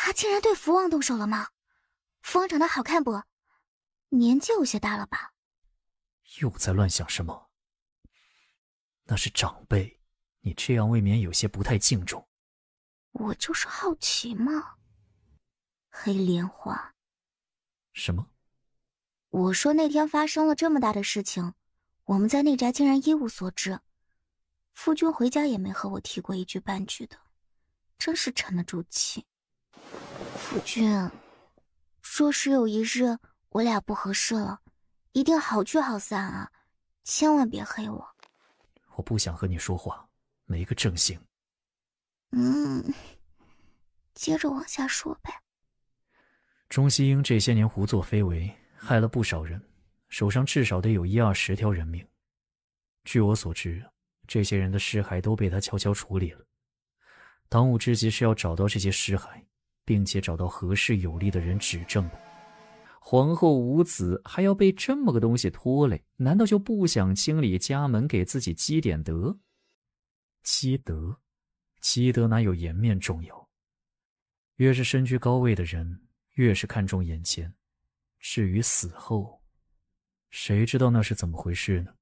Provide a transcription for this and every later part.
他竟然对福王动手了吗？福王长得好看不？年纪有些大了吧？又在乱想什么？那是长辈，你这样未免有些不太敬重。我就是好奇嘛。黑莲花。什么？我说那天发生了这么大的事情，我们在内宅竟然一无所知。夫君回家也没和我提过一句半句的，真是沉得住气。夫君，若是有一日我俩不合适了，一定好聚好散啊，千万别黑我。我不想和你说话，没个正形。接着往下说呗。钟西英这些年胡作非为，害了不少人，手上至少得有10-20条人命。据我所知，这些人的尸骸都被他悄悄处理了。当务之急是要找到这些尸骸，并且找到合适有力的人指证的。皇后无子还要被这么个东西拖累，难道就不想清理家门给自己积点德？积德？积德哪有颜面重要？越是身居高位的人，越是看重眼前。至于死后，谁知道那是怎么回事呢？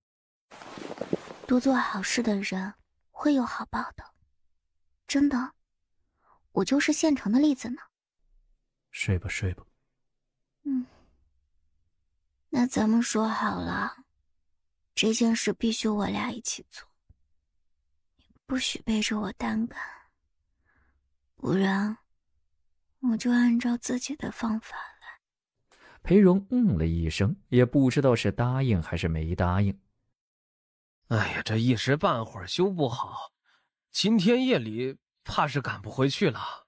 多做好事的人会有好报的，真的，我就是现成的例子呢。睡吧睡吧。那咱们说好了，这件事必须我俩一起做，不许背着我单干，不然我就按照自己的方法来。裴荣了一声，也不知道是答应还是没答应。哎呀，这一时半会儿修不好，今天夜里怕是赶不回去了。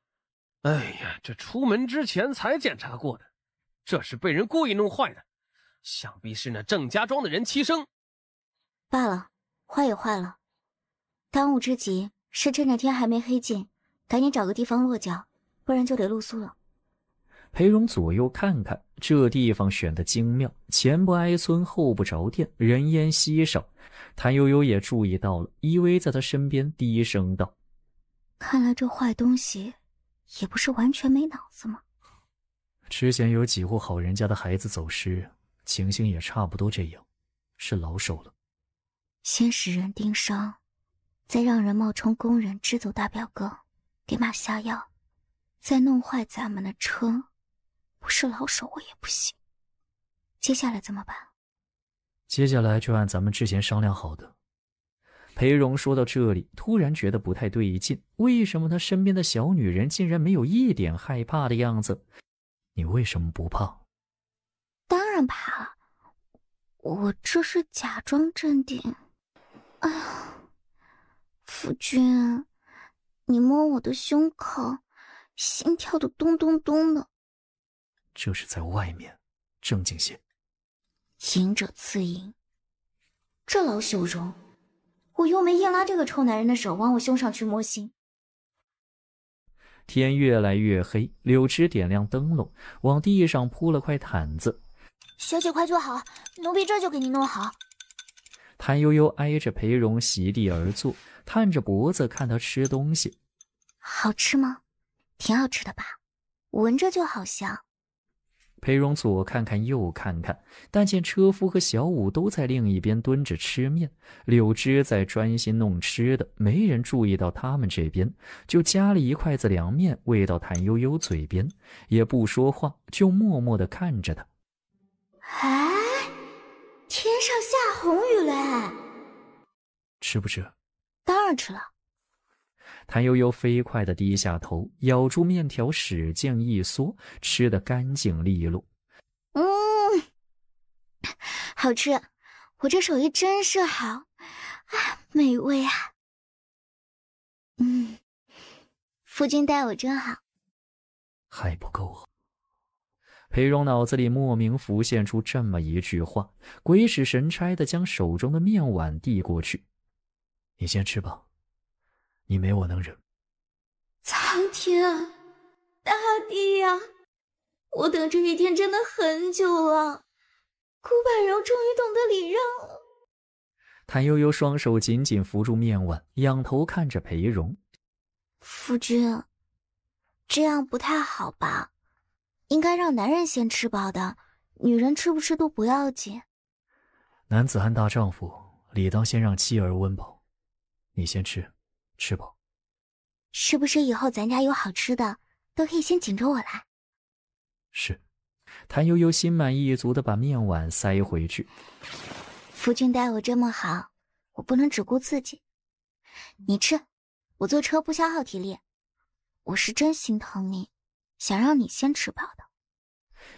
哎呀，这出门之前才检查过的，这是被人故意弄坏的，想必是那郑家庄的人欺生。罢了，坏也坏了，当务之急是趁着天还没黑尽，赶紧找个地方落脚，不然就得露宿了。裴荣左右看看，这地方选得精妙，前不挨村后不着店，人烟稀少。谭悠悠也注意到了，依偎在他身边低声道：看来这坏东西也不是完全没脑子嘛。之前有几户好人家的孩子走失，情形也差不多这样，是老手了。先使人盯梢，再让人冒充工人支走大表哥，给马下药，再弄坏咱们的车，不是老手我也不行。接下来怎么办？接下来就按咱们之前商量好的。裴荣说到这里，突然觉得不太对劲，为什么他身边的小女人竟然没有一点害怕的样子？你为什么不怕？当然怕，我这是假装镇定。哎呀，夫君，你摸我的胸口，心跳的咚咚咚的。这是在外面，正经些。淫者自淫，这老羞容，我又没硬拉这个臭男人的手往我胸上去摸心。天越来越黑，柳枝点亮灯笼，往地上铺了块毯子。小姐快坐好，奴婢这就给你弄好。谭悠悠挨着裴荣席地而坐，探着脖子看他吃东西。好吃吗？挺好吃的吧？闻着就好香。裴荣左看看右看看，但见车夫和小五都在另一边蹲着吃面，柳枝在专心弄吃的，没人注意到他们这边，就夹了一筷子凉面喂到谭悠悠嘴边，也不说话，就默默地看着他。哎，天上下红雨了。吃不吃？当然吃了。谭悠悠飞快地低下头，咬住面条使劲一嗦，吃得干净利落。好吃，我这手艺真是好啊，美味啊。夫君待我真好。还不够好。裴荣脑子里莫名浮现出这么一句话，鬼使神差地将手中的面碗递过去。你先吃吧，你没我能忍。苍天啊，大地呀，我等这一天真的很久了，顾婉柔终于懂得礼让了。谭悠悠双手紧紧扶住面碗，仰头看着裴荣。夫君，这样不太好吧？应该让男人先吃饱的，女人吃不吃都不要紧。男子汉大丈夫，理当先让妻儿温饱。你先吃，吃饱。是不是以后咱家有好吃的，都可以先紧着我来？是。谭悠悠心满意足地把面碗塞回去。夫君待我这么好，我不能只顾自己。你吃，我坐车不消耗体力。我是真心疼你，想让你先吃饱的。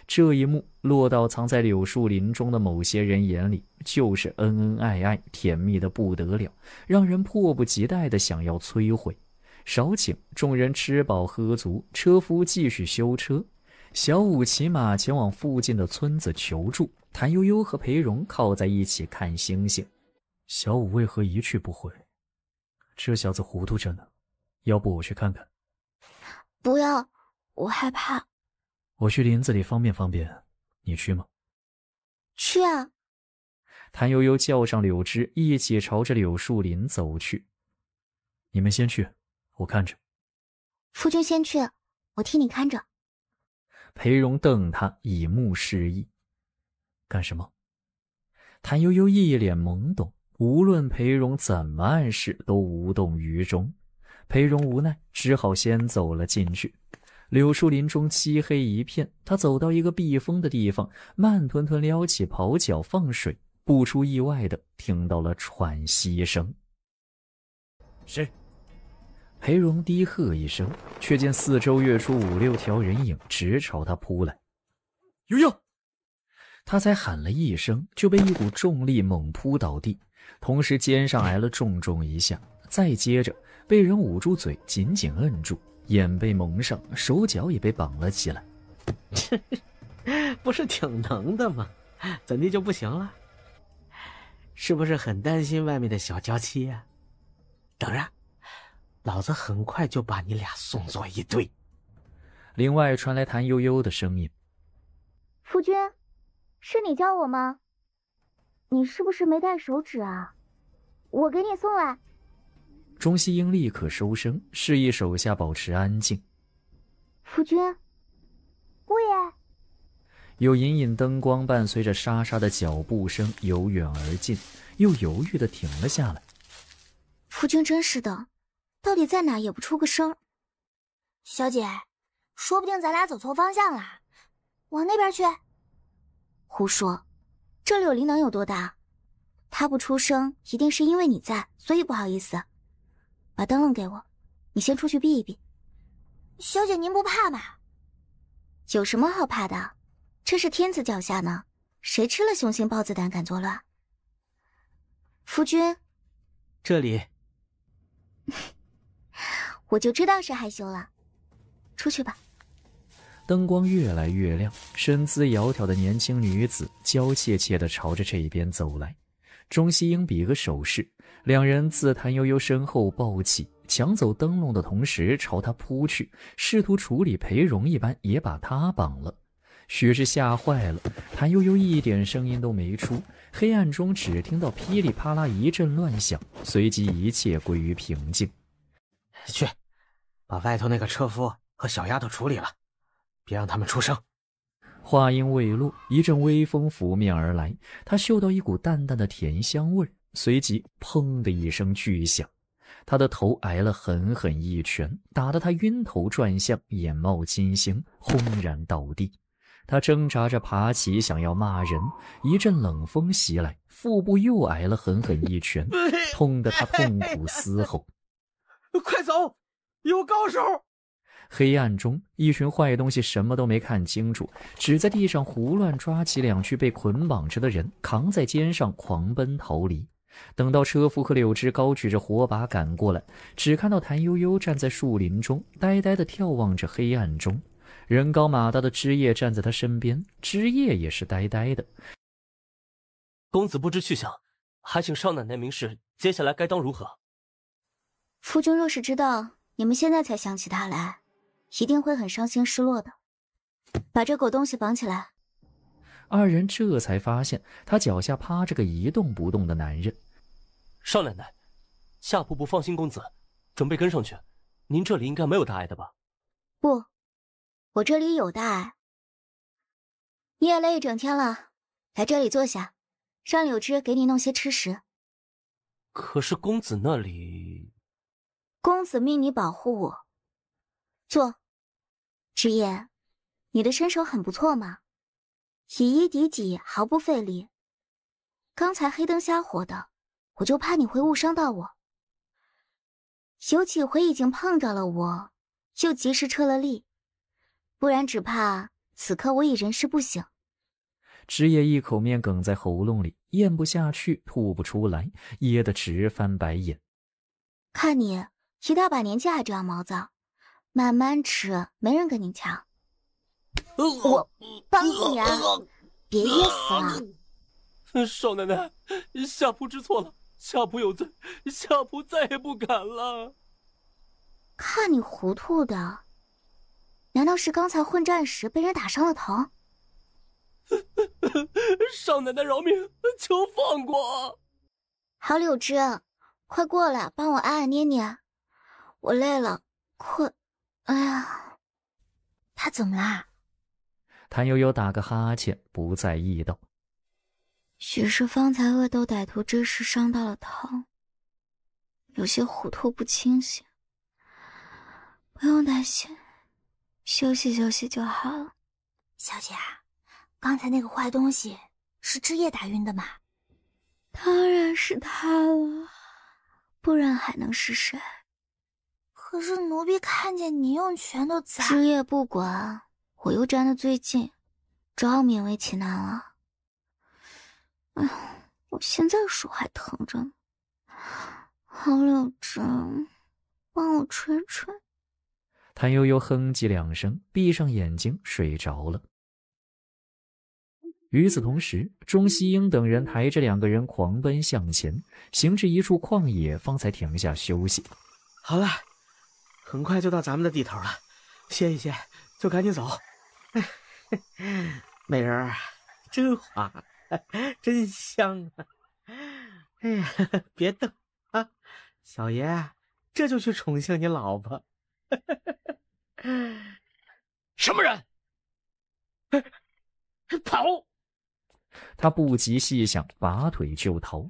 这一幕落到藏在柳树林中的某些人眼里，就是恩恩爱爱，甜蜜的不得了，让人迫不及待地想要摧毁。少顷，众人吃饱喝足，车夫继续修车。小五骑马前往附近的村子求助，谭悠悠和裴荣靠在一起看星星。小五为何一去不回？这小子糊涂着呢，要不我去看看？不要，我害怕。我去林子里方便方便，你去吗？去啊！谭悠悠叫上柳枝，一起朝着柳树林走去。你们先去，我看着。夫君先去，我替你看着。裴荣瞪他，以目示意。干什么？谭悠悠一脸懵懂，无论裴荣怎么暗示，都无动于衷。裴荣无奈，只好先走了进去。柳树林中漆黑一片，他走到一个避风的地方，慢吞吞撩起袍角放水，不出意外的听到了喘息声。是。裴荣低喝一声，却见四周跃出5、6条人影，直朝他扑来。悠悠！他才喊了一声，就被一股重力猛扑倒地，同时肩上挨了重重一下，再接着被人捂住嘴，紧紧摁住，眼被蒙上，手脚也被绑了起来。不是挺能的吗？怎地就不行了？是不是很担心外面的小娇妻啊？等着，老子很快就把你俩送作一堆。另外传来谭悠悠的声音：夫君，是你叫我吗？你是不是没带手纸啊？我给你送来。钟西英立刻收声，示意手下保持安静。夫君，姑爷。有隐隐灯光伴随着沙沙的脚步声由远而近，又犹豫地停了下来。夫君真是的，到底在哪也不出个声。小姐，说不定咱俩走错方向了，往那边去。胡说，这柳林能有多大？他不出声，一定是因为你在，所以不好意思。把灯笼给我，你先出去避一避。小姐您不怕吗？有什么好怕的？这是天子脚下呢，谁吃了雄心豹子胆敢作乱？夫君，这里。我就知道是害羞了，出去吧。灯光越来越亮，身姿窈窕的年轻女子娇怯怯地朝着这边走来。钟西英比个手势，两人自谭悠悠身后抱起，抢走灯笼的同时朝他扑去，试图处理裴荣一般也把他绑了。许是吓坏了，谭悠悠一点声音都没出，黑暗中只听到噼里啪啦一阵乱响，随即一切归于平静。去，把外头那个车夫和小丫头处理了，别让他们出声。话音未落，一阵微风拂面而来，他嗅到一股淡淡的甜香味，随即砰的一声巨响，他的头挨了狠狠一拳，打得他晕头转向，眼冒金星，轰然倒地。他挣扎着爬起，想要骂人，一阵冷风袭来，腹部又挨了狠狠一拳，痛得他痛苦嘶吼。快走，有高手！黑暗中，一群坏东西什么都没看清楚，只在地上胡乱抓起2具被捆绑着的人，扛在肩上狂奔逃离。等到车夫和柳枝高举着火把赶过来，只看到谭悠悠站在树林中，呆呆地眺望着黑暗中。人高马大的枝叶站在他身边，枝叶也是呆呆的。公子不知去向，还请少奶奶明示，接下来该当如何？夫君若是知道你们现在才想起他来，一定会很伤心失落的。把这狗东西绑起来。二人这才发现他脚下趴着个一动不动的男人。少奶奶，下仆不放心公子，准备跟上去。您这里应该没有大碍的吧？不，我这里有大。你也累一整天了，来这里坐下，让柳枝给你弄些吃食。可是公子那里……公子命你保护我。坐。枝叶，你的身手很不错嘛，以一敌几毫不费力。刚才黑灯瞎火的，我就怕你会误伤到我。有几回已经碰着了我，又及时撤了力，不然只怕此刻我已人事不省。枝叶一口面哽在喉咙里，咽不下去，吐不出来，噎得直翻白眼。看你一大把年纪还这样毛躁，慢慢吃，没人跟你抢。我帮你啊，别噎死了。少奶奶，下仆知错了，下仆有罪，下仆再也不敢了。看你糊涂的，难道是刚才混战时被人打伤了头？少奶奶饶命，求放过。好，柳枝，快过来帮我按按捏捏，我累了，困。哎呀，他怎么啦？谭悠悠打个哈欠，不在意道：许是方才恶斗歹徒之时伤到了头，有些糊涂不清醒。不用担心，休息休息就好了。小姐，刚才那个坏东西是枝叶打晕的吗？当然是他了，不然还能是谁？可是奴婢看见你用拳头砸……枝叶不管，我又站得最近，照勉为其难了。哎呀，我现在手还疼着呢。好，柳枝，帮我吹吹。谭悠悠哼唧两声，闭上眼睛睡着了。与此同时，钟西英等人抬着2个人狂奔向前，行至一处旷野，方才停下休息。好了，很快就到咱们的地头了，歇一歇就赶紧走。美人儿，真滑，真香啊！哎呀，别动啊，小爷这就去宠幸你老婆。什么人？跑！他不及细想，拔腿就逃。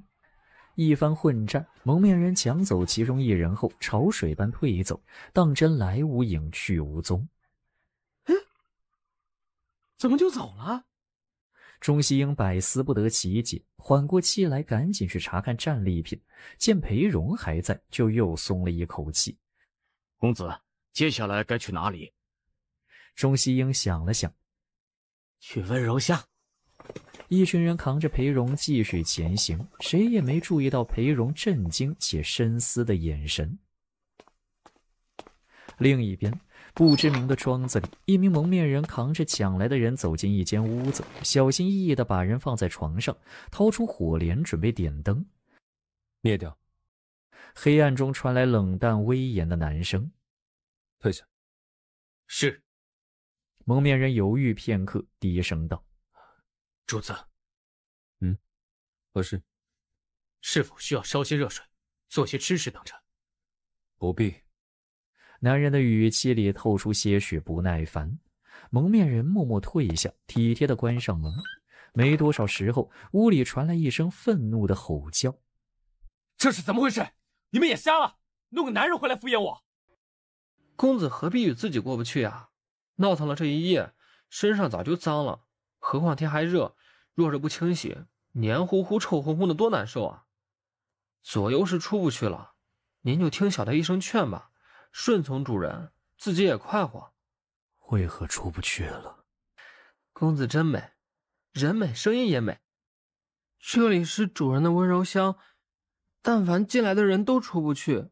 一番混战，蒙面人抢走其中1人后，潮水般退走，当真来无影去无踪。怎么就走了？钟西英百思不得其解，缓过气来，赶紧去查看战利品，见裴荣还在，就又松了一口气。公子，接下来该去哪里？钟西英想了想，去温柔乡。一群人扛着裴荣继续前行，谁也没注意到裴荣震惊且深思的眼神。另一边，不知名的庄子里，一名蒙面人扛着抢来的人走进一间屋子，小心翼翼地把人放在床上，掏出火镰准备点灯。灭掉。黑暗中传来冷淡威严的男声：退下。是。蒙面人犹豫片刻，低声道：主子。何事？是否需要烧些热水，做些吃食等着？不必。男人的语气里透出些许不耐烦。蒙面人默默退下，体贴地关上门。没多少时候，屋里传来一声愤怒的吼叫：这是怎么回事？你们也瞎了？弄个男人回来敷衍我？公子何必与自己过不去啊？闹腾了这一夜，身上早就脏了，何况天还热，若是不清洗，黏糊糊臭烘烘的多难受啊！左右是出不去了，您就听小的一声劝吧，顺从主人，自己也快活。为何出不去了？公子真美，人美声音也美。这里是主人的温柔乡，但凡进来的人都出不去，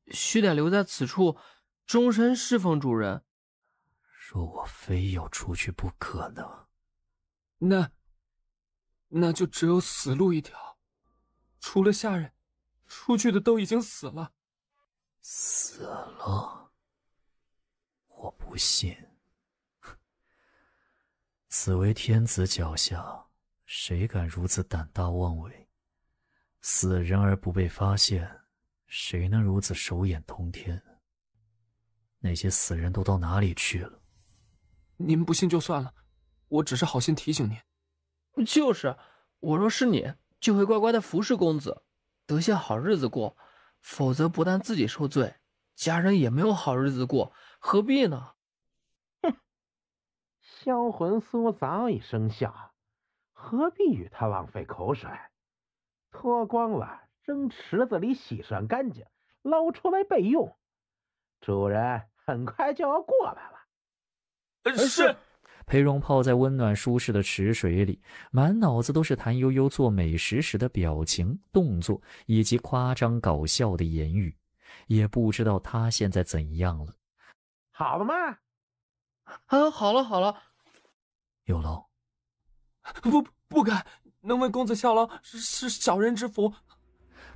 须得留在此处，终身侍奉主人。若我非要出去不可呢？那就只有死路一条。除了下人，出去的都已经死了。死了？我不信。此为天子脚下，谁敢如此胆大妄为？死人而不被发现，谁能如此手眼通天？那些死人都到哪里去了？您不信就算了，我只是好心提醒您。就是，我若是你，就会乖乖的服侍公子，得些好日子过，否则不但自己受罪，家人也没有好日子过，何必呢？哼，销魂酥早已生效，何必与他浪费口水？脱光了，扔池子里洗涮干净，捞出来备用。主人很快就要过来了。是。裴荣泡在温暖舒适的池水里，满脑子都是谭悠悠做美食时的表情、动作以及夸张搞笑的言语，也不知道他现在怎样了。好了吗？好了。有劳。不敢，能为公子效劳是小人之福。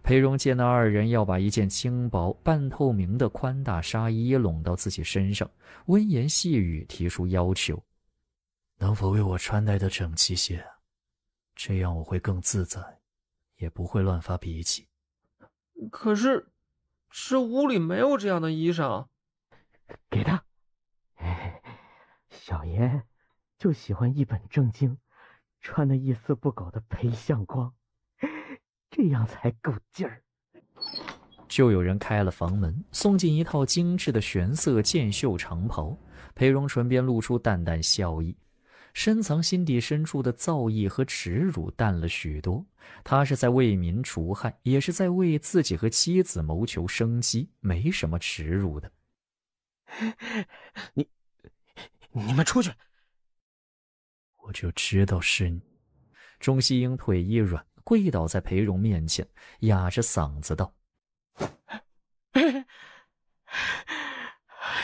裴荣见那二人要把一件轻薄半透明的宽大纱衣拢到自己身上，温言细语提出要求：能否为我穿戴的整齐些？这样我会更自在，也不会乱发脾气。可是，这屋里没有这样的衣裳。给他。小爷就喜欢一本正经，穿得一丝不苟的裴相光，这样才够劲儿。就有人开了房门，送进一套精致的玄色箭袖长袍。裴荣唇边露出淡淡笑意，深藏心底深处的造诣和耻辱淡了许多。他是在为民除害，也是在为自己和妻子谋求生机，没什么耻辱的。你们出去！我就知道是你。钟西英腿一软，跪倒在裴荣面前，哑着嗓子道：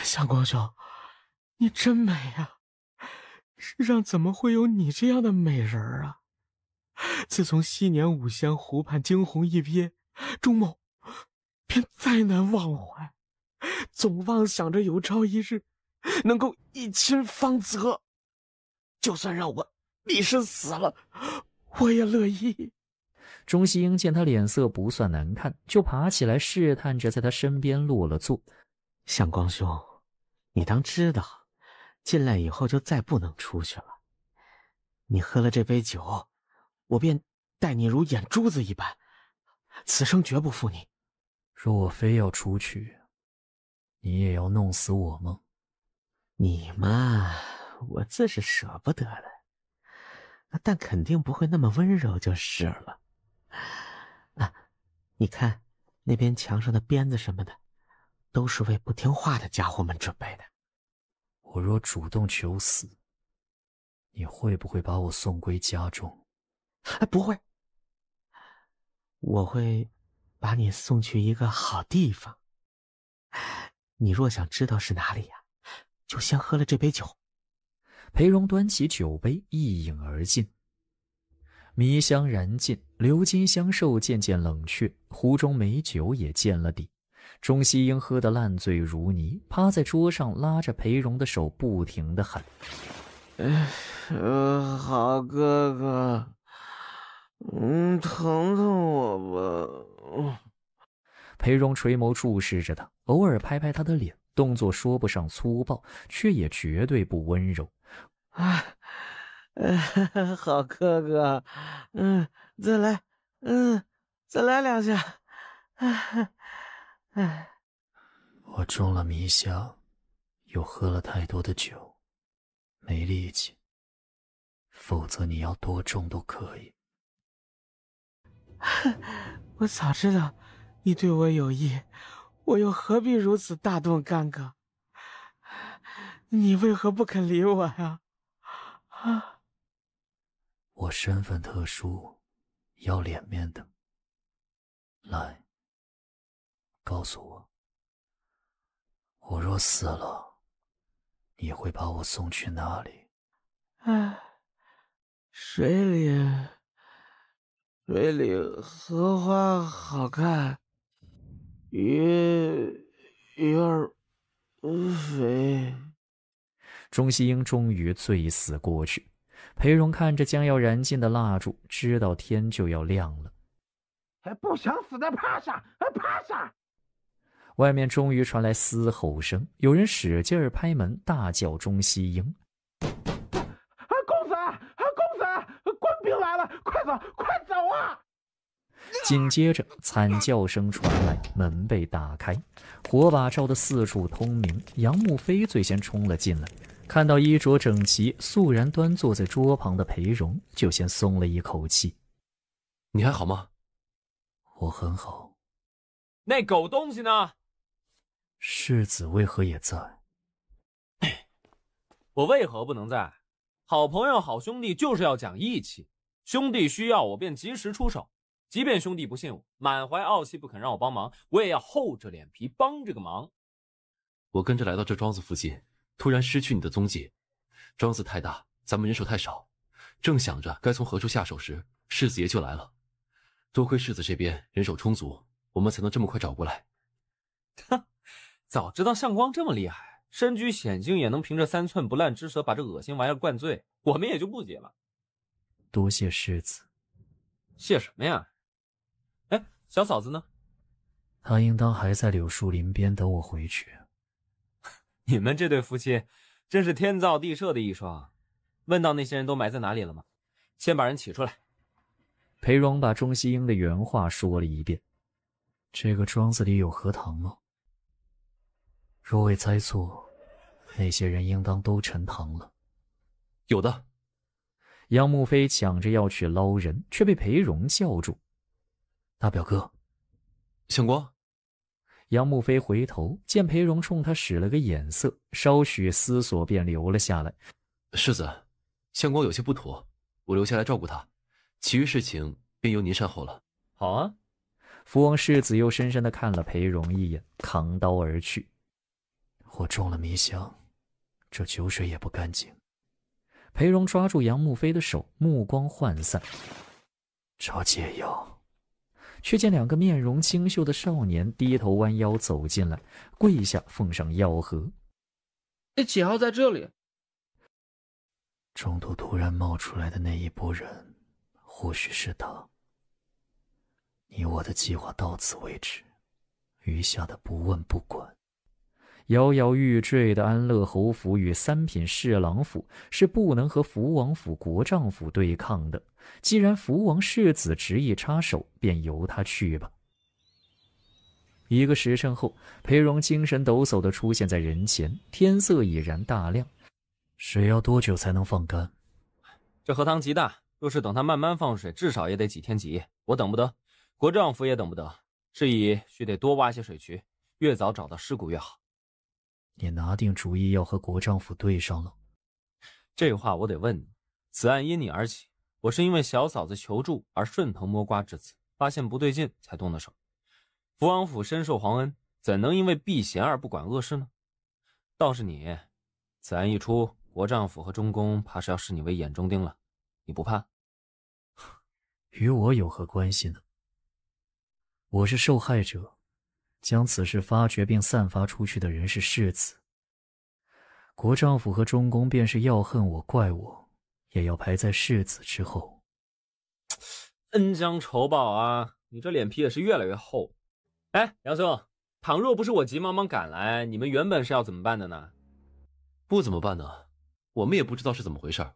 相光兄，你真美啊！世上怎么会有你这样的美人啊？自从昔年五香湖畔惊鸿一瞥，钟某便再难忘怀，总妄想着有朝一日能够一亲芳泽，就算让我立时死了，我也乐意。钟西英见他脸色不算难看，就爬起来试探着在他身边落了座。相光兄，你当知道，进来以后就再不能出去了。你喝了这杯酒，我便待你如眼珠子一般，此生绝不负你。若我非要出去，你也要弄死我吗？你嘛，我自是舍不得的，但肯定不会那么温柔就是了。你看那边墙上的鞭子什么的，都是为不听话的家伙们准备的。我若主动求死，你会不会把我送归家中？不会，我会把你送去一个好地方。你若想知道是哪里呀，就先喝了这杯酒。裴荣端起酒杯，一饮而尽。迷香燃尽，鎏金香受渐渐冷却，壶中美酒也见了底。钟西英喝得烂醉如泥，趴在桌上拉着裴荣的手，不停地喊：好哥哥，疼我吧。裴荣垂眸注视着他，偶尔拍拍他的脸，动作说不上粗暴，却也绝对不温柔。好哥哥，再来，再来两下。我中了迷香，又喝了太多的酒，没力气，否则你要多重都可以。我早知道你对我有意，我又何必如此大动干戈？你为何不肯理我呀？我身份特殊，要脸面的。来，告诉我，我若死了，你会把我送去哪里？水里荷花好看，鱼儿肥。钟西英终于醉死过去。裴荣看着将要燃尽的蜡烛，知道天就要亮了。不想死的趴下，趴下！外面终于传来嘶吼声，有人使劲儿拍门，大叫钟西英：“公子，公子，官兵来了，快走，快走啊！”紧接着惨叫声传来，门被打开，火把照得四处通明。杨慕飞最先冲了进来，看到衣着整齐、肃然端坐在桌旁的裴荣，就先松了一口气。你还好吗？我很好。那狗东西呢？世子为何也在？我为何不能在？好朋友、好兄弟就是要讲义气，兄弟需要我便及时出手，即便兄弟不信我，满怀傲气不肯让我帮忙，我也要厚着脸皮帮这个忙。我跟着来到这庄子附近，突然失去你的踪迹。庄子太大，咱们人手太少，正想着该从何处下手时，世子爷就来了。多亏世子这边人手充足，我们才能这么快找过来。哼，早知道相光这么厉害，身居险境也能凭着3寸不烂之舌把这恶心玩意儿灌醉，我们也就不急了。多谢世子。谢什么呀？哎，小嫂子呢？她应当还在柳树林边等我回去。你们这对夫妻真是天造地设的一双。问到那些人都埋在哪里了吗？先把人起出来。裴荣把钟西英的原话说了一遍。这个庄子里有荷塘吗？若未猜错，那些人应当都沉塘了。有的。杨慕飞抢着要去捞人，却被裴荣叫住。大表哥。相光。杨慕飞回头见裴荣冲他使了个眼色，稍许思索便留了下来。世子，相光有些不妥，我留下来照顾他，其余事情便由您善后了。好啊。福王世子又深深地看了裴荣一眼，扛刀而去。我中了迷香，这酒水也不干净。裴荣抓住杨慕飞的手，目光涣散，找解药。却见2个面容清秀的少年低头弯腰走进来，跪下奉上药盒。解药在这里。中途突然冒出来的那一拨人，或许是他。你我的计划到此为止，余下的不问不管。摇摇欲坠的安乐侯府与3品侍郎府是不能和福王府、国丈府对抗的。既然福王世子执意插手，便由他去吧。1个时辰后，裴荣精神抖擞地出现在人前，天色已然大亮。水要多久才能放干？这荷塘极大，若是等它慢慢放水，至少也得几天几夜。我等不得，国丈府也等不得，是以须得多挖些水渠，越早找到尸骨越好。你拿定主意要和国丈府对上了？这话我得问你。此案因你而起，我是因为小嫂子求助而顺藤摸瓜至此，发现不对劲才动的手。福王府深受皇恩，怎能因为避嫌而不管恶事呢？倒是你，此案一出，国丈府和中宫怕是要视你为眼中钉了，你不怕？与我有何关系呢？我是受害者，将此事发觉并散发出去的人是世子。国丈府和中宫便是要恨我、怪我，也要排在世子之后。恩将仇报啊，你这脸皮也是越来越厚。哎，杨兄，倘若不是我急忙忙赶来，你们原本是要怎么办的呢？不怎么办呢？我们也不知道是怎么回事，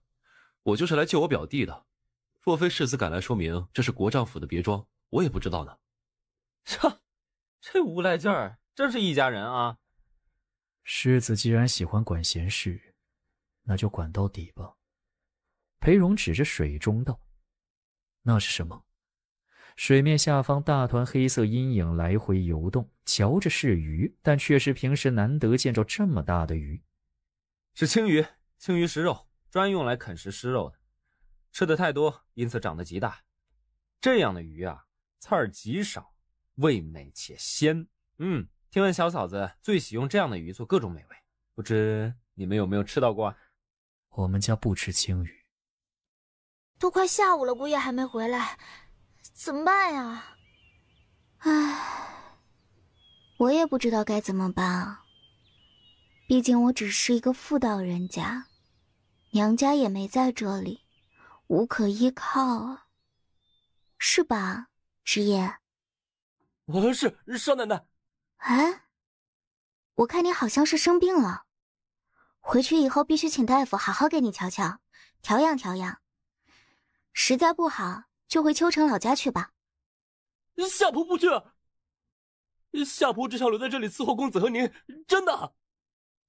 我就是来救我表弟的。若非世子赶来说明这是国丈府的别庄，我也不知道呢。这无赖劲儿，真是一家人啊！世子既然喜欢管闲事，那就管到底吧。裴荣指着水中道：“那是什么？”水面下方大团黑色阴影来回游动，瞧着是鱼，但却是平时难得见着这么大的鱼。是青鱼，青鱼食肉，专用来啃食尸肉的。吃的太多，因此长得极大。这样的鱼啊，刺儿极少，味美且鲜。听闻小嫂子最喜用这样的鱼做各种美味，不知你们有没有吃到过啊？我们家不吃青鱼。都快下午了，姑爷还没回来，怎么办呀？唉，我也不知道该怎么办啊。毕竟我只是一个妇道人家，娘家也没在这里，无可依靠啊，是吧，职业？我是少奶奶。哎，我看你好像是生病了，回去以后必须请大夫好好给你瞧瞧，调养调养。实在不好，就回秋城老家去吧。夏仆不去，夏仆只想留在这里伺候公子和您，真的。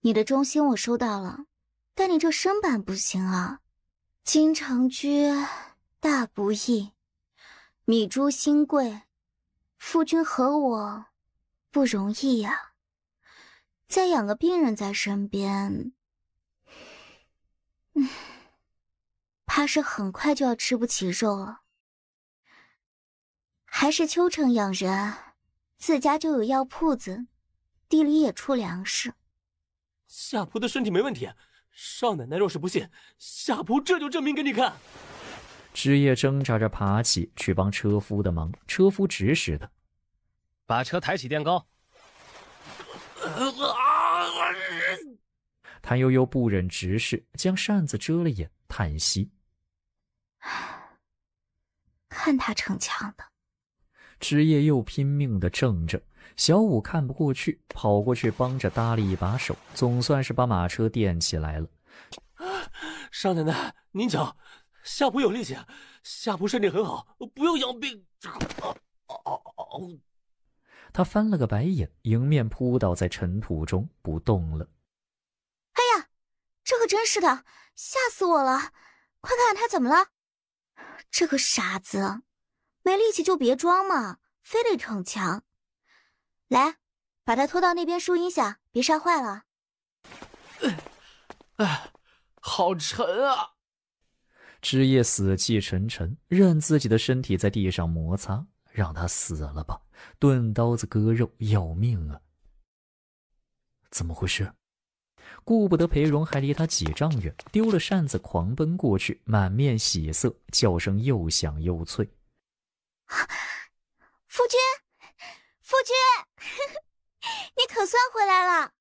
你的忠心我收到了，但你这身板不行啊。京城居大不易，米珠新贵，夫君和我不容易呀。再养个病人在身边，怕是很快就要吃不起肉了。还是秋城养人，自家就有药铺子，地里也出粮食。夏仆的身体没问题，少奶奶若是不信，夏仆这就证明给你看。枝叶挣扎着爬起去帮车夫的忙，车夫指使他，把车抬起垫高。谭悠悠不忍直视，将扇子遮了眼，叹息。看他逞强的。枝叶又拼命地挣着，小五看不过去，跑过去帮着搭了一把手，总算是把马车垫起来了。少奶奶，您瞧，夏仆有力气，夏仆身体很好，不用养病。他翻了个白眼，迎面扑倒在尘土中不动了。哎呀，这可真是的，吓死我了！快看他怎么了？这个傻子，没力气就别装嘛，非得逞强。来，把他拖到那边树荫下，别晒坏了。好沉啊！枝叶死气沉沉，任自己的身体在地上摩擦，让他死了吧，钝刀子割肉，要命啊！怎么回事？顾不得裴荣还离他几丈远，丢了扇子狂奔过去，满面喜色，叫声又响又脆。夫君，夫君，你可算回来了！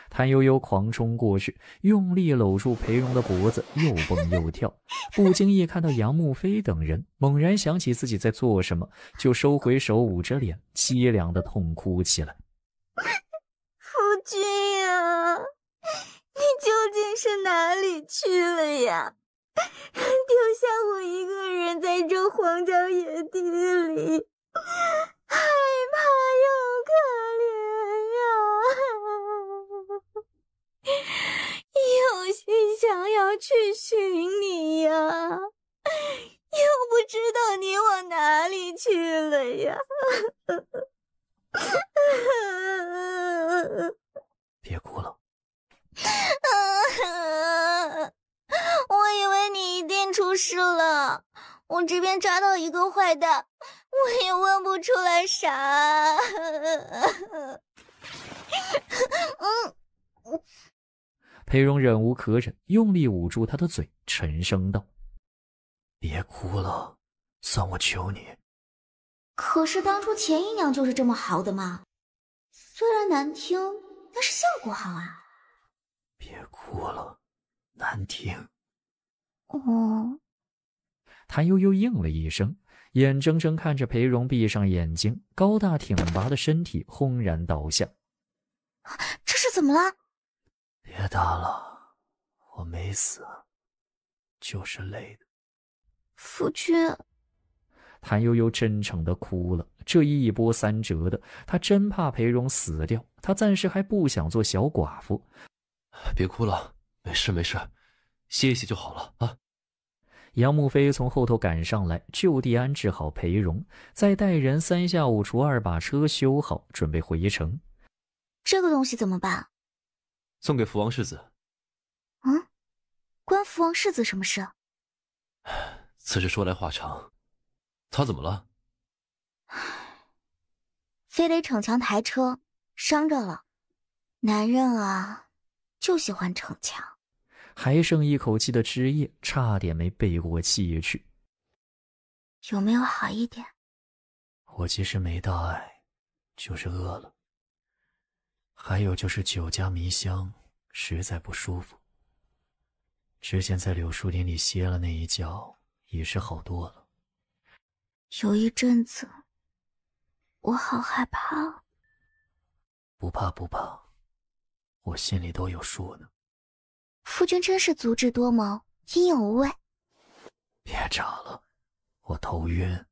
谭悠悠狂冲过去，用力搂住裴荣的脖子，又蹦又跳。不经意看到杨慕飞等人，猛然想起自己在做什么，就收回手，捂着脸，凄凉的痛哭起来。夫君呀，你究竟是哪里去了呀？丢下我一个人在这荒郊野地里，害怕又可怜呀！有心想要去寻你呀，又不知道你往哪里去了呀！别哭了。我以为你一定出事了，我这边抓到一个坏蛋，我也问不出来啥。裴荣忍无可忍，用力捂住他的嘴，沉声道：别哭了，算我求你。可是当初钱姨娘就是这么好的嘛，虽然难听，但是效果好啊。别哭了，难听。哦。谭悠悠应了一声，眼睁睁看着裴荣闭上眼睛，高大挺拔的身体轰然倒下。这是怎么了？别打了，我没死，就是累的。夫君。谭悠悠真诚地哭了，这一波三折的，她真怕裴荣死掉，她暂时还不想做小寡妇。别哭了，没事没事，歇一歇就好了啊。杨慕飞从后头赶上来，就地安置好裴荣，再带人3下5除2把车修好，准备回城。这个东西怎么办？送给福王世子。关福王世子什么事？此事说来话长，他怎么了？非得逞强抬车，伤着了。男人啊，就喜欢逞强。还剩一口气的枝叶差点没背过气去。有没有好一点？我其实没大碍，就是饿了。还有就是酒家迷香，实在不舒服。之前在柳树林里歇了那一觉，已是好多了。有一阵子，我好害怕。不怕不怕，我心里都有数呢。夫君真是足智多谋，英勇无畏。别眨了，我头晕。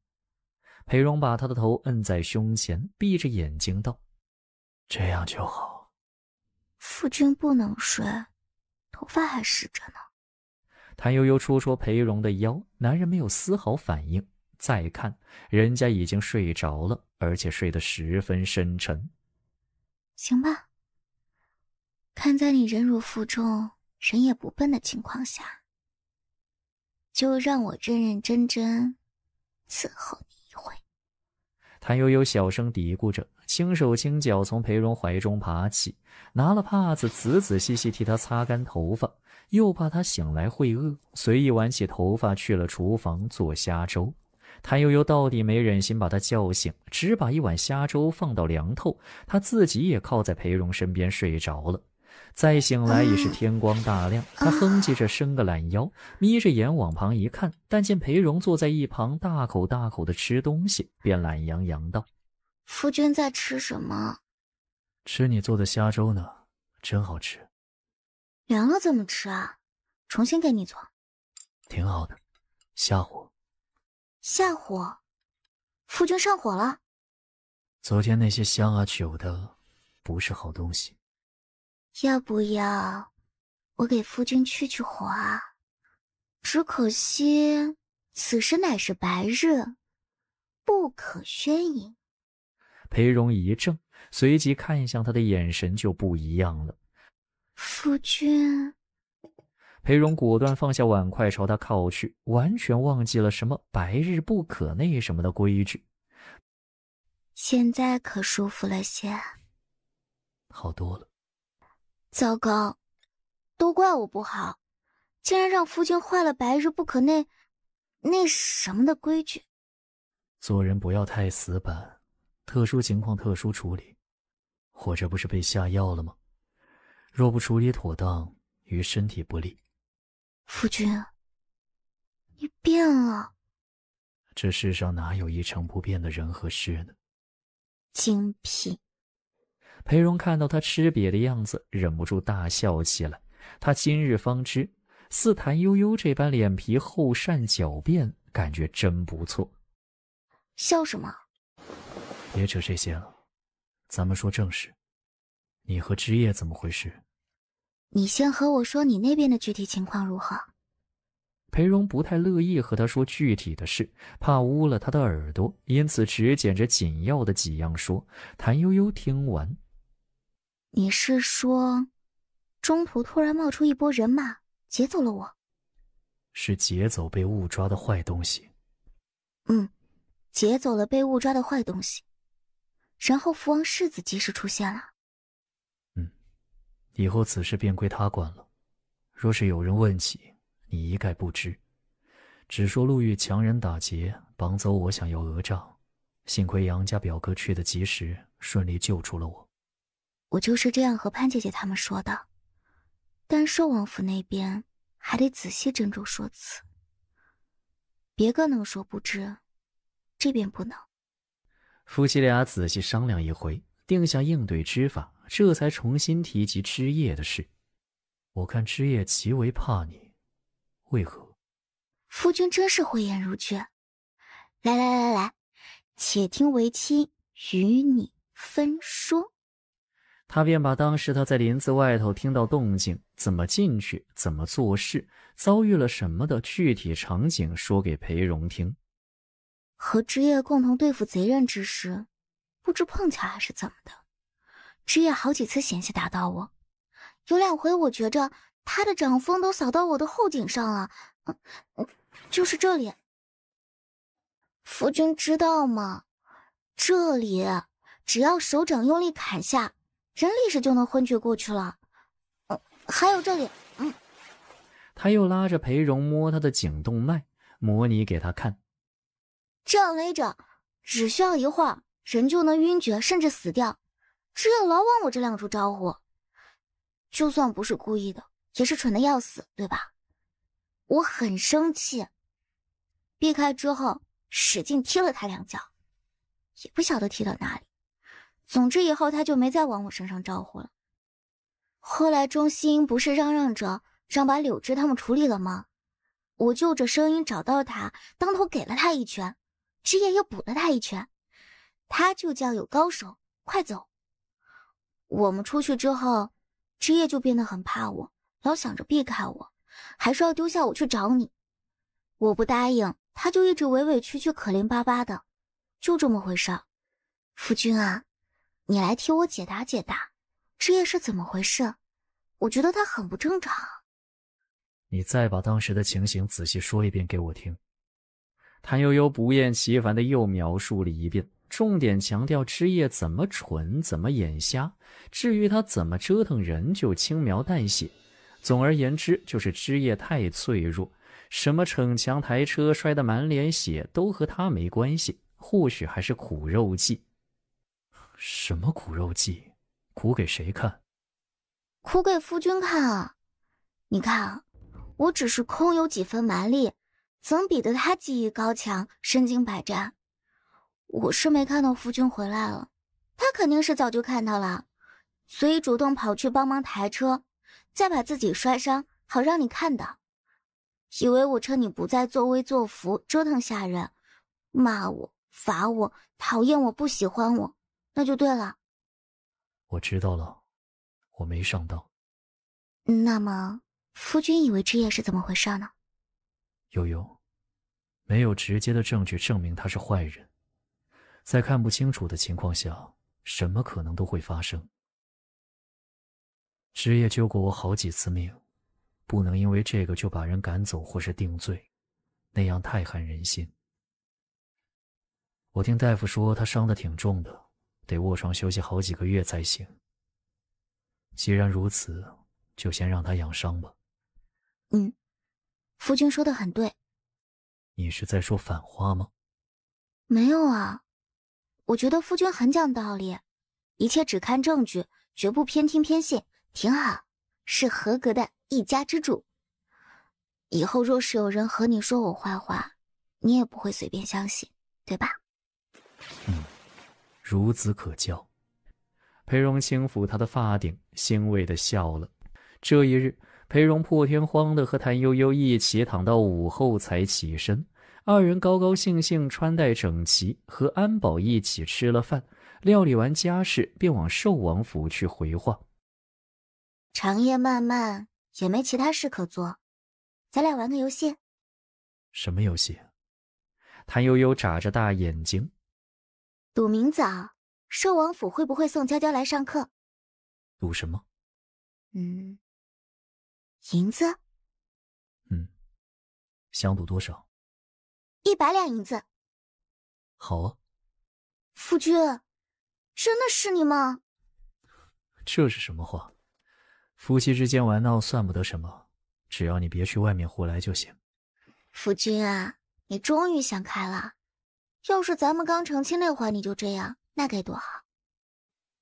裴荣把他的头摁在胸前，闭着眼睛道：“这样就好。”夫君不能睡，头发还湿着呢。谭悠悠戳戳裴荣的腰，男人没有丝毫反应。再看，人家已经睡着了，而且睡得十分深沉。行吧，看在你忍辱负重、人也不笨的情况下，就让我认认真真伺候你一回。谭悠悠小声嘀咕着，轻手轻脚从裴荣怀中爬起，拿了帕子仔仔细细替他擦干头发，又怕他醒来会饿，随意挽起头发去了厨房做虾粥。谭悠悠到底没忍心把他叫醒，只把一碗虾粥放到凉透，他自己也靠在裴荣身边睡着了。再醒来已是天光大亮，他哼唧着伸个懒腰，眯着眼往旁一看，但见裴荣坐在一旁大口大口地吃东西，便懒洋洋道：“夫君在吃什么？”“吃你做的虾粥呢，真好吃。”“凉了怎么吃啊？重新给你做。”“挺好的，下火。”“下火？夫君上火了？”“昨天那些香啊酒的，不是好东西。”“要不要我给夫君去火啊？只可惜此时乃是白日，不可宣饮。”裴荣一怔，随即看向他的眼神就不一样了。“夫君。”裴荣果断放下碗筷朝他靠去，完全忘记了什么白日不可那什么的规矩。“现在可舒服了些？”“好多了。”“糟糕，都怪我不好，竟然让夫君坏了白日不可那什么的规矩。”“做人不要太死板，特殊情况特殊处理。我这不是被下药了吗？若不处理妥当，于身体不利。”“夫君，你变了。”“这世上哪有一成不变的人和事呢？”“精辟。”裴荣看到他吃瘪的样子，忍不住大笑起来。他今日方知，似谭悠悠这般脸皮厚善狡辩，感觉真不错。“笑什么？”“别扯这些了，咱们说正事。你和枝叶怎么回事？”“你先和我说你那边的具体情况如何？”裴荣不太乐意和他说具体的事，怕污了他的耳朵，因此只捡着紧要的几样说。谭悠悠听完：“你是说中途突然冒出一波人马劫走了我？”“是劫走被误抓的坏东西。”“劫走了被误抓的坏东西，然后福王世子及时出现了。”“以后此事便归他管了。若是有人问起，你一概不知，只说陆玉强人打劫，绑走我想要讹账。幸亏杨家表哥去得及时，顺利救出了我。”“我就是这样和潘姐姐他们说的，但寿王府那边还得仔细斟酌说辞。别个能说不知，这边不能。”夫妻俩仔细商量一回，定下应对之法，这才重新提及枝叶的事。“我看枝叶极为怕你，为何？”“夫君真是慧眼如炬。来，且听为妻与你分说。”他便把当时他在林子外头听到动静，怎么进去，怎么做事，遭遇了什么的具体场景说给裴荣听。和枝叶共同对付贼人之时，不知碰巧还是怎么的，枝叶好几次险些打到我，有2回我觉着他的掌风都扫到我的后颈上了，就是这里。夫君知道吗？这里只要手掌用力砍下，人立时就能昏厥过去了。还有这里。他又拉着裴荣摸他的颈动脉，模拟给他看。这样勒着，只需要一会儿，人就能晕厥，甚至死掉。只有老往我这亮出招呼，就算不是故意的，也是蠢的要死，对吧？我很生气，避开之后使劲踢了他2脚，也不晓得踢到哪里。总之以后他就没再往我身上招呼了。后来钟西英不是嚷嚷着让把柳枝他们处理了吗？我就着声音找到他，当头给了他一拳，枝叶又补了他一拳。他就叫有高手，快走。我们出去之后，枝叶就变得很怕我，老想着避开我，还说要丢下我去找你。我不答应，他就一直委委屈屈可怜巴巴的，就这么回事儿。夫君啊，你来替我解答解答，枝叶是怎么回事？我觉得他很不正常。你再把当时的情形仔细说一遍给我听。谭悠悠不厌其烦地又描述了一遍，重点强调枝叶怎么蠢，怎么眼瞎，至于他怎么折腾人就轻描淡写。总而言之，就是枝叶太脆弱，什么逞强抬车摔得满脸血都和他没关系，或许还是苦肉计。什么苦肉计？苦给谁看？苦给夫君看啊！你看啊，我只是空有几分蛮力，怎比得他技艺高强，身经百战？我是没看到夫君回来了，他肯定是早就看到了，所以主动跑去帮忙抬车，再把自己摔伤，好让你看到。以为我趁你不在作威作福，折腾下人，骂我、罚我、讨厌我、不喜欢我，那就对了。我知道了，我没上当。那么夫君以为枝叶是怎么回事呢？悠悠，没有直接的证据证明他是坏人，在看不清楚的情况下，什么可能都会发生。枝叶救过我好几次命，不能因为这个就把人赶走或是定罪，那样太寒人心。我听大夫说他伤得挺重的，得卧床休息好几个月才行。既然如此，就先让他养伤吧。夫君说的很对。你是在说反话吗？没有啊，我觉得夫君很讲道理，一切只看证据，绝不偏听偏信，挺好，是合格的一家之主。以后若是有人和你说我坏话，你也不会随便相信，对吧？孺子可教。裴荣轻抚他的发顶，欣慰地笑了。这一日，裴荣破天荒地和谭悠悠一起躺到午后才起身，二人高高兴兴穿戴整齐，和安保一起吃了饭，料理完家事便往寿王府去回话。长夜漫漫，也没其他事可做，咱俩玩个游戏。什么游戏？谭悠悠眨着大眼睛。赌明早寿王府会不会送娇娇来上课？赌什么？银子。想赌多少？100两银子。好啊。夫君，真的是你吗？这是什么话？夫妻之间玩闹算不得什么，只要你别去外面胡来就行。夫君啊，你终于想开了。要是咱们刚成亲那会儿你就这样，那该多好。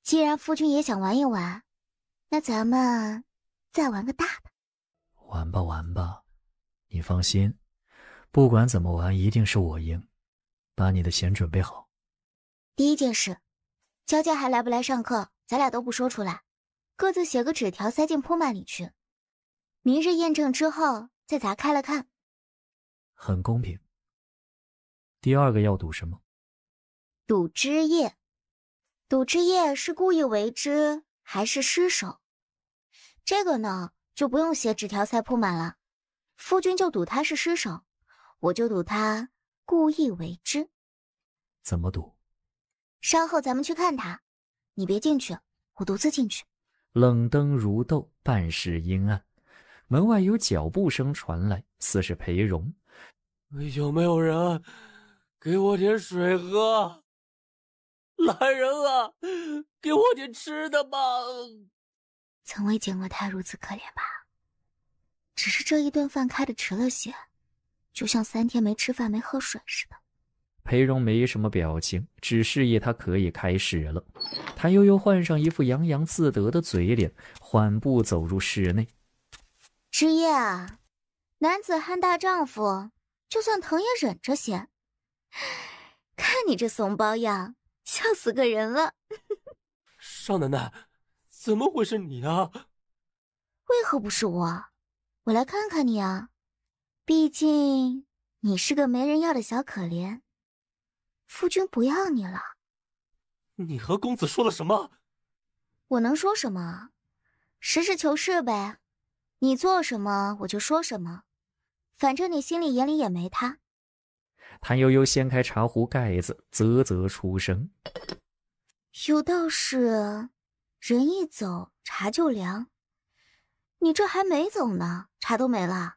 既然夫君也想玩一玩，那咱们再玩个大的。玩吧玩吧，你放心，不管怎么玩一定是我赢。把你的钱准备好。第一件事，娇娇还来不来上课，咱俩都不说出来，各自写个纸条塞进铺满里去。明日验证之后再砸开了看。很公平。第二个要赌什么？赌枝叶。赌枝叶是故意为之还是失手？这个呢就不用写纸条塞铺满了。夫君就赌他是失手，我就赌他故意为之。怎么赌？稍后咱们去看他，你别进去，我独自进去。冷灯如豆，半是阴暗。门外有脚步声传来，似是裴荣。有没有人给我点水喝？来人啊，给我点吃的吧！从未见过他如此可怜吧？只是这一顿饭开得迟了些，就像3天没吃饭没喝水似的。裴荣没什么表情，只示意他可以开始了。谭悠悠换上一副洋洋自得的嘴脸，缓步走入室内。枝叶啊，男子汉大丈夫，就算疼也忍着些。看你这怂包样，笑死个人了。少奶奶，怎么会是你啊？为何不是我？我来看看你啊，毕竟你是个没人要的小可怜，夫君不要你了。你和公子说了什么？我能说什么？实事求是呗，你做什么我就说什么，反正你心里眼里也没他。谭悠悠掀开茶壶盖子，啧啧出声。有道是，人一走茶就凉，你这还没走呢，茶都没了。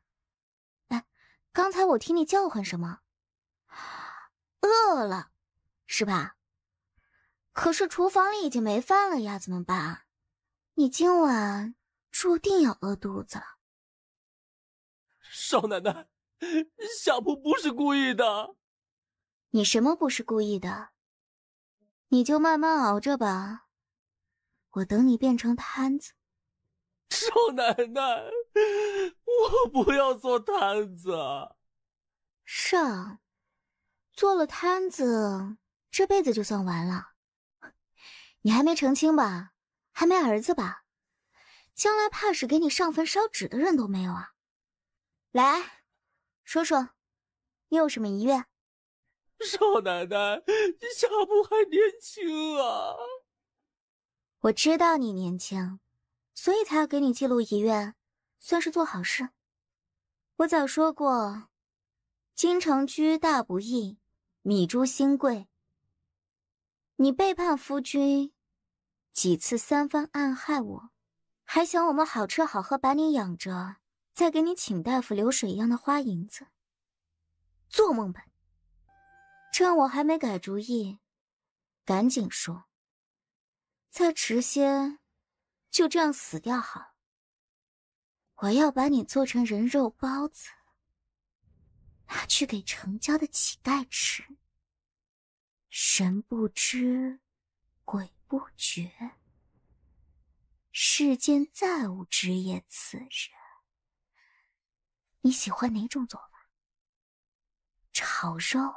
哎，刚才我听你叫唤什么？饿了，是吧？可是厨房里已经没饭了呀，怎么办？你今晚注定要饿肚子了。少奶奶，夏普不是故意的。你什么不是故意的？你就慢慢熬着吧，我等你变成摊子。少奶奶，我不要做摊子。是啊，做了摊子，这辈子就算完了。你还没成亲吧？还没儿子吧？将来怕是给你上坟烧纸的人都没有啊！来，说说，你有什么遗愿？少奶奶，夏普还年轻啊。我知道你年轻，所以才要给你记录遗愿，算是做好事。我早说过，京城居大不易，米珠新贵。你背叛夫君，几次三番暗害我，还想我们好吃好喝把你养着，再给你请大夫流水一样的花银子。做梦吧！趁我还没改主意，赶紧说。再迟些，就这样死掉好了。我要把你做成人肉包子，拿去给城郊的乞丐吃。神不知，鬼不觉，世间再无知也此人。你喜欢哪种做法？炒肉、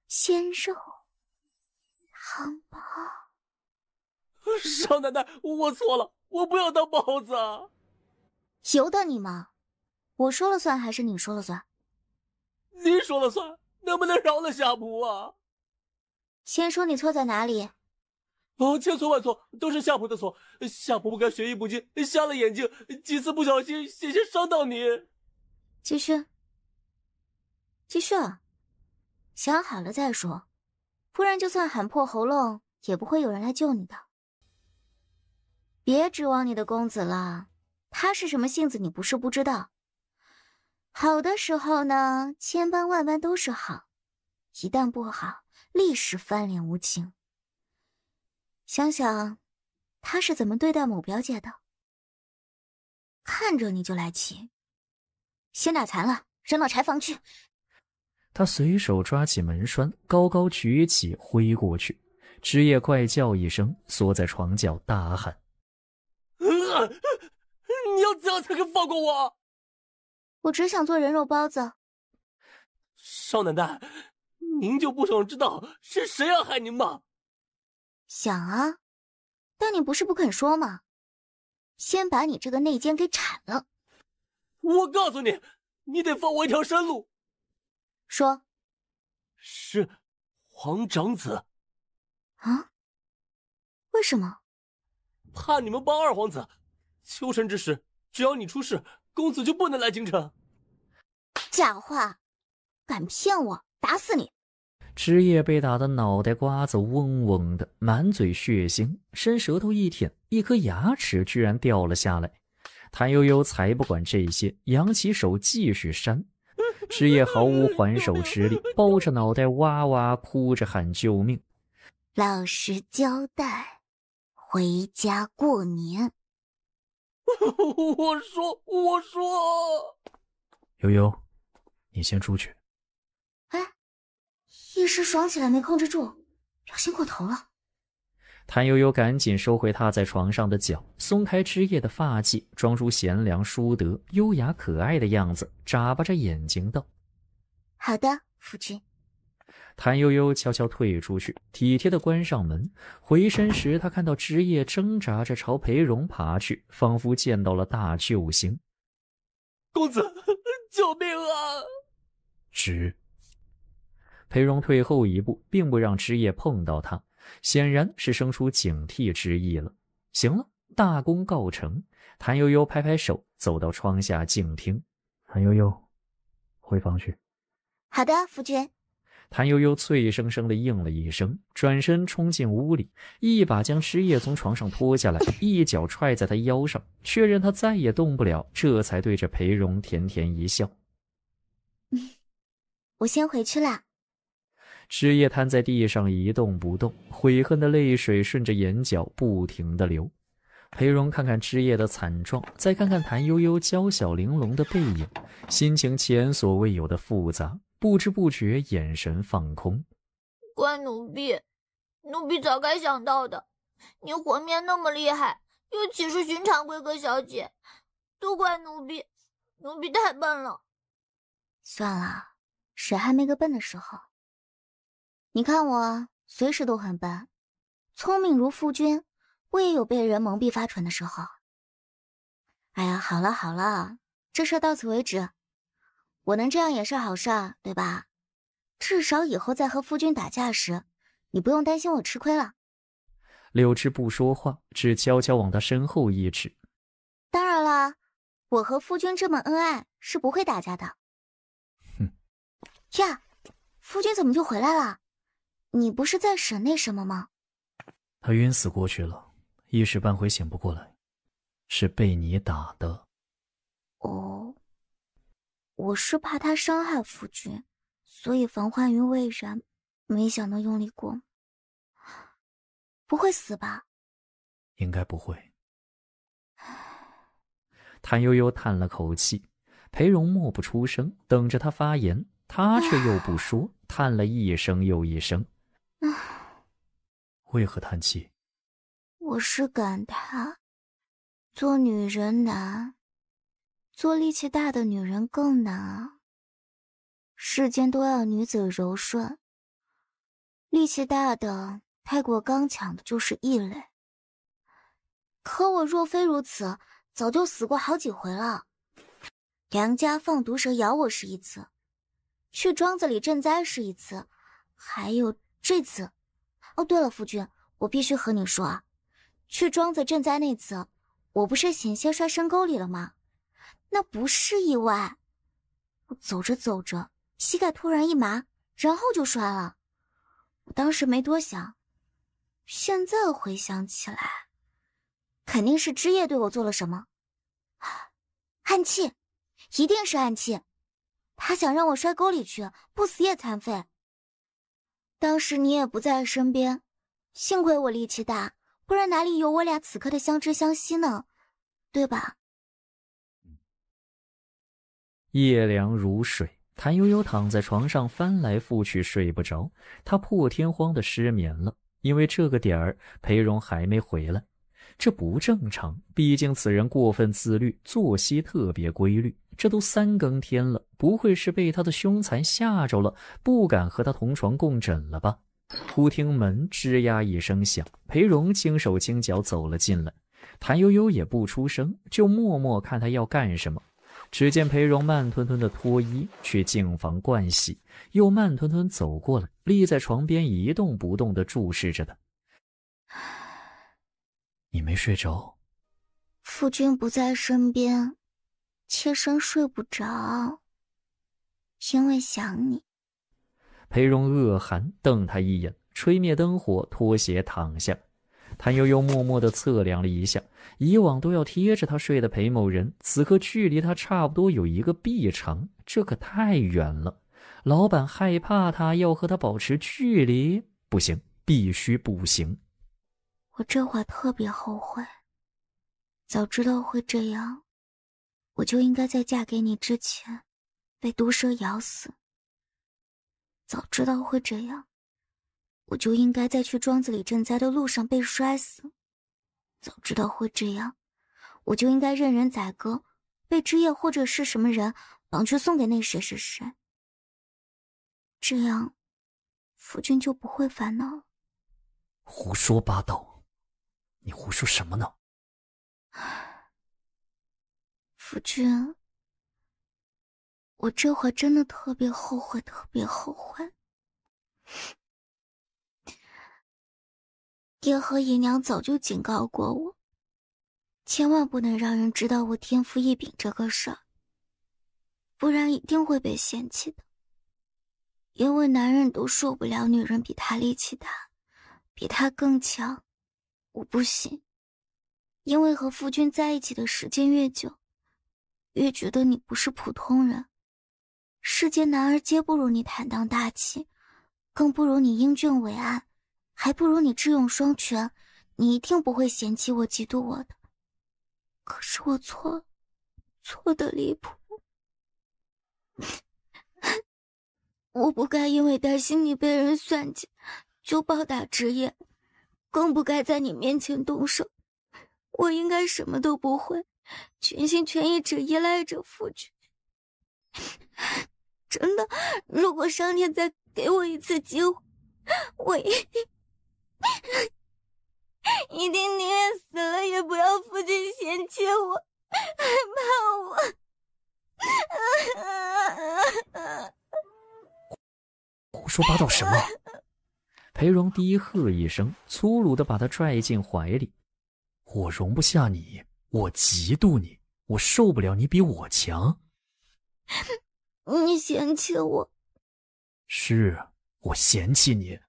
鲜肉、汤包？少奶奶，我错了，我不要当包子。由得你吗？我说了算还是你说了算？你说了算，能不能饶了夏普啊？先说你错在哪里？千错万错，都是夏普的错。夏普不该学艺不精，瞎了眼睛，几次不小心险些伤到你。继续，继续啊！想好了再说，不然就算喊破喉咙，也不会有人来救你的。别指望你的公子了，他是什么性子你不是不知道。好的时候呢，千般万般都是好，一旦不好，立时翻脸无情。想想他是怎么对待某表姐的，看着你就来气。先打残了，扔到柴房去。他随手抓起门栓，高高举起，挥过去。枝叶怪叫一声，缩在床角大喊：你要怎样才肯放过我？我只想做人肉包子。少奶奶，您就不想知道是谁要害您吗？想啊，但你不是不肯说吗？先把你这个内奸给铲了。我告诉你，你得放我一条生路。说。是皇长子。啊？为什么？怕你们帮二皇子。秋神之时，只要你出事，公子就不能来京城。假话，敢骗我，打死你！枝叶被打得脑袋瓜子嗡嗡的，满嘴血腥，伸舌头一舔，一颗牙齿居然掉了下来。谭悠悠才不管这些，扬起手继续扇。枝叶毫无还手之力，抱着脑袋哇哇哭着喊救命。老实交代，回家过年。我说。悠悠，你先出去。哎，一时爽起来没控制住，表现过头了。谭悠悠赶紧收回他在床上的脚，松开枝叶的发髻，装出贤良淑德、优雅可爱的样子，眨巴着眼睛道：好的，夫君。谭悠悠悄悄退出去，体贴地关上门。回身时，他看到枝叶挣扎着朝裴荣爬去，仿佛见到了大救星。公子，救命啊！裴荣退后一步，并不让枝叶碰到他，显然是生出警惕之意了。行了，大功告成。谭悠悠拍拍手，走到窗下静听。谭悠悠，回房去。好的，夫君。谭悠悠脆生生地应了一声，转身冲进屋里，一把将枝叶从床上拖下来，一脚踹在他腰上，确认他再也动不了，这才对着裴荣甜甜一笑。我先回去啦。枝叶瘫在地上一动不动，悔恨的泪水顺着眼角不停地流。裴荣看看枝叶的惨状，再看看谭悠悠娇小玲珑的背影，心情前所未有的复杂，不知不觉眼神放空。乖奴婢，奴婢早该想到的，你和面那么厉害，又岂是寻常贵客小姐？都怪奴婢，奴婢太笨了。算了，谁还没个笨的时候？你看我随时都很笨，聪明如夫君，我也有被人蒙蔽发蠢的时候。哎呀，好了好了，这事到此为止。我能这样也是好事，对吧？至少以后再和夫君打架时，你不用担心我吃亏了。柳枝不说话，只悄悄往他身后一指。当然啦，我和夫君这么恩爱，是不会打架的。呀，夫君怎么就回来了？你不是在审那什么吗？他晕死过去了，一时半会醒不过来，是被你打的。哦，我是怕他伤害夫君，所以防患于未然，没想到用力过。不会死吧？应该不会。谭悠悠叹了口气，裴荣默不出声，等着他发言，他却又不说，叹了一声又一声。为何叹气？我是感叹，做女人难，做力气大的女人更难啊。世间都要女子柔顺，力气大的太过刚强的就是异类。可我若非如此，早就死过好几回了。梁家放毒蛇咬我是一次，去庄子里赈灾是一次，还有这次。哦，对了，夫君，我必须和你说啊，去庄子赈灾那次，我不是险些摔深沟里了吗？那不是意外，我走着走着，膝盖突然一麻，然后就摔了。我当时没多想，现在回想起来，肯定是枝叶对我做了什么。暗器，一定是暗器，他想让我摔沟里去，不死也残废。当时你也不在身边，幸亏我力气大，不然哪里有我俩此刻的相知相惜呢？对吧？夜凉如水，谭悠悠躺在床上翻来覆去睡不着，他破天荒的失眠了，因为这个点儿裴荣还没回来。这不正常，毕竟此人过分自律，作息特别规律，这都3更天了，不会是被他的凶残吓着了，不敢和他同床共枕了吧？忽听门吱呀一声响，裴荣轻手轻脚走了进来，谭悠悠也不出声，就默默看他要干什么。只见裴荣慢吞吞的脱衣去净房盥洗，又慢吞吞走过来，立在床边一动不动地注视着他。你没睡着？夫君不在身边，妾身睡不着，因为想你。裴荣恶寒瞪他一眼，吹灭灯火，脱鞋躺下。谭悠悠默默地测量了一下，以往都要贴着他睡的裴某人，此刻距离他差不多有1个臂长，这可太远了。老板害怕他，要和他保持距离，不行，必须不行。我这会儿特别后悔，早知道会这样，我就应该在嫁给你之前被毒蛇咬死。早知道会这样，我就应该在去庄子里赈灾的路上被摔死。早知道会这样，我就应该任人宰割，被枝叶或者是什么人绑去送给那谁谁谁。这样夫君就不会烦恼。胡说八道，你胡说什么呢？夫君，我这会真的特别后悔，特别后悔。爹和姨娘早就警告过我，千万不能让人知道我天赋异禀这个事儿，不然一定会被嫌弃的。因为男人都受不了女人比他力气大，比他更强，我不行。因为和夫君在一起的时间越久，越觉得你不是普通人。世间男儿皆不如你坦荡大气，更不如你英俊伟岸，还不如你智勇双全，你一定不会嫌弃我、嫉妒我的。可是我错了，错得离谱。我不该因为担心你被人算计，就暴打直言，更不该在你面前动手。我应该什么都不会，全心全意只依赖着夫君。真的，如果上天再给我一次机会，我一定宁愿死了也不要夫君嫌弃我，害怕我。胡说八道什么？裴荣低喝一声，粗鲁地把他拽进怀里。我容不下你，我嫉妒你，我受不了你比我强。你嫌弃我？是，我嫌弃你。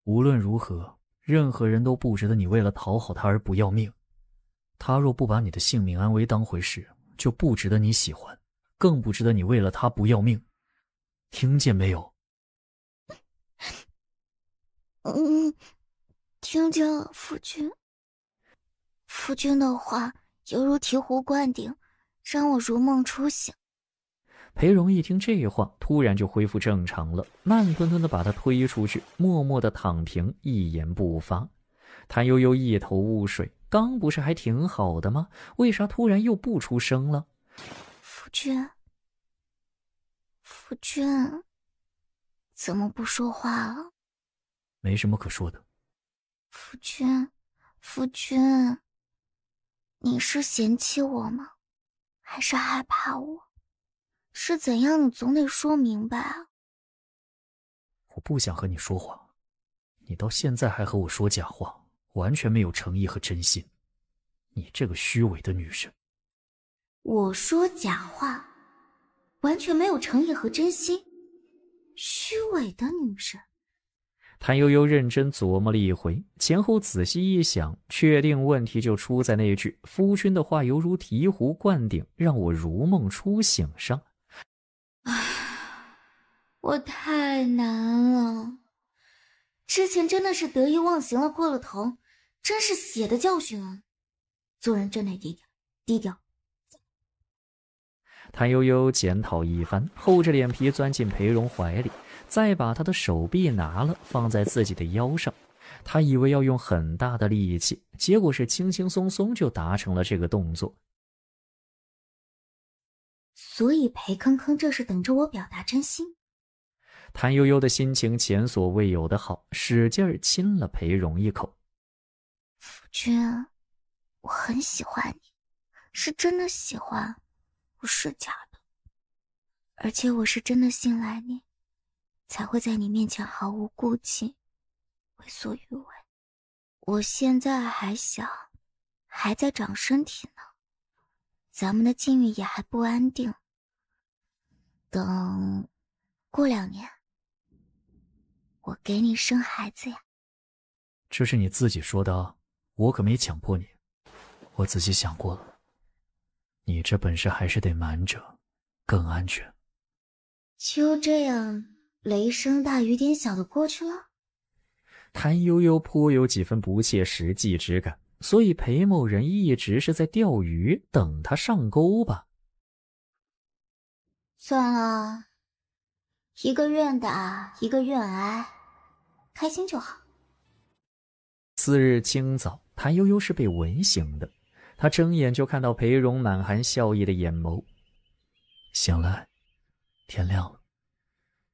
无论如何，任何人都不值得你为了讨好他而不要命。他若不把你的性命安危当回事，就不值得你喜欢，更不值得你为了他不要命。听见没有？听见了，夫君。夫君的话犹如醍醐灌顶，让我如梦初醒。裴荣一听这话，突然就恢复正常了，慢吞吞地把他推出去，默默地躺平，一言不发。谭悠悠一头雾水，刚不是还挺好的吗？为啥突然又不出声了？夫君，夫君，怎么不说话了？没什么可说的。夫君，夫君，你是嫌弃我吗？还是害怕我？是怎样？你总得说明白啊！我不想和你说谎，你到现在还和我说假话，完全没有诚意和真心。你这个虚伪的女人！我说假话，完全没有诚意和真心？虚伪的女人！谭悠悠认真琢磨了一回，前后仔细一想，确定问题就出在那句夫君的话犹如醍醐灌顶，让我如梦初醒上。我太难了，之前真的是得意忘形了，过了头，真是血的教训啊！做人真得低调，低调。谭悠悠检讨一番，厚着脸皮钻进裴荣怀里，再把他的手臂拿了，放在自己的腰上。他以为要用很大的力气，结果是轻轻松松就达成了这个动作。所以裴铿铿这是等着我表达真心。谭悠悠的心情前所未有的好，使劲儿亲了裴荣一口。夫君，我很喜欢你，是真的喜欢，不是假的。而且我是真的信赖你，才会在你面前毫无顾忌，为所欲为。我现在还小，还在长身体呢，咱们的境遇也还不安定。等过2年，我给你生孩子呀。这是你自己说的啊，我可没强迫你。我仔细想过了，你这本事还是得瞒着，更安全。就这样雷声大雨点小的过去了。谭悠悠颇有几分不切实际之感，所以裴某人一直是在钓鱼，等他上钩吧。算了，一个愿打，一个愿挨，开心就好。次日清早，谭悠悠是被吻醒的，他睁眼就看到裴荣满含笑意的眼眸。醒来，天亮了。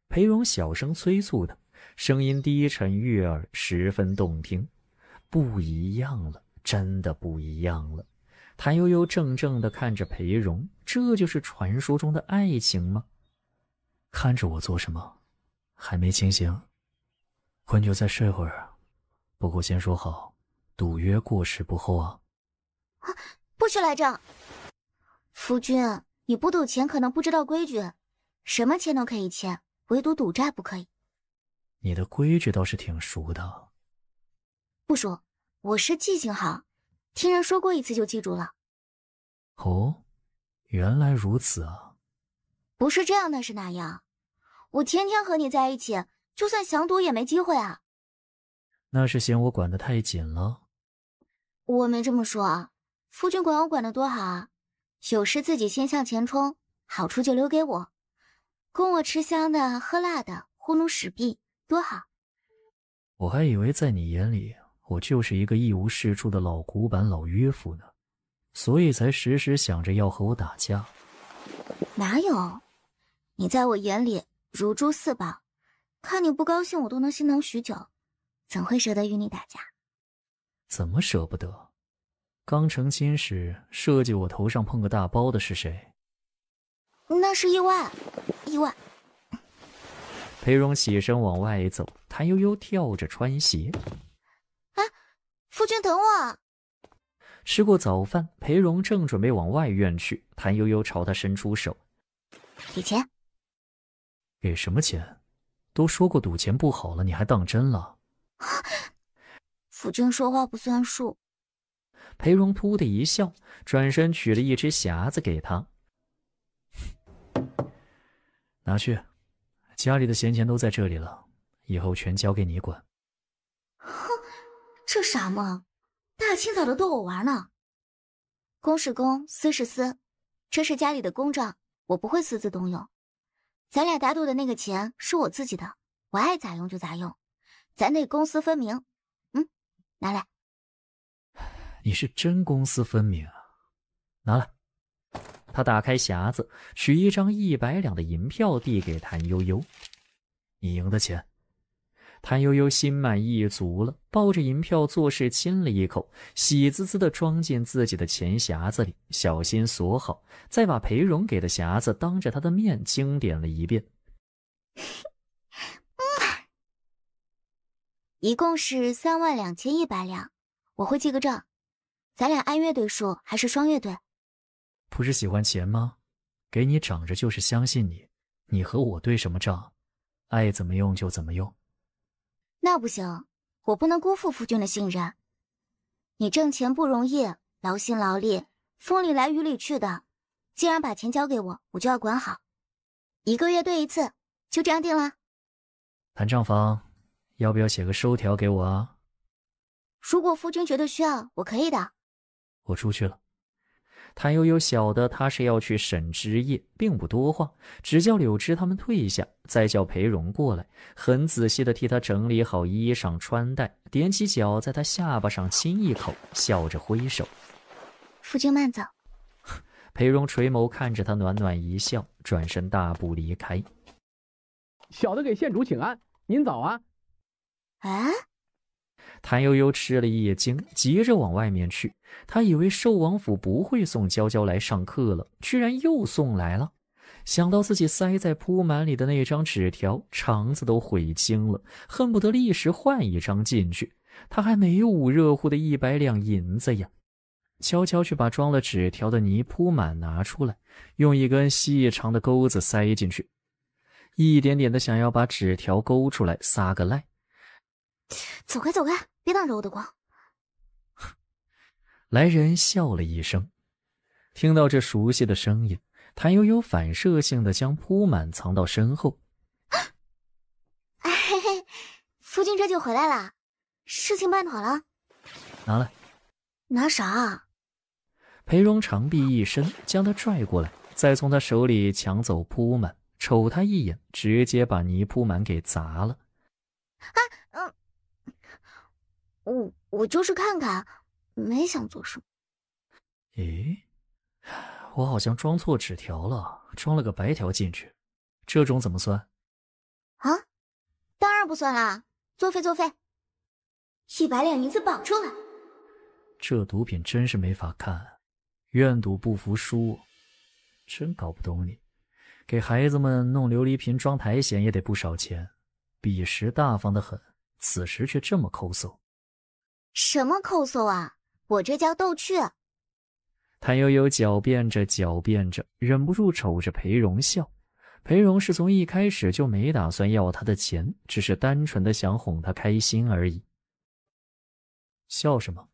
裴荣小声催促他，声音低沉悦耳，十分动听。不一样了，真的不一样了。谭悠悠怔怔地看着裴荣，这就是传说中的爱情吗？看着我做什么？还没清醒？困就再睡会儿。不过先说好，赌约过时不候啊。不许来这！夫君，你不赌钱可能不知道规矩，什么钱都可以欠，唯独赌债不可以。你的规矩倒是挺熟的。不熟，我是记性好，听人说过一次就记住了。哦，原来如此啊。不是这样那是那样，我天天和你在一起，就算想赌也没机会啊。那是嫌我管得太紧了。我没这么说啊，夫君管我管得多好啊，有事自己先向前冲，好处就留给我，供我吃香的喝辣的，糊弄使婢，多好。我还以为在你眼里我就是一个一无是处的老古板老迂腐呢，所以才时时想着要和我打架。哪有，你在我眼里如珠似宝，看你不高兴我都能心疼许久，怎会舍得与你打架？怎么舍不得？刚成亲时设计我头上碰个大包的是谁？那是意外，意外。裴荣起身往外走，谭悠悠跳着穿鞋。哎，夫君等我。吃过早饭，裴荣正准备往外院去，谭悠悠朝他伸出手。给钱。给什么钱？都说过赌钱不好了，你还当真了？夫君说话不算数。裴荣突的一笑，转身取了一只匣子给他。拿去，家里的闲钱都在这里了，以后全交给你管。哼，这傻萌，大清早的逗我玩呢。公是公，私是私，这是家里的公账，我不会私自动用。咱俩打赌的那个钱是我自己的，我爱咋用就咋用，咱得公私分明。拿来。你是真公私分明啊！拿来。他打开匣子，取一张100两的银票递给谭悠悠。你赢的钱。谭悠悠心满意足了，抱着银票做事亲了一口，喜滋滋地装进自己的钱匣子里，小心锁好，再把裴荣给的匣子当着他的面清点了一遍。一共是32100两，我会记个账。咱俩按月对数还是双月对？不是喜欢钱吗？给你长着就是相信你，你和我对什么账？爱怎么用就怎么用。那不行，我不能辜负夫君的信任。你挣钱不容易，劳心劳力，风里来雨里去的。既然把钱交给我，我就要管好。1个月对一次，就这样定了。谭账房，要不要写个收条给我啊？如果夫君觉得需要，我可以的。我出去了。谭悠悠晓得他是要去审枝叶，并不多话，只叫柳枝他们退下，再叫裴荣过来，很仔细地替他整理好衣裳穿戴，踮起脚在他下巴上亲一口，笑着挥手。夫君慢走。裴荣垂眸看着他，暖暖一笑，转身大步离开。小的给县主请安，您早啊。哎，谭悠悠吃了一惊，急着往外面去。他以为寿王府不会送娇娇来上课了，居然又送来了。想到自己塞在铺满里的那张纸条，肠子都悔青了，恨不得立时换一张进去。他还没捂热乎的100两银子呀。悄悄去把装了纸条的泥铺满拿出来，用一根细长的钩子塞进去，一点点的想要把纸条勾出来撒个赖。走开走开，别挡着我的光。来人笑了一声，听到这熟悉的声音，谭悠悠反射性的将铺满藏到身后。哎嘿嘿，夫君这就回来了，事情办妥了。拿来。拿啥？裴荣长臂一伸，将他拽过来，再从他手里抢走铺满，瞅他一眼，直接把泥铺满给砸了。我就是看看，没想做什么。咦，我好像装错纸条了，装了个白条进去，这种怎么算？啊，当然不算啦，作废作废，100两银子绑出来。这毒品真是没法看，愿赌不服输，真搞不懂你。给孩子们弄琉璃瓶装苔藓也得不少钱，彼时大方得很，此时却这么抠搜。什么抠搜啊，我这叫逗趣。谭悠悠狡辩着狡辩着，忍不住瞅着裴荣笑。裴荣是从一开始就没打算要他的钱，只是单纯的想哄他开心而已。笑什么？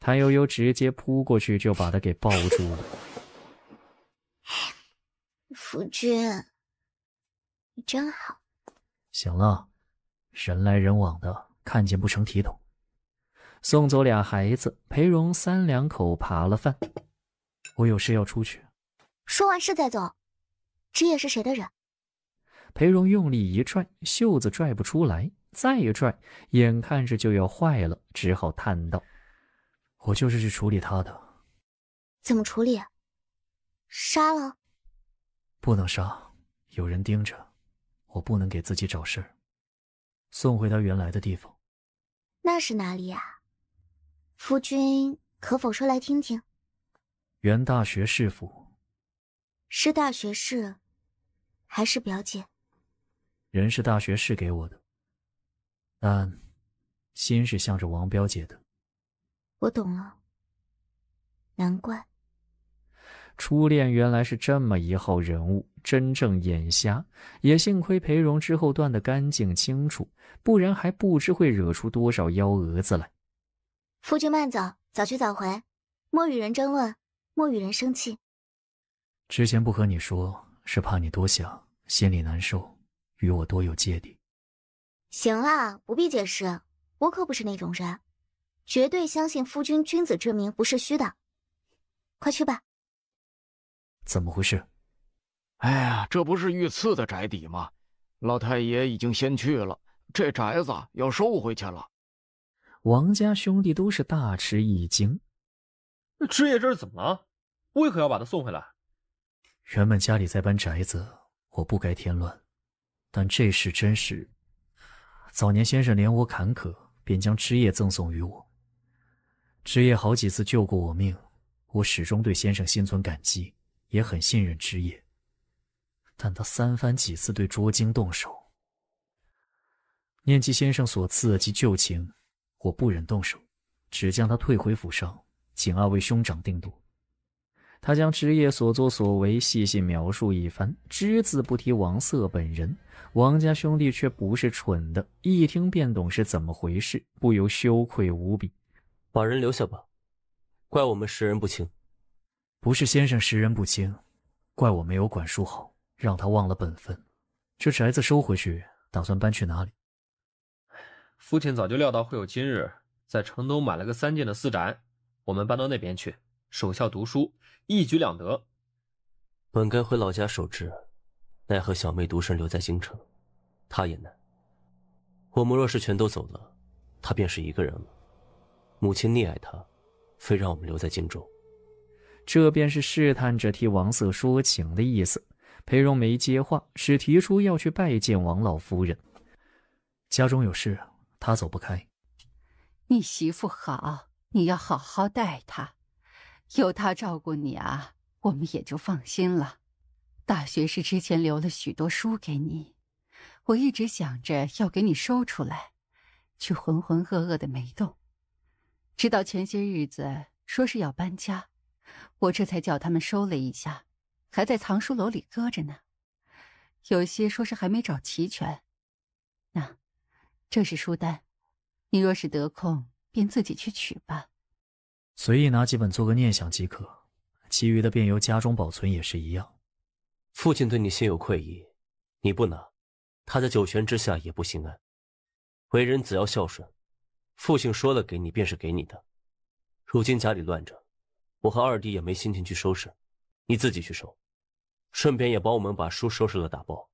谭悠悠直接扑过去就把他给抱住了。夫君，你真好。行了，人来人往的，看见不成体统。送走俩孩子，裴荣3两口扒了饭。我有事要出去。说完事再走。职业是谁的人？裴荣用力一拽，袖子拽不出来，再一拽，眼看着就要坏了，只好叹道：“我就是去处理他的。”怎么处理？杀了？不能杀，有人盯着，我不能给自己找事儿。送回他原来的地方。那是哪里呀？夫君可否说来听听？原大学士府。是大学士，还是表姐？人是大学士给我的，但心是向着王表姐的。我懂了，难怪。初恋原来是这么一号人物，真正眼瞎，也幸亏裴荣之后断得干净清楚，不然还不知会惹出多少幺蛾子来。夫君慢走，早去早回，莫与人争论，莫与人生气。之前不和你说，是怕你多想，心里难受，与我多有芥蒂。行了，不必解释，我可不是那种人，绝对相信夫君君子之名不是虚的。快去吧。怎么回事？哎呀，这不是御赐的宅邸吗？老太爷已经先去了，这宅子要收回去了。王家兄弟都是大吃一惊。职业这是怎么了？为何要把他送回来？原本家里在搬宅子，我不该添乱，但这事真是……早年先生怜我坎坷，便将枝叶赠送于我。枝叶好几次救过我命，我始终对先生心存感激，也很信任枝叶。但他3番几次对卓京动手，念及先生所赐及旧情，我不忍动手，只将他退回府上，请2位兄长定夺。他将枝叶所作所为细细描述一番，只字不提王瑟本人。王家兄弟却不是蠢的，一听便懂是怎么回事，不由羞愧无比。把人留下吧，怪我们识人不清。不是先生识人不清，怪我没有管束好，让他忘了本分。这宅子收回去，打算搬去哪里？父亲早就料到会有今日，在城东买了个3间的私宅，我们搬到那边去，守孝读书，一举两得。本该回老家守制，奈何小妹独身留在京城，她也难。我们若是全都走了，她便是一个人了。母亲溺爱她，非让我们留在荆州。这便是试探着替王瑟说情的意思。裴荣没接话，只提出要去拜见王老夫人。家中有事，他走不开。你媳妇好，你要好好待她，有她照顾你啊，我们也就放心了。大学士之前留了许多书给你，我一直想着要给你收出来，却浑浑噩噩的没动。直到前些日子说是要搬家，我这才叫他们收了一下，还在藏书楼里搁着呢。有些说是还没找齐全。那，这是书单，你若是得空，便自己去取吧。随意拿几本做个念想即可，其余的便由家中保存也是一样。父亲对你心有愧意，你不拿，他在九泉之下也不心安。为人只要孝顺，父亲说了给你便是给你的。如今家里乱着，我和二弟也没心情去收拾，你自己去收，顺便也帮我们把书收拾了打包，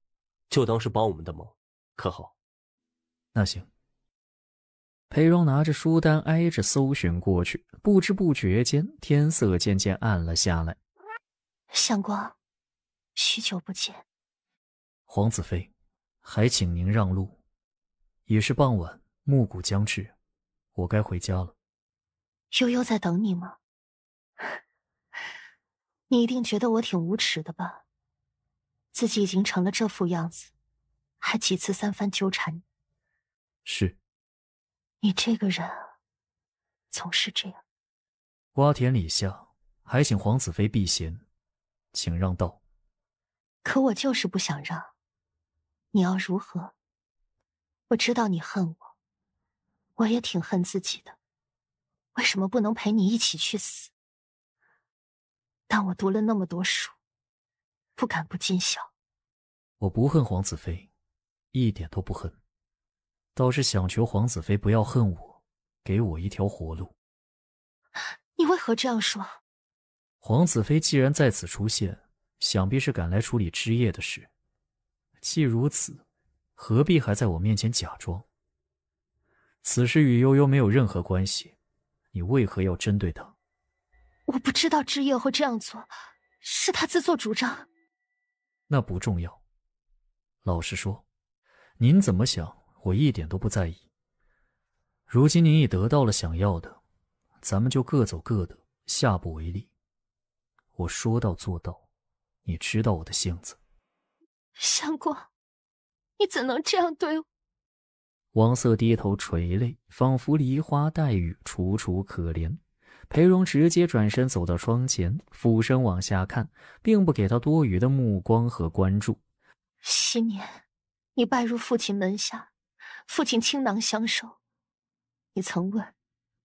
就当是帮我们的忙，可好？那行。裴荣拿着书单挨着搜寻过去，不知不觉间天色渐渐暗了下来。相公，许久不见。皇子妃，还请您让路。已是傍晚，暮鼓将至，我该回家了。悠悠在等你吗？你一定觉得我挺无耻的吧？自己已经成了这副样子，还几次三番纠缠你。是。你这个人啊，总是这样。瓜田李下，还请皇子妃避嫌，请让道。可我就是不想让。你要如何？我知道你恨我，我也挺恨自己的。为什么不能陪你一起去死？但我读了那么多书，不敢不尽孝。我不恨皇子妃，一点都不恨，倒是想求皇子妃不要恨我，给我一条活路。你为何这样说？皇子妃既然在此出现，想必是赶来处理枝叶的事。既如此，何必还在我面前假装？此事与悠悠没有任何关系，你为何要针对他？我不知道枝叶会这样做，是他自作主张。那不重要。老实说，您怎么想，我一点都不在意。如今您已得到了想要的，咱们就各走各的，下不为例。我说到做到，你知道我的性子。相公，你怎能这样对我？王瑟低头垂泪，仿佛梨花带雨，楚楚可怜。裴荣直接转身走到窗前，俯身往下看，并不给他多余的目光和关注。昔年你拜入父亲门下，父亲倾囊相授，你曾问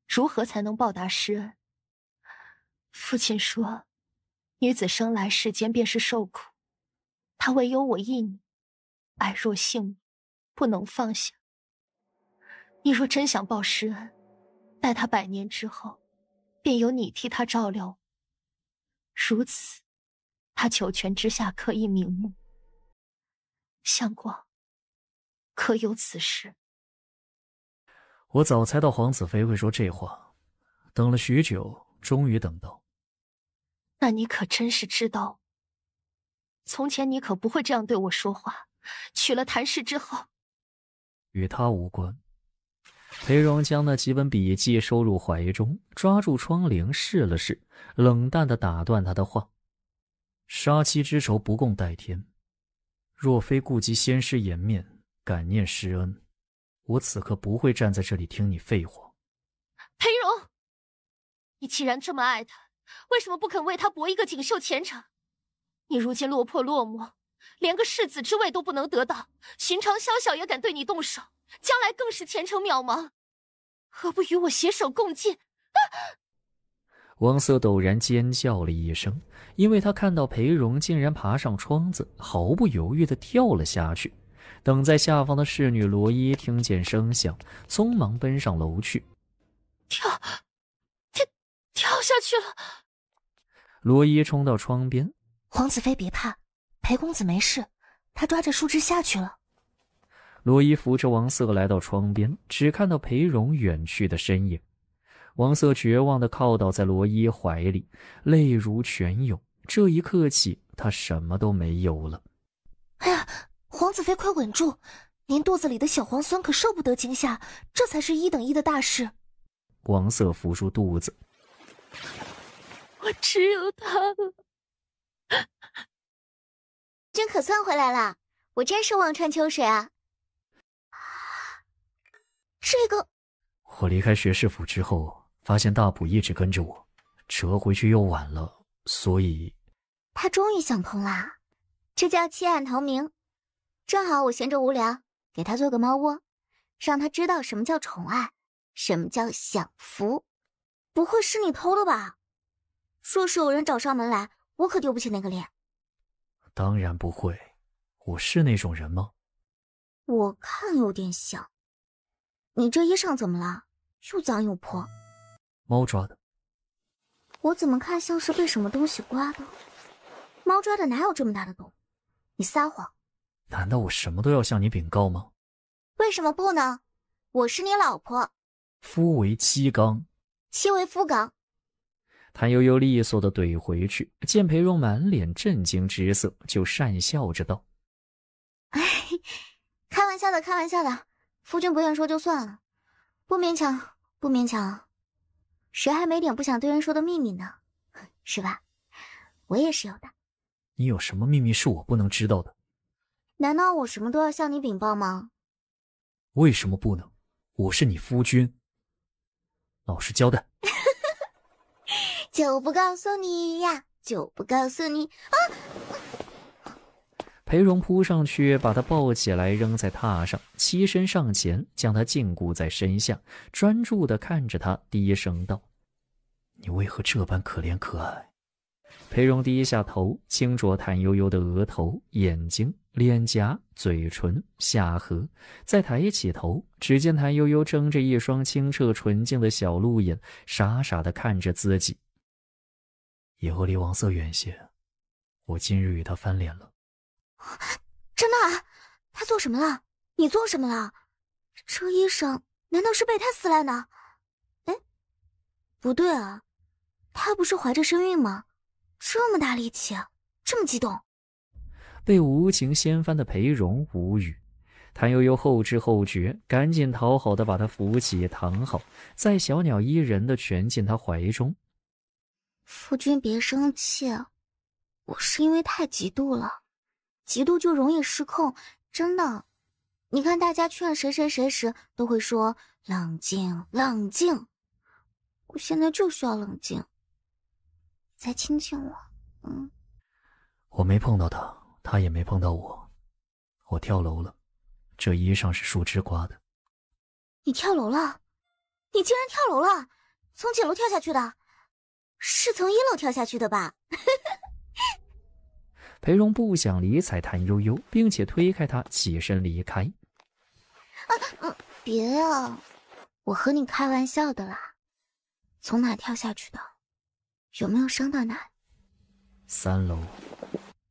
如何才能报答师恩？父亲说，女子生来世间便是受苦，她唯有我一女，爱若性命，不能放下。你若真想报师恩，待她100年之后，便由你替她照料我。如此，她九泉之下可以瞑目。相公，可有此事？我早猜到皇子妃会说这话，等了许久，终于等到。那你可真是知道，从前你可不会这样对我说话，娶了谭氏之后。与他无关。裴荣将那几本笔记收入怀中，抓住窗棂试了试，冷淡地打断他的话：杀妻之仇不共戴天，若非顾及先师颜面，感念师恩，我此刻不会站在这里听你废话。裴荣，你既然这么爱他，为什么不肯为他搏一个锦绣前程？你如今落魄落寞，连个世子之位都不能得到，寻常宵小也敢对你动手，将来更是前程渺茫，何不与我携手共进？王瑟陡然尖叫了一声，因为他看到裴荣竟然爬上窗子，毫不犹豫地跳了下去。等在下方的侍女罗伊听见声响，匆忙奔上楼去。跳下去了。罗伊冲到窗边，皇子妃别怕，裴公子没事，他抓着树枝下去了。罗伊扶着王瑟来到窗边，只看到裴荣远去的身影。王瑟绝望地靠倒在罗伊怀里，泪如泉涌。这一刻起，他什么都没有了。哎呀，皇子妃快稳住，您肚子里的小皇孙可受不得惊吓，这才是1等1的大事。王瑟扶住肚子，我只有他了。君可算回来了，我真是望穿秋水啊。这个，我离开学士府之后，发现大补一直跟着我，折回去又晚了，所以他终于想通啦，这叫弃暗投明。正好我闲着无聊，给他做个猫窝，让他知道什么叫宠爱，什么叫享福。不会是你偷的吧？若是有人找上门来，我可丢不起那个脸。当然不会，我是那种人吗？我看有点像。你这衣裳怎么了？又脏又破。猫抓的。我怎么看像是被什么东西刮的？猫抓的哪有这么大的洞？你撒谎。难道我什么都要向你禀告吗？为什么不呢？我是你老婆。夫为妻纲，妻为夫纲。谭悠悠利索地怼回去，见裴荣满脸震惊之色，就讪笑着道：哎，开玩笑的，开玩笑的，夫君不愿说就算了，不勉强，不勉强。谁还没点不想对人说的秘密呢？是吧？我也是有的。你有什么秘密是我不能知道的？难道我什么都要向你禀报吗？为什么不能？我是你夫君，老实交代。就不告诉你呀，就不告诉你啊！裴荣扑上去，把他抱起来，扔在榻上，欺身上前，将他禁锢在身下，专注地看着他，低声道：“你为何这般可怜可爱？”裴荣低下头，轻啄谭悠悠的额头、眼睛、脸颊、嘴唇、下颌，再抬起头，只见谭悠悠睁着一双清澈纯净的小鹿眼，傻傻地看着自己。以后离王色远些，我今日与他翻脸了。真的啊？他做什么了？你做什么了？这衣裳难道是被他撕烂的？哎，不对啊，他不是怀着身孕吗？这么大力气，这么激动。被无情掀翻的裴荣无语，谭悠悠后知后觉，赶紧讨好的把他扶起躺好，再小鸟依人的蜷进他怀中。夫君别生气，我是因为太嫉妒了，嫉妒就容易失控，真的。你看大家劝谁谁谁时都会说冷静冷静，我现在就需要冷静。再亲亲我。我没碰到他，他也没碰到我。我跳楼了，这衣裳是树枝刮的。你跳楼了？你竟然跳楼了？从几楼跳下去的？是从1楼跳下去的吧？裴荣不想理睬谭悠悠，并且推开他起身离开。别啊，我和你开玩笑的啦。从哪跳下去的？有没有伤到哪？3楼。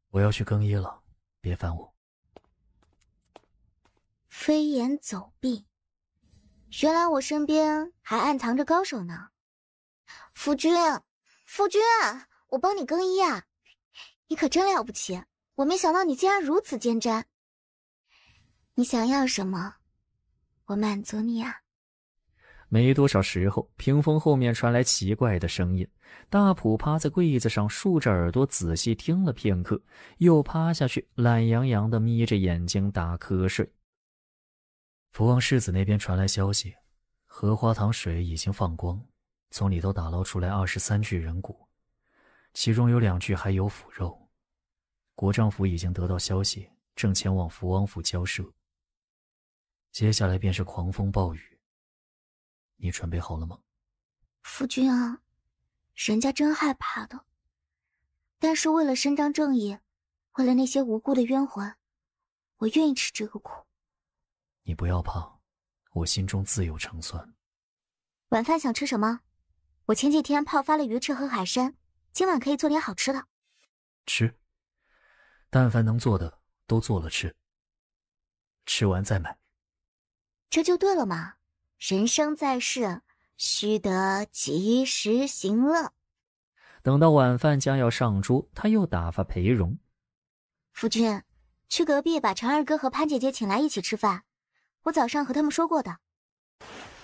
我要去更衣了，别烦我。飞檐走壁，原来我身边还暗藏着高手呢。夫君，夫君，我帮你更衣啊！你可真了不起，我没想到你竟然如此坚贞。你想要什么，我满足你啊。没多少时候，屏风后面传来奇怪的声音。大普趴在柜子上，竖着耳朵仔细听了片刻，又趴下去，懒洋洋地眯着眼睛打瞌睡。福王世子那边传来消息，荷花塘水已经放光，从里头打捞出来23具人骨，其中有2具还有腐肉。国丈府已经得到消息，正前往福王府交涉。接下来便是狂风暴雨。你准备好了吗？夫君啊，人家真害怕的。但是为了伸张正义，为了那些无辜的冤魂，我愿意吃这个苦。你不要怕，我心中自有成算。晚饭想吃什么？我前几天泡发了鱼翅和海参，今晚可以做点好吃的。吃，但凡能做的都做了吃，吃完再买。这就对了嘛。人生在世，须得及时行乐。等到晚饭将要上桌，他又打发裴荣：“夫君，去隔壁把常二哥和潘姐姐请来一起吃饭，我早上和他们说过的。”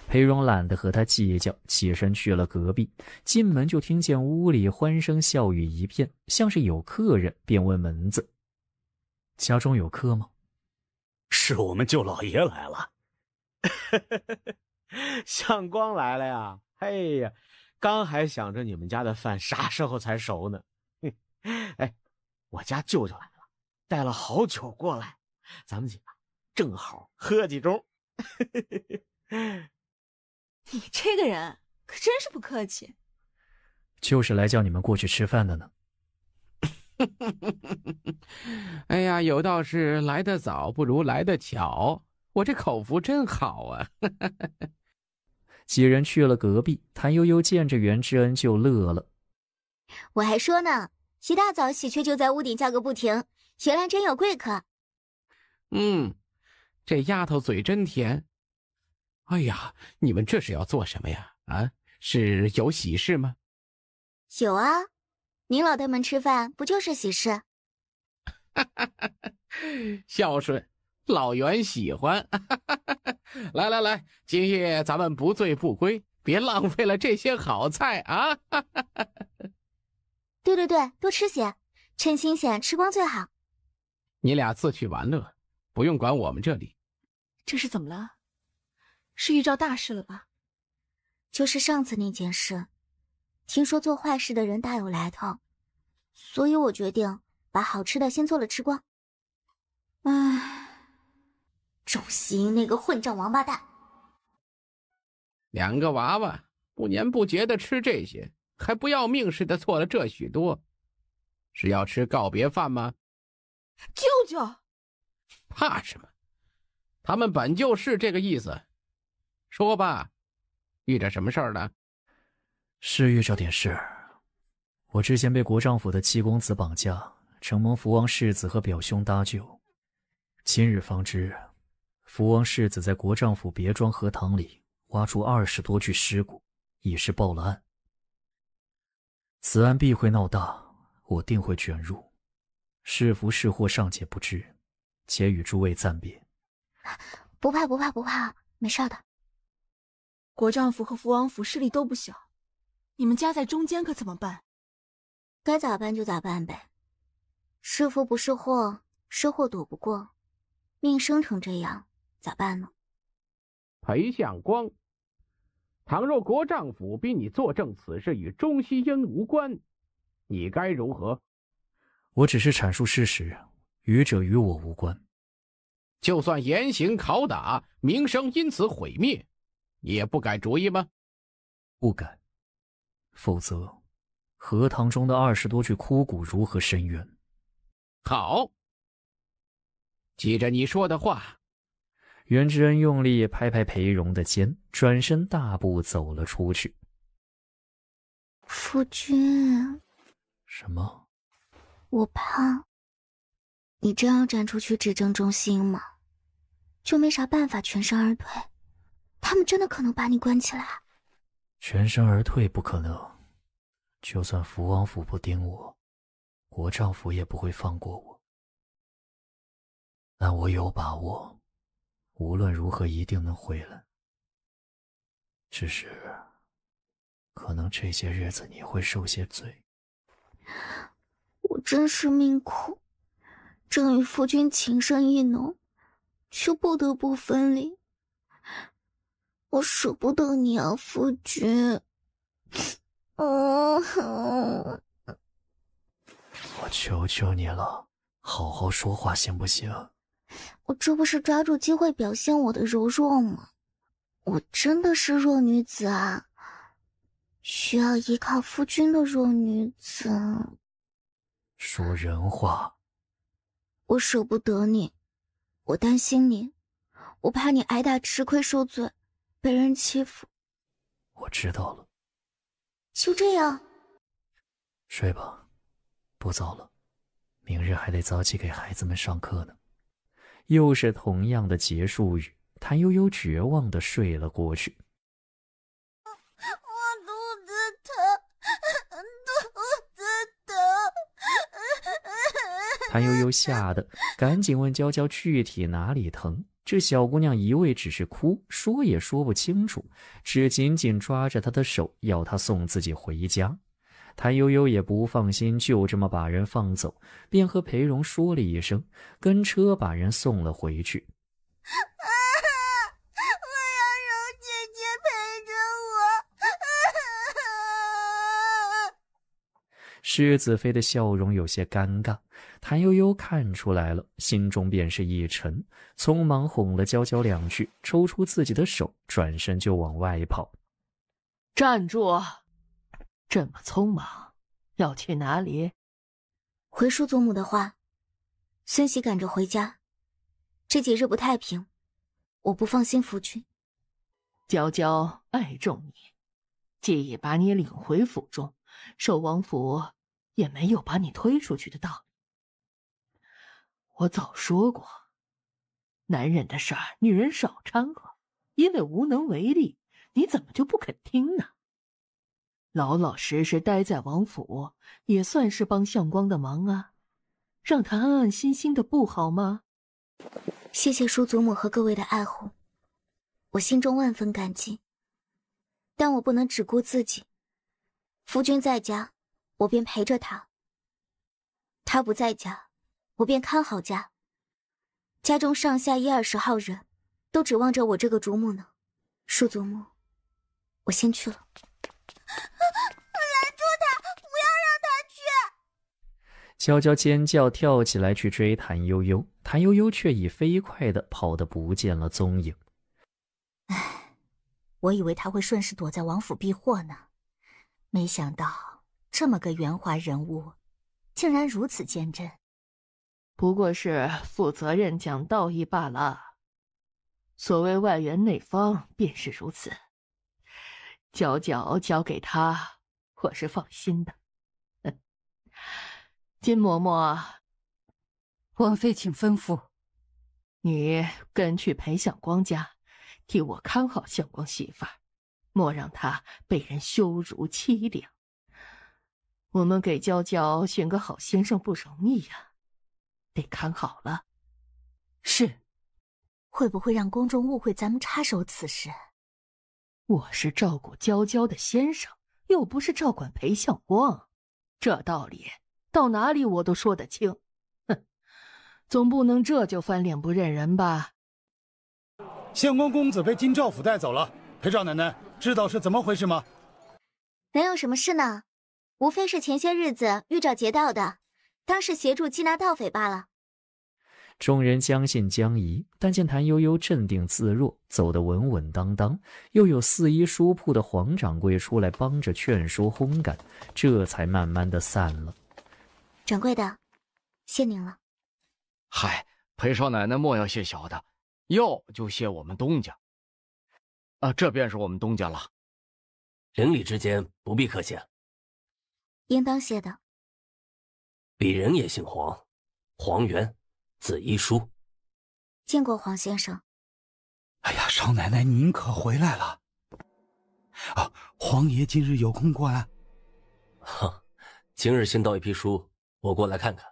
裴荣懒得和他计较，起身去了隔壁。进门就听见屋里欢声笑语一片，像是有客人，便问门子：“家中有客吗？”“是我们舅老爷来了。”相公来了呀！哎呀，刚还想着你们家的饭啥时候才熟呢。哎，我家舅舅来了，带了好酒过来，咱们几个正好喝几盅。你这个人可真是不客气。就是来叫你们过去吃饭的呢。哎呀，有道是来得早不如来得巧，我这口福真好啊。几人去了隔壁，谭悠悠见着袁知恩就乐了。我还说呢，一大早喜鹊就在屋顶叫个不停，原来真有贵客。这丫头嘴真甜。哎呀，你们这是要做什么呀？啊，是有喜事吗？有啊，您老太们吃饭不就是喜事？孝顺，老袁喜欢。来来来，今夜咱们不醉不归，别浪费了这些好菜啊！对对对，多吃些，趁新鲜吃光最好。你俩自去玩乐，不用管我们这里。这是怎么了？是遇着大事了吧？就是上次那件事，听说做坏事的人大有来头，所以我决定把好吃的先做了吃光。唉，周希英那个混账王八蛋！2个娃娃不年不节的吃这些，还不要命似的做了这许多，是要吃告别饭吗？舅舅，怕什么？他们本就是这个意思。说吧，遇着什么事儿了？是遇着点事。我之前被国丈府的7公子绑架，承蒙福王世子和表兄搭救。今日方知，福王世子在国丈府别庄荷塘里挖出20多具尸骨，已是报了案。此案必会闹大，我定会卷入。是福是祸尚且不知，且与诸位暂别。不怕不怕不怕，没事的。国丈府和福王府势力都不小，你们夹在中间可怎么办？该咋办就咋办呗。是福不是祸，是祸躲不过，命生成这样，咋办呢？裴相光，倘若国丈府逼你作证此事与钟希英无关，你该如何？我只是阐述事实，愚者与我无关。就算严刑拷打，名声因此毁灭，你也不改主意吗？不改，否则荷塘中的20多具枯骨如何伸冤？好，记着你说的话。袁之恩用力拍拍裴荣的肩，转身大步走了出去。夫君。什么？我怕你真要站出去指证钟希英吗？就没啥办法全身而退，他们真的可能把你关起来。全身而退不可能，就算福王府不盯我，国丈府也不会放过我。但我有把握，无论如何一定能回来。只是可能这些日子你会受些罪。我真是命苦，正与夫君情深意浓，却不得不分离。我舍不得你啊，夫君。我求求你了，好好说话行不行？我这不是抓住机会表现我的柔弱吗？我真的是弱女子啊，需要依靠夫君的弱女子。说人话。我舍不得你，我担心你，我怕你挨打吃亏受罪，被人欺负。我知道了。就这样。睡吧，不早了，明日还得早起给孩子们上课呢。又是同样的结束语，谭悠悠绝望地睡了过去。我肚子疼，肚子疼。谭悠悠吓得赶紧问娇娇具体哪里疼。这小姑娘一味只是哭，说也说不清楚，只紧紧抓着她的手，要她送自己回家。谭悠悠也不放心就这么把人放走，便和裴荣说了一声，跟车把人送了回去。我要荣姐姐陪着我。施子飞的笑容有些尴尬，谭悠悠看出来了，心中便是一沉，匆忙哄了娇娇2句，抽出自己的手，转身就往外跑。站住！这么匆忙，要去哪里？回叔祖母的话，孙喜赶着回家，这几日不太平，我不放心夫君。娇娇爱重你，既已把你领回府中，寿王府也没有把你推出去的道理。我早说过，男人的事儿，女人少掺和，因为无能为力，你怎么就不肯听呢？老老实实待在王府，也算是帮相光的忙啊，让他安安心心的不好吗？谢谢叔祖母和各位的爱护。我心中万分感激，但我不能只顾自己。夫君在家，我便陪着他；他不在家，我便看好家。家中上下10-20号人，都指望着我这个主母呢。恕祖母，我先去了。拦住他，不要让他去！娇娇尖叫，跳起来去追谭悠悠，谭悠悠却已飞快地跑得不见了踪影。我以为他会顺势躲在王府避祸呢，没想到这么个圆滑人物，竟然如此坚贞。不过是负责任讲道义罢了。所谓外圆内方，便是如此。娇娇交给他，我是放心的。金嬷嬷，王妃请吩咐。你跟去裴相光家，替我看好相光媳妇儿，莫让她被人羞辱欺凌。我们给娇娇选个好先生不容易呀，得看好了。是。会不会让公众误会咱们插手此事？我是照顾娇娇的先生，又不是照管裴相光，这道理到哪里我都说得清。哼，总不能这就翻脸不认人吧？相光公子被金兆府带走了，裴少奶奶知道是怎么回事吗？能有什么事呢？无非是前些日子玉兆劫道的，当是协助缉拿盗匪罢了。众人将信将疑，但见谭悠悠镇定自若，走得稳稳当当，又有四衣书铺的黄掌柜出来帮着劝说烘干，这才慢慢的散了。掌柜的，谢您了。嗨，裴少奶奶莫要谢小的，要就谢我们东家。这便是我们东家了。邻里之间不必客气。应当谢的。鄙人也姓黄，黄元，字一书。见过黄先生。哎呀，少奶奶您可回来了。黄爷今日有空过来？今日新到一批书，我过来看看。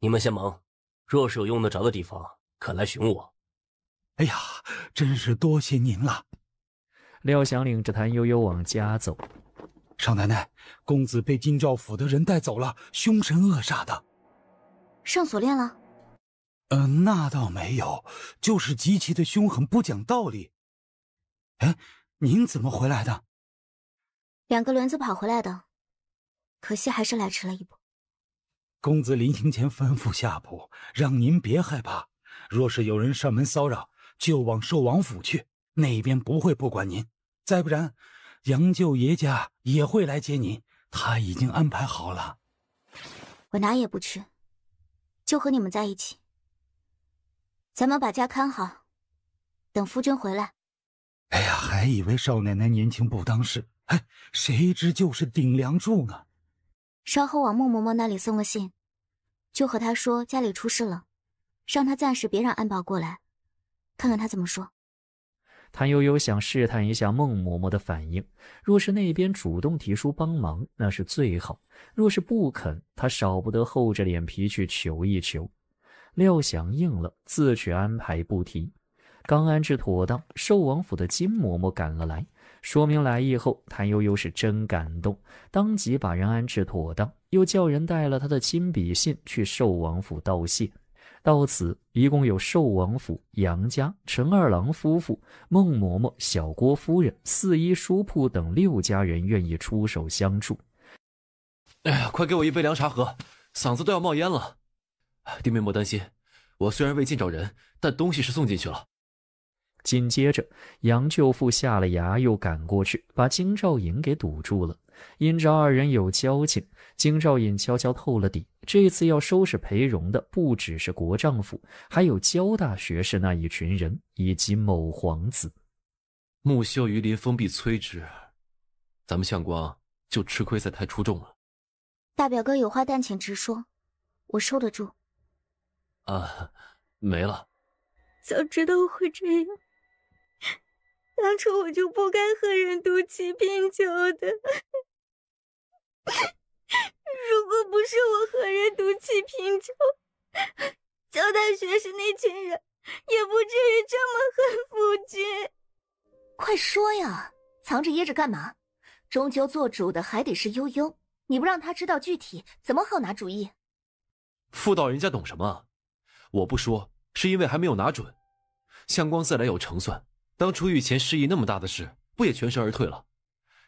你们先忙，若是有用得着的地方，可来寻我。哎呀，真是多谢您了。廖想领着谭悠悠往家走。少奶奶，公子被金兆府的人带走了，凶神恶煞的。上锁链了？那倒没有，就是极其的凶狠，不讲道理。您怎么回来的？2个轮子跑回来的，可惜还是来迟了一步。公子临行前吩咐下仆，让您别害怕，若是有人上门骚扰，就往寿王府去，那边不会不管您。再不然，杨舅爷家也会来接您，他已经安排好了。我哪也不去，就和你们在一起。咱们把家看好，等夫君回来。哎呀，还以为少奶奶年轻不当事，谁知就是顶梁柱呢。稍后往孟嬷嬷那里送个信，就和她说家里出事了，让她暂时别让安保过来，看看她怎么说。谭悠悠想试探一下孟嬷嬷的反应，若是那边主动提出帮忙，那是最好；若是不肯，她少不得厚着脸皮去求一求。料想应了，自去安排不提。刚安置妥当，寿王府的金嬷嬷赶了来，说明来意后，谭悠悠是真感动，当即把人安置妥当，又叫人带了他的亲笔信去寿王府道谢。到此，一共有寿王府、杨家、陈二郎夫妇、孟嬷嬷、小郭夫人、四衣书铺等6家人愿意出手相助。哎呀，快给我一杯凉茶喝，嗓子都要冒烟了。弟妹莫担心，我虽然未见着人，但东西是送进去了。紧接着，杨舅父下了衙，又赶过去，把京兆尹给堵住了。因着2人有交情，京兆尹悄悄透了底，这次要收拾裴荣的不只是国丈府，还有交大学士那一群人，以及某皇子。木秀于林，风必摧之。咱们相光就吃亏在太出众了。大表哥有话但请直说，我收得住。没了。早知道会这样，当初我就不该和人赌气拼酒的。如果不是我和人赌气拼酒，交大学士那群人也不至于这么恨夫君。快说呀，藏着掖着干嘛？终究做主的还得是悠悠，你不让他知道具体，怎么好拿主意？妇道人家懂什么？我不说，是因为还没有拿准。相光自来有成算，当初御前失忆那么大的事，不也全身而退了？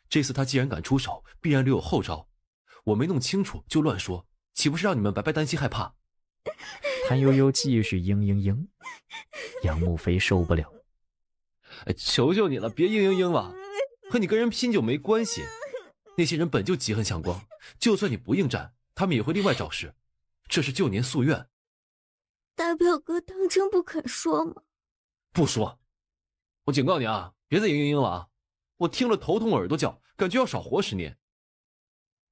这次他既然敢出手，必然留有后招。我没弄清楚就乱说，岂不是让你们白白担心害怕？谭悠悠继续嘤。杨慕飞受不了，求求你了，别嘤了，和你跟人拼就没关系。那些人本就嫉恨相光，就算你不应战，他们也会另外找事。这是旧年夙愿。大表哥当真不肯说吗？不说，我警告你啊，别再嘤了啊！我听了头痛耳朵叫，感觉要少活10年。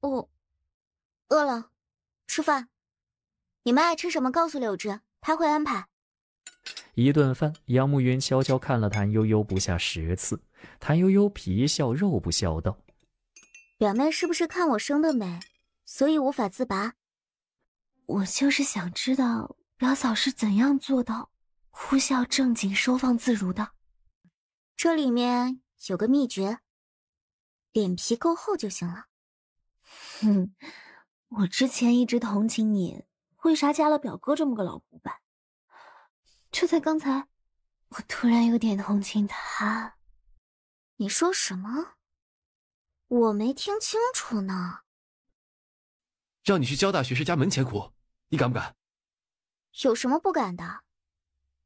哦，饿了，吃饭。你们爱吃什么告诉柳枝，他会安排。一顿饭，杨慕云悄悄看了谭悠悠不下10次。谭悠悠皮笑肉不笑道：表妹是不是看我生的美，所以无法自拔？我就是想知道表嫂是怎样做到哭笑正经收放自如的。这里面有个秘诀，脸皮够厚就行了。我之前一直同情你，为啥嫁了表哥这么个老古板？就在刚才，我突然有点同情他。你说什么？我没听清楚呢。让你去交大学士家门前哭，你敢不敢？有什么不敢的？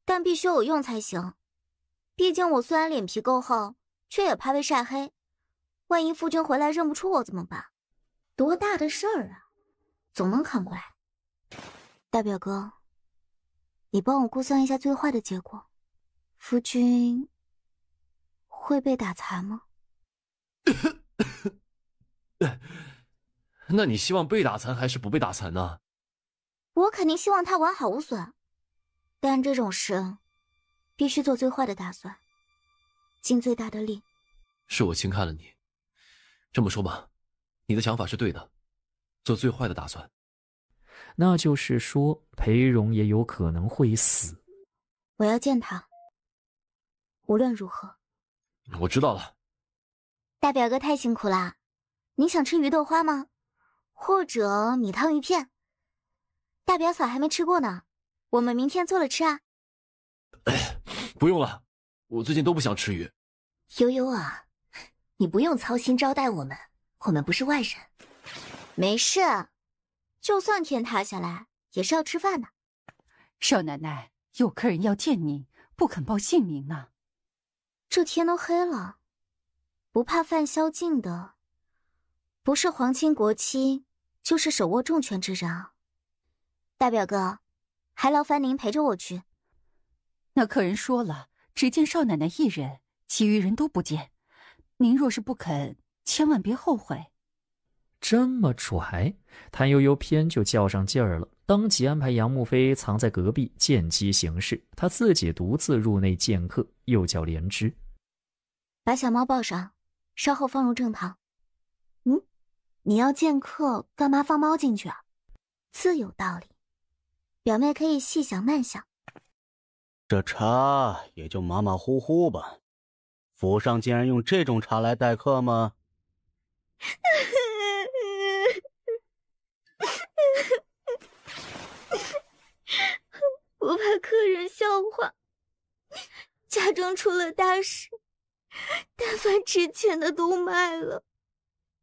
但必须有用才行。毕竟我虽然脸皮够厚，却也怕被晒黑。万一夫君回来认不出我怎么办？多大的事儿啊，总能扛过来。大表哥，你帮我估算一下最坏的结果，夫君会被打残吗？那你希望被打残还是不被打残呢？我肯定希望他完好无损，但这种事必须做最坏的打算，尽最大的力。是我轻看了你。这么说吧，你的想法是对的，做最坏的打算。那就是说裴荣也有可能会死。我要见他，无论如何。我知道了。大表哥太辛苦啦，你想吃鱼豆花吗？或者米汤鱼片？大表嫂还没吃过呢，我们明天做了吃啊。不用了，我最近都不想吃鱼。悠悠啊，你不用操心招待我们，我们不是外人。没事，就算天塌下来也是要吃饭的。少奶奶，有客人要见您，不肯报姓名呢。这天都黑了，不怕犯宵禁的，不是皇亲国戚，就是手握重权之人啊。大表哥，还劳烦您陪着我去。那客人说了，只见少奶奶一人，其余人都不见。您若是不肯，千万别后悔。这么拽，谭悠悠偏就较上劲儿了，当即安排杨慕飞藏在隔壁见机行事，他自己独自入内见客，又叫莲枝把小猫抱上，稍后放入正堂。你要见客，干嘛放猫进去啊？自有道理，表妹可以细想慢想。这茶也就马马虎虎吧，府上竟然用这种茶来待客吗？不怕客人笑话，家中出了大事，但凡值钱的都卖了，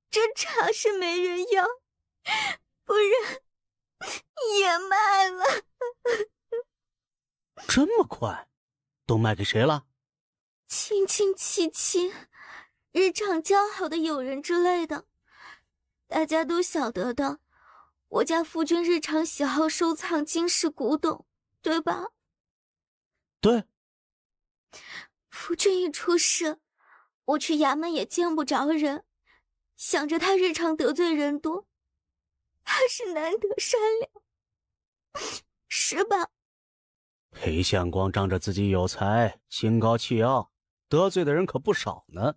这茶是没人要，不然也卖了。这么快，都卖给谁了？亲亲戚戚，日常交好的友人之类的，大家都晓得的。我家夫君日常喜好收藏金饰古董，对吧？对。夫君一出事，我去衙门也见不着人，想着他日常得罪人多，他是难得善良，是吧？裴相光仗着自己有才，心高气傲，得罪的人可不少呢。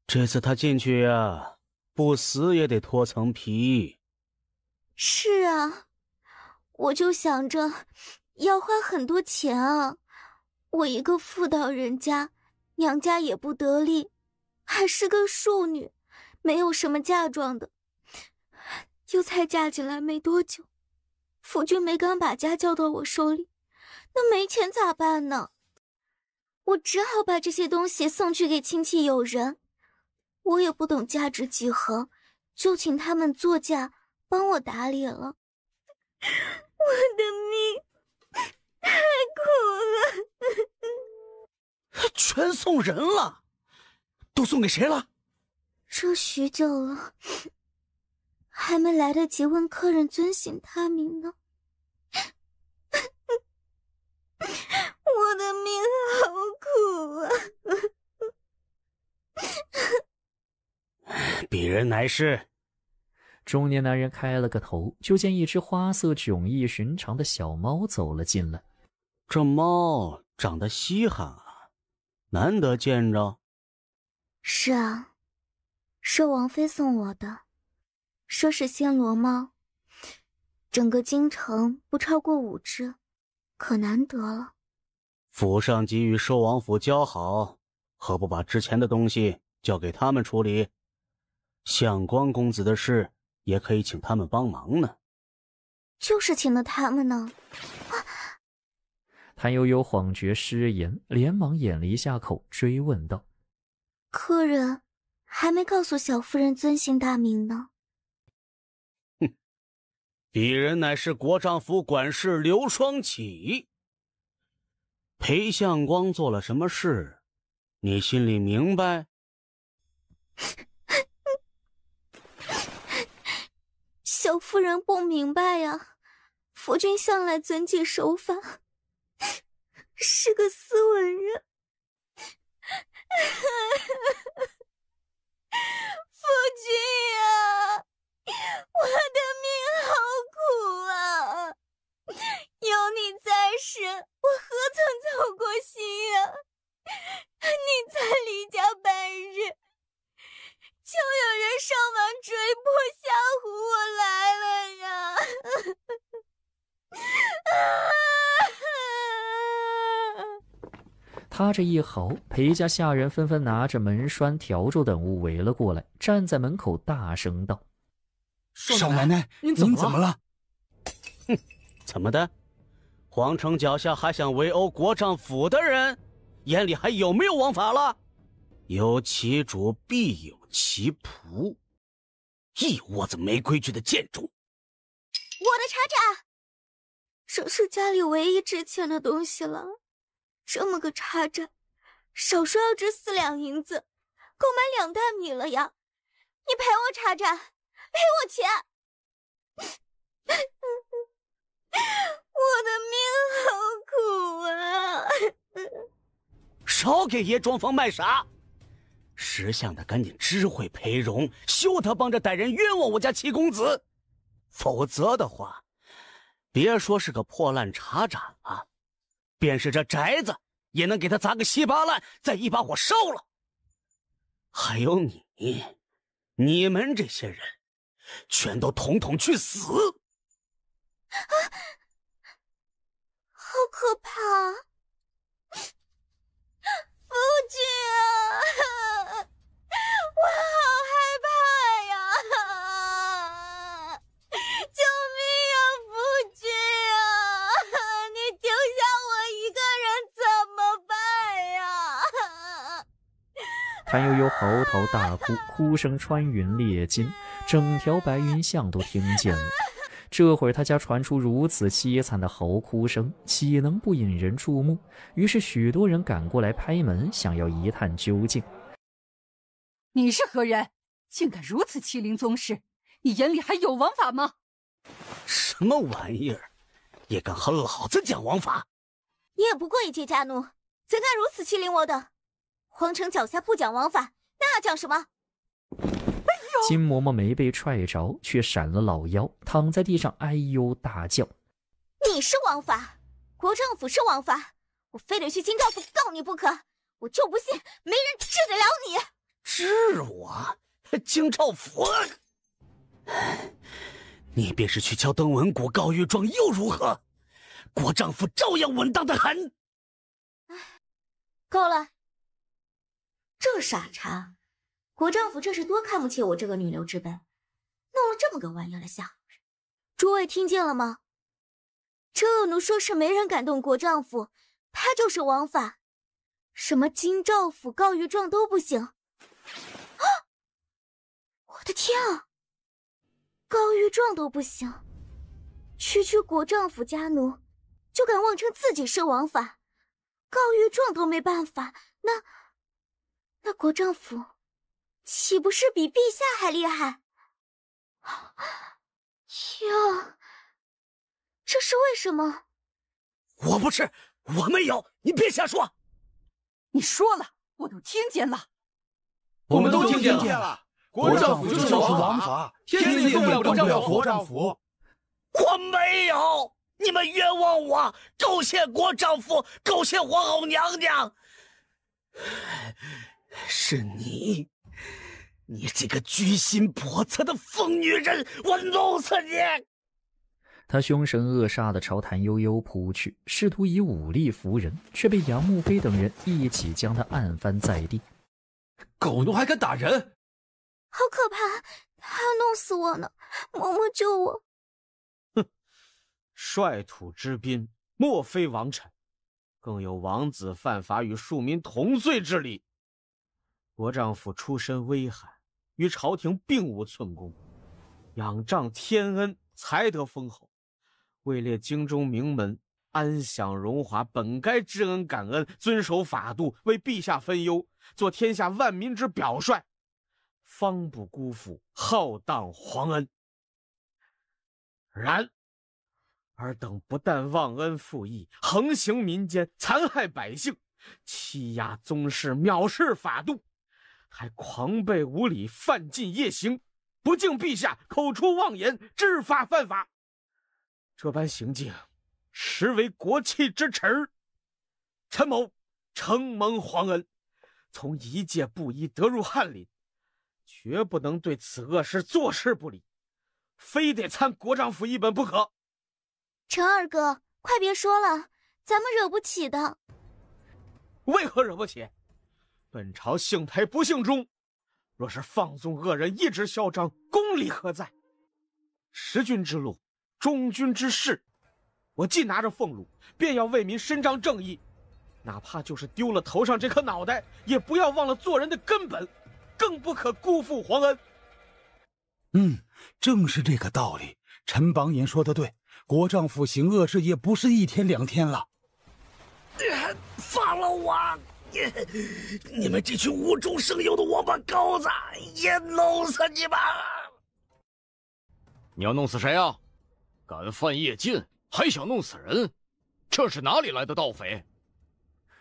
这次他进去呀，不死也得脱层皮。是啊，我就想着要花很多钱啊。我一个妇道人家，娘家也不得力，还是个庶女，没有什么嫁妆的。又才嫁进来没多久，夫君没敢把家交到我手里，那没钱咋办呢？我只好把这些东西送去给亲戚友人。我也不懂价值几何，就请他们作价帮我打理了。我的命太苦了。全送人了？都送给谁了？这许久了，还没来得及问客人尊姓大名呢。我的命好苦啊！鄙人乃是。中年男人开了个头，就见一只花色迥异寻常的小猫走了进来。这猫长得稀罕啊，难得见着。是啊，是王妃送我的，说是暹罗猫，整个京城不超过5只，可难得了。府上给予寿王府交好，何不把之前的东西交给他们处理？相光公子的事也可以请他们帮忙呢。就是请了他们呢。谭悠悠恍觉失言，连忙咽了一下口，追问道：客人还没告诉小夫人尊姓大名呢。哼，鄙人乃是国丈府管事刘双喜。裴相光做了什么事，你心里明白？小夫人不明白呀，夫君向来遵纪守法，是个斯文人。夫君呀，我的命好苦啊！有你在时，我何曾操过心呀？你才离家半日，就有人上门追迫吓唬我来了呀！他这一嚎，裴家下人纷纷拿着门栓、笤帚等物围了过来，站在门口大声道：少奶奶，您怎么了？哼，怎么的？皇城脚下还想围殴国丈府的人，眼里还有没有王法了？有其主必有其仆，一窝子没规矩的贱种！我的茶盏，这是家里唯一值钱的东西了。这么个茶盏，少说要值4两银子，够买2担米了呀！你赔我茶盏，赔我钱！我的命好苦啊！少给爷装疯卖傻！识相的赶紧知会裴荣，休得帮着歹人冤枉我家七公子，否则的话，别说是个破烂茶盏了，便是这宅子也能给他砸个稀巴烂，再一把火烧了。还有你们这些人，全都统统去死！好可怕！夫君啊，我好害怕呀！救命啊，夫君啊！你丢下我一个人怎么办呀？谭悠悠嚎啕大哭，哭声穿云裂金，整条白云巷都听见了。这会儿他家传出如此凄惨的嚎哭声，岂能不引人注目？于是许多人赶过来拍门，想要一探究竟。你是何人？竟敢如此欺凌宗室？你眼里还有王法吗？什么玩意儿，也敢和老子讲王法？你也不过一介家奴，怎敢如此欺凌我等？皇城脚下不讲王法，那讲什么？金嬷嬷没被踹着，却闪了老腰，躺在地上哎呦大叫：你是王法，国丈府是王法，我非得去京兆府告你不可！我就不信没人治得了你！治我？京兆府？你便是去敲登文谷告御状又如何？国丈府照样稳当的很。够了，这傻叉，国丈夫这是多看不起我这个女流之辈，弄了这么个玩意儿来吓唬人。诸位听见了吗？这恶奴说是没人敢动国丈夫，他就是王法，什么京兆府、告御状都不行。啊！我的天啊！告御状都不行，区国丈夫家奴就敢妄称自己是王法，告御状都没办法，那国丈夫岂不是比陛下还厉害？天啊，这是为什么？我不是，我没有，你别瞎说。你说了，我都听见了。我们都听见了。国丈夫就是王法，天子也动不了国丈夫。我没有，你们冤枉我，构陷国丈夫，构陷皇后娘娘。是你，你这个居心叵测的疯女人，我弄死你！他凶神恶煞地朝谭悠悠扑去，试图以武力服人，却被杨慕飞等人一起将他按翻在地。狗奴还敢打人！好可怕，他要弄死我呢！嬷嬷救我！哼，率土之滨，莫非王臣，更有王子犯法与庶民同罪之理。国丈夫出身微寒，与朝廷并无寸功，仰仗天恩才得封侯，位列京中名门，安享荣华，本该知恩感恩，遵守法度，为陛下分忧，做天下万民之表率，方不辜负浩荡皇恩。然尔等不但忘恩负义，横行民间，残害百姓，欺压宗室，藐视法度，还狂悖无礼，犯禁夜行，不敬陛下，口出妄言，知法犯法。这般行径，实为国戚之耻。陈某承蒙皇恩，从一介布衣得入翰林，绝不能对此恶事坐视不理，非得参国丈夫一本不可。陈二哥，快别说了，咱们惹不起的。为何惹不起？本朝幸陪不幸终，若是放纵恶人一直嚣张，公理何在？识君之路，忠君之事，我既拿着俸禄，便要为民伸张正义，哪怕就是丢了头上这颗脑袋，也不要忘了做人的根本，更不可辜负皇恩。正是这个道理。陈榜眼说的对，国丈夫行恶事也不是一天两天了。放了我！你们这群无中生有的王八羔子，也弄死你们！你要弄死谁啊？敢犯夜禁，还想弄死人？这是哪里来的盗匪？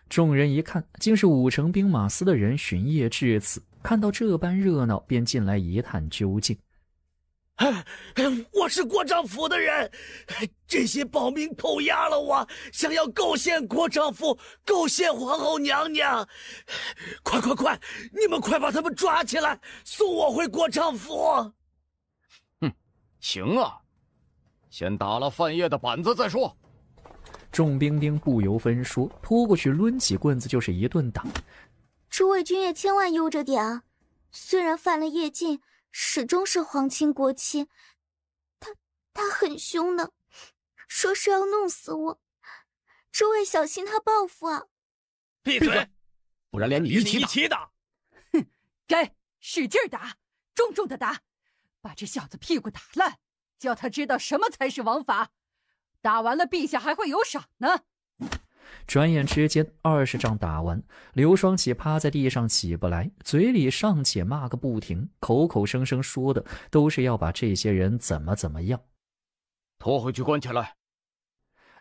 众人一看，竟是5城兵马司的人巡夜至此，看到这般热闹，便进来一探究竟。我是国丈府的人，这些暴民扣押了我，想要构陷国丈夫，构陷皇后娘娘。快，你们快把他们抓起来，送我回国丈府。行啊，先打了范晔的板子再说。众兵丁不由分说，拖过去抡起棍子就是一顿打。诸位君也千万悠着点啊！虽然犯了夜禁，始终是皇亲国戚，他很凶的，说是要弄死我，诸位小心他报复啊！闭嘴，不然连你一起打！哼，该使劲打，重重的打，把这小子屁股打烂，叫他知道什么才是王法。打完了，陛下还会有赏呢。转眼之间，20仗打完，刘双喜趴在地上起不来，嘴里尚且骂个不停，口口声声说的都是要把这些人怎么样。拖回去关起来。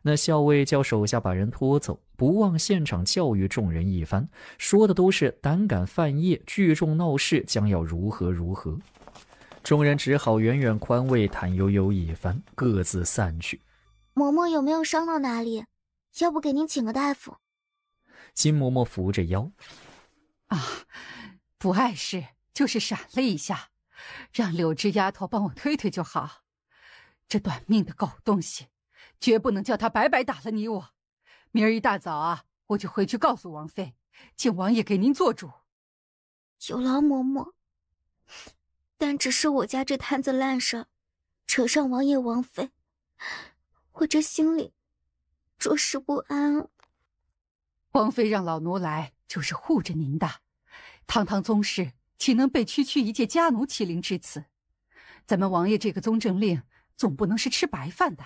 那校尉叫手下把人拖走，不忘现场教育众人一番，说的都是胆敢犯夜，聚众闹事，将要如何。众人只好远远宽慰谭悠悠一番，各自散去。嬷嬷有没有伤到哪里？要不给您请个大夫。金嬷嬷扶着腰，不碍事，就是闪了一下，让柳枝丫头帮我推推就好。这短命的狗东西，绝不能叫他白白打了你我。明儿一大早啊，我就回去告诉王妃，请王爷给您做主。有劳嬷嬷，但只是我家这摊子烂事，扯上王爷王妃，我这心里着实不安啊。王妃让老奴来，就是护着您的。堂堂宗室，岂能被区区一介家奴欺凌至此？咱们王爷这个宗正令，总不能是吃白饭的。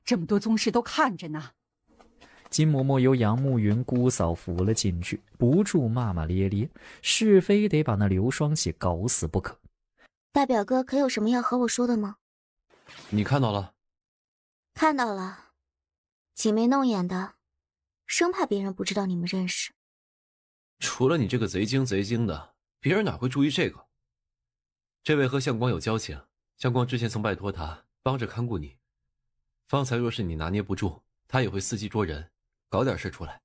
这么多宗室都看着呢。金嬷嬷由杨慕云姑嫂扶了进去，不住骂骂咧咧，是非得把那刘双喜搞死不可。大表哥可有什么要和我说的吗？你看到了？看到了，挤眉弄眼的，生怕别人不知道你们认识。除了你这个贼精的，别人哪会注意这个？这位和相光有交情，相光之前曾拜托他帮着看顾你。方才若是你拿捏不住，他也会伺机捉人，搞点事出来。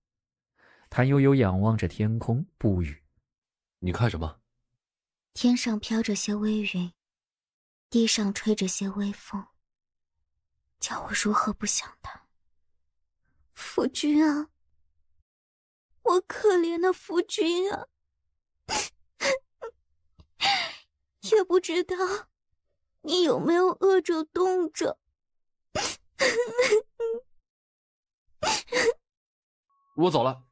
谭悠悠仰望着天空，不语。你看什么？天上飘着些微云，地上吹着些微风，叫我如何不想他？夫君啊，我可怜的夫君啊，也不知道你有没有饿着冻着。我走了。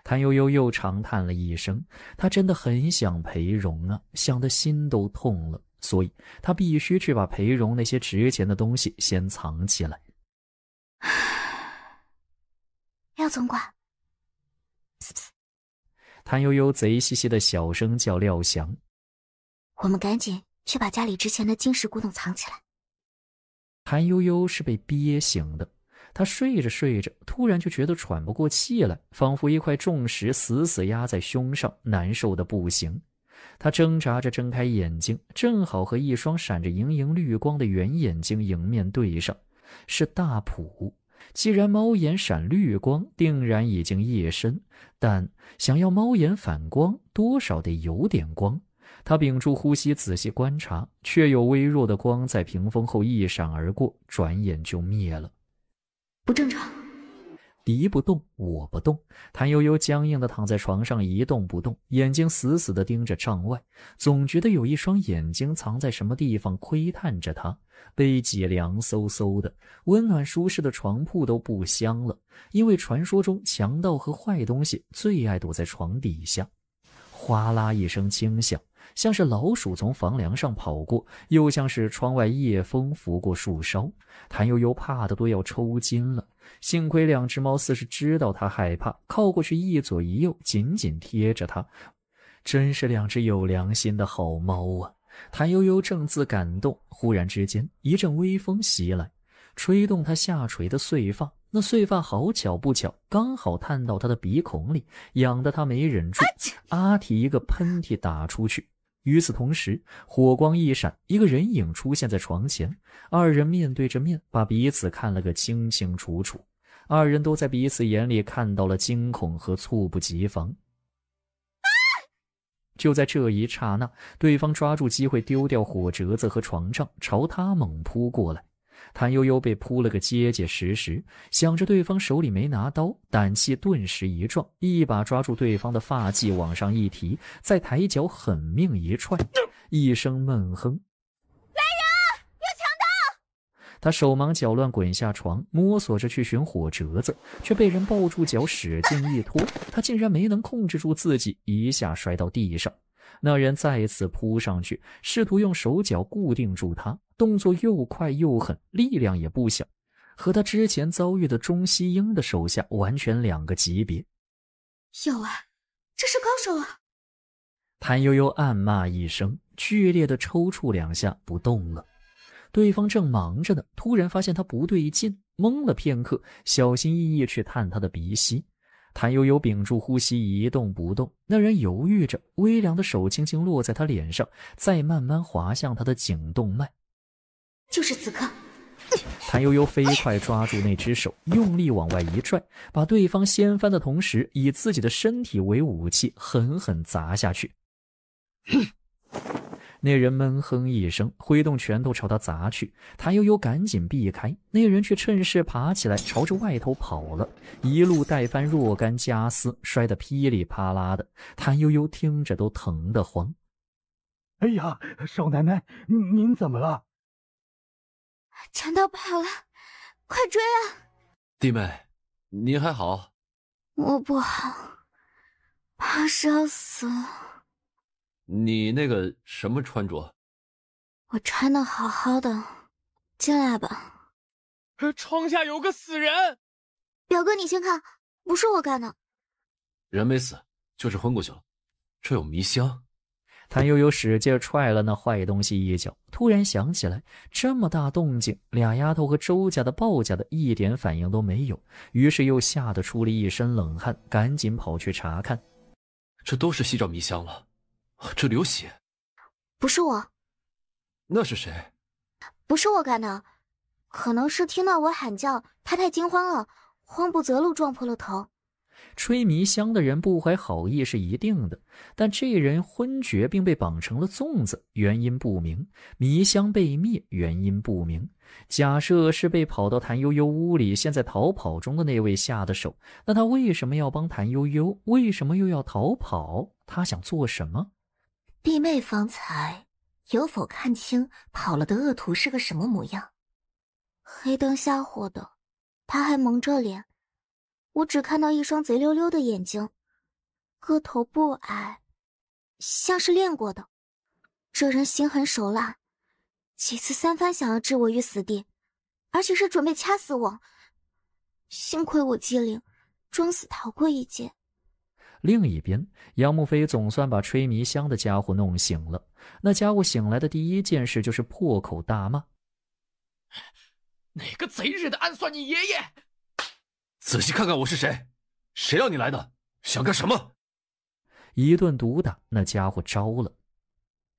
谭悠悠又长叹了一声，她真的很想裴荣啊，想得心都痛了，所以她必须去把裴荣那些值钱的东西先藏起来。廖总管，谭悠悠贼兮兮的小声叫廖翔，我们赶紧去把家里值钱的金石古董藏起来。谭悠悠是被憋醒的，他睡着睡着，突然就觉得喘不过气来，仿佛一块重石死死压在胸上，难受的不行。他挣扎着睁开眼睛，正好和一双闪着莹莹绿光的圆眼睛迎面对上，是大普。既然猫眼闪绿光，定然已经夜深，但想要猫眼反光，多少得有点光。他屏住呼吸仔细观察，却有微弱的光在屏风后一闪而过，转眼就灭了。不正常。敌不动我不动，谭悠悠僵硬地躺在床上一动不动，眼睛死死地盯着帐外，总觉得有一双眼睛藏在什么地方窥探着他。背脊凉飕飕的，温暖舒适的床铺都不香了，因为传说中强盗和坏东西最爱躲在床底下。哗啦一声轻响，像是老鼠从房梁上跑过，又像是窗外夜风拂过树梢。谭悠悠怕得都要抽筋了，幸亏两只猫似是知道他害怕，靠过去一左一右，紧紧贴着他。真是两只有良心的好猫啊！谭悠悠正自感动，忽然之间一阵微风袭来，吹动他下垂的碎发。那碎发好巧不巧，刚好探到他的鼻孔里，痒得他没忍住，啊嚏一个喷嚏打出去。与此同时，火光一闪，一个人影出现在床前，二人面对着面，把彼此看了个清清楚楚。二人都在彼此眼里看到了惊恐和猝不及防。就在这一刹那，对方抓住机会丢掉火折子和床帐，朝他猛扑过来。谭悠悠被扑了个结结实实，想着对方手里没拿刀，胆气顿时一壮，一把抓住对方的发髻往上一提，再抬脚狠命一踹，一声闷哼，来人，有强盗！他手忙脚乱滚下床，摸索着去寻火折子，却被人抱住脚使劲一拖，他竟然没能控制住自己，一下摔到地上。那人再次扑上去，试图用手脚固定住他，动作又快又狠，力量也不小，和他之前遭遇的钟西英的手下完全两个级别。有啊，这是高手啊！谭悠悠暗骂一声，剧烈的抽搐两下，不动了。对方正忙着呢，突然发现他不对劲，懵了片刻，小心翼翼去探他的鼻息。谭悠悠屏住呼吸，一动不动。那人犹豫着，微凉的手轻轻落在他脸上，再慢慢滑向他的颈动脉。就是此刻，谭悠悠飞快抓住那只手，用力往外一拽，把对方掀翻的同时，以自己的身体为武器，狠狠砸下去。那人闷哼一声，挥动拳头朝他砸去。谭悠悠赶紧避开，那人却趁势爬起来，朝着外头跑了，一路带翻若干家私，摔得噼里啪啦的。谭悠悠听着都疼得慌。哎呀，少奶奶，您怎么了？强盗跑了，快追啊！弟妹，您还好？我不好，怕是要死了。你那个什么穿着？我穿得好好的，进来吧。窗下有个死人！表哥，你先看，不是我干的。人没死，就是昏过去了。这有迷香。谭悠悠使劲踹了那坏东西一脚，突然想起来，这么大动静，俩丫头和周家的、鲍家的一点反应都没有，于是又吓得出了一身冷汗，赶紧跑去查看。这都是西照迷香了，这流血。不是我。那是谁？不是我干的，可能是听到我喊叫，他太惊慌了，慌不择路撞破了头。吹迷香的人不怀好意是一定的，但这人昏厥并被绑成了粽子，原因不明；迷香被灭，原因不明。假设是被跑到谭悠悠屋里现在逃跑中的那位下的手，那他为什么要帮谭悠悠？为什么又要逃跑？他想做什么？弟妹方才有否看清跑了的恶徒是个什么模样？黑灯瞎火的，他还蒙着脸，我只看到一双贼溜溜的眼睛，个头不矮，像是练过的。这人心狠手辣，几次三番想要置我于死地，而且是准备掐死我。幸亏我机灵，装死逃过一劫。另一边，杨慕飞总算把吹迷香的家伙弄醒了。那家伙醒来的第一件事就是破口大骂：哪个贼日的暗算你爷爷！仔细看看我是谁，谁让你来的？想干什么？一顿毒打，那家伙招了。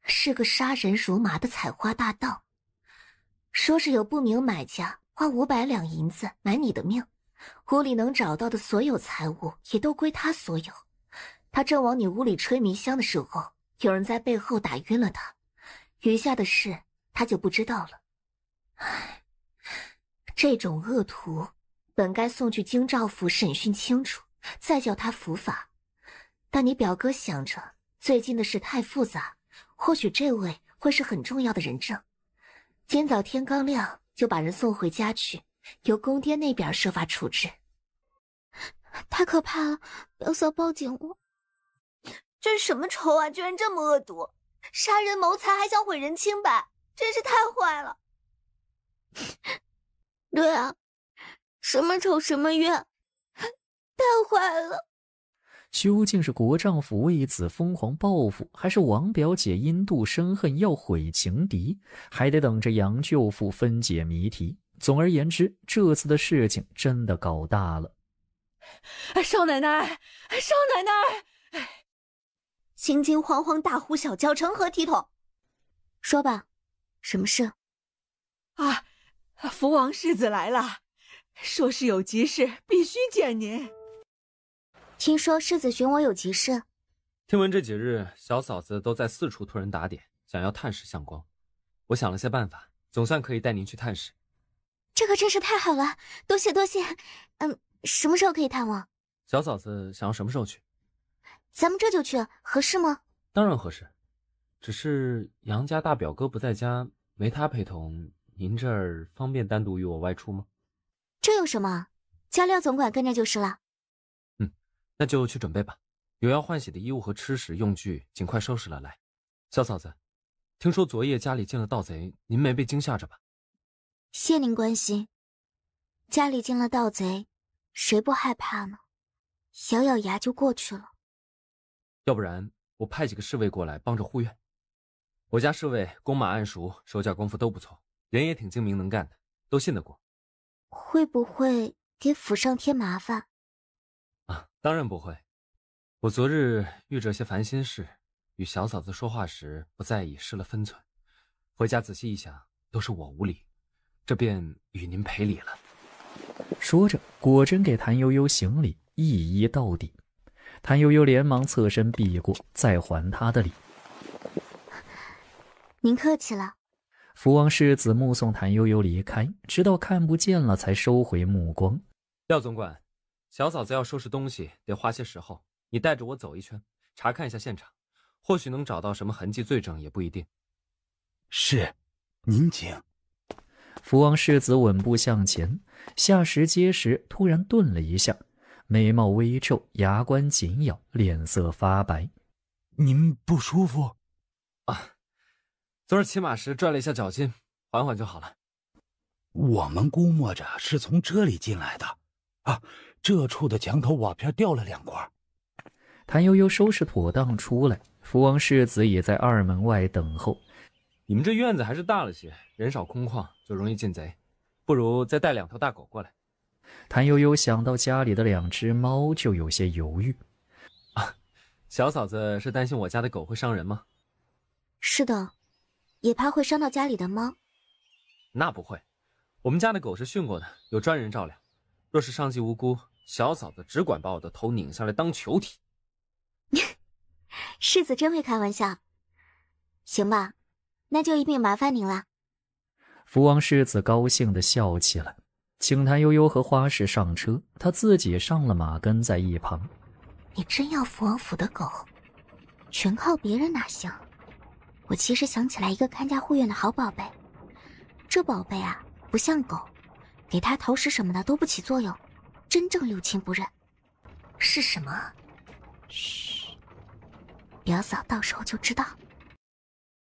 是个杀人如麻的采花大盗，说是有不明买家花500两银子买你的命，屋里能找到的所有财物也都归他所有。他正往你屋里吹迷香的时候，有人在背后打晕了他，余下的事他就不知道了。唉，这种恶徒本该送去京兆府审讯清楚，再叫他伏法。但你表哥想着最近的事太复杂，或许这位会是很重要的人证。今早天刚亮就把人送回家去，由宫爹那边设法处置。太可怕了，表嫂报警我。这是什么仇啊，居然这么恶毒，杀人谋财还想毁人清白，真是太坏了。对啊，什么仇什么怨，太坏了。究竟是国丈夫为子疯狂报复，还是王表姐因妒生恨要毁情敌？还得等着杨舅父分解谜题。总而言之，这次的事情真的搞大了。少奶奶，少奶奶！惊惊慌慌，大呼小叫，成何体统？说吧，什么事？啊，福王世子来了，说是有急事，必须见您。听说世子寻我有急事。听闻这几日小嫂子都在四处托人打点，想要探视相光。我想了些办法，总算可以带您去探视。这可真是太好了，多谢多谢。什么时候可以探望？小嫂子想要什么时候去？咱们这就去，合适吗？当然合适，只是杨家大表哥不在家，没他陪同，您这儿方便单独与我外出吗？这有什么？叫廖总管跟着就是了。那就去准备吧，有要换洗的衣物和吃食用具，尽快收拾了来。小嫂子，听说昨夜家里进了盗贼，您没被惊吓着吧？谢您关心。家里进了盗贼，谁不害怕呢？咬咬牙就过去了。要不然我派几个侍卫过来帮着护院。我家侍卫弓马暗熟，手脚功夫都不错，人也挺精明能干的，都信得过。会不会给府上添麻烦？当然不会。我昨日遇着些烦心事，与小嫂子说话时不在意，失了分寸。回家仔细一想，都是我无礼，这便与您赔礼了。说着，果真给谭悠悠行礼，一一到底。谭悠悠连忙侧身避过，再还他的礼。您客气了。福王世子目送谭悠悠离开，直到看不见了才收回目光。廖总管，小嫂子要收拾东西得花些时候，你带着我走一圈，查看一下现场，或许能找到什么痕迹罪证也不一定。是，您请。福王世子稳步向前，下石阶时突然顿了一下，眉毛微皱，牙关紧咬，脸色发白。您不舒服？啊，昨儿骑马时拽了一下脚筋，缓缓就好了。我们估摸着是从这里进来的。啊，这处的墙头瓦片掉了2块。谭悠悠收拾妥当出来，福王世子也在2门外等候。你们这院子还是大了些，人少空旷，就容易进贼，不如再带2头大狗过来。谭悠悠想到家里的2只猫，就有些犹豫。啊，小嫂子是担心我家的狗会伤人吗？是的，也怕会伤到家里的猫。那不会，我们家的狗是训过的，有专人照料。若是伤及无辜，小嫂子只管把我的头拧下来当球踢。世子真会开玩笑。行吧，那就一并麻烦您了。福王世子高兴地笑起来，请谭悠悠和花氏上车，他自己上了马，跟在一旁。你真要福王府的狗？全靠别人哪行？我其实想起来一个看家护院的好宝贝。这宝贝啊，不像狗，给它投食什么的都不起作用，真正六亲不认。是什么？嘘，表嫂到时候就知道。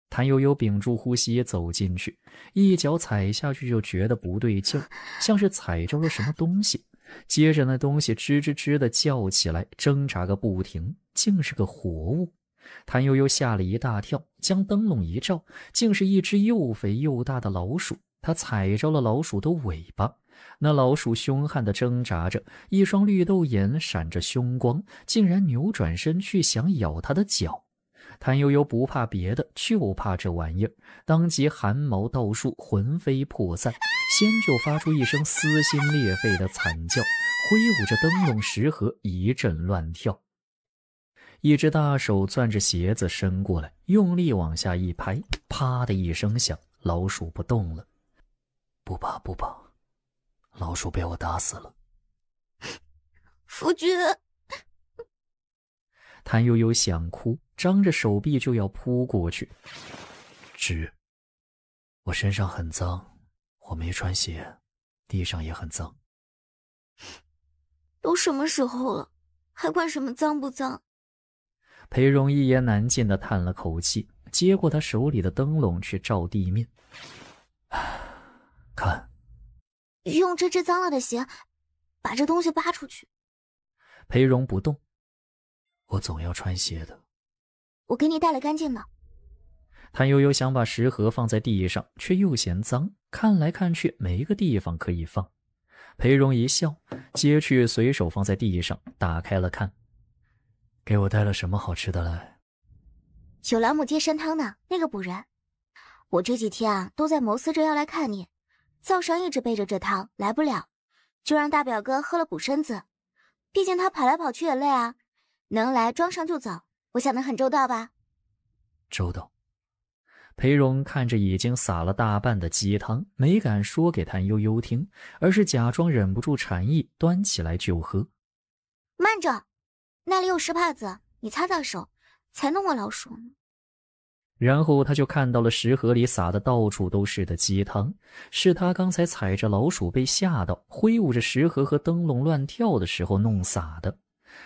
谭悠悠屏住呼吸走进去，一脚踩下去就觉得不对劲，像是踩着了什么东西。接着那东西吱吱吱地叫起来，挣扎个不停，竟是个活物。谭悠悠吓了一大跳，将灯笼一照，竟是一只又肥又大的老鼠。他踩着了老鼠的尾巴，那老鼠凶悍地挣扎着，一双绿豆眼闪着凶光，竟然扭转身去想咬他的脚。谭悠悠不怕别的，就怕这玩意儿，当即汗毛倒竖，魂飞魄散，先就发出一声撕心裂肺的惨叫，挥舞着灯笼食盒一阵乱跳。一只大手攥着鞋子伸过来，用力往下一拍，啪的一声响，老鼠不动了。不怕不怕，老鼠被我打死了。夫君。谭悠悠想哭，张着手臂就要扑过去。我身上很脏，我没穿鞋，地上也很脏。都什么时候了，还管什么脏不脏？裴荣一言难尽地叹了口气，接过他手里的灯笼去照地面。看，用这只脏了的鞋把这东西扒出去。裴荣不动。我总要穿鞋的。我给你带了干净的。谭悠悠想把食盒放在地上，却又嫌脏，看来看去没个地方可以放。裴荣一笑，接去随手放在地上，打开了看。给我带了什么好吃的来？有朗姆鸡参汤呢，那个补人。我这几天啊都在谋思着要来看你，灶上一直备着这汤，来不了，就让大表哥喝了补身子。毕竟他跑来跑去也累啊，能来装上就走，我想得很周到吧？周到。裴荣看着已经洒了大半的鸡汤，没敢说给谭悠悠听，而是假装忍不住馋意，端起来就喝。慢着，那里有湿帕子，你擦擦手，才弄过老鼠呢。然后他就看到了食盒里洒的到处都是的鸡汤，是他刚才踩着老鼠被吓到，挥舞着食盒和灯笼乱跳的时候弄洒的。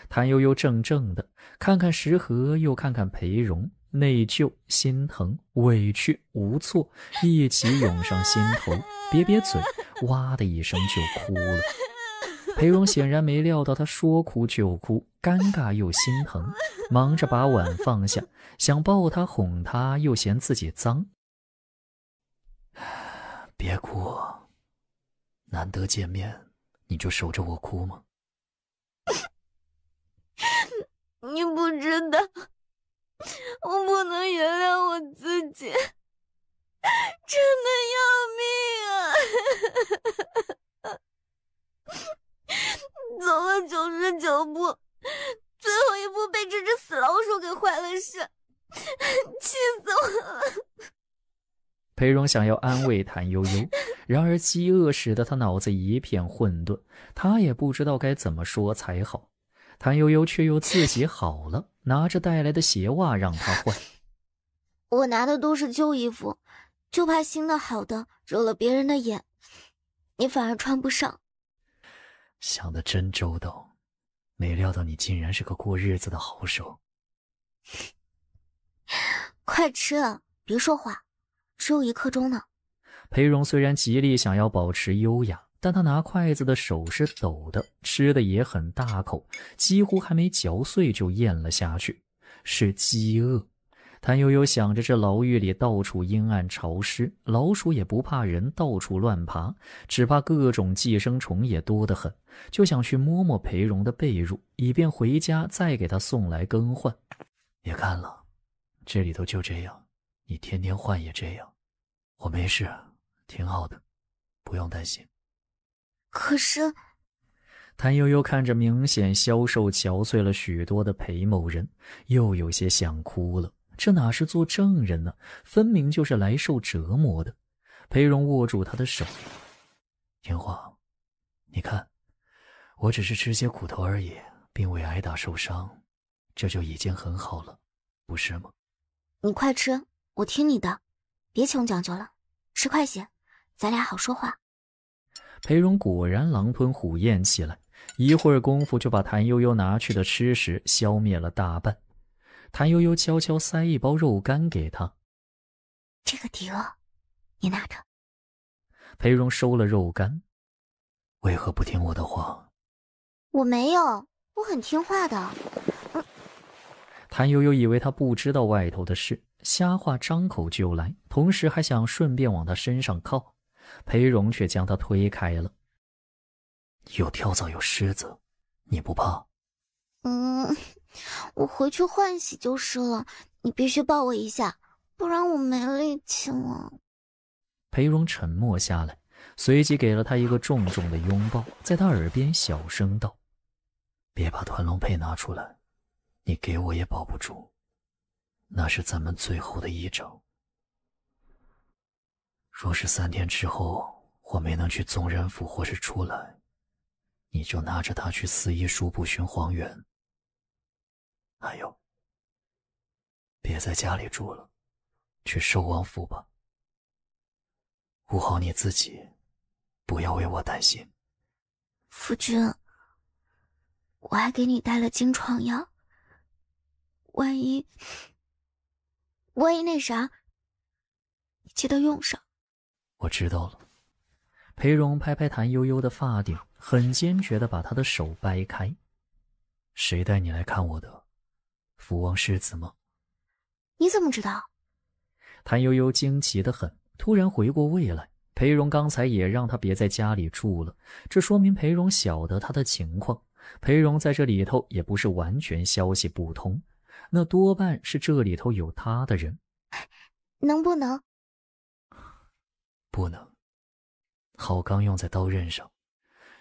谭悠悠怔怔的看看食盒，又看看裴荣，内疚、心疼、委屈、无措一起涌上心头，瘪瘪嘴，哇的一声就哭了。裴荣显然没料到他说哭就哭，尴尬又心疼，忙着把碗放下，想抱他哄他，又嫌自己脏。别哭，难得见面，你就守着我哭吗？你不知道，我不能原谅我自己，真的要命啊！走了99步，最后一步被这只死老鼠给坏了事，气死我了！裴荣想要安慰谭悠悠，然而饥饿使得他脑子一片混沌，他也不知道该怎么说才好。谭悠悠却又自己好了，拿着带来的鞋袜让他换。我拿的都是旧衣服，就怕新的好的惹了别人的眼，你反而穿不上。想得真周到，没料到你竟然是个过日子的好手。快吃啊，别说话，只有1刻钟呢。裴荣虽然极力想要保持优雅，但他拿筷子的手是抖的，吃的也很大口，几乎还没嚼碎就咽了下去，是饥饿。谭悠悠想着这牢狱里到处阴暗潮湿，老鼠也不怕人到处乱爬，只怕各种寄生虫也多得很，就想去摸摸裴荣的被褥，以便回家再给他送来更换。别看了，这里头就这样，你天天换也这样，我没事，挺好的，不用担心。可是谭悠悠看着明显消瘦憔悴了许多的裴某人，又有些想哭了。这哪是做证人呢，分明就是来受折磨的。裴荣握住他的手，听话，你看，我只是吃些苦头而已，并未挨打受伤，这就已经很好了，不是吗？你快吃，我听你的，别穷讲究了，吃快些，咱俩好说话。裴荣果然狼吞虎咽起来，一会儿功夫就把谭悠悠拿去的吃食消灭了大半。谭悠悠悄悄塞一包肉干给他，这个抵饿，你拿着。裴荣收了肉干，为何不听我的话？我没有，我很听话的。谭悠悠以为他不知道外头的事，瞎话张口就来，同时还想顺便往他身上靠。裴荣却将他推开了。有跳蚤有虱子，你不怕？我回去换洗就是了，你必须抱我一下，不然我没力气了。裴荣沉默下来，随即给了他一个重重的拥抱，在他耳边小声道：别把团龙佩拿出来，你给我也保不住，那是咱们最后的一招。若是3天之后我没能去宗人府或是出来，你就拿着它去四一书部寻黄源。还有，别在家里住了，去寿王府吧。顾好你自己，不要为我担心。夫君，我还给你带了金疮药，万一那啥，你记得用上。我知道了。裴荣拍拍谭悠悠的发顶，很坚决地把她的手掰开。谁带你来看我的？福王世子吗？你怎么知道？谭悠悠惊奇得很，突然回过味来。裴荣刚才也让他别在家里住了，这说明裴荣晓得他的情况。裴荣在这里头也不是完全消息不通，那多半是这里头有他的人。能不能？不能。好钢用在刀刃上，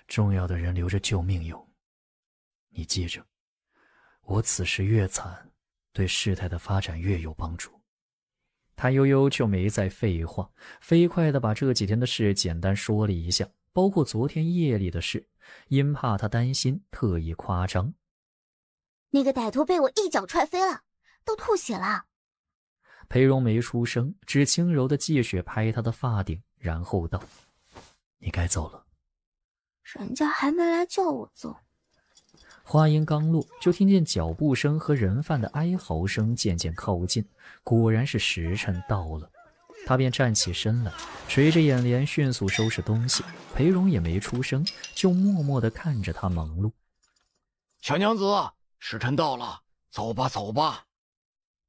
重要的人留着救命用。你记着，我此时越惨，对事态的发展越有帮助。谭悠悠就没再废话，飞快地把这几天的事简单说了一下，包括昨天夜里的事，因怕他担心，特意夸张。那个歹徒被我一脚踹飞了，都吐血了。裴荣没出声，只轻柔地继续拍他的发顶，然后道：你该走了。人家还没来叫我走。话音刚落，就听见脚步声和人犯的哀嚎声渐渐靠近，果然是时辰到了。他便站起身来，垂着眼帘迅速收拾东西。裴荣也没出声，就默默地看着他忙碌。小娘子，时辰到了，走吧走吧。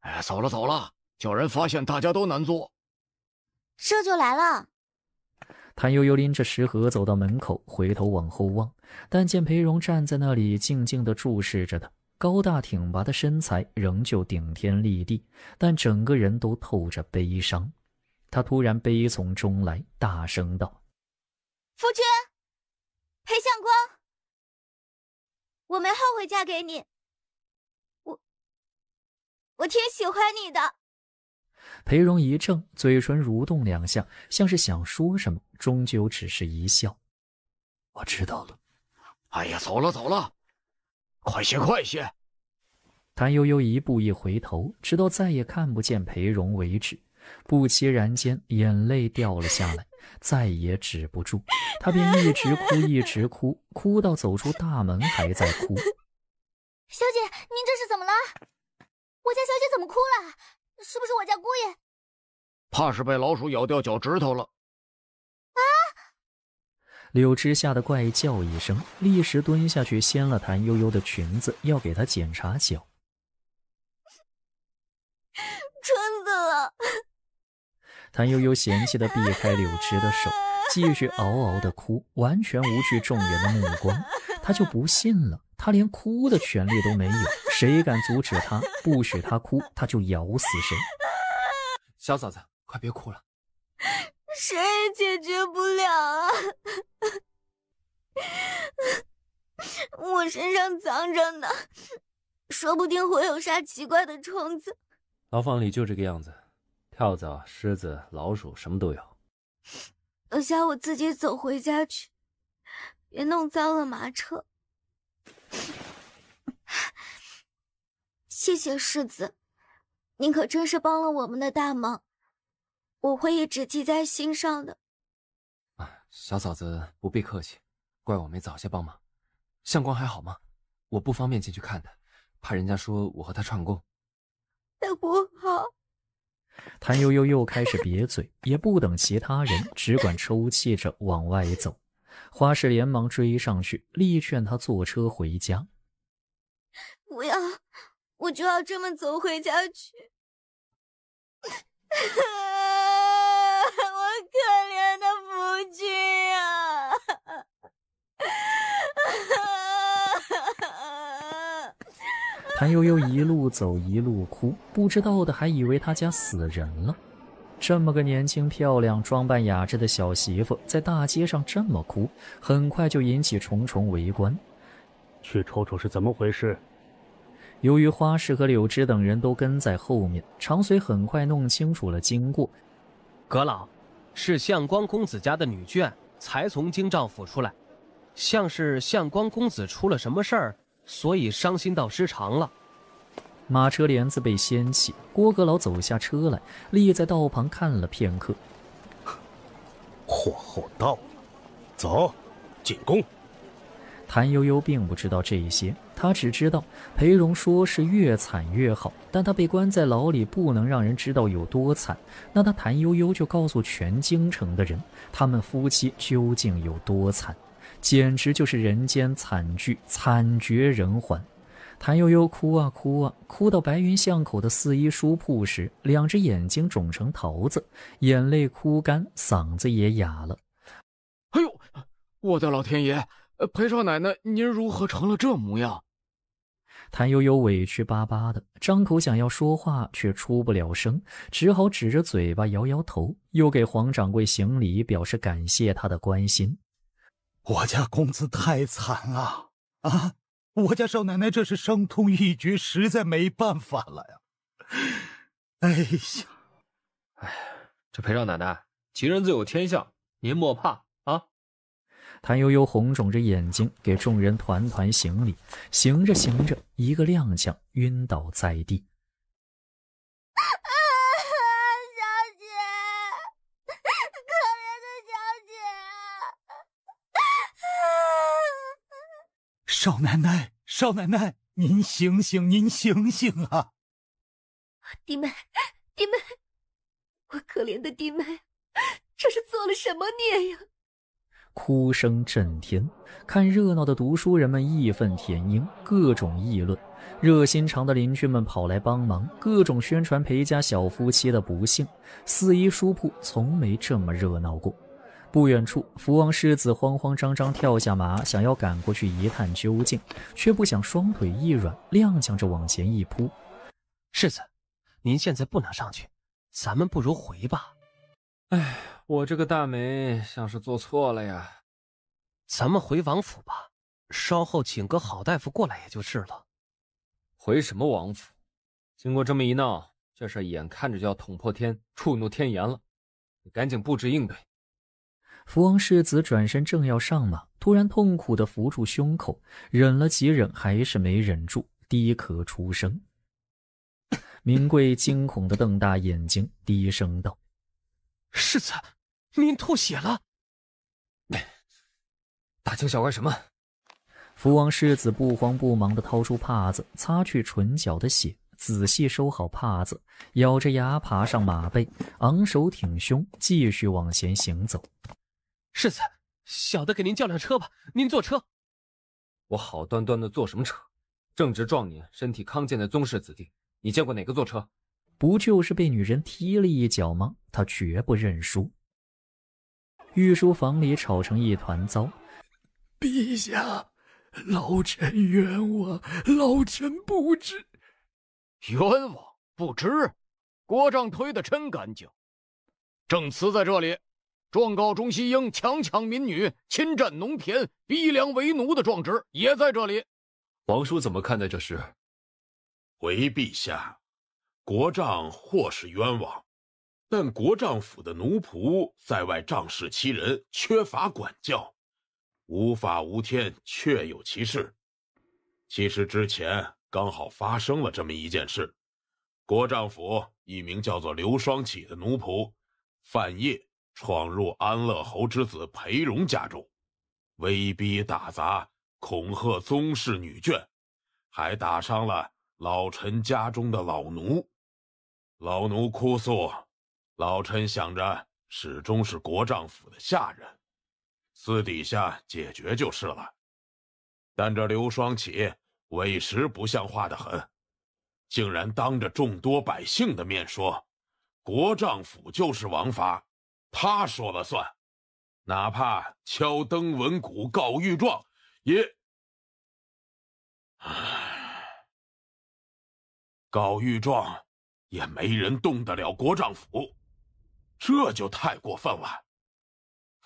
哎，走了走了，叫人发现大家都难做。这就来了。谭悠悠拎着食盒走到门口，回头往后望，但见裴荣站在那里静静地注视着他，高大挺拔的身材仍旧顶天立地，但整个人都透着悲伤。他突然悲从中来，大声道：夫君，裴相公，我没后悔嫁给你，我挺喜欢你的。裴荣一怔，嘴唇蠕动2下，像是想说什么，终究只是一笑。我知道了。哎呀，走了走了，快些快些！谭悠悠一步一回头，直到再也看不见裴荣为止。不期然间，眼泪掉了下来，再也止不住，他便一直哭一直哭，哭到走出大门还在哭。小姐，您这是怎么了？我家小姐怎么哭了？是不是我家姑爷？怕是被老鼠咬掉脚趾头了。啊！柳枝吓得怪叫一声，立时蹲下去掀了谭悠悠的裙子，要给她检查脚。蠢死了！谭悠悠嫌弃地避开柳枝的手，继续嗷嗷地哭，完全无惧众人的目光。他就不信了，他连哭的权利都没有，谁敢阻止他，不许他哭，他就咬死谁。小嫂子，快别哭了，谁也解决不了啊！我身上脏着呢，说不定会有啥奇怪的虫子。牢房里就这个样子，跳蚤、虱子、老鼠什么都有。等下我自己走回家去，别弄脏了马车。谢谢世子，您可真是帮了我们的大忙，我会一直记在心上的。小嫂子不必客气，怪我没早些帮忙。相公还好吗？我不方便进去看他，怕人家说我和他串供。他不好。谭悠悠又开始瘪嘴，也不等其他人，只管抽泣着往外走。花氏连忙追上去，力劝他坐车回家。不要，我就要这么走回家去。我可怜的夫君啊！谭悠悠一路走一路哭，不知道的还以为他家死人了。这么个年轻漂亮、装扮雅致的小媳妇，在大街上这么哭，很快就引起重重围观。去瞅瞅是怎么回事。由于花氏和柳枝等人都跟在后面，长随很快弄清楚了经过。阁老，是相光公子家的女眷才从京兆府出来，像是相光公子出了什么事儿，所以伤心到失常了。马车帘子被掀起，郭阁老走下车来，立在道旁看了片刻。火候到了，走，进宫。谭悠悠并不知道这些，他只知道裴荣说是越惨越好，但他被关在牢里，不能让人知道有多惨。那他谭悠悠就告诉全京城的人，他们夫妻究竟有多惨，简直就是人间惨剧，惨绝人寰。谭悠悠哭啊哭啊，哭到白云巷口的四衣书铺时，2只眼睛肿成桃子，眼泪哭干，嗓子也哑了。哎呦，我的老天爷！裴少奶奶，您如何成了这模样？谭悠悠委屈巴巴的，张口想要说话，却出不了声，只好指着嘴巴摇摇头，又给黄掌柜行礼，表示感谢他的关心。我家公子太惨了啊！我家少奶奶这是伤痛欲绝，实在没办法了呀。哎呀，这裴少奶奶，吉人自有天相，您莫怕啊。谭悠悠红肿着眼睛，给众人团团行礼，行着行着，一个踉跄，晕倒在地。小姐，可怜的小姐。少奶奶，少奶奶，您醒醒，您醒醒啊！弟妹，弟妹，我可怜的弟妹，这是做了什么孽呀？哭声震天，看热闹的读书人们义愤填膺，各种议论。热心肠的邻居们跑来帮忙，各种宣传裴家小夫妻的不幸。四衣书铺从没这么热闹过。不远处，福王世子慌慌张张跳下马，想要赶过去一探究竟，却不想双腿一软，踉跄着往前一扑。世子，您现在不能上去，咱们不如回吧。哎，我这个大梅像是做错了呀。咱们回王府吧，稍后请个好大夫过来也就是了。回什么王府？经过这么一闹，这事眼看着就要捅破天，触怒天颜了，你赶紧布置应对。福王世子转身正要上马，突然痛苦地扶住胸口，忍了几忍，还是没忍住，低咳出声。明贵惊恐地瞪大眼睛，低声道：“世子，您吐血了！”大惊小怪什么？福王世子不慌不忙地掏出帕子，擦去唇角的血，仔细收好帕子，咬着牙爬上马背，昂首挺胸，继续往前行走。世子，小的给您叫辆车吧，您坐车。我好端端的坐什么车？正值壮年、身体康健的宗室子弟，你见过哪个坐车？不就是被女人踢了一脚吗？他绝不认输。御书房里吵成一团糟。陛下，老臣冤枉，老臣不知。冤枉不知？国丈推得真干净。证词在这里。状告中西英强抢民女、侵占农田、逼良为奴的状纸也在这里。皇叔怎么看待这事？回陛下，国丈或是冤枉，但国丈府的奴仆在外仗势欺人，缺乏管教，无法无天，确有其事。其实之前刚好发生了这么一件事，国丈府一名叫做刘双喜的奴仆范晔闯入安乐侯之子裴荣家中，威逼打砸，恐吓宗室女眷，还打伤了老臣家中的老奴。老奴哭诉，老臣想着始终是国丈府的下人，私底下解决就是了。但这刘双喜委实不像话得很，竟然当着众多百姓的面说国丈府就是王法，他说了算，哪怕敲灯闻鼓告御状也……告御状也没人动得了国丈府，这就太过分了。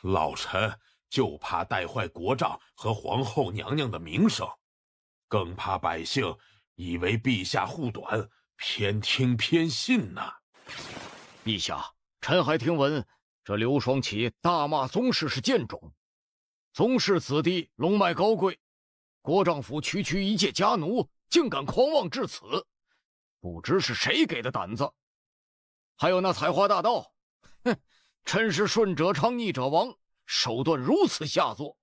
老臣就怕带坏国丈和皇后娘娘的名声，更怕百姓以为陛下护短，偏听偏信呢。陛下，臣还听闻这刘双喜大骂宗室是贱种，宗室子弟龙脉高贵，国丈府区区一介家奴，竟敢狂妄至此，不知是谁给的胆子。还有那采花大盗，哼，臣是顺者昌，逆者亡，手段如此下作。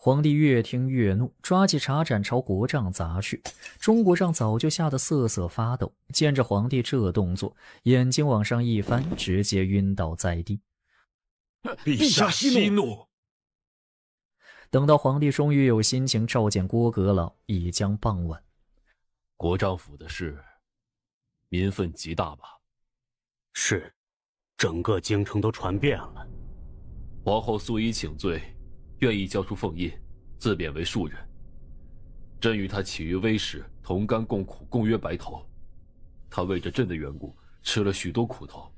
皇帝越听越怒，抓起茶盏朝国丈砸去。钟国丈早就吓得瑟瑟发抖，见着皇帝这动作，眼睛往上一翻，直接晕倒在地。陛下息怒。等到皇帝终于有心情召见郭阁老，已将傍晚。国丈府的事，民愤极大吧？是，整个京城都传遍了。皇后素衣请罪，愿意交出凤印，自贬为庶人。朕与他起于微时，同甘共苦，共约白头。他为着朕的缘故，吃了许多苦头，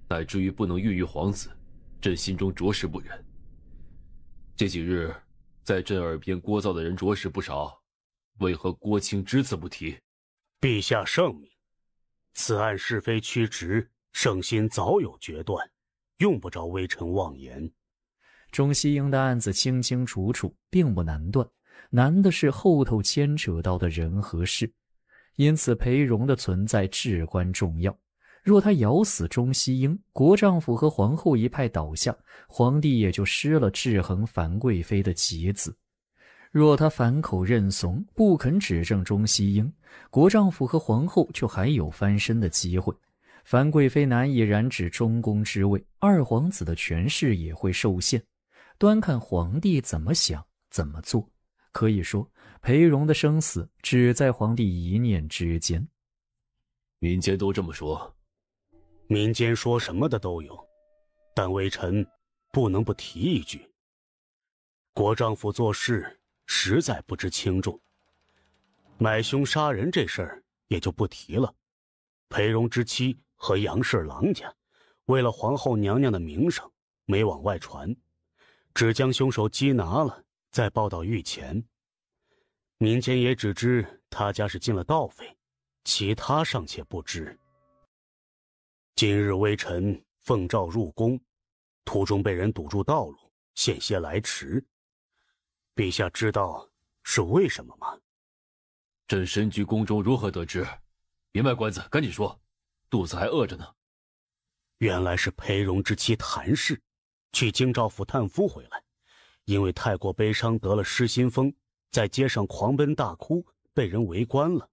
乃至于不能孕育皇子，朕心中着实不忍。这几日，在朕耳边聒噪的人着实不少，为何郭卿只字不提？陛下圣明，此案是非曲直，圣心早有决断，用不着微臣妄言。钟西英的案子清清楚楚，并不难断，难的是后头牵扯到的人和事。因此裴荣的存在至关重要。若他咬死钟西英，国丈府和皇后一派倒下，皇帝也就失了制衡樊贵妃的棋子。若他反口认怂，不肯指证钟西英，国丈府和皇后就还有翻身的机会。樊贵妃难以染指中宫之位，二皇子的权势也会受限。端看皇帝怎么想怎么做，可以说裴荣的生死只在皇帝一念之间。民间都这么说，民间说什么的都有，但微臣不能不提一句，国丈夫做事实在不知轻重。买凶杀人这事儿也就不提了，裴荣之妻和杨氏郎家为了皇后娘娘的名声，没往外传，只将凶手缉拿了，再报到御前。民间也只知他家是进了盗匪，其他尚且不知。今日微臣奉诏入宫，途中被人堵住道路，险些来迟。陛下知道是为什么吗？朕身居宫中，如何得知？别卖关子，赶紧说，肚子还饿着呢。原来是裴荣之妻谭氏去京兆府探夫回来，因为太过悲伤得了失心疯，在街上狂奔大哭，被人围观了，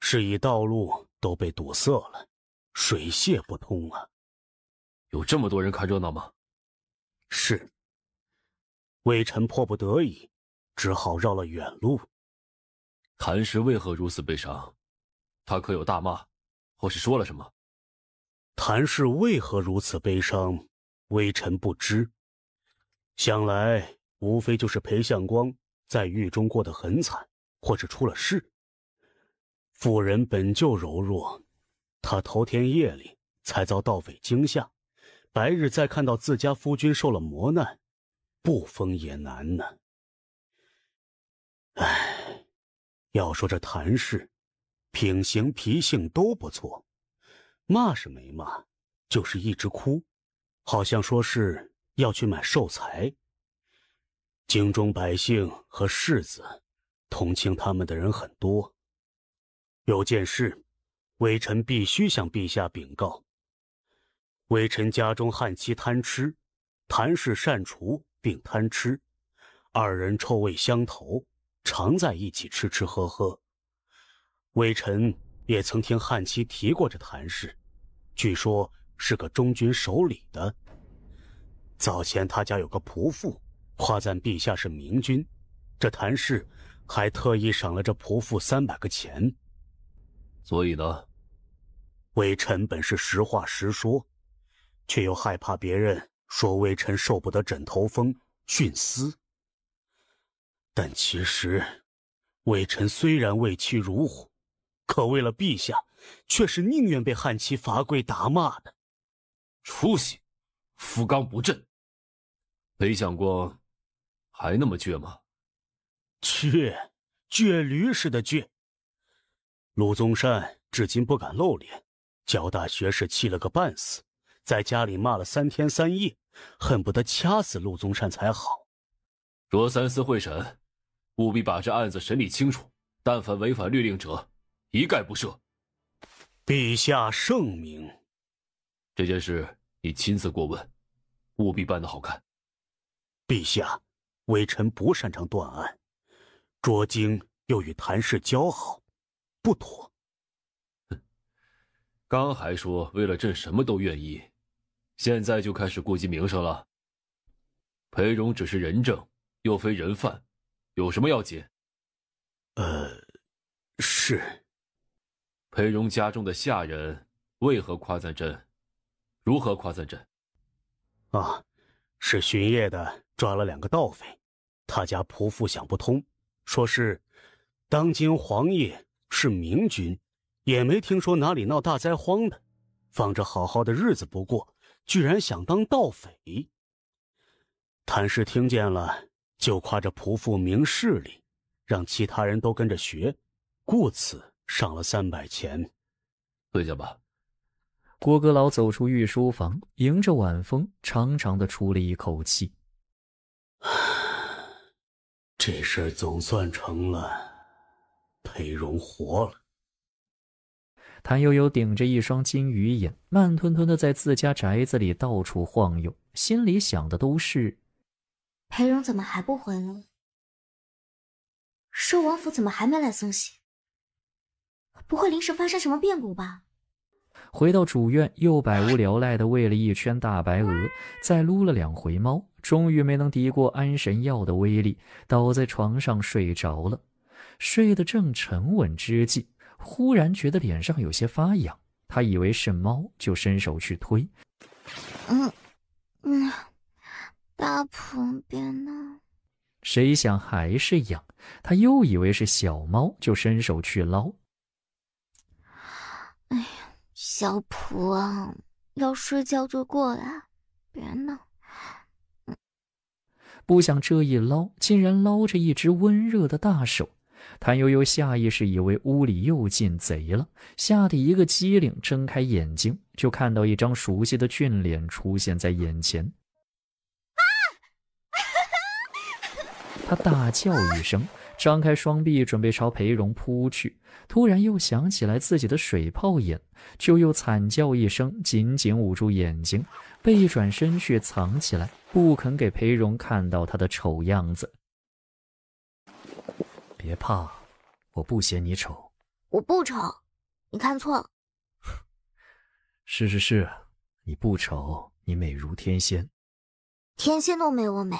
是以道路都被堵塞了，水泄不通啊。有这么多人看热闹吗？是。微臣迫不得已，只好绕了远路。谭氏为何如此悲伤？他可有大骂，或是说了什么？谭氏为何如此悲伤，微臣不知。想来无非就是裴相光在狱中过得很惨，或是出了事。妇人本就柔弱，她头天夜里才遭盗匪惊吓，白日再看到自家夫君受了磨难，不疯也难呢。唉，要说这谭氏品行脾性都不错，骂是没骂，就是一直哭，好像说是要去买寿材。京中百姓和士子同情他们的人很多。有件事，微臣必须向陛下禀告。微臣家中悍妻贪吃，谭氏善厨并贪吃，二人臭味相投，常在一起吃吃喝喝。微臣也曾听悍妻提过这谭氏，据说是个忠君守礼的。早前他家有个仆妇，夸赞陛下是明君，这谭氏还特意赏了这仆妇300个钱。所以呢？微臣本是实话实说，却又害怕别人说微臣受不得枕头风徇私。但其实微臣虽然为妻如虎，可为了陛下，却是宁愿被悍妻罚跪打骂的。出息，夫刚不振。裴相光还那么倔吗？倔驴似的倔。陆宗善至今不敢露脸，交大学士气了个半死，在家里骂了3天3夜，恨不得掐死陆宗善才好。若3司会审，务必把这案子审理清楚，但凡违反律令者，一概不赦。陛下圣明。这件事你亲自过问，务必办得好看。陛下，微臣不擅长断案，卓京又与谭氏交好，不妥。刚还说为了朕什么都愿意，现在就开始顾及名声了。裴荣只是人证，又非人犯，有什么要紧？是。裴荣家中的下人为何夸赞朕？如何夸赞朕？啊，是巡夜的抓了2个盗匪，他家仆妇想不通，说是当今皇爷是明君，也没听说哪里闹大灾荒的，放着好好的日子不过，居然想当盗匪。谭氏听见了，就夸着仆妇明事理，让其他人都跟着学，故此赏了300钱。退下吧。郭阁老走出御书房，迎着晚风，长长的出了一口气。这事儿总算成了，裴荣活了。谭悠悠顶着一双金鱼眼，慢吞吞的在自家宅子里到处晃悠，心里想的都是：裴荣怎么还不回来？寿王府怎么还没来送喜？不会临时发生什么变故吧？回到主院，又百无聊赖地喂了一圈大白鹅，再撸了2回猫，终于没能敌过安神药的威力，倒在床上睡着了。睡得正沉稳之际，忽然觉得脸上有些发痒，他以为是猫，就伸手去推。大旁边呢？谁想还是痒，他又以为是小猫，就伸手去捞。哎呀，小仆啊，要睡觉就过来，别闹。不想这一捞，竟然捞着一只温热的大手。谭悠悠下意识以为屋里又进贼了，吓得一个机灵，睁开眼睛就看到一张熟悉的俊脸出现在眼前。他大叫一声，张开双臂准备朝裴荣扑去，突然又想起来自己的水泡眼，就又惨叫一声，紧紧捂住眼睛，背转身去藏起来，不肯给裴荣看到他的丑样子。别怕，我不嫌你丑。我不丑，你看错了。是，你不丑，你美如天仙。天仙都没我美。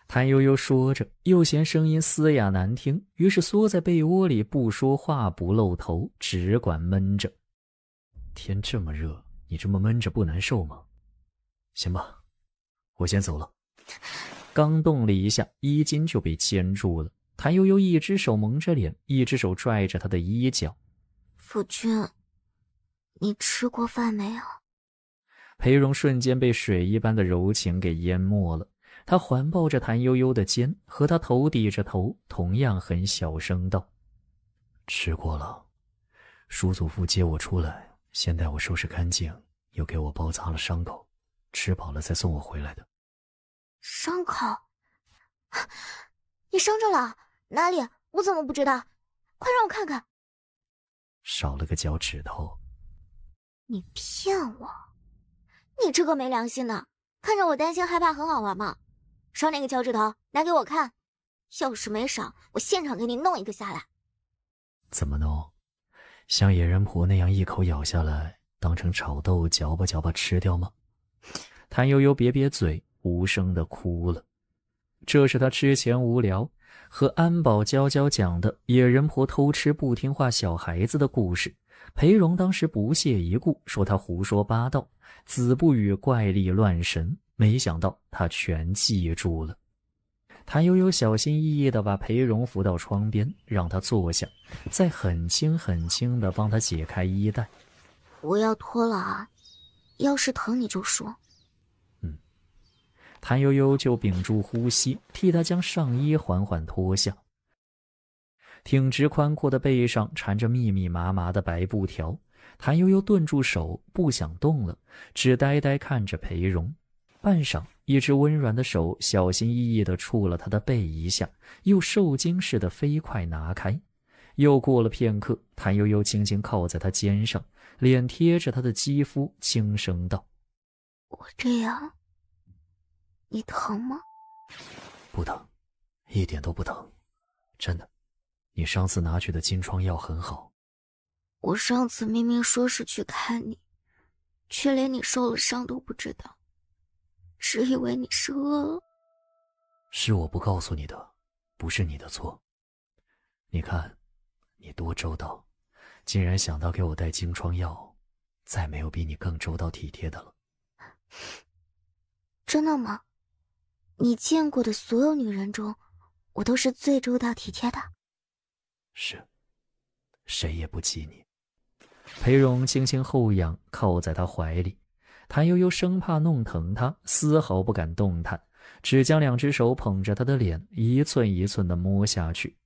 谭悠悠说着，又嫌声音嘶哑难听，于是缩在被窝里不说话不露头，只管闷着。天这么热，你这么闷着不难受吗？行吧，我先走了。刚动了一下，衣襟就被牵住了。谭悠悠一只手蒙着脸，一只手拽着他的衣角。夫君，你吃过饭没有？裴荣瞬间被水一般的柔情给淹没了。他环抱着谭悠悠的肩，和他头抵着头，同样很小声道：吃过了，叔祖父接我出来，先带我收拾干净，又给我包扎了伤口，吃饱了再送我回来的。伤口？你伤着了？哪里？我怎么不知道？快让我看看。少了个脚趾头。你骗我！你这个没良心的，看着我担心害怕很好玩吗？少哪个脚趾头？拿给我看。要是没少，我现场给你弄一个下来。怎么弄？像野人婆那样一口咬下来，当成炒豆嚼吧嚼吧吃掉吗？谭悠悠瘪嘴，无声地哭了。这是他之前无聊和安保娇娇讲的野人婆偷吃不听话小孩子的故事。裴荣当时不屑一顾，说他胡说八道，子不语怪力乱神，没想到他全记住了。谭悠悠小心翼翼地把裴荣扶到窗边，让他坐下，再很轻很轻地帮他解开衣带。我要脱了啊，要是疼你就说。谭悠悠就屏住呼吸，替他将上衣缓缓脱下。挺直宽阔的背上缠着密密麻麻的白布条，谭悠悠顿住手，不想动了，只呆呆看着裴荣。半晌，一只温软的手小心翼翼地触了他的背一下，又受惊似的飞快拿开。又过了片刻，谭悠悠轻轻靠在他肩上，脸贴着他的肌肤，轻声道：我这样你疼吗？不疼，一点都不疼，真的。你上次拿去的金疮药很好。我上次明明说是去看你，却连你受了伤都不知道，只以为你是饿了。是我不告诉你的，不是你的错。你看，你多周到，竟然想到给我带金疮药，再没有比你更周到体贴的了。真的吗？你见过的所有女人中，我都是最周到体贴的。是，谁也不及你。裴荣轻轻后仰，靠在他怀里。谭悠悠生怕弄疼他，丝毫不敢动弹，只将两只手捧着他的脸，一寸一寸地摸下去。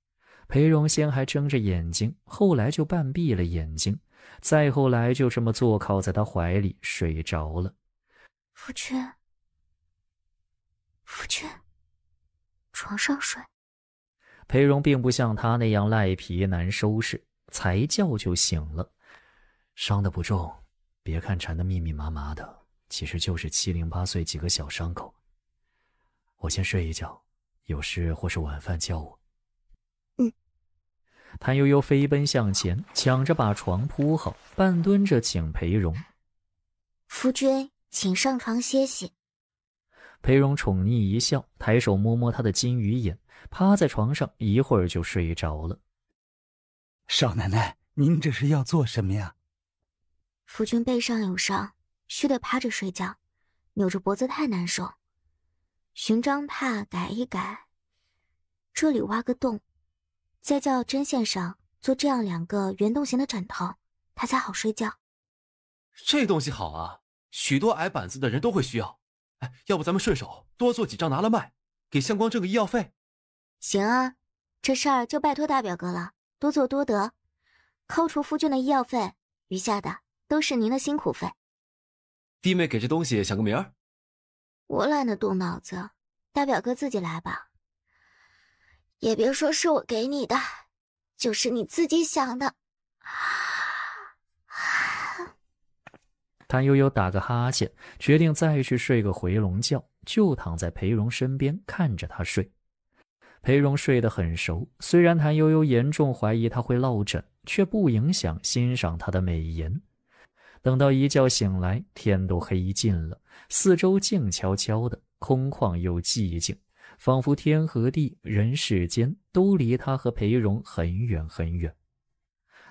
裴荣先还睁着眼睛，后来就半闭了眼睛，再后来就这么坐靠在他怀里睡着了。夫君，夫君，床上睡。裴荣并不像他那样赖皮难收拾，才觉就醒了。伤得不重，别看缠得密密麻麻的，其实就是7、0、8岁几个小伤口。我先睡一觉，有事或是晚饭叫我。谭悠悠飞奔向前，抢着把床铺好，半蹲着请裴荣：夫君，请上床歇息。裴荣宠溺一笑，抬手摸摸他的金鱼眼，趴在床上一会儿就睡着了。少奶奶，您这是要做什么呀？夫君背上有伤，须得趴着睡觉，扭着脖子太难受。寻张帕改一改，这里挖个洞，再叫针线上做这样2个圆洞形的枕头，他才好睡觉。这东西好啊，许多矮板子的人都会需要。哎，要不咱们顺手多做几张拿了卖，给相光挣个医药费。行啊，这事儿就拜托大表哥了，多做多得，扣除夫君的医药费，余下的都是您的辛苦费。弟妹给这东西想个名儿？我懒得动脑子，大表哥自己来吧。也别说是我给你的，就是你自己想的。谭悠悠打个哈欠，决定再去睡个回笼觉，就躺在裴荣身边看着他睡。裴荣睡得很熟，虽然谭悠悠严重怀疑他会落枕，却不影响欣赏他的美颜。等到一觉醒来，天都黑尽了，四周静悄悄的，空旷又寂静，仿佛天和地、人世间都离他和裴荣很远很远。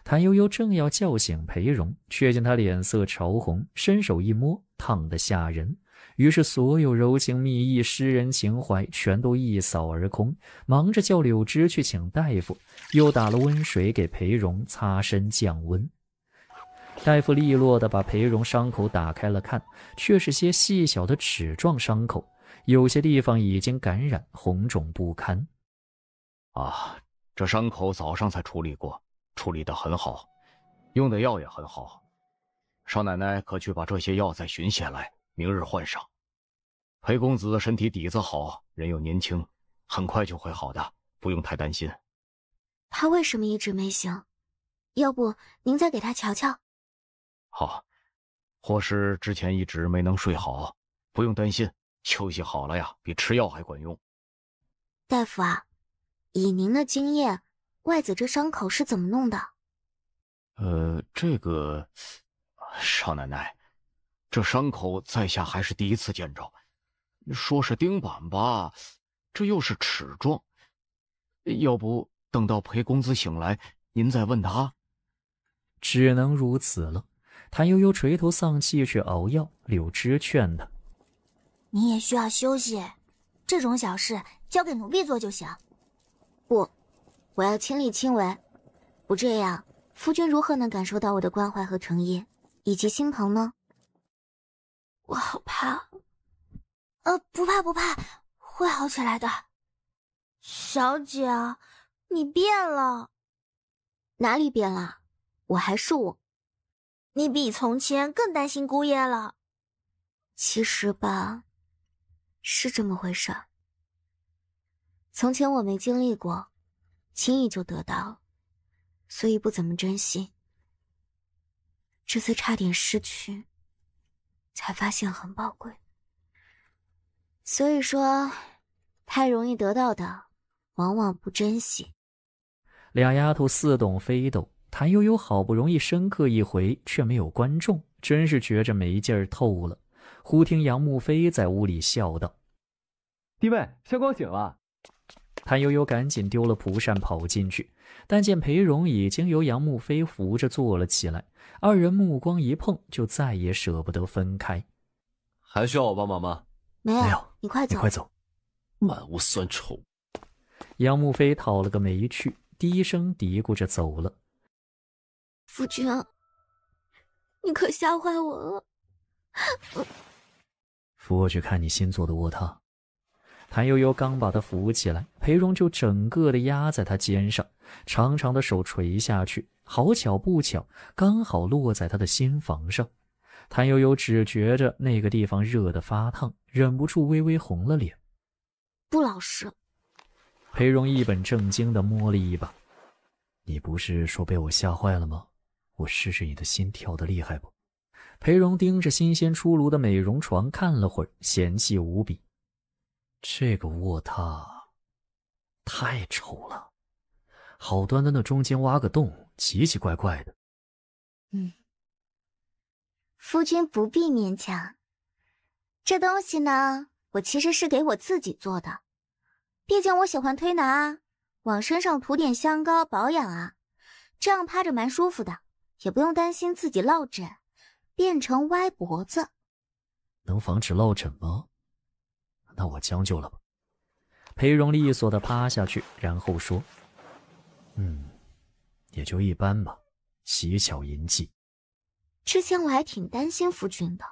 谭悠悠正要叫醒裴荣，却见他脸色潮红，伸手一摸，烫得吓人。于是所有柔情蜜意、诗人情怀全都一扫而空，忙着叫柳枝去请大夫，又打了温水给裴荣擦身降温。大夫利落地把裴荣伤口打开了看，却是些细小的齿状伤口，有些地方已经感染，红肿不堪。这伤口早上才处理过，处理得很好，用的药也很好。少奶奶可去把这些药再寻些来，明日换上。裴公子身体底子好，人又年轻，很快就会好的，不用太担心。他为什么一直没醒？要不您再给他瞧瞧？好，或是之前一直没能睡好，不用担心，休息好了呀，比吃药还管用。大夫啊，以您的经验，外子这伤口是怎么弄的？少奶奶，这伤口在下还是第一次见着。说是钉板吧，这又是齿状。要不等到裴公子醒来，您再问他。只能如此了。谭悠悠垂头丧气去熬药，柳枝劝他：你也需要休息，这种小事交给奴婢做就行。不，我要亲力亲为，不这样，夫君如何能感受到我的关怀和诚意，以及心疼呢？我好怕。不怕不怕，会好起来的。小姐，你变了。哪里变了？我还是我。你比从前更担心姑爷了。其实吧，是这么回事儿。从前我没经历过，轻易就得到，所以不怎么珍惜。这次差点失去，才发现很宝贵。所以说，太容易得到的，往往不珍惜。俩丫头似懂非懂，谭悠悠好不容易深刻一回，却没有观众，真是觉着没劲儿透了。忽听杨慕飞在屋里笑道：弟妹，香光醒了。谭悠悠赶紧丢了蒲扇跑进去，但见裴荣已经由杨慕飞扶着坐了起来，二人目光一碰，就再也舍不得分开。还需要我帮忙吗？没有，你快走。你快走。满屋酸臭。杨慕飞讨了个没趣，低声嘀咕着走了。夫君，你可吓坏我了。扶我去看你新做的卧榻。谭悠悠刚把他扶起来，裴荣就整个的压在他肩上，长长的手垂下去，好巧不巧，刚好落在他的心房上。谭悠悠只觉着那个地方热得发烫，忍不住微微红了脸。不老实。裴荣一本正经地摸了一把。你不是说被我吓坏了吗？我试试你的心跳得厉害不？裴荣盯着新鲜出炉的美容床看了会儿，嫌弃无比。这个卧榻太丑了，好端端的中间挖个洞，奇奇怪怪的。夫君不必勉强。这东西呢，我其实是给我自己做的，毕竟我喜欢推拿啊，往身上涂点香膏保养啊，这样趴着蛮舒服的，也不用担心自己落枕变成歪脖子。能防止落枕吗？那我将就了吧。裴荣利索地趴下去，然后说：也就一般吧，奇巧淫技。之前我还挺担心夫君的，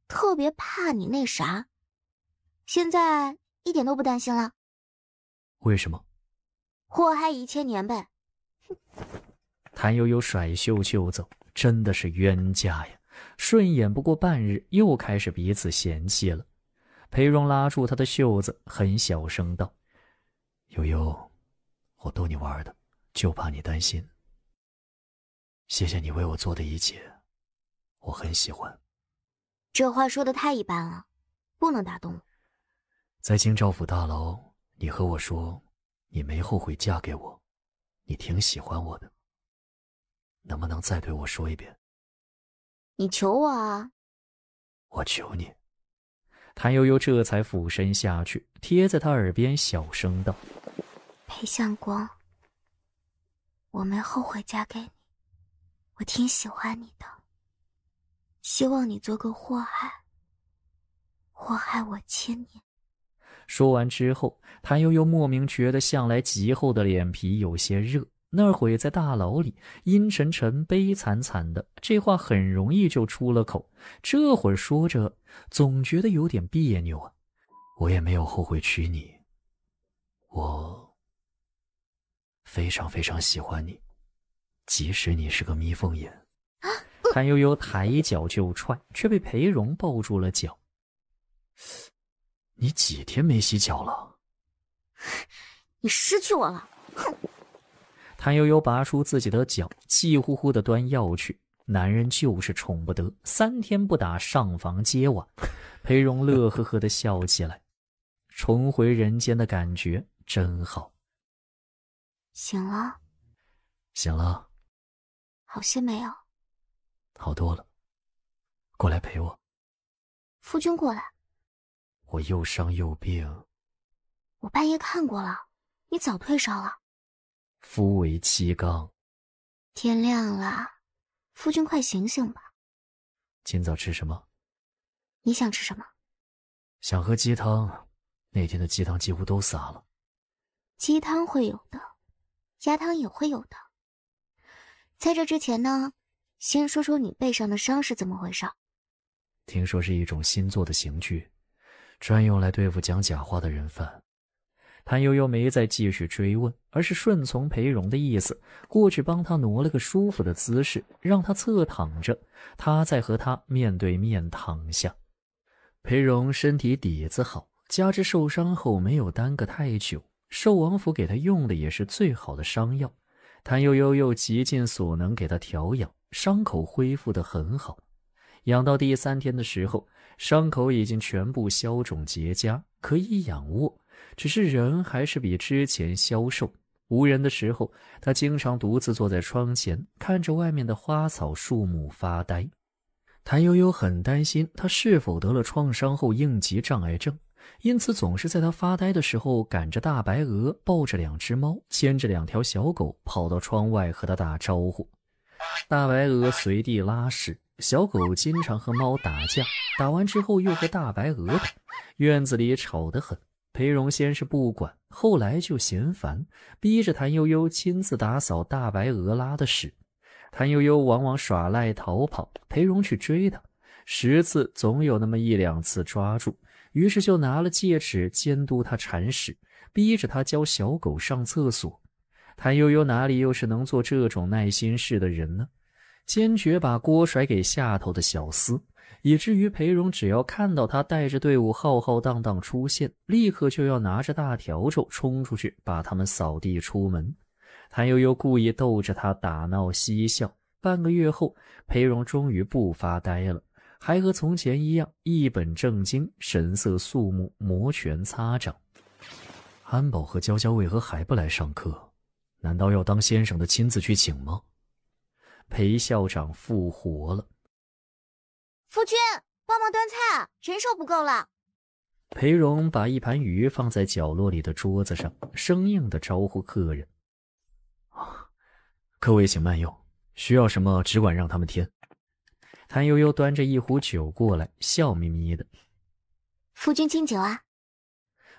特别怕你那啥，现在一点都不担心了。为什么？祸害1000年呗。谭悠悠甩袖就走，真的是冤家呀！顺眼不过半日，又开始彼此嫌弃了。裴荣拉住他的袖子，很小声道：“悠悠，我逗你玩的，就怕你担心。谢谢你为我做的一切，我很喜欢。”这话说的太一般了，不能打动我。在京兆府大牢，你和我说你没后悔嫁给我，你挺喜欢我的，能不能再对我说一遍？你求我啊！我求你。谭悠悠这才俯身下去，贴在他耳边小声道：“裴相公，我没后悔嫁给你，我挺喜欢你的，希望你做个祸害我1000年。”说完之后，谭悠悠莫名觉得向来极厚的脸皮有些热。那会在大牢里阴沉沉悲惨惨的，这话很容易就出了口。这会儿说着，总觉得有点别扭啊。我也没有后悔娶你，我非常非常喜欢你，即使你是个眯缝眼。谭悠悠抬脚就踹，却被裴荣抱住了脚。你几天没洗脚了？你失去我了，哼！谭悠悠拔出自己的脚，气呼呼地端药去。男人就是宠不得，3天不打上房揭瓦。裴荣乐呵呵地笑起来，重回人间的感觉真好。醒了？醒了。好些没有？好多了。过来陪我。夫君过来。我又伤又病。我半夜看过了，你早退烧了。夫为妻纲。天亮了，夫君快醒醒吧。今早吃什么？你想吃什么？想喝鸡汤，那天的鸡汤几乎都洒了。鸡汤会有的，鸭汤也会有的。在这之前呢，先说说你背上的伤是怎么回事。听说是一种新做的刑具，专用来对付讲假话的人犯。谭悠悠没再继续追问，而是顺从裴荣的意思，过去帮他挪了个舒服的姿势，让他侧躺着，他再和他面对面躺下。裴荣身体底子好，加之受伤后没有耽搁太久，寿王府给他用的也是最好的伤药。谭悠悠又极尽所能给他调养，伤口恢复得很好。养到第3天的时候，伤口已经全部消肿结痂，可以仰卧，只是人还是比之前消瘦。无人的时候，他经常独自坐在窗前，看着外面的花草树木发呆。谭悠悠很担心他是否得了创伤后应激障碍症，因此总是在他发呆的时候赶着大白鹅，抱着2只猫，牵着2条小狗跑到窗外和他打招呼。大白鹅随地拉屎，小狗经常和猫打架，打完之后又和大白鹅打，院子里吵得很。裴荣先是不管，后来就嫌烦，逼着谭悠悠亲自打扫大白鹅拉的屎。谭悠悠往往耍赖逃跑，裴荣去追他，10次总有那么1、2次抓住，于是就拿了戒尺监督他铲屎，逼着他教小狗上厕所。谭悠悠哪里又是能做这种耐心事的人呢？坚决把锅甩给下头的小厮，以至于裴荣只要看到他带着队伍浩浩荡荡出现，立刻就要拿着大笤帚冲出去把他们扫地出门。谭悠悠故意逗着他打闹嬉笑，半个月后，裴荣终于不发呆了，还和从前一样一本正经，神色肃穆，摩拳擦掌。安保和娇娇为何还不来上课？难道要当先生的亲自去请吗？裴校长复活了。夫君，帮忙端菜，人手不够了。裴荣把一盘鱼放在角落里的桌子上，生硬地招呼客人。各位请慢用，需要什么只管让他们添。谭悠悠端着一壶酒过来，笑眯眯的。夫君敬酒啊。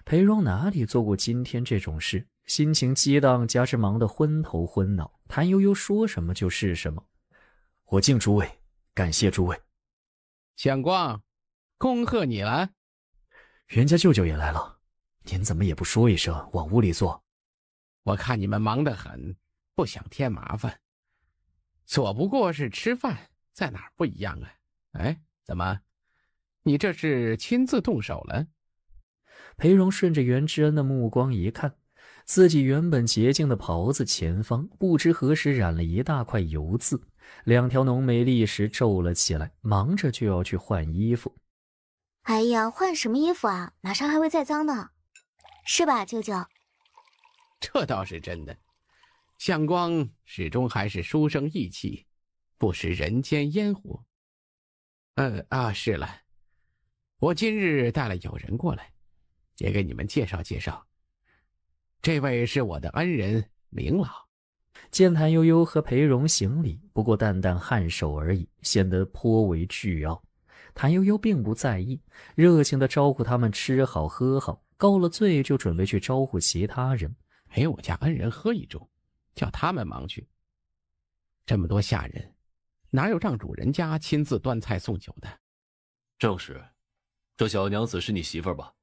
裴荣哪里做过今天这种事，心情激荡，加之忙得昏头昏脑，谭悠悠说什么就是什么。我敬诸位，感谢诸位。相公，恭贺你了。袁家舅舅也来了，您怎么也不说一声，往屋里坐？我看你们忙得很，不想添麻烦。左不过是吃饭，在哪儿不一样啊？哎，怎么，你这是亲自动手了？裴荣顺着袁之恩的目光一看，自己原本洁净的袍子前方不知何时染了一大块油渍，两条浓眉立时皱了起来，忙着就要去换衣服。哎呀，换什么衣服啊？马上还会再脏呢，是吧，舅舅？这倒是真的，相光始终还是书生意气，不食人间烟火。是了，我今日带了友人过来，也给你们介绍介绍。这位是我的恩人明老。见谭悠悠和裴荣行礼，不过淡淡颔首而已，显得颇为倨傲。谭悠悠并不在意，热情地招呼他们吃好喝好，告了罪就准备去招呼其他人。陪我家恩人喝一盅，叫他们忙去。这么多下人，哪有让主人家亲自端菜送酒的？正是，这小娘子是你媳妇儿吧？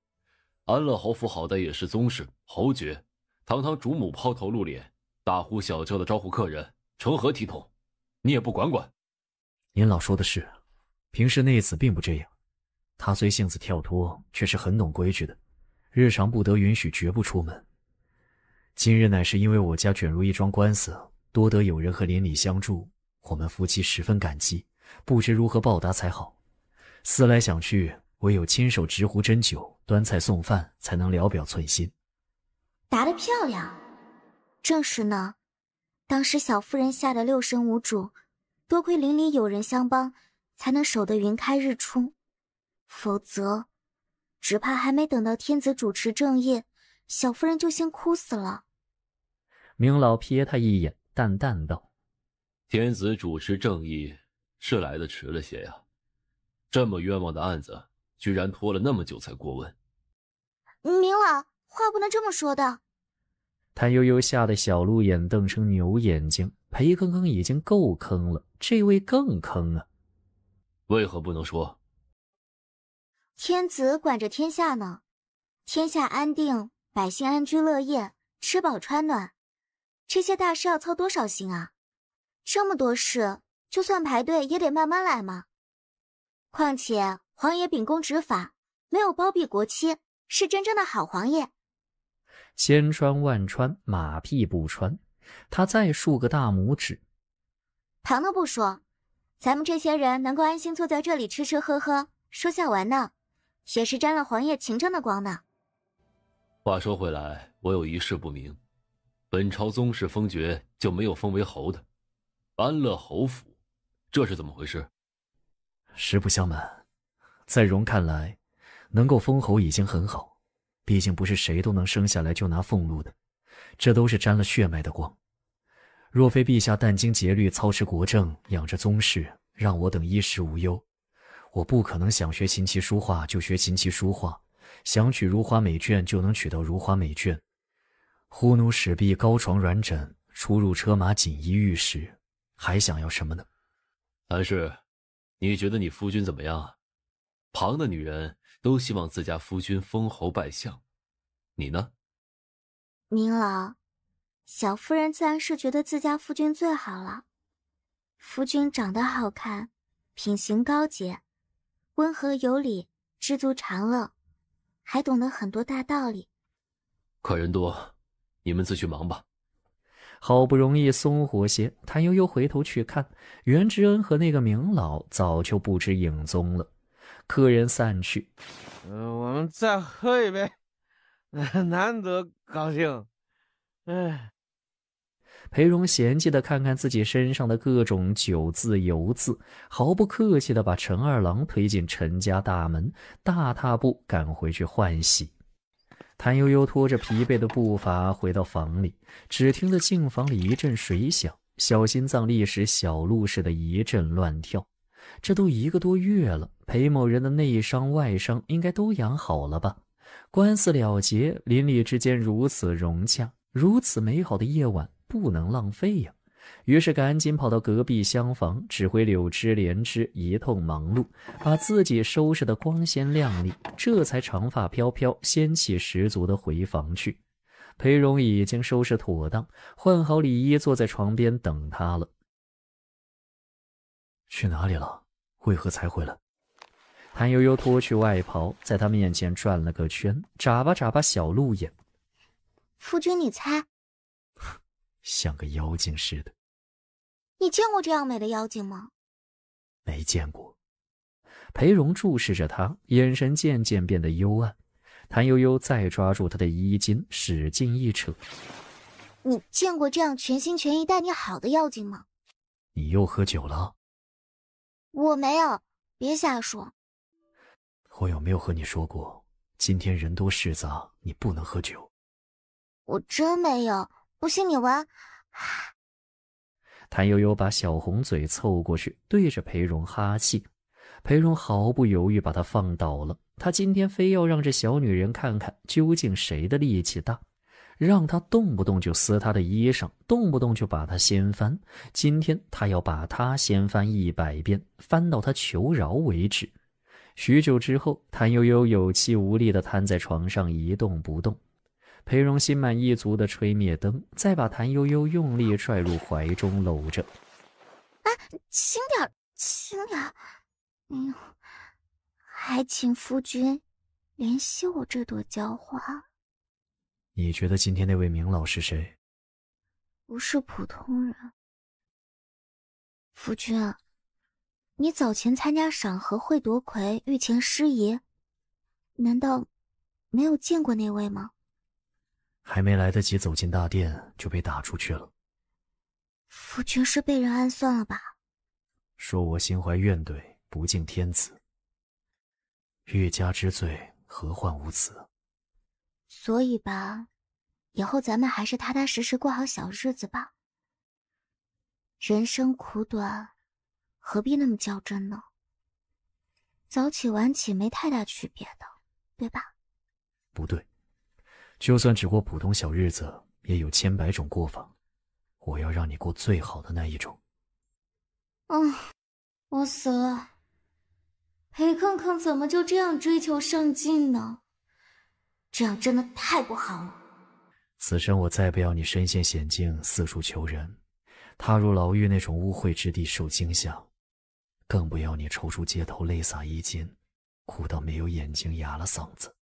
安乐侯府好歹也是宗室侯爵，堂堂主母抛头露脸，大呼小叫的招呼客人，成何体统？你也不管管？您老说的是，平时内子并不这样，她虽性子跳脱，却是很懂规矩的，日常不得允许，绝不出门。今日乃是因为我家卷入一桩官司，多得友人和邻里相助，我们夫妻十分感激，不知如何报答才好。思来想去，唯有亲手执壶斟酒，端菜送饭，才能聊表寸心。答得漂亮。正是呢，当时小夫人吓得六神无主，多亏邻里有人相帮，才能守得云开日出。否则，只怕还没等到天子主持正业，小夫人就先哭死了。明老瞥他一眼，淡淡道：天子主持正义是来得迟了些呀，这么冤枉的案子居然拖了那么久才过问。明老，话不能这么说的。谭悠悠吓得小鹿眼瞪成牛眼睛，裴坑坑已经够坑了，这位更坑啊。为何不能说？天子管着天下呢，天下安定，百姓安居乐业，吃饱穿暖，这些大事要操多少心啊？这么多事，就算排队也得慢慢来嘛。况且皇爷秉公执法，没有包庇国戚，是真正的好皇爷。千穿万穿，马屁不穿。他再竖个大拇指。旁的不说，咱们这些人能够安心坐在这里吃吃喝喝，说笑玩闹，也是沾了皇爷勤政的光呢。话说回来，我有一事不明，本朝宗室封爵就没有封为侯的，安乐侯府，这是怎么回事？实不相瞒，在荣看来，能够封侯已经很好，毕竟不是谁都能生下来就拿俸禄的，这都是沾了血脉的光。若非陛下殚精竭虑操持国政，养着宗室，让我等衣食无忧，我不可能想学琴棋书画就学琴棋书画，想取如花美眷就能取到如花美眷。呼奴使婢高床软枕，出入车马锦衣玉食，还想要什么呢？谭氏，你觉得你夫君怎么样啊？旁的女人都希望自家夫君封侯拜相，你呢？明老，小夫人自然是觉得自家夫君最好了。夫君长得好看，品行高洁，温和有礼，知足常乐，还懂得很多大道理。客人多，你们自去忙吧。好不容易松活些，谭悠悠回头去看，袁之恩和那个明老早就不知影踪了。客人散去，我们再喝一杯，难得高兴。裴荣嫌弃地看看自己身上的各种酒渍油渍，毫不客气地把陈二郎推进陈家大门，大踏步赶回去换洗。谭悠悠拖着疲惫的步伐回到房里，只听得净房里一阵水响，小心脏立时小鹿似的一阵乱跳。这都1个多月了，裴某人的内伤外伤应该都养好了吧？官司了结，邻里之间如此融洽，如此美好的夜晚不能浪费呀。于是赶紧跑到隔壁厢房，指挥柳枝莲枝一通忙碌，把自己收拾得光鲜亮丽，这才长发飘飘，仙气十足地回房去。裴荣已经收拾妥当，换好礼衣，坐在床边等他了。去哪里了？为何才回来？谭悠悠脱去外袍，在他面前转了个圈，眨巴眨巴小鹿眼。夫君，你猜？像个妖精似的。你见过这样美的妖精吗？没见过。裴荣注视着他，眼神渐渐变得幽暗。谭悠悠再抓住他的衣襟，使劲一扯。你见过这样全心全意待你好的妖精吗？你又喝酒了？我没有，别瞎说。我有没有和你说过，今天人多势杂，你不能喝酒？我真没有，不信你闻。谭悠悠把小红嘴凑过去，对着裴荣哈气。裴荣毫不犹豫把他放倒了。他今天非要让这小女人看看究竟谁的力气大，让她动不动就撕他的衣裳，动不动就把他掀翻。今天他要把他掀翻100遍，翻到他求饶为止。许久之后，谭悠悠有气无力地瘫在床上一动不动。裴荣心满意足地吹灭灯，再把谭悠悠用力拽入怀中搂着。轻点，轻点。还请夫君怜惜我这朵娇花。你觉得今天那位明老是谁？不是普通人。夫君，你早前参加赏荷会夺魁，御前师爷，难道没有见过那位吗？还没来得及走进大殿，就被打出去了。夫君是被人暗算了吧？说我心怀怨怼，不敬天子。欲加之罪，何患无辞？所以吧，以后咱们还是踏踏实实过好小日子吧。人生苦短，何必那么较真呢？早起晚起没太大区别的，对吧？不对，就算只过普通小日子，也有千百种过法。我要让你过最好的那一种。我死了。裴康康怎么就这样追求上进呢？这样真的太不好了。此生我再不要你身陷险境，四处求人，踏入牢狱那种污秽之地受惊吓，更不要你抽出街头泪洒衣襟，哭到没有眼睛哑了嗓子。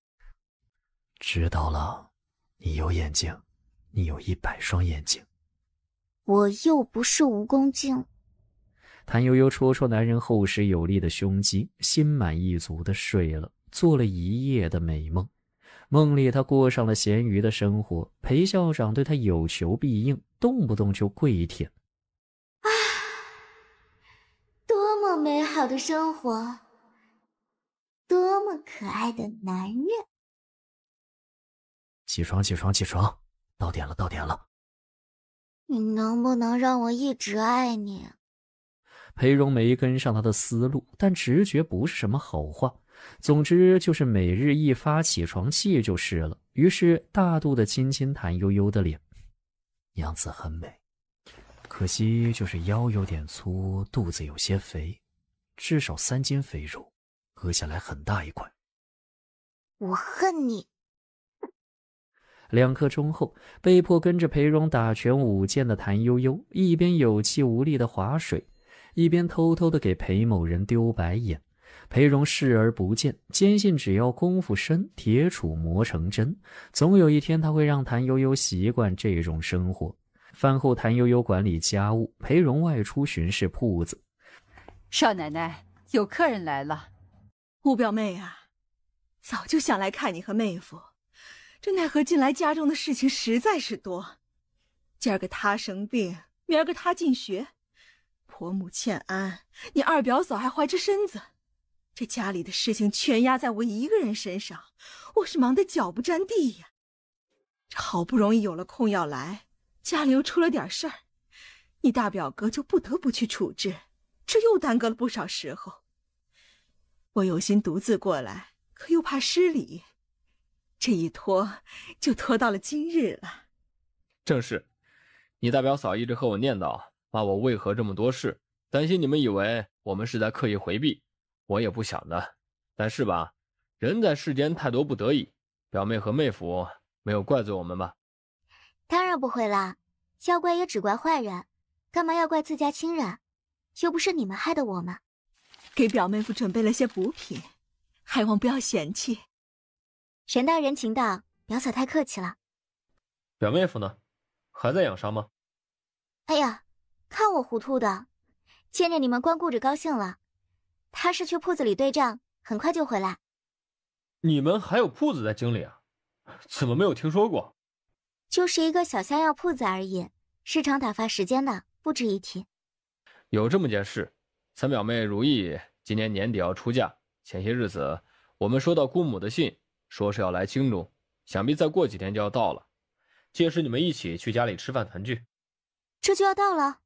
知道了，你有眼睛，你有100双眼睛。我又不是蜈蚣精。谭悠悠戳戳男人厚实有力的胸肌，心满意足地睡了，做了一夜的美梦。梦里他过上了咸鱼的生活，裴校长对他有求必应，动不动就跪舔。多么美好的生活，多么可爱的男人。起床起床起床，到点了到点了。你能不能让我一直爱你？裴荣没跟上他的思路，但直觉不是什么好话。总之就是每日一发起床气就是了。于是大度的亲亲谭悠悠的脸，样子很美，可惜就是腰有点粗，肚子有些肥，至少3斤肥肉，喝下来很大一块。我恨你。2刻钟后，被迫跟着裴荣打拳舞剑的谭悠悠，一边有气无力的划水，一边偷偷地给裴某人丢白眼。裴荣视而不见，坚信只要功夫深，铁杵磨成针，总有一天他会让谭悠悠习惯这种生活。饭后，谭悠悠管理家务，裴荣外出巡视铺子。少奶奶，有客人来了。五表妹啊，早就想来看你和妹夫，这奈何近来家中的事情实在是多。今儿个他生病，明儿个他进学，婆母欠安，你二表嫂还怀着身子，这家里的事情全压在我一个人身上，我是忙得脚不沾地呀。这好不容易有了空要来，家里又出了点事儿，你大表哥就不得不去处置，这又耽搁了不少时候。我有心独自过来，可又怕失礼，这一拖就拖到了今日了。正是，你大表嫂一直和我念叨，骂我为何这么多事，担心你们以为我们是在刻意回避，我也不想的。但是吧，人在世间太多不得已，表妹和妹夫没有怪罪我们吧？当然不会啦，要怪也只怪坏人，干嘛要怪自家亲人？又不是你们害的我们。给表妹夫准备了些补品，还望不要嫌弃。人大人情道，表嫂太客气了。表妹夫呢？还在养伤吗？哎呀，看我糊涂的，见着你们光顾着高兴了。他是去铺子里对账，很快就回来。你们还有铺子在经理啊？怎么没有听说过？就是一个小香药铺子而已，市场打发时间的，不值一提。有这么件事，三表妹如意今年年底要出嫁，前些日子我们收到姑母的信，说是要来京中，想必再过几天就要到了。届时你们一起去家里吃饭团聚。这就要到了？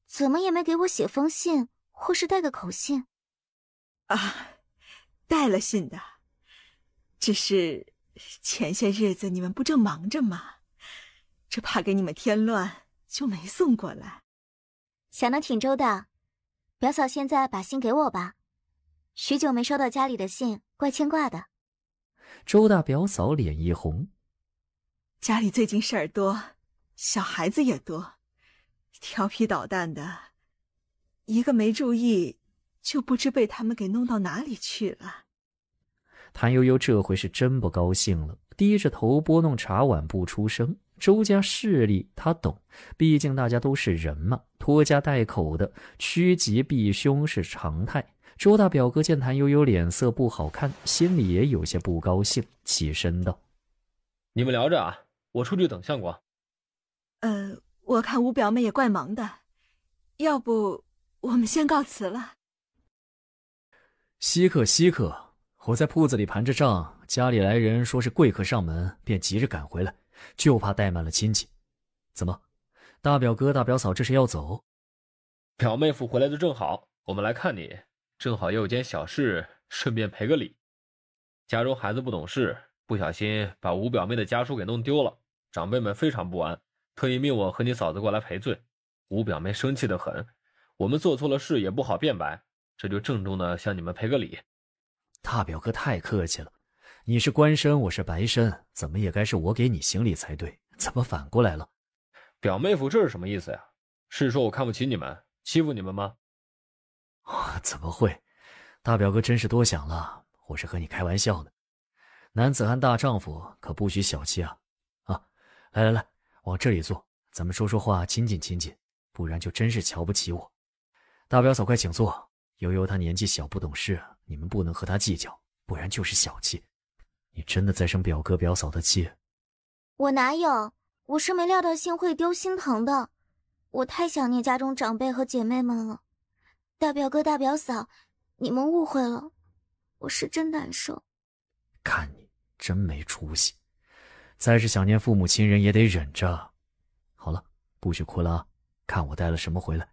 怎么也没给我写封信，或是带个口信？啊，带了信的，只是前些日子你们不正忙着吗？这怕给你们添乱，就没送过来。想得挺周到，表嫂现在把信给我吧。许久没收到家里的信，怪牵挂的。周大表嫂脸一红，家里最近事儿多，小孩子也多，调皮捣蛋的，一个没注意，就不知被他们给弄到哪里去了。谭悠悠这回是真不高兴了，低着头拨弄茶碗不出声。周家势力他懂，毕竟大家都是人嘛，拖家带口的，趋吉避凶是常态。周大表哥见谭悠悠脸色不好看，心里也有些不高兴，起身道：你们聊着啊，我出去等相光。我看吴表妹也怪忙的，要不我们先告辞了。稀客，我在铺子里盘着账，家里来人说是贵客上门，便急着赶回来，就怕怠慢了亲戚。怎么，大表哥大表嫂这是要走？表妹夫回来的正好，我们来看你，正好也有件小事，顺便赔个礼。家中孩子不懂事，不小心把吴表妹的家书给弄丢了，长辈们非常不安，特意命我和你嫂子过来赔罪。吴表妹生气得很，我们做错了事也不好辩白，这就郑重的向你们赔个礼。大表哥太客气了，你是官绅，我是白绅，怎么也该是我给你行礼才对，怎么反过来了？表妹夫这是什么意思呀？是说我看不起你们，欺负你们吗？怎么会？大表哥真是多想了，我是和你开玩笑的。男子汉大丈夫可不许小气啊！来，往这里坐，咱们说说话，亲近亲近，不然就真是瞧不起我。大表嫂快请坐，悠悠她年纪小不懂事，你们不能和她计较，不然就是小气。你真的在生表哥表嫂的气？我哪有，我是没料到信会丢，心疼的。我太想念家中长辈和姐妹们了。大表哥大表嫂，你们误会了，我是真难受。看你真没出息，再是想念父母亲人也得忍着。好了，不许哭了啊，看我带了什么回来。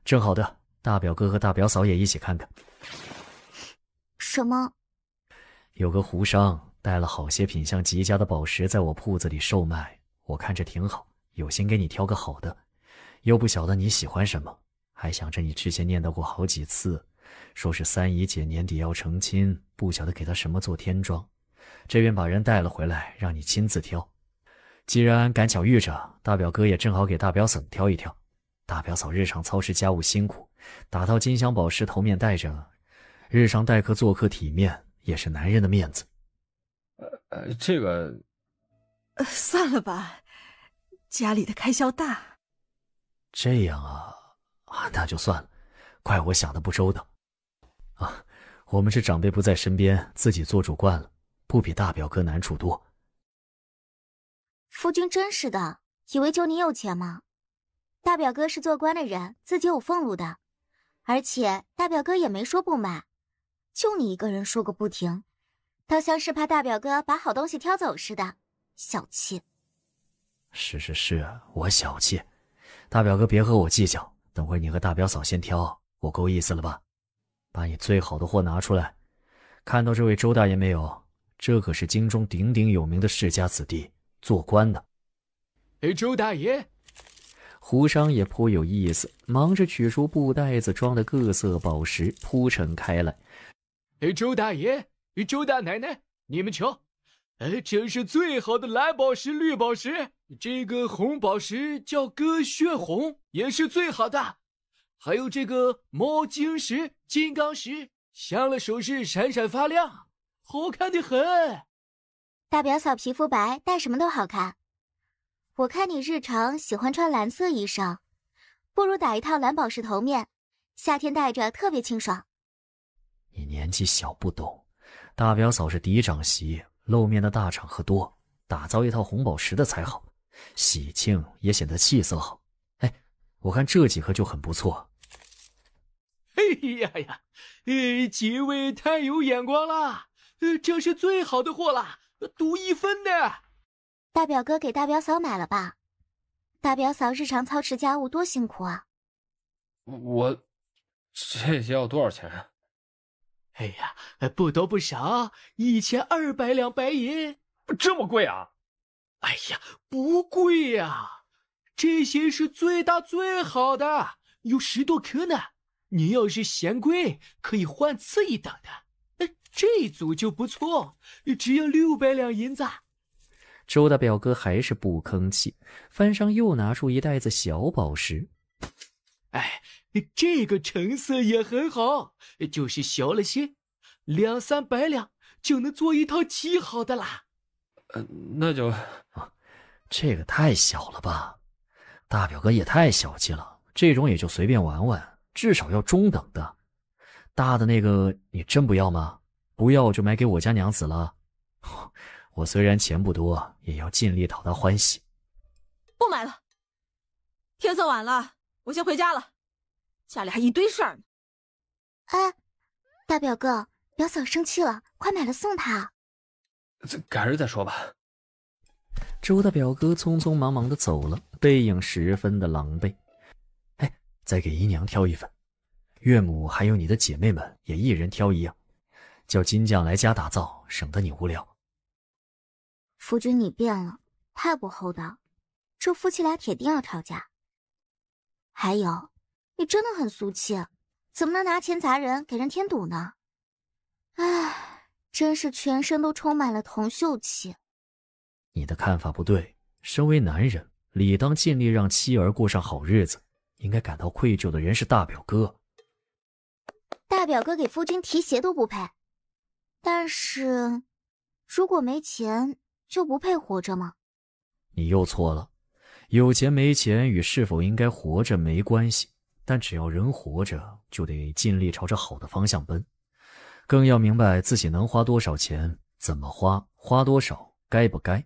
正好的，大表哥和大表嫂也一起看看。什么？有个胡商带了好些品相极佳的宝石在我铺子里售卖，我看着挺好，有心给你挑个好的，又不晓得你喜欢什么，还想着你之前念叨过好几次，说是三姨姐年底要成亲，不晓得给她什么做添妆，这边把人带了回来，让你亲自挑。既然赶巧遇着，大表哥也正好给大表嫂挑一挑。大表嫂日常操持家务辛苦，打套金镶宝石头面戴着，日常待客做客体面，也是男人的面子。这个算了吧，家里的开销大。这样啊，那就算了，怪我想的不周到。我们是长辈不在身边，自己做主惯了，不比大表哥难处多。夫君真是的，以为就你有钱吗？大表哥是做官的人，自己有俸禄的，而且大表哥也没说不买，就你一个人说个不停，倒像是怕大表哥把好东西挑走似的，小气。是，我小气。大表哥别和我计较，等会你和大表嫂先挑，我够意思了吧？把你最好的货拿出来。看到这位周大爷没有？这可是京中鼎鼎有名的世家子弟，做官的。周大爷。胡商也颇有意思，忙着取出布袋子装的各色宝石铺陈开来。周大爷，周大奶奶，你们瞧，这是最好的蓝宝石、绿宝石，这个红宝石叫鸽血红，也是最好的。还有这个魔晶石、金刚石，镶了首饰闪闪发亮，好看的很。大表嫂皮肤白，戴什么都好看。我看你日常喜欢穿蓝色衣裳，不如打一套蓝宝石头面，夏天戴着特别清爽。你年纪小不懂，大表嫂是嫡长媳，露面的大场合多，打造一套红宝石的才好，喜庆也显得气色好。哎，我看这几颗就很不错。哎呀呀，几位太有眼光了，这是最好的货了，独一份的。大表哥给大表嫂买了吧？大表嫂日常操持家务多辛苦啊。我这些要多少钱啊？哎呀，不多不少，1200两白银。这么贵啊？哎呀，不贵呀，这些是最大最好的，有10多颗呢。你要是嫌贵，可以换次一等的。这组就不错，只要600两银子。周大表哥还是不吭气，翻上又拿出一袋子小宝石。哎，这个成色也很好，就是小了些，200、300两就能做一套极好的啦。那就这个太小了吧？大表哥也太小气了，这种也就随便玩玩，至少要中等的。大的那个你真不要吗？不要就买给我家娘子了。我虽然钱不多，也要尽力讨她欢喜。不买了，天色晚了，我先回家了，家里还一堆事儿呢。哎，大表哥，表嫂生气了，快买了送她。改日再说吧。周大表哥匆匆忙忙的走了，背影十分的狼狈。哎，再给姨娘挑一份，岳母还有你的姐妹们也一人挑一样，叫金匠来家打造，省得你无聊。夫君你变了，太不厚道，这夫妻俩铁定要吵架。还有，你真的很俗气，怎么能拿钱砸人，给人添堵呢？唉，真是全身都充满了铜锈气。你的看法不对，身为男人，理当尽力让妻儿过上好日子，应该感到愧疚的人是大表哥。大表哥给夫君提鞋都不配，但是如果没钱就不配活着吗？你又错了，有钱没钱与是否应该活着没关系，但只要人活着，就得尽力朝着好的方向奔，更要明白自己能花多少钱，怎么花，花多少，该不该。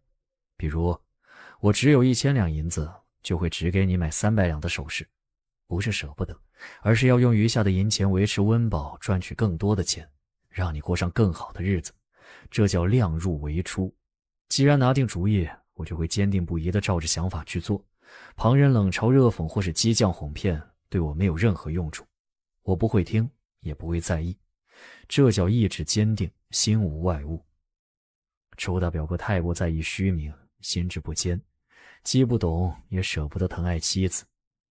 比如我只有1000两银子，就会只给你买300两的首饰，不是舍不得，而是要用余下的银钱维持温饱，赚取更多的钱，让你过上更好的日子，这叫量入为出。既然拿定主意，我就会坚定不移地照着想法去做，旁人冷嘲热讽或是激将哄骗，对我没有任何用处，我不会听，也不会在意，这叫意志坚定，心无外物。周大表哥太过在意虚名，心智不坚，既不懂也舍不得疼爱妻子，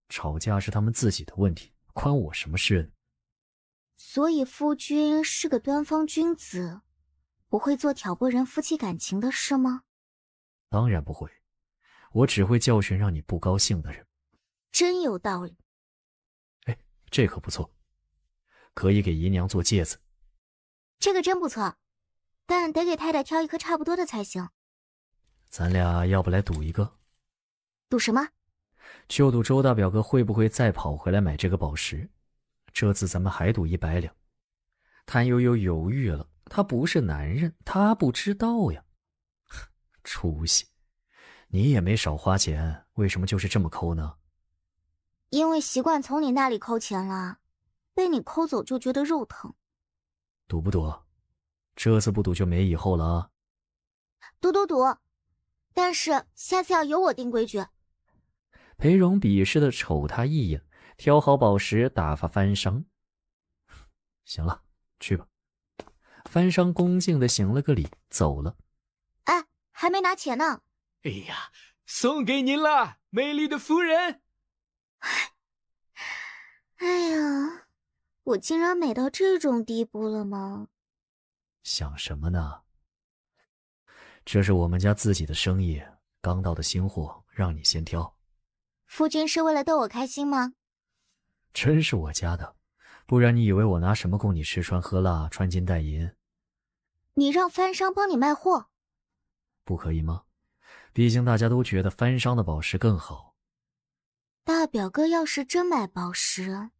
吵架是他们自己的问题，关我什么事？所以夫君是个端方君子，不会做挑拨人夫妻感情的事吗？当然不会，我只会教训让你不高兴的人。真有道理。哎，这可不错，可以给姨娘做戒指。这个真不错，但得给太太挑一颗差不多的才行。咱俩要不来赌一个？赌什么？就赌周大表哥会不会再跑回来买这个宝石。这次咱们还赌100两。谭悠悠犹豫了，他不是男人，他不知道呀。出息，你也没少花钱，为什么就是这么抠呢？因为习惯从你那里抠钱了，被你抠走就觉得肉疼。赌不赌？这次不赌就没以后了啊。赌，但是下次要由我定规矩。裴荣鄙视地瞅他一眼，挑好宝石打发番商。行了，去吧。番商恭敬地行了个礼，走了。哎，还没拿钱呢。哎呀，送给您了，美丽的夫人。哎呀，我竟然美到这种地步了吗？想什么呢？这是我们家自己的生意，刚到的新货，让你先挑。夫君是为了逗我开心吗？真是我家的，不然你以为我拿什么供你吃穿喝辣、穿金戴银？你让番商帮你卖货，不可以吗？毕竟大家都觉得番商的宝石更好。大表哥要是真买宝石，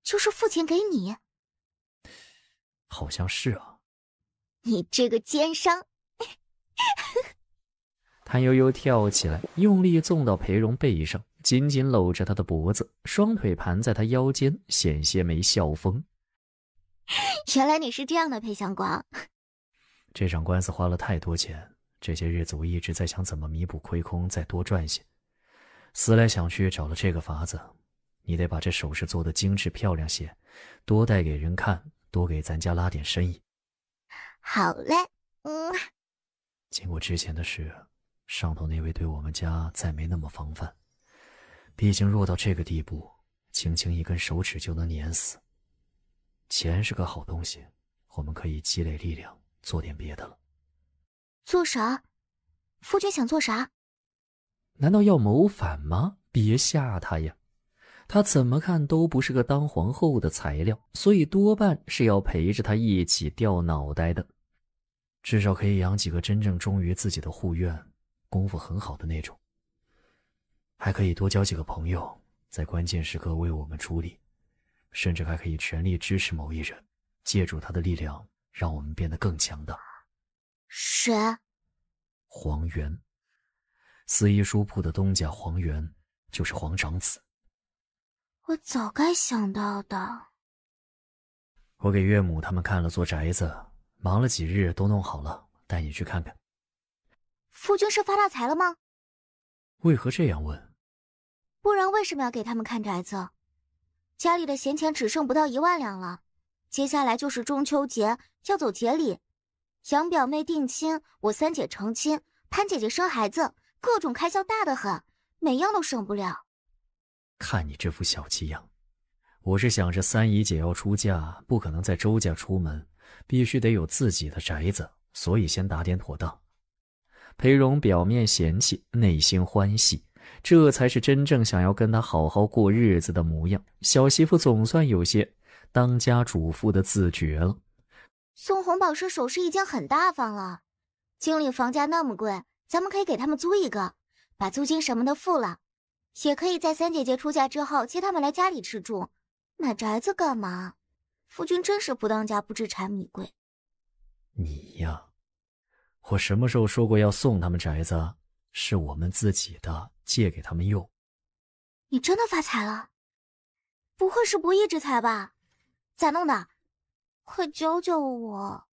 就是付钱给你。好像是啊。你这个奸商！谭悠悠跳起来，用力纵到裴荣背上，紧紧搂着他的脖子，双腿盘在他腰间，险些没笑疯。原来你是这样的，裴相光。这场官司花了太多钱，这些日子我一直在想怎么弥补亏空，再多赚些。思来想去，找了这个法子，你得把这首饰做得精致漂亮些，多带给人看，多给咱家拉点生意。好嘞，经过之前的事，上头那位对我们家再没那么防范，毕竟弱到这个地步，轻轻一根手指就能碾死。钱是个好东西，我们可以积累力量，做点别的了。做啥？夫君想做啥？难道要谋反吗？别吓他呀，他怎么看都不是个当皇后的材料，所以多半是要陪着他一起掉脑袋的。至少可以养几个真正忠于自己的护院，功夫很好的那种。还可以多交几个朋友，在关键时刻为我们出力，甚至还可以全力支持某一人，借助他的力量让我们变得更强大。谁？黄元，四一书铺的东家黄元，就是黄长子。我早该想到的。我给岳母他们看了座宅子，忙了几日都弄好了，带你去看看。夫君是发大财了吗？为何这样问？不然为什么要给他们看宅子？家里的闲钱只剩不到1万两了，接下来就是中秋节，要走节礼，杨表妹定亲，我三姐成亲，潘姐姐生孩子，各种开销大得很，每样都省不了。看你这副小气样，我是想着三姨姐要出嫁，不可能在周家出门，必须得有自己的宅子，所以先打点妥当。裴荣表面嫌弃，内心欢喜，这才是真正想要跟他好好过日子的模样。小媳妇总算有些当家主妇的自觉了。送红宝石首饰已经很大方了，经理房价那么贵，咱们可以给他们租一个，把租金什么的付了，也可以在三姐姐出嫁之后接他们来家里吃住。买宅子干嘛？夫君真是不当家不知柴米贵。你呀，我什么时候说过要送他们宅子？是我们自己的，借给他们用。你真的发财了？不会是不义之财吧？咋弄的？快教教我。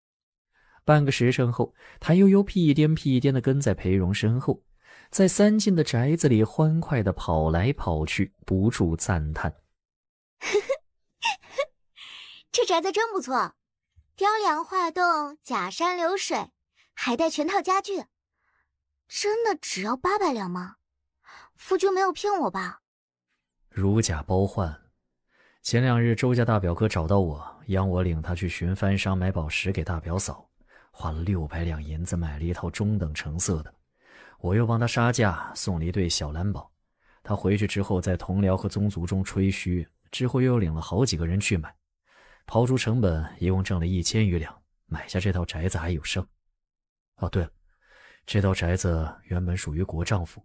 半个时辰后，谭悠悠屁颠屁颠地跟在裴荣身后，在三进的宅子里欢快地跑来跑去，不住赞叹。这宅子真不错，雕梁画栋，假山流水，还带全套家具。真的只要800两吗？夫君没有骗我吧？如假包换。前2日周家大表哥找到我，央我领他去寻番商买宝石给大表嫂，花了600两银子买了一套中等成色的。我又帮他杀价，送了一对小蓝宝。他回去之后在同僚和宗族中吹嘘，之后又领了好几个人去买，刨除成本一共挣了1000余两，买下这套宅子还有剩。哦，对了，这套宅子原本属于国丈府，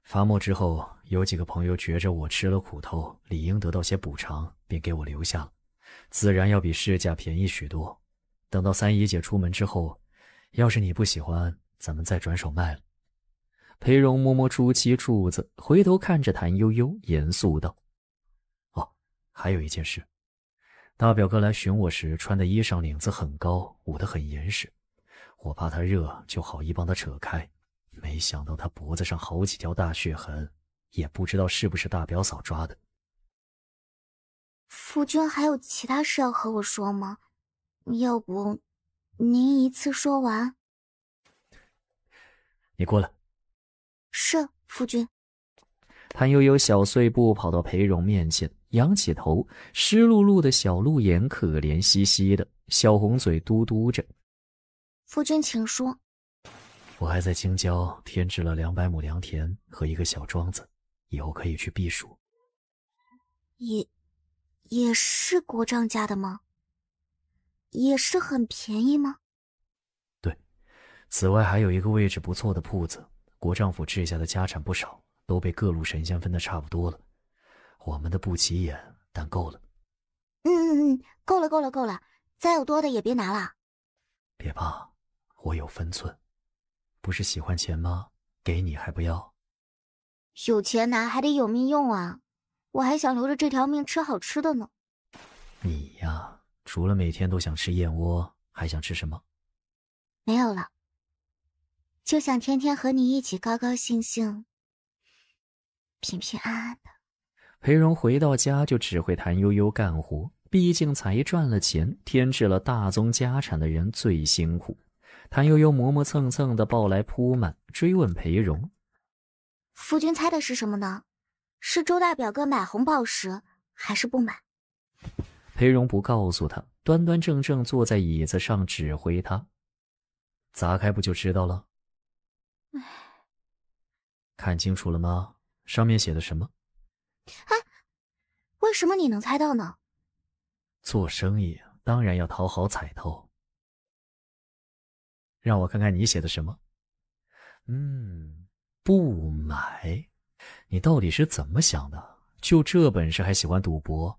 发没之后，有几个朋友觉着我吃了苦头，理应得到些补偿，便给我留下了，自然要比市价便宜许多。等到三姨姐出门之后，要是你不喜欢，咱们再转手卖了。裴荣摸摸朱漆柱子，回头看着谭悠悠，严肃道：“哦，还有一件事，大表哥来寻我时穿的衣裳领子很高，捂得很严实，我怕他热，就好意帮他扯开。没想到他脖子上好几条大血痕，也不知道是不是大表嫂抓的。”夫君还有其他事要和我说吗？要不您一次说完。你过来。是，夫君。谭悠悠小碎步跑到裴荣面前，仰起头，湿漉漉的小鹿眼可怜兮兮的，小红嘴嘟嘟着。夫君请说。我还在京郊添置了200亩良田和一个小庄子，以后可以去避暑。也是国丈家的吗？也是很便宜吗？对，此外还有一个位置不错的铺子，国丈府治下的家产不少，都被各路神仙分得差不多了。我们的不起眼，但够了。够了，再有多的也别拿了。别怕，我有分寸。不是喜欢钱吗？给你还不要？有钱拿还得有命用啊！我还想留着这条命吃好吃的呢。你呀，除了每天都想吃燕窝，还想吃什么？没有了，就想天天和你一起高高兴兴、平平安安的。裴荣回到家就只会谭悠悠干活，毕竟才赚了钱，添置了大宗家产的人最辛苦。谭悠悠磨磨蹭蹭地抱来铺满，追问裴荣：“夫君猜的是什么呢？是周大表哥买红宝石，还是不买？”裴荣不告诉他，端端正正坐在椅子上指挥他：“砸开不就知道了？”看清楚了吗？上面写的什么？为什么你能猜到呢？做生意当然要讨好彩头。让我看看你写的什么。不买。你到底是怎么想的？就这本事还喜欢赌博？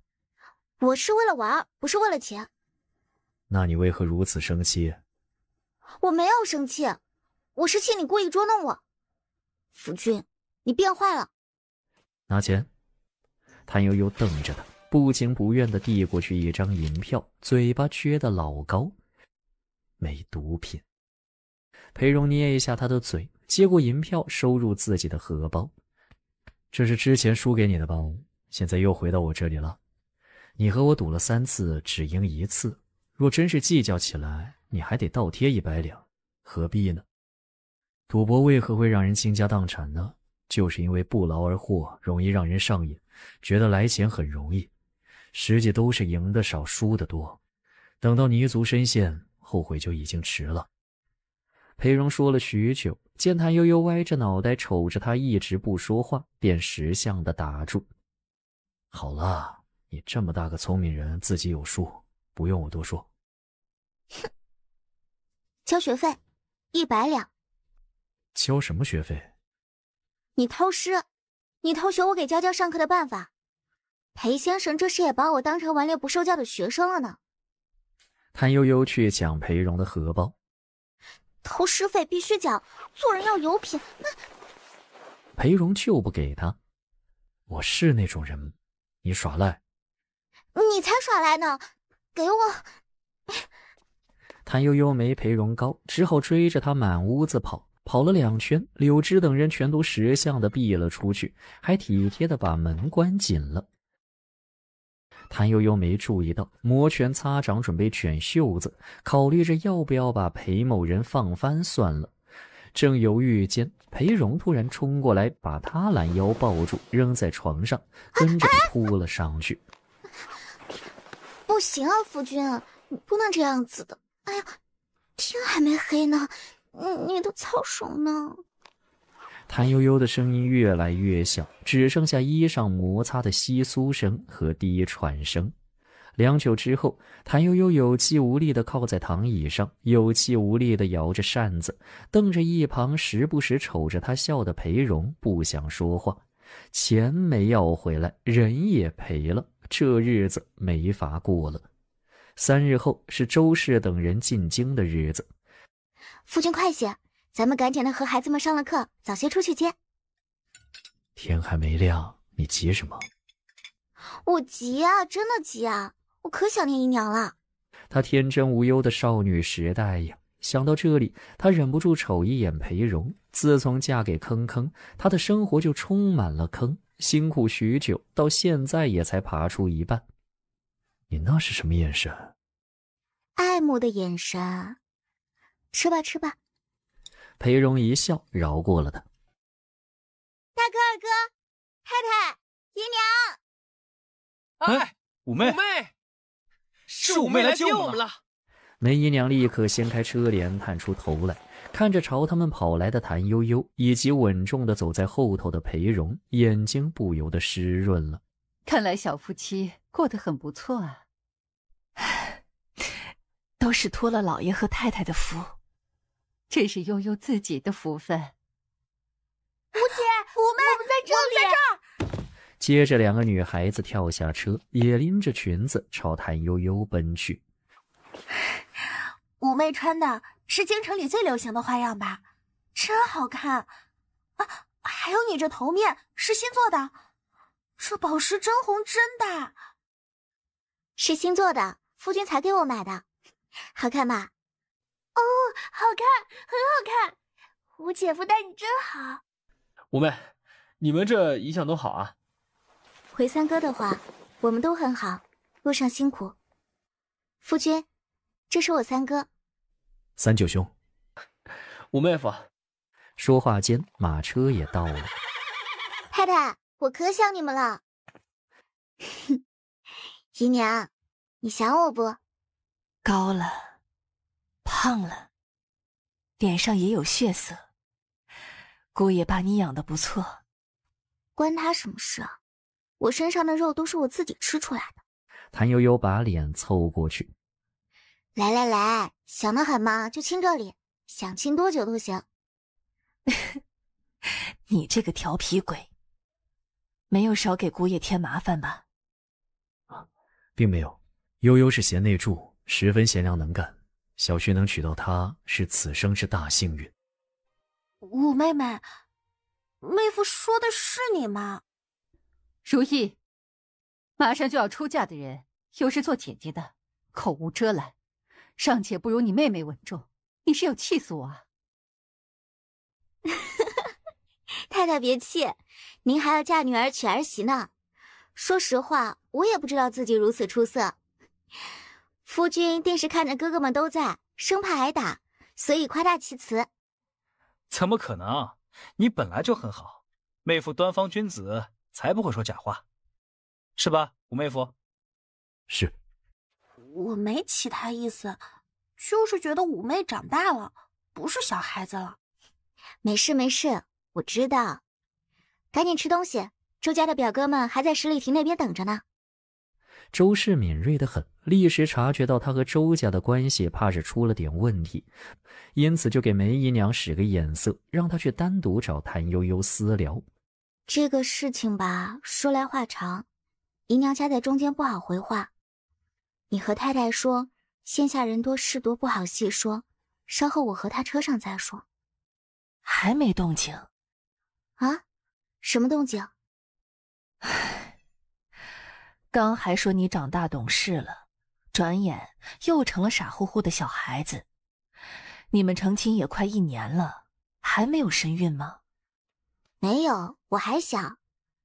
我是为了玩，不是为了钱。那你为何如此生气？我没有生气，我是气你故意捉弄我。夫君，你变坏了。拿钱。谭悠悠瞪着他，不情不愿地递过去一张银票，嘴巴撅得老高。没毒品。裴荣捏一下他的嘴，接过银票收入自己的荷包。这是之前输给你的吧？现在又回到我这里了。你和我赌了3次，只赢1次，若真是计较起来，你还得倒贴100两，何必呢？赌博为何会让人倾家荡产呢？就是因为不劳而获，容易让人上瘾，觉得来钱很容易，实际都是赢得少输得多，等到泥足深陷，后悔就已经迟了。裴荣说了许久，见谭悠悠歪着脑袋瞅着他一直不说话，便识相地打住。好了，你这么大个聪明人，自己有数，不用我多说。哼，交学费100两。交什么学费？你偷师，你偷学我给娇娇上课的办法。裴先生这时也把我当成顽劣不受教的学生了呢。谭悠悠去抢裴荣的荷包。偷师费必须缴，做人要有品。裴荣就不给他。我是那种人，你耍赖。你才耍赖呢，给我。谭悠悠没裴荣高，只好追着他满屋子跑。跑了2圈，柳枝等人全都识相地避了出去，还体贴地把门关紧了。谭悠悠没注意到，摩拳擦掌准备卷袖子，考虑着要不要把裴某人放翻算了。正犹豫间，裴荣突然冲过来，把他拦腰抱住，扔在床上，跟着扑了上去。不行啊，夫君，你不能这样子的。哎呀，天还没黑呢，你的操手呢？谭悠悠的声音越来越小，只剩下衣裳摩擦的窸窣声和低喘声。良久之后，谭悠悠有气无力地靠在躺椅上，有气无力地摇着扇子，瞪着一旁时不时瞅着他笑的裴荣，不想说话。钱没要回来，人也赔了，这日子没法过了。3日后是周氏等人进京的日子。夫君快些，咱们赶紧的和孩子们上了课，早些出去接。天还没亮，你急什么？我急啊，真的急啊，我可想念姨娘了。她天真无忧的少女时代呀，想到这里，她忍不住瞅一眼裴荣。自从嫁给坑坑，她的生活就充满了坑，辛苦许久，到现在也才爬出一半。你那是什么眼神？爱慕的眼神。吃吧吃吧。裴荣一笑，饶过了他。大哥二哥，太太，姨娘。哎，五妹，是五妹来接我们了。梅姨娘立刻掀开车帘，探出头来，看着朝他们跑来的谭悠悠以及稳重的走在后头的裴荣，眼睛不由得湿润了。看来小夫妻过得很不错啊。都是托了老爷和太太的福，这是悠悠自己的福分。吴姐，我们在这里。接着，2个女孩子跳下车，也拎着裙子朝谭悠悠奔去。五妹穿的是京城里最流行的花样吧，真好看啊！还有你这头面是新做的，这宝石真红真大，是新做的，夫君才给我买的，好看吧？哦，好看，很好看。吴姐夫待你真好。五妹，你们这一向都好啊。回三哥的话，我们都很好，路上辛苦。夫君，这是我三哥。三舅兄。五妹夫。说话间，马车也到了。太太，我可想你们了。姨娘，你想我不？高了，胖了，脸上也有血色。姑爷把你养得不错。关他什么事啊？我身上的肉都是我自己吃出来的。谭悠悠把脸凑过去。来来来，想得很嘛，就亲这里，想亲多久都行。你这个调皮鬼，没有少给姑爷添麻烦吧？并没有，悠悠是贤内助，十分贤良能干，小婿能娶到她是此生之大幸运。五妹妹，妹夫说的是你吗？如意，马上就要出嫁的人，又是做姐姐的，口无遮拦，尚且不如你妹妹稳重，你是要气死我啊！太太别气，您还要嫁女儿娶儿媳呢。说实话，我也不知道自己如此出色。夫君定是看着哥哥们都在，生怕挨打，所以夸大其词。怎么可能？你本来就很好，妹夫端方君子，才不会说假话，是吧，五妹夫？是。我没其他意思，就是觉得五妹长大了，不是小孩子了。没事没事，我知道。赶紧吃东西，周家的表哥们还在十里亭那边等着呢。周氏敏锐得很，立时察觉到他和周家的关系怕是出了点问题，因此就给梅姨娘使个眼色，让她去单独找谭悠悠私聊。这个事情吧，说来话长，姨娘夹在中间不好回话。你和太太说，线下人多事多不好细说，稍后我和她车上再说。还没动静啊？什么动静？刚还说你长大懂事了，转眼又成了傻乎乎的小孩子。你们成亲也快1年了，还没有身孕吗？没有，我还小，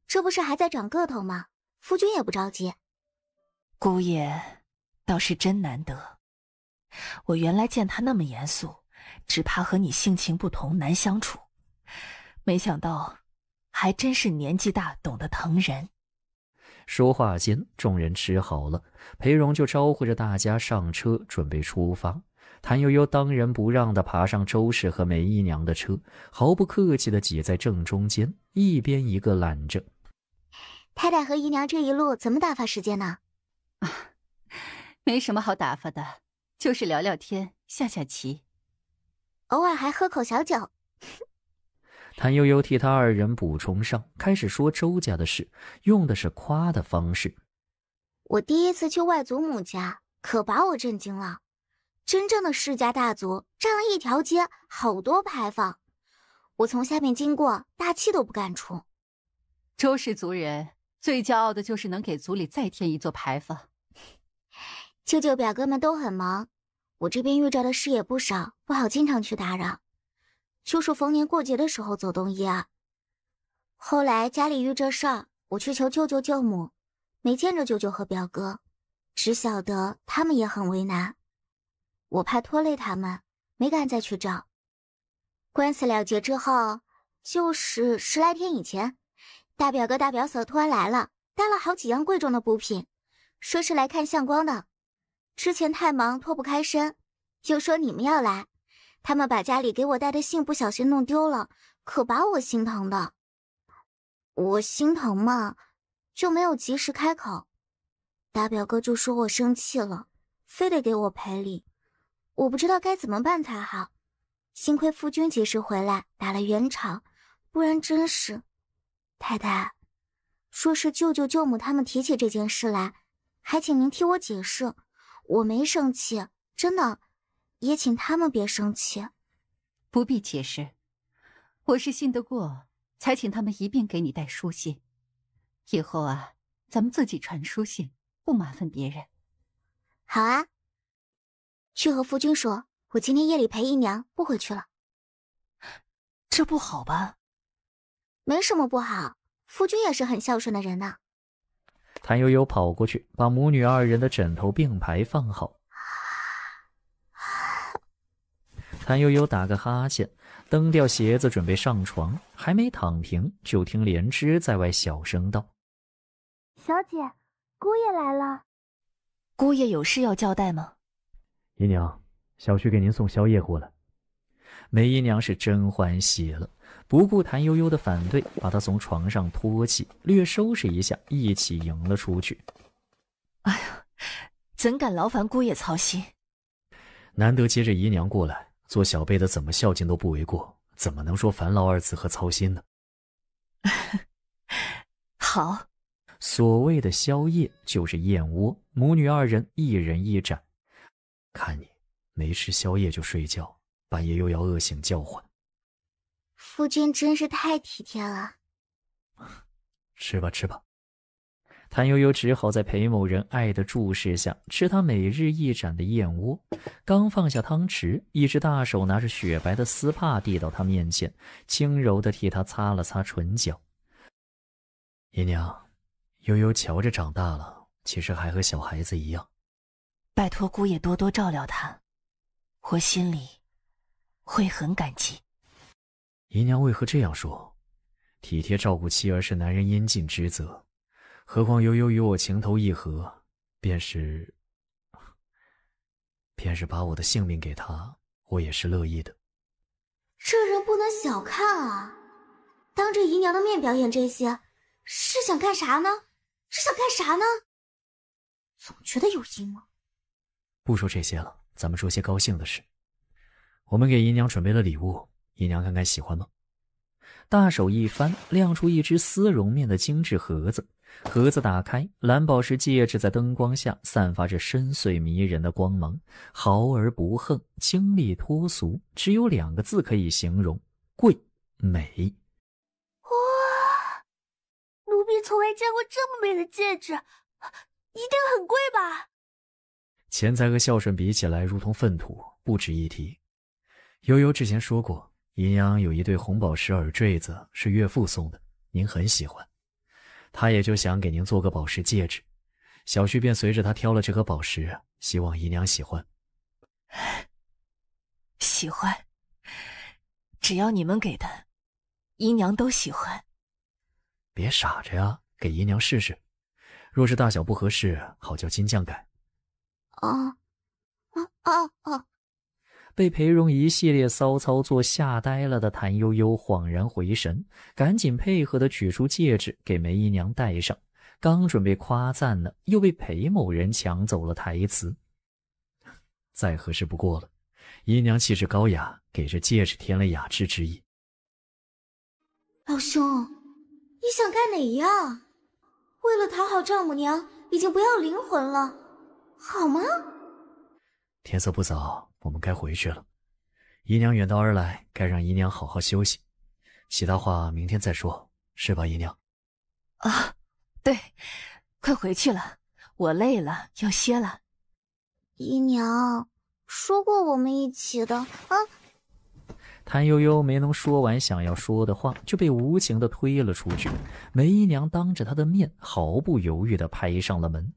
这不是还在长个头吗？夫君也不着急。姑爷倒是真难得，我原来见他那么严肃，只怕和你性情不同，难相处。没想到还真是年纪大，懂得疼人。说话间，众人吃好了，裴荣就招呼着大家上车，准备出发。谭悠悠当仁不让地爬上周氏和梅姨娘的车，毫不客气地挤在正中间，一边一个揽着。太太和姨娘这一路怎么打发时间呢？没什么好打发的，就是聊聊天，下下棋，偶尔还喝口小酒。谭悠悠替他2人补充上，开始说周家的事，用的是夸的方式。我第一次去外祖母家，可把我震惊了。真正的世家大族，占了一条街，好多牌坊。我从下面经过，大气都不敢出。周氏族人最骄傲的就是能给族里再添一座牌坊。舅舅表哥们都很忙，我这边遇着的事也不少，不好经常去打扰。就是逢年过节的时候走动一二。后来家里遇这事儿，我去求舅舅舅母，没见着舅舅和表哥，只晓得他们也很为难。我怕拖累他们，没敢再去找。官司了结之后，就是10来天以前，大表哥大表嫂突然来了，带了好几样贵重的补品，说是来看相光的。之前太忙脱不开身，又说你们要来，他们把家里给我带的信不小心弄丢了，可把我心疼的。我心疼嘛，就没有及时开口。大表哥就说我生气了，非得给我赔礼，我不知道该怎么办才好。幸亏夫君及时回来打了圆场，不然真是……太太，说是舅舅舅母他们提起这件事来，还请您替我解释。我没生气，真的，也请他们别生气。不必解释，我是信得过，才请他们一并给你带书信。以后啊，咱们自己传书信，不麻烦别人。好啊，去和夫君说，我今天夜里陪姨娘，不回去了。这不好吧？没什么不好，夫君也是很孝顺的人呢。谭悠悠跑过去，把母女二人的枕头并排放好。谭悠悠打个哈欠，蹬掉鞋子准备上床，还没躺平，就听莲枝在外小声道：“小姐，姑爷来了。”姑爷有事要交代吗？姨娘，小婿给您送宵夜过来。梅姨娘是真欢喜了，不顾谭悠悠的反对，把她从床上拖起，略收拾一下，一起迎了出去。哎呀，怎敢劳烦姑爷操心？难得接着姨娘过来，做小辈的怎么孝敬都不为过，怎么能说烦劳二字和操心呢？好。所谓的宵夜就是燕窝，母女二人一人一盏。看你没吃宵夜就睡觉，半夜又要饿醒叫唤。夫君真是太体贴了。吃吧吃吧。谭悠悠只好在裴某人爱的注视下吃他每日一盏的燕窝。刚放下汤匙，一只大手拿着雪白的丝帕递到他面前，轻柔地替他擦了擦唇角。姨娘，悠悠瞧着长大了，其实还和小孩子一样。拜托姑爷多多照料他，我心里会很感激。姨娘为何这样说？体贴照顾妻儿是男人应尽之责，何况悠悠与我情投意合，便是把我的性命给他，我也是乐意的。这人不能小看啊！当着姨娘的面表演这些，是想干啥呢？总觉得有阴谋。不说这些了，咱们说些高兴的事。我们给姨娘准备了礼物，姨娘看看喜欢吗？大手一翻，亮出一只丝绒面的精致盒子。盒子打开，蓝宝石戒指在灯光下散发着深邃迷人的光芒，豪而不横，清丽脱俗，只有2个字可以形容：贵美。哇，奴婢从未见过这么美的戒指，一定很贵吧？钱财和孝顺比起来如同粪土，不值一提。悠悠之前说过，姨娘有一对红宝石耳坠子是岳父送的，您很喜欢，他也就想给您做个宝石戒指。小婿便随着他挑了这颗宝石，希望姨娘喜欢。喜欢，只要你们给的，姨娘都喜欢。别傻着呀，给姨娘试试，若是大小不合适，好叫金匠改。被裴荣一系列骚操作吓呆了的谭悠悠恍然回神，赶紧配合地取出戒指给梅姨娘戴上，刚准备夸赞呢，又被裴某人抢走了台词。再合适不过了，姨娘气质高雅，给这戒指添了雅致之意。老兄，你想干哪样？为了讨好丈母娘，已经不要灵魂了，好吗？天色不早，我们该回去了。姨娘远道而来，该让姨娘好好休息，其他话明天再说，是吧，姨娘？啊，对，快回去了，我累了，要歇了。姨娘说过我们一起的啊。谭悠悠没能说完想要说的话，就被无情地推了出去。梅姨娘当着她的面毫不犹豫地拍上了门。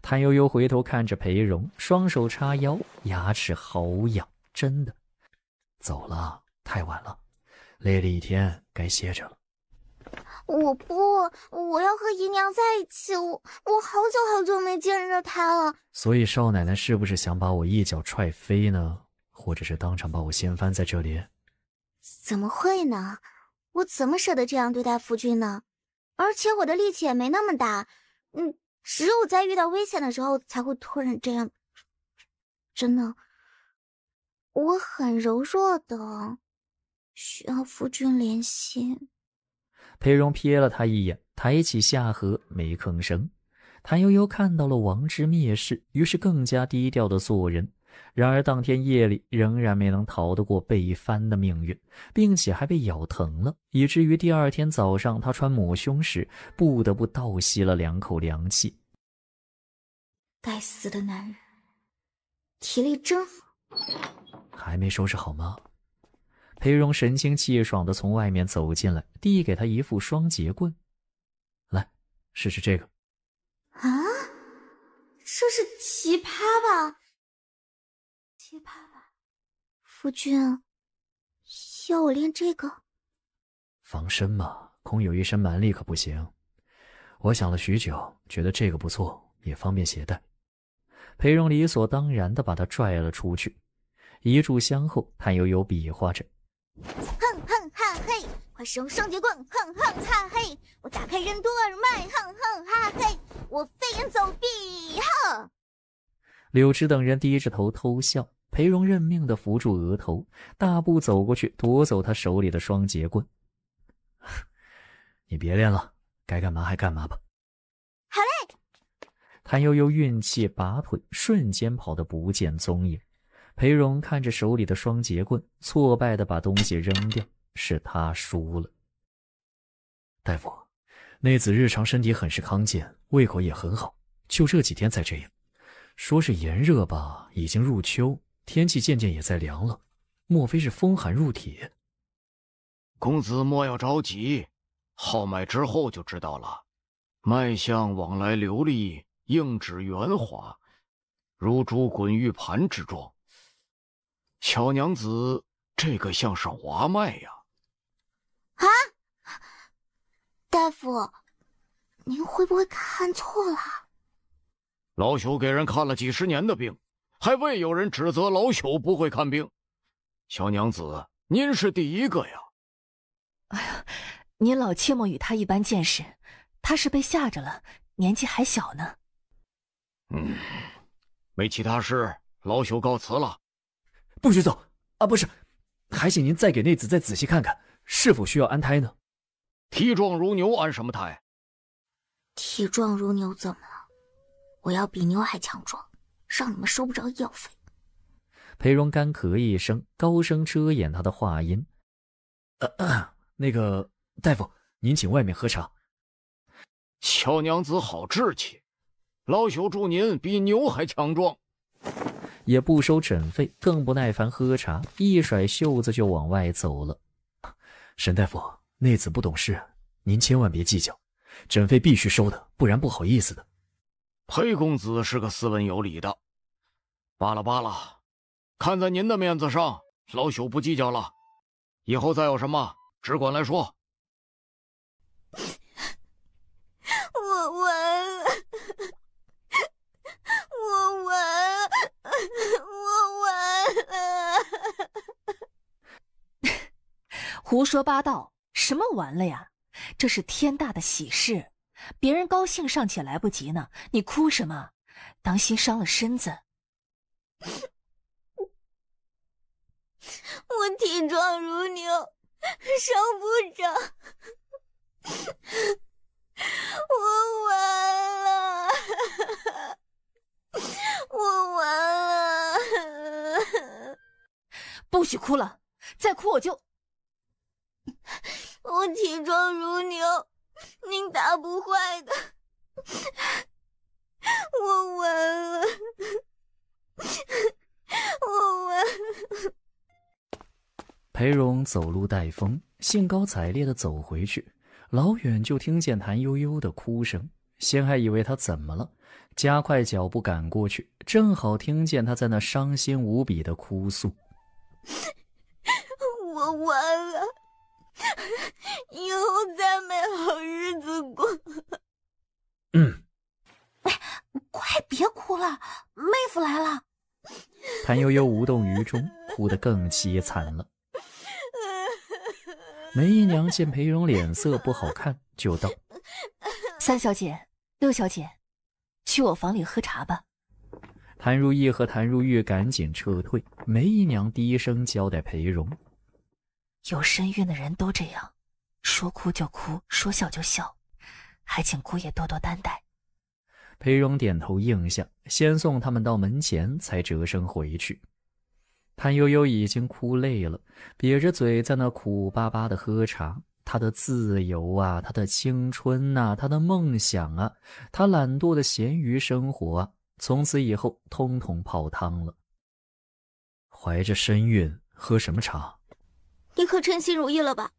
谭悠悠回头看着裴荣，双手叉腰，牙齿好痒，真的。走了，太晚了，累了一天，该歇着了。我不，我要和姨娘在一起，我好久没见着她了。所以少奶奶是不是想把我一脚踹飞呢？或者是当场把我掀翻在这里？怎么会呢？我怎么舍得这样对待夫君呢？而且我的力气也没那么大，只有在遇到危险的时候才会突然这样。真的，我很柔弱的，需要夫君怜惜。裴荣瞥了他一眼，抬起下颌，没吭声。谭悠悠看到了王之蔑视，于是更加低调的做人。然而当天夜里仍然没能逃得过被翻的命运，并且还被咬疼了，以至于第二天早上他穿抹胸时不得不倒吸了2口凉气。该死的男人，体力真好。还没收拾好吗？裴荣神清气爽地从外面走进来，递给他一副双节棍。来，试试这个。啊，这是奇葩吧？奇葩吧？夫君，要我练这个？防身嘛，空有一身蛮力可不行。我想了许久，觉得这个不错，也方便携带。裴荣理所当然地把他拽了出去。一炷香后，谭悠悠比划着：哼哼哈嘿，快使用双节棍！哼哼哈嘿，我打开任督二脉！哼哼哈嘿，我飞檐走壁！哼！柳枝等人低着头偷笑。裴荣认命地扶住额头，大步走过去，夺走他手里的双节棍。你别练了，该干嘛还干嘛吧。好嘞！谭悠悠运气拔腿，瞬间跑得不见踪影。裴荣看着手里的双节棍，挫败地把东西扔掉，是他输了。大夫，内子日常身体很是康健，胃口也很好，就这几天才这样。说是炎热吧，已经入秋，天气渐渐也在凉了，莫非是风寒入体？公子莫要着急，号脉之后就知道了。脉象往来流利，硬质圆滑，如珠滚玉盘之状。小娘子，这个像是滑脉呀！啊，大夫，您会不会看错了？老朽给人看了几十年的病，还未有人指责老朽不会看病。小娘子，您是第一个呀！哎呀，您老切莫与他一般见识，他是被吓着了，年纪还小呢。没其他事，老朽告辞了。不许走啊！不是，还请您再给内子再仔细看看，是否需要安胎呢？体壮如牛，安什么胎？体壮如牛怎么了？我要比牛还强壮，让你们收不着医药费。裴荣干咳一声，高声遮掩他的话音。那个大夫，您请外面喝茶。小娘子好志气，老朽祝您比牛还强壮。也不收诊费，更不耐烦喝茶，一甩袖子就往外走了。沈大夫，内子不懂事，您千万别计较，诊费必须收的，不然不好意思的。裴公子是个斯文有礼的。罢了罢了，看在您的面子上，老朽不计较了。以后再有什么，只管来说。我完了，我完了，我完了！胡说八道，什么完了呀？这是天大的喜事，别人高兴尚且来不及呢，你哭什么？当心伤了身子。我体壮如牛，伤不着。我完了，我完了！不许哭了，再哭我就……我体壮如牛，您打不坏的。我完了，我完了。裴荣走路带风，兴高采烈地走回去，老远就听见谭悠悠的哭声，先还以为他怎么了，加快脚步赶过去，正好听见他在那伤心无比的哭诉。我完了，以后再没好日子过。快别哭了，妹夫来了。谭悠悠无动于衷，哭得更凄惨了。梅姨娘见裴荣脸色不好看，就道：“三小姐、六小姐，去我房里喝茶吧。”谭如意和谭如玉赶紧撤退。梅姨娘低声交代裴荣：“有身孕的人都这样，说哭就哭，说笑就笑，还请姑爷多多担待。”裴荣点头应下，先送他们到门前，才折身回去。谭悠悠已经哭累了，瘪着嘴在那苦巴巴的喝茶。他的自由啊，他的青春啊，他的梦想啊，他懒惰的闲余生活啊，从此以后通通泡汤了。怀着身孕喝什么茶？你可称心如意了吧？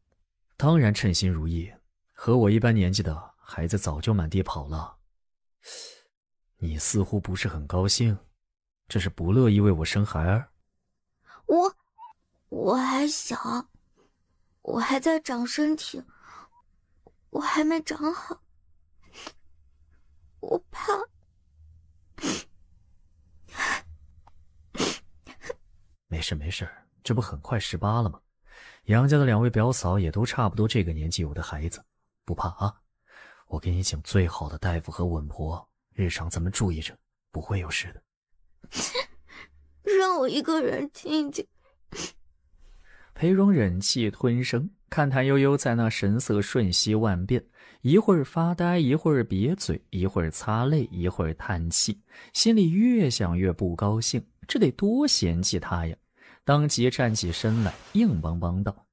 当然称心如意，和我一般年纪的孩子早就满地跑了。你似乎不是很高兴，这是不乐意为我生孩儿？我还小，我还在长身体，我还没长好，我怕。没事没事，这不很快18了吗？杨家的2位表嫂也都差不多这个年纪有的孩子，不怕啊。我给你请最好的大夫和稳婆，日常咱们注意着，不会有事的。让我一个人听听。裴荣忍气吞声，看谭悠悠在那神色瞬息万变，一会儿发呆，一会儿瘪嘴，一会儿擦泪，一会儿叹气，心里越想越不高兴，这得多嫌弃他呀！当即站起身来，硬邦邦道：“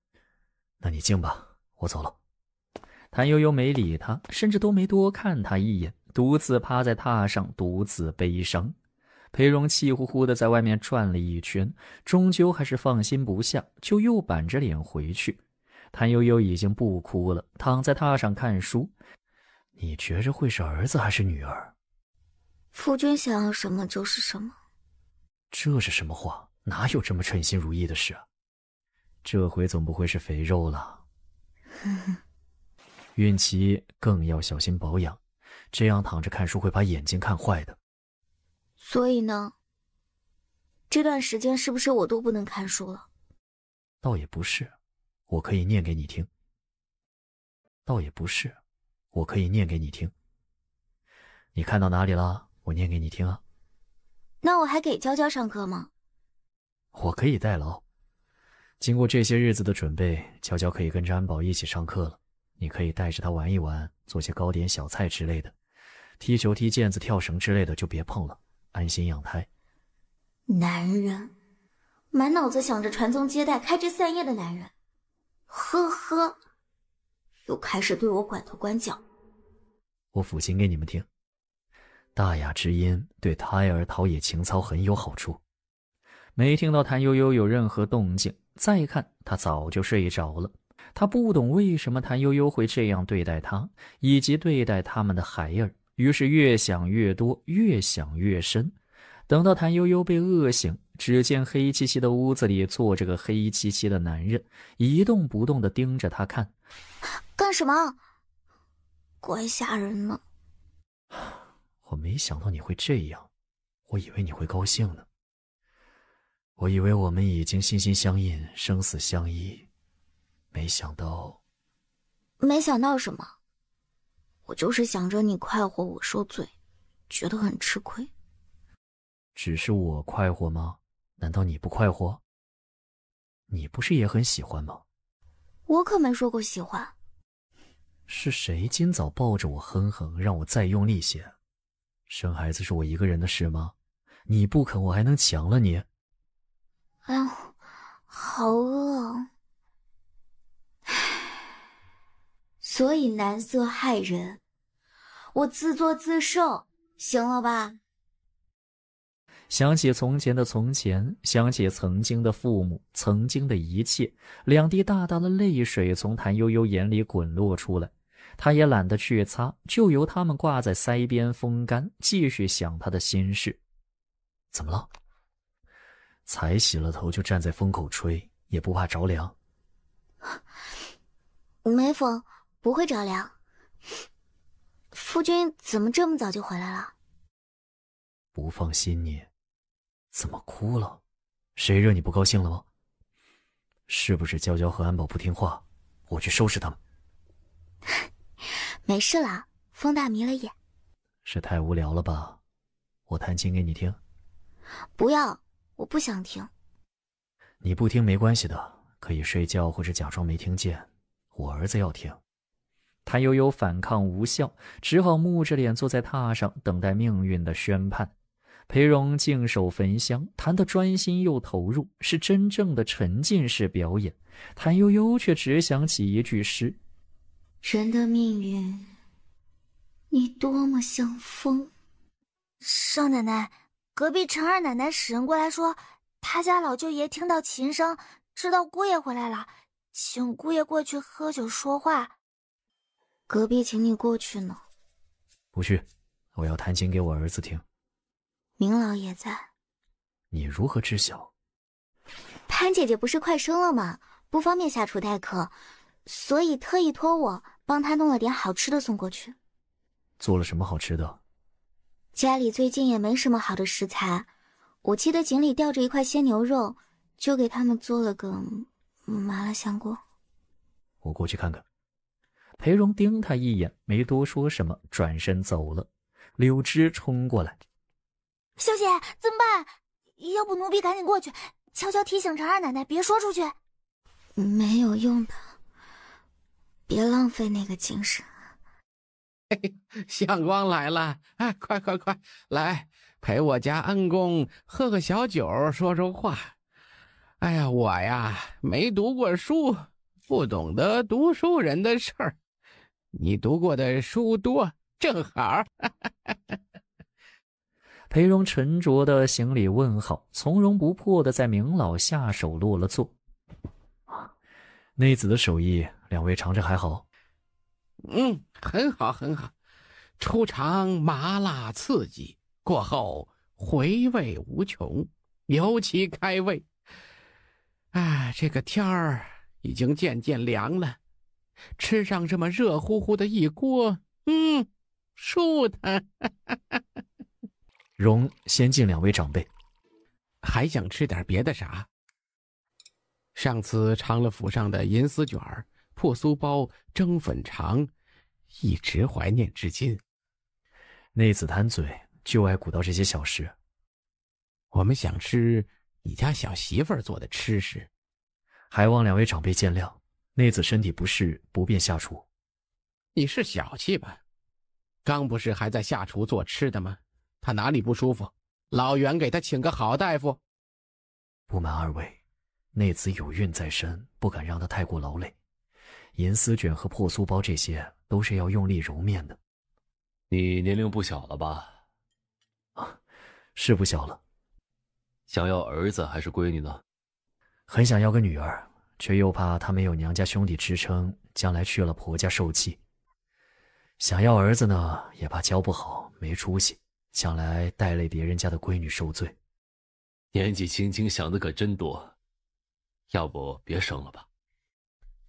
那你静吧，我走了。”谭悠悠没理他，甚至都没多看他一眼，独自趴在榻上，独自悲伤。裴荣气呼呼地在外面转了一圈，终究还是放心不下，就又板着脸回去。谭悠悠已经不哭了，躺在榻上看书。你觉着会是儿子还是女儿？夫君想要什么就是什么。这是什么话？哪有这么称心如意的事啊？这回总不会是肥肉了。孕期更要小心保养，这样躺着看书会把眼睛看坏的。所以呢，这段时间是不是我都不能看书了？倒也不是，我可以念给你听。倒也不是，我可以念给你听。你看到哪里了？我念给你听啊。那我还给娇娇上课吗？我可以代劳。经过这些日子的准备，娇娇可以跟着安保一起上课了。你可以带着她玩一玩，做些糕点小菜之类的。踢球、踢毽子、跳绳之类的就别碰了，安心养胎。男人，满脑子想着传宗接代、开枝散叶的男人。呵呵，又开始对我管头管脚。我抚琴给你们听，大雅之音对胎儿陶冶情操很有好处。没听到谭悠悠有任何动静，再看他早就睡着了。他不懂为什么谭悠悠会这样对待他，以及对待他们的孩儿，于是越想越多，越想越深。等到谭悠悠被饿醒，只见黑漆漆的屋子里坐着个黑漆漆的男人，一动不动地盯着他看。干什么？怪吓人呢。我没想到你会这样，我以为你会高兴呢。我以为我们已经心心相印，生死相依，没想到。没想到什么？我就是想着你快活，我受罪，觉得很吃亏。只是我快活吗？难道你不快活？你不是也很喜欢吗？我可没说过喜欢。是谁今早抱着我哼哼，让我再用力些？生孩子是我一个人的事吗？你不肯，我还能抢了你？哎呦，好饿。所以男色害人，我自作自受，行了吧？想起从前的从前，想起曾经的父母，曾经的一切，两滴大大的泪水从谭悠悠眼里滚落出来。他也懒得去擦，就由他们挂在腮边风干，继续想他的心事。怎么了？才洗了头就站在风口吹，也不怕着凉？没风，不会着凉。夫君怎么这么早就回来了？不放心你。怎么哭了？谁惹你不高兴了吗？是不是娇娇和安保不听话？我去收拾他们。没事啦，风大迷了眼。是太无聊了吧？我弹琴给你听。不要，我不想听。你不听没关系的，可以睡觉或者假装没听见。我儿子要听。谭悠悠反抗无效，只好木着脸坐在榻上，等待命运的宣判。裴荣静守焚香，弹得专心又投入，是真正的沉浸式表演。谭悠悠却只想起一句诗：人的命运，你多么像风。少奶奶，隔壁陈二奶奶使人过来说，他家老舅爷听到琴声，知道姑爷回来了，请姑爷过去喝酒说话。隔壁请你过去呢。不去，我要弹琴给我儿子听。明老也在。你如何知晓？潘姐姐不是快生了吗？不方便下厨待客，所以特意托我帮她弄了点好吃的送过去。做了什么好吃的？家里最近也没什么好的食材，我记得井里吊着一块鲜牛肉，就给他们做了个麻辣香锅。我过去看看。裴荣盯他一眼，没多说什么，转身走了。柳枝冲过来：小姐，怎么办？要不奴婢赶紧过去，悄悄提醒陈二奶奶别说出去。没有用的，别浪费那个精神。相公来了，哎，快来陪我家恩公喝个小酒，说说话。哎呀，我呀没读过书，不懂得读书人的事儿。你读过的书多，正好。裴荣沉着的行礼问好，从容不迫的在明老下手落了座。内子的手艺，两位尝着还好？很好。初尝麻辣刺激，过后回味无穷，尤其开胃。这个天儿已经渐渐凉了，吃上这么热乎乎的一锅，舒坦。荣先敬两位长辈。还想吃点别的啥？上次尝了府上的银丝卷、破酥包、蒸粉肠，一直怀念至今。内子贪嘴，就爱鼓捣这些小事。我们想吃你家小媳妇儿做的吃食，还望两位长辈见谅。内子身体不适，不便下厨。你是小气吧？刚不是还在下厨做吃的吗？他哪里不舒服？老袁给他请个好大夫。不瞒二位，内子有孕在身，不敢让他太过劳累。银丝卷和破酥包这些都是要用力揉面的。你年龄不小了吧？是不小了。想要儿子还是闺女呢？很想要个女儿，却又怕她没有娘家兄弟支撑，将来去了婆家受气。想要儿子呢，也怕教不好，没出息，将来带累别人家的闺女受罪。年纪轻轻想的可真多，要不别生了吧？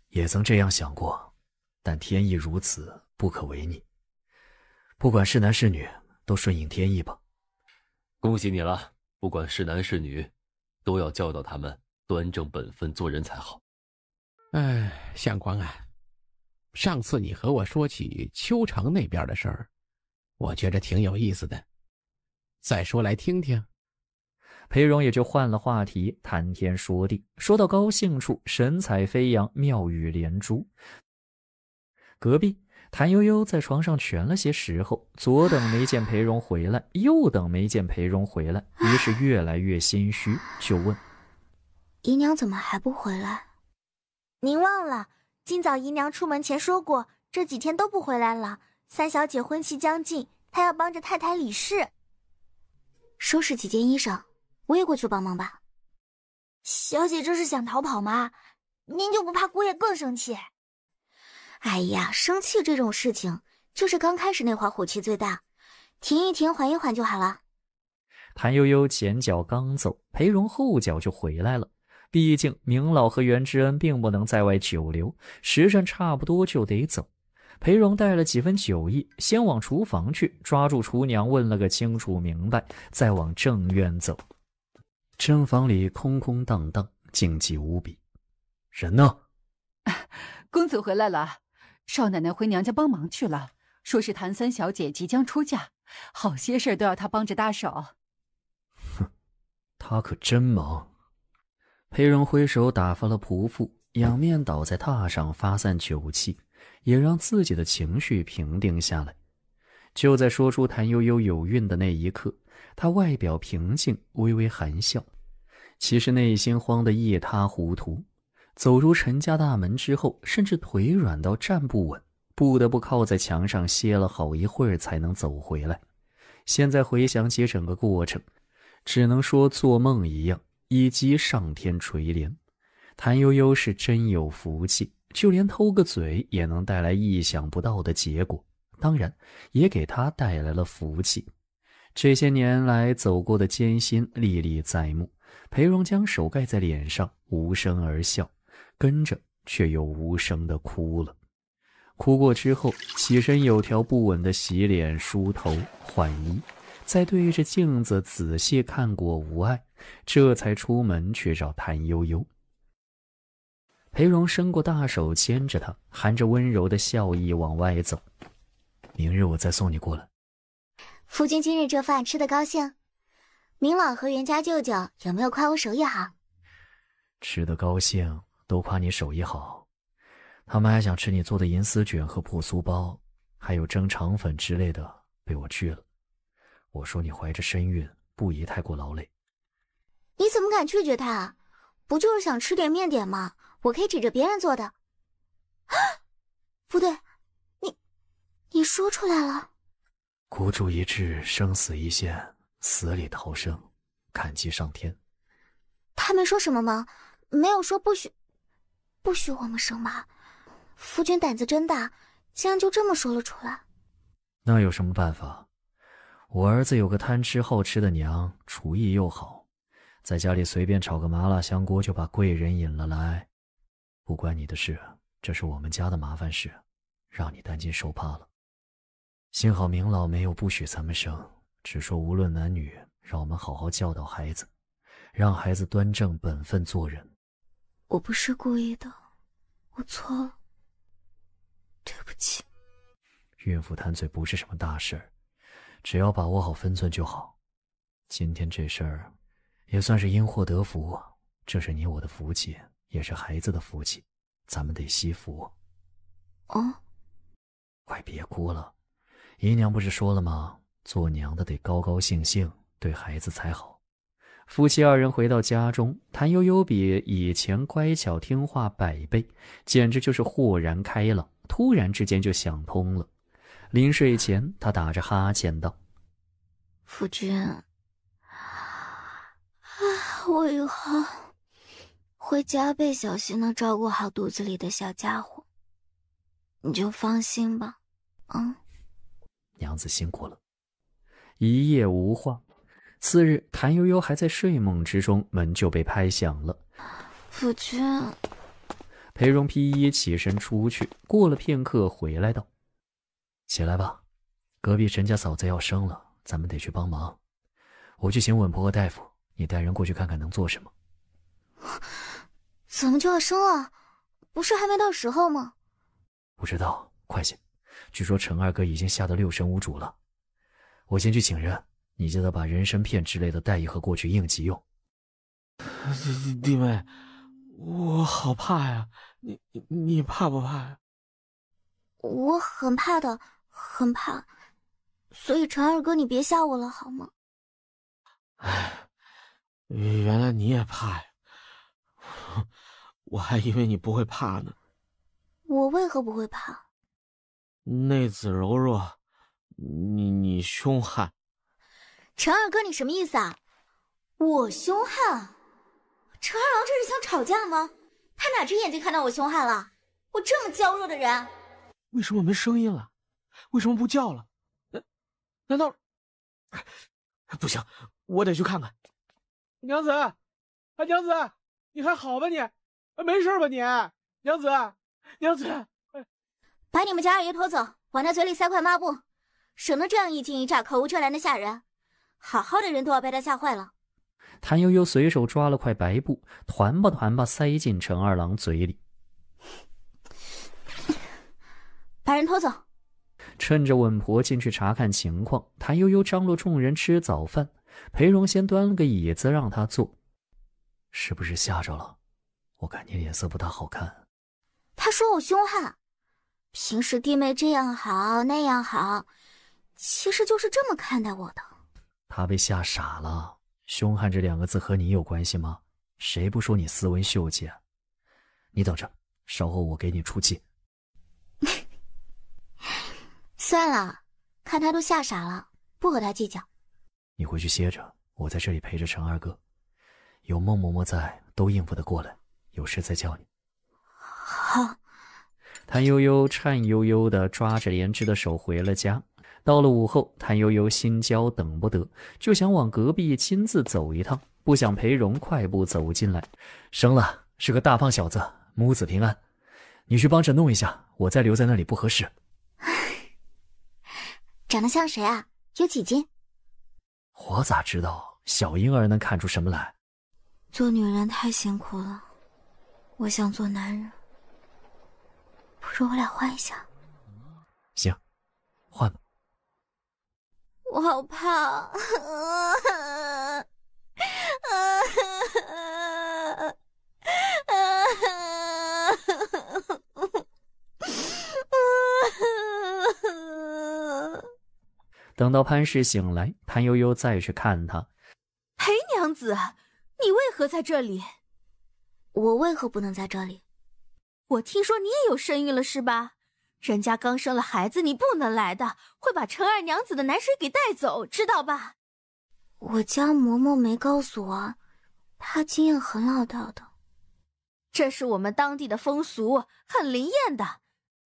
也曾这样想过，但天意如此，不可违逆。不管是男是女，都顺应天意吧。恭喜你了，不管是男是女，都要教导他们端正本分做人才好。相公啊，上次你和我说起秋城那边的事儿，我觉着挺有意思的，再说来听听。裴荣也就换了话题，谈天说地，说到高兴处，神采飞扬，妙语连珠。隔壁谭悠悠在床上蜷了些时候，左等没见裴荣回来，右等没见裴荣回来，于是越来越心虚，就问：姨娘怎么还不回来？您忘了，今早姨娘出门前说过，这几天都不回来了。三小姐婚期将近，她要帮着太太理事。收拾几件衣裳，我也过去帮忙吧。小姐这是想逃跑吗？您就不怕姑爷更生气？哎呀，生气这种事情，就是刚开始那会儿火气最大，停一停，缓一缓就好了。谭悠悠前脚刚走，裴荣后脚就回来了。毕竟明老和袁知恩并不能在外久留，时辰差不多就得走。裴荣带了几分酒意，先往厨房去，抓住厨娘问了个清楚明白，再往正院走。正房里空空荡荡，静寂无比。人呢？公子回来了，少奶奶回娘家帮忙去了，说是谭三小姐即将出嫁，好些事都要她帮着搭手。哼，她可真忙。裴荣挥手打发了仆妇，仰面倒在榻上发散酒气，也让自己的情绪平定下来。就在说出谭悠悠有孕的那一刻，他外表平静，微微含笑，其实内心慌得一塌糊涂。走入陈家大门之后，甚至腿软到站不稳，不得不靠在墙上歇了好一会儿才能走回来。现在回想起整个过程，只能说做梦一样，以及上天垂怜。谭悠悠是真有福气，就连偷个嘴也能带来意想不到的结果，当然也给他带来了福气。这些年来走过的艰辛历历在目，裴荣将手盖在脸上，无声而笑，跟着却又无声地哭了。哭过之后，起身有条不紊地洗脸梳头换衣，再对着镜子仔细看过无碍，这才出门去找谭悠悠。裴荣伸过大手牵着他，含着温柔的笑意往外走。明日我再送你过来。夫君今日这饭吃得高兴，明老和袁家舅舅有没有夸我手艺好？吃得高兴，都夸你手艺好。他们还想吃你做的银丝卷和破酥包，还有蒸肠粉之类的，被我拒了。我说你怀着身孕，不宜太过劳累。你怎么敢拒绝他啊？不就是想吃点面点吗？我可以指着别人做的。不对，你说出来了。孤注一掷，生死一线，死里逃生，感激上天。他没说什么吗？没有说不许我们生吗？夫君胆子真大，竟然就这么说了出来。那有什么办法？我儿子有个贪吃好吃的娘，厨艺又好，在家里随便炒个麻辣香锅就把贵人引了来。不关你的事，这是我们家的麻烦事，让你担惊受怕了。幸好明老没有不许咱们生，只说无论男女，让我们好好教导孩子，让孩子端正本分做人。我不是故意的，我错了，对不起。孕妇贪嘴不是什么大事儿，只要把握好分寸就好。今天这事儿也算是因祸得福，这是你我的福气，也是孩子的福气，咱们得惜福。哦，快别哭了，姨娘不是说了吗？做娘的得高高兴兴，对孩子才好。夫妻二人回到家中，谭悠悠比以前乖巧听话100倍，简直就是豁然开朗，突然之间就想通了。临睡前，他打着哈欠道：夫君，我以后会加倍小心的照顾好肚子里的小家伙，你就放心吧。娘子辛苦了。一夜无话。次日，谭悠悠还在睡梦之中，门就被拍响了。夫君。裴荣披衣起身出去，过了片刻回来道：起来吧，隔壁陈家嫂子要生了，咱们得去帮忙。我去请稳婆和大夫，你带人过去看看能做什么。怎么就要生了？不是还没到时候吗？不知道，快些。据说陈二哥已经吓得六神无主了。我先去请人，你记得把人参片之类的带一盒过去应急用。弟妹，我好怕呀，你怕不怕呀？我很怕的，很怕。所以陈二哥，你别吓我了好吗？哎，原来你也怕呀，我还以为你不会怕呢。我为何不会怕？内子柔弱，你凶悍。陈二哥，你什么意思啊？我凶悍？陈二郎这是想吵架吗？他哪只眼睛看到我凶悍了？我这么娇弱的人，为什么没声音了？为什么不叫了？难道……不行，我得去看看。娘子，娘子，你还好吧你？没事吧你？娘子，把你们家二爷拖走，往他嘴里塞块抹布，省得这样一惊一乍、口无遮拦的吓人。好好的人都要被他吓坏了。谭悠悠随手抓了块白布，团吧团吧塞进陈二郎嘴里。把人拖走。趁着稳婆进去查看情况，谭悠悠张罗众人吃早饭。裴荣先端了个椅子让他坐。是不是吓着了？我看你脸色不大好看。他说我凶悍，平时弟妹这样好那样好，其实就是这么看待我的。他被吓傻了。凶悍这2个字和你有关系吗？谁不说你斯文秀气啊？你等着，稍后我给你出气。算了，看他都吓傻了，不和他计较。你回去歇着，我在这里陪着陈二哥。有孟嬷嬷在，都应付得过来，有事再叫你。好。谭悠悠颤悠悠地抓着莲枝的手回了家。到了午后，谭悠悠心焦等不得，就想往隔壁亲自走一趟，不想裴荣快步走进来。生了，是个大胖小子，母子平安。你去帮着弄一下，我再留在那里不合适。长得像谁啊？有几斤？我咋知道？小婴儿能看出什么来？做女人太辛苦了，我想做男人。不如我俩换一下。行，换吧。我好怕。等到潘氏醒来，谭悠悠再去看他。裴娘子，你为何在这里？我为何不能在这里？我听说你也有身孕了是吧？人家刚生了孩子，你不能来的，会把陈二娘子的奶水给带走，知道吧？我家嬷嬷没告诉我，她经验很老道的。这是我们当地的风俗，很灵验的。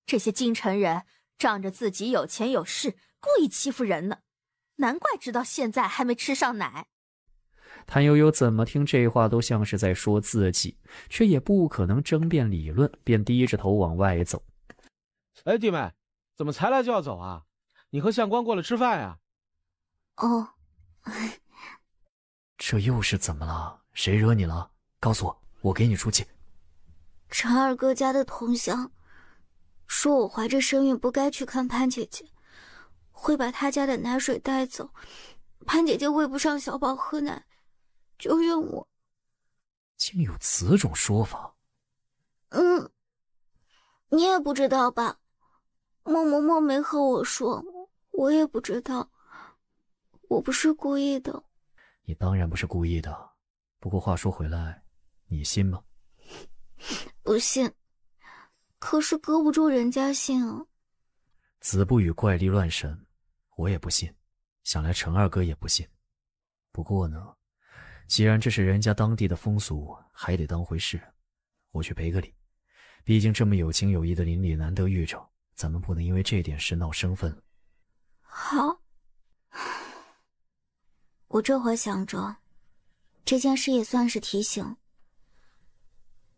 这些京城人仗着自己有钱有势，故意欺负人呢，难怪直到现在还没吃上奶。谭悠悠怎么听这话都像是在说自己，却也不可能争辩理论，便低着头往外走。哎，弟妹，怎么才来就要走啊？你和相公过来吃饭呀？哦，这又是怎么了？谁惹你了？告诉我，我给你出气。陈二哥家的同乡说我怀着身孕不该去看潘姐姐，会把他家的奶水带走，潘姐姐喂不上小宝喝奶，就怨我。竟有此种说法？你也不知道吧？孟嬷嬷没和我说，我也不知道。我不是故意的。你当然不是故意的，不过话说回来，你信吗？不信，可是搁不住人家信啊。子不语怪力乱神，我也不信，想来陈二哥也不信。不过呢，既然这是人家当地的风俗，还得当回事。我去赔个礼，毕竟这么有情有义的邻里难得遇着，咱们不能因为这点事闹生分。好，我这会想着，这件事也算是提醒。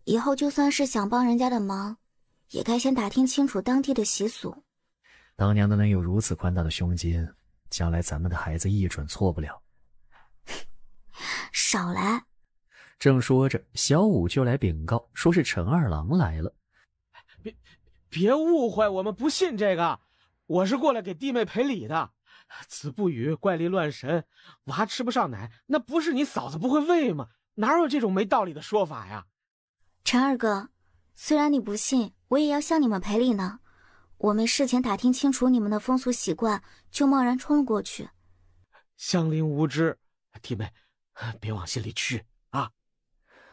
以后就算是想帮人家的忙，也该先打听清楚当地的习俗。当娘的能有如此宽大的胸襟，将来咱们的孩子一准错不了。少来！正说着，小五就来禀告，说是陈二郎来了。别误会，我们不信这个，我是过来给弟妹赔礼的。子不语怪力乱神，娃吃不上奶，那不是你嫂子不会喂吗？哪有这种没道理的说法呀？陈二哥，虽然你不信，我也要向你们赔礼呢。我没事前打听清楚你们的风俗习惯，就贸然冲了过去。乡邻无知，弟妹，别往心里去啊。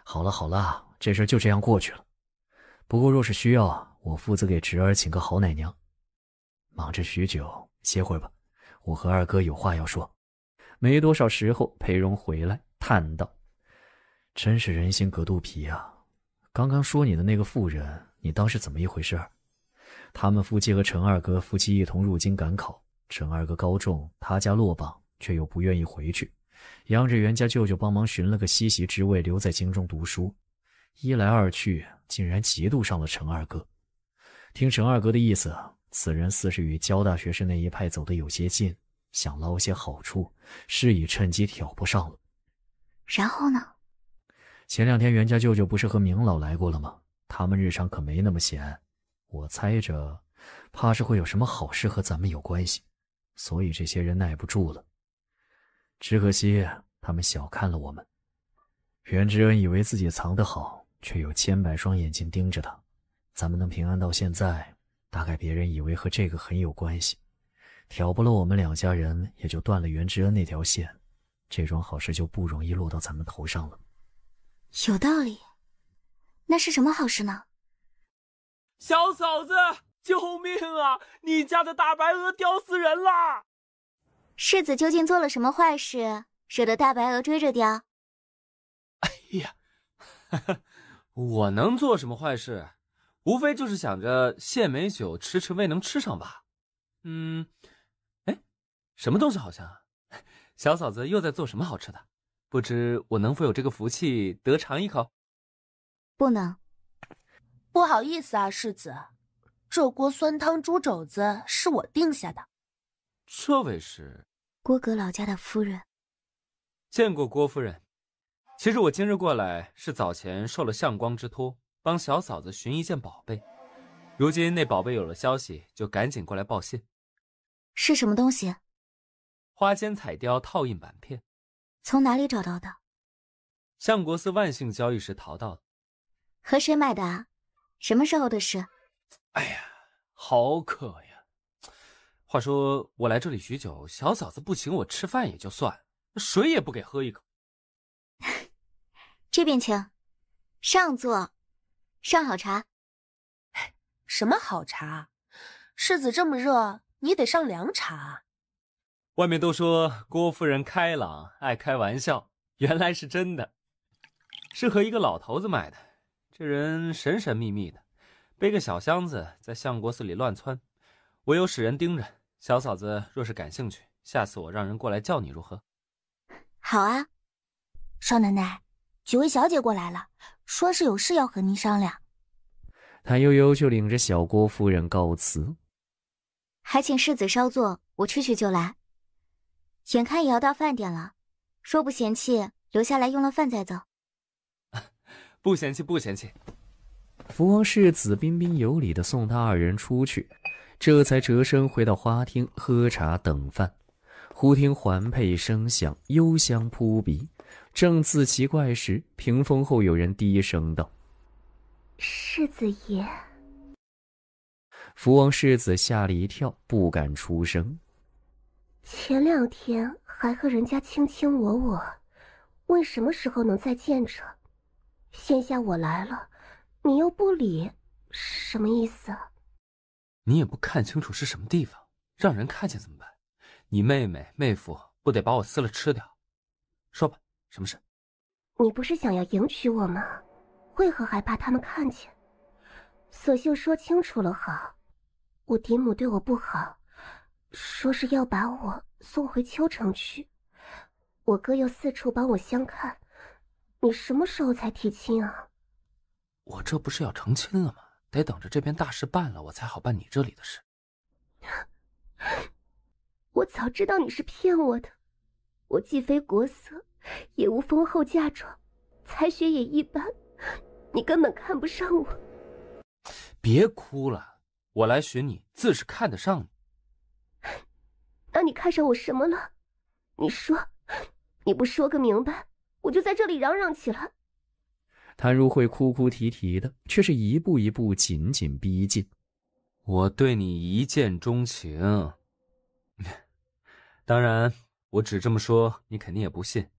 好了好了，这事就这样过去了。不过若是需要，我负责给侄儿请个好奶娘。忙着许久，歇会儿吧，我和二哥有话要说。没多少时候，裴荣回来叹道：“真是人心隔肚皮啊！刚刚说你的那个妇人，你当是怎么一回事？他们夫妻和陈二哥夫妻一同入京赶考，陈二哥高中，他家落榜，却又不愿意回去，央着袁家舅舅帮忙寻了个西席之位，留在京中读书。一来二去，竟然嫉妒上了陈二哥。听陈二哥的意思，此人似是与交大学士那一派走得有些近，想捞些好处，是以趁机挑拨上了。然后呢？前2天袁家舅舅不是和明老来过了吗？他们日常可没那么闲，我猜着怕是会有什么好事和咱们有关系，所以这些人耐不住了。只可惜他们小看了我们。袁知恩以为自己藏得好，却有千百双眼睛盯着他。咱们能平安到现在，大概别人以为和这个很有关系，挑拨了我们2家人，也就断了袁知恩那条线，这桩好事就不容易落到咱们头上了。有道理。那是什么好事呢？小嫂子，救命啊！你家的大白鹅叼死人了！世子究竟做了什么坏事，惹得大白鹅追着叼？哎呀，我能做什么坏事？无非就是想着献美酒迟迟未能吃上吧。什么东西好香啊？小嫂子又在做什么好吃的？不知我能否有这个福气得尝一口？不能。不好意思啊，世子，这锅酸汤猪肘子是我定下的。这位是郭阁老家的夫人。见过郭夫人。其实我今日过来是早前受了相光之托，帮小嫂子寻一件宝贝。如今那宝贝有了消息，就赶紧过来报信。是什么东西？花间彩雕套印板片。从哪里找到的？相国寺万幸交易时淘到的。和谁买的啊？什么时候的事？哎呀，好渴呀！话说我来这里许久，小嫂子不请我吃饭也就算，水也不给喝一口。这边请，上座，上好茶。什么好茶？世子这么热，你得上凉茶。外面都说郭夫人开朗，爱开玩笑，原来是真的。是和一个老头子买的，这人神神秘秘的，背个小箱子在相国寺里乱窜，我有使人盯着。小嫂子若是感兴趣，下次我让人过来叫你如何？好啊。少奶奶，几位小姐过来了，说是有事要和您商量。谭悠悠就领着小郭夫人告辞。还请世子稍坐，我去就来。眼看也要到饭点了，若不嫌弃，留下来用了饭再走。不嫌弃，不嫌弃。福王世子彬彬有礼地送他2人出去，这才折身回到花厅喝茶等饭。忽听环佩声响，幽香扑鼻。正自奇怪时，屏风后有人低声道：“世子爷。”福王世子吓了一跳，不敢出声。前2天还和人家卿卿我我，问什么时候能再见着？现下我来了，你又不理，什么意思啊？你也不看清楚是什么地方，让人看见怎么办？你妹妹妹夫不得把我撕了吃掉？说吧，什么事？你不是想要迎娶我吗？为何还怕他们看见？索性说清楚了好。我嫡母对我不好，说是要把我送回秋城去。我哥又四处帮我相看，你什么时候才提亲啊？我这不是要成亲了吗？得等着这边大事办了，我才好办你这里的事。我早知道你是骗我的，我既非国色，也无丰厚嫁妆，才学也一般，你根本看不上我。别哭了，我来寻你，自是看得上你。那你看上我什么了？你说，你不说个明白，我就在这里嚷嚷起来。谭如慧哭哭啼啼的，却是一步一步紧紧逼近。我对你一见钟情。当然，我只这么说，你肯定也不信。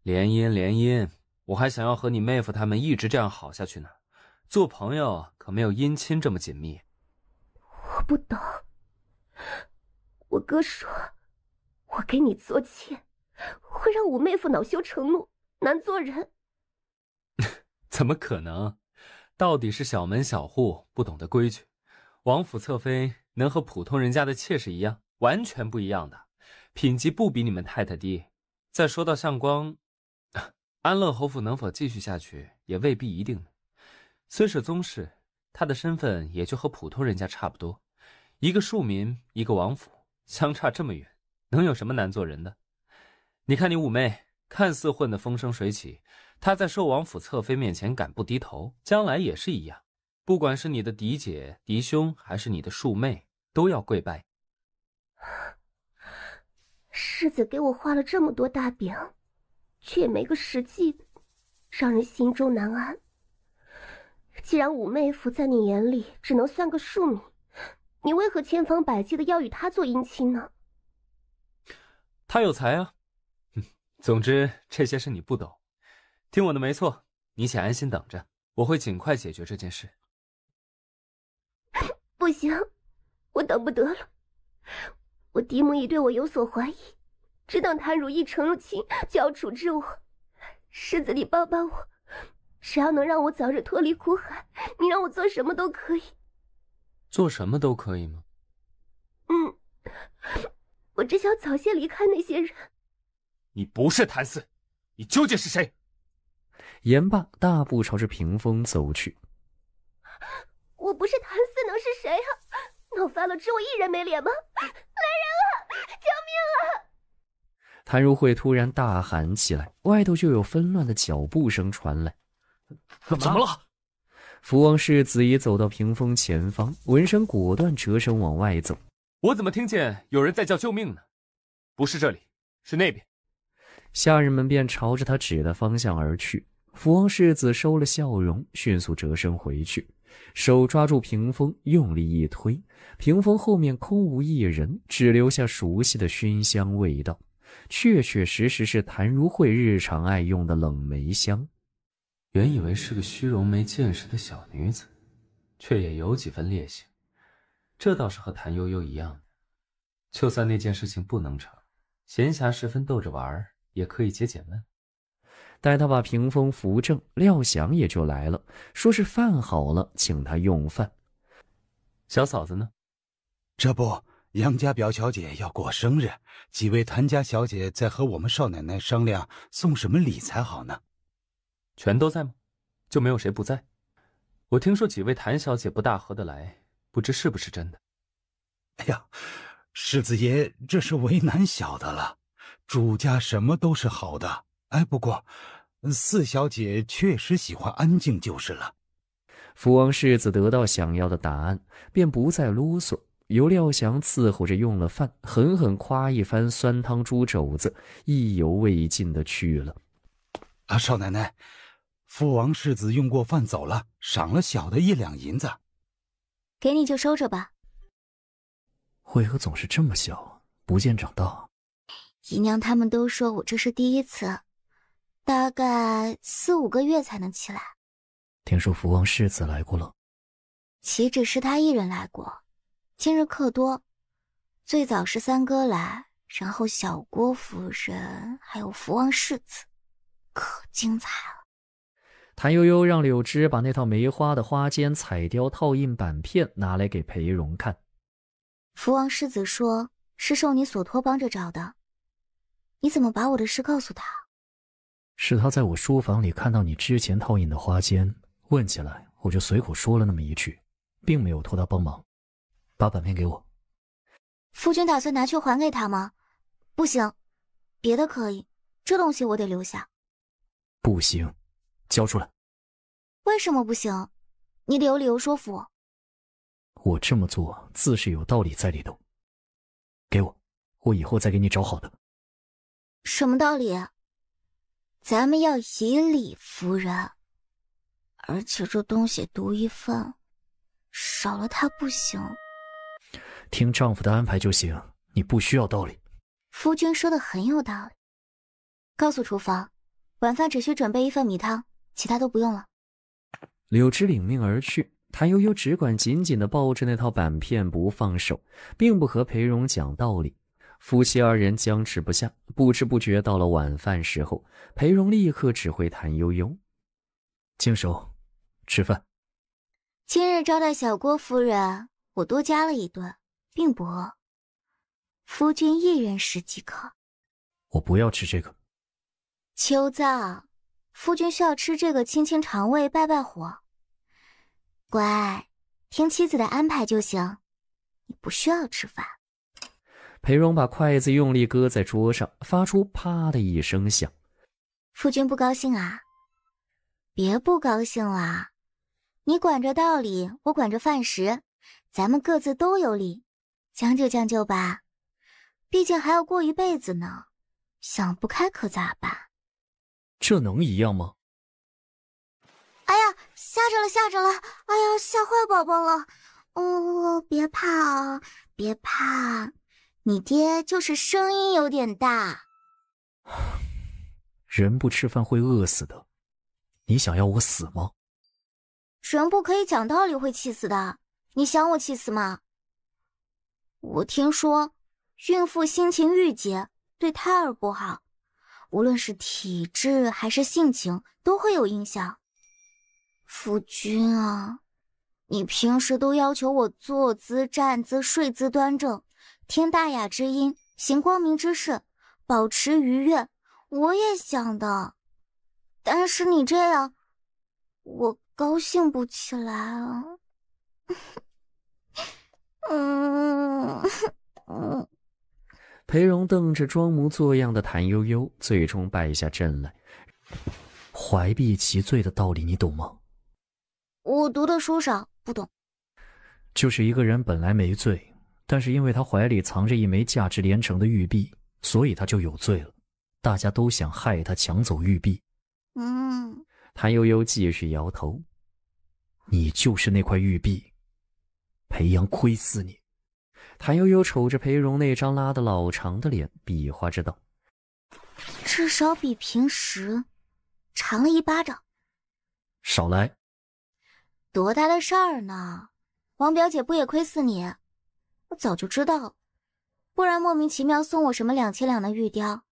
联姻，我还想要和你妹夫他们一直这样好下去呢。做朋友可没有姻亲这么紧密。我不懂。我哥说，我给你做妾，会让五妹夫恼羞成怒，难做人。怎么可能？到底是小门小户，不懂得规矩。王府侧妃能和普通人家的妾室一样，完全不一样的，品级不比你们太太低。再说到相光，安乐侯府能否继续下去，也未必一定呢。虽是宗室，他的身份也就和普通人家差不多。一个庶民，一个王府，相差这么远，能有什么难做人的？你看你五妹，看似混得风生水起，他在寿王府侧妃面前敢不低头，将来也是一样。不管是你的嫡姐、嫡兄，还是你的庶妹，都要跪拜。世子给我画了这么多大饼，却也没个实际的，让人心中难安。既然五妹夫在你眼里只能算个庶民，你为何千方百计的要与他做姻亲呢？他有才啊。总之这些事你不懂，听我的没错，你且安心等着，我会尽快解决这件事。不行，我等不得了。我嫡母已对我有所怀疑，只等谭如意成了亲就要处置我。世子，你帮帮我，只要能让我早日脱离苦海，你让我做什么都可以。做什么都可以吗？我只想早些离开那些人。你不是谭嗣，你究竟是谁？言罢，大步朝着屏风走去。我不是谭嗣，能是谁啊？闹翻了，只我一人没脸吗？来人啊！救命啊！谭如慧突然大喊起来，外头就有纷乱的脚步声传来。怎么了？福王世子已走到屏风前方，闻声果断折身往外走。我怎么听见有人在叫救命呢？不是这里，是那边。下人们便朝着他指的方向而去。福王世子收了笑容，迅速折身回去，手抓住屏风，用力一推，屏风后面空无一人，只留下熟悉的熏香味道，确确实实是谭如慧日常爱用的冷梅香。原以为是个虚荣没见识的小女子，却也有几分烈性，这倒是和谭悠悠一样的。就算那件事情不能成，闲暇时分逗着玩也可以解解闷。待他把屏风扶正，廖翔也就来了，说是饭好了，请他用饭。小嫂子呢？这不，杨家表小姐要过生日，几位谭家小姐在和我们少奶奶商量送什么礼才好呢。全都在吗？就没有谁不在？我听说几位谭小姐不大合得来，不知是不是真的？哎呀，世子爷这是为难小的了，主家什么都是好的。哎，不过四小姐确实喜欢安静就是了。福王世子得到想要的答案，便不再啰嗦，由廖翔伺候着用了饭，狠狠夸一番酸汤猪肘子，意犹未尽的去了。啊，少奶奶，父王世子用过饭走了，赏了小的1两银子。给你就收着吧。为何总是这么小，不见长大？姨娘他们都说我这是第一次，大概4、5个月才能起来。听说福王世子来过了。岂止是他一人来过，今日客多，最早是三哥来，然后小郭夫人，还有福王世子，可精彩了。谭悠悠让柳枝把那套梅花的花间彩雕套印板片拿来给裴荣看。福王世子说是受你所托帮着找的，你怎么把我的事告诉他？是他在我书房里看到你之前套印的花间，问起来我就随口说了那么一句，并没有托他帮忙。把板片给我。夫君打算拿去还给他吗？不行，别的可以，这东西我得留下。不行，交出来。为什么不行？你得有理由说服我。我这么做自是有道理在里头。给我，我以后再给你找好的。什么道理？咱们要以理服人，而且这东西独一份，少了它不行。听丈夫的安排就行，你不需要道理。夫君说的很有道理。告诉厨房，晚饭只需准备1份米汤，其他都不用了。柳枝领命而去，谭悠悠只管紧紧地抱着那套板片不放手，并不和裴荣讲道理。夫妻二人僵持不下，不知不觉到了晚饭时候，裴荣立刻指挥谭悠悠：净手，吃饭。今日招待小郭夫人，我多加了1顿，并不饿。夫君1人食即可。我不要吃这个。秋燥，夫君需要吃这个清清肠胃，败败火。乖，听妻子的安排就行，你不需要吃饭。裴荣把筷子用力搁在桌上，发出啪的一声响，夫君不高兴啊？别不高兴啦，你管着道理，我管着饭食，咱们各自都有理，将就将就吧，毕竟还要过一辈子呢，想不开可咋办？这能一样吗？哎呀，吓着了吓着了，哎呀，吓坏宝宝了。别怕啊，别怕，你爹就是声音有点大。人不吃饭会饿死的，你想要我死吗？人不可以讲道理会气死的，你想我气死吗？我听说孕妇心情郁结对胎儿不好，无论是体质还是性情都会有影响。夫君啊，你平时都要求我坐姿站姿睡姿端正，听大雅之音，行光明之事，保持愉悦，我也想的，但是你这样我高兴不起来啊。裴荣瞪着装模作样的谭悠悠，最终败下阵来。怀璧其罪的道理你懂吗？我读的书少，不懂。就是一个人本来没罪，但是因为他怀里藏着一枚价值连城的玉璧，所以他就有罪了。大家都想害他，抢走玉璧。谭悠悠继续摇头。你就是那块玉璧，裴阳亏死你。谭悠悠瞅着裴荣那张拉得老长的脸，比划着道：至少比平时长了1巴掌。少来。多大的事儿呢？王表姐不也亏死你？我早就知道，不然莫名其妙送我什么2000两的玉雕。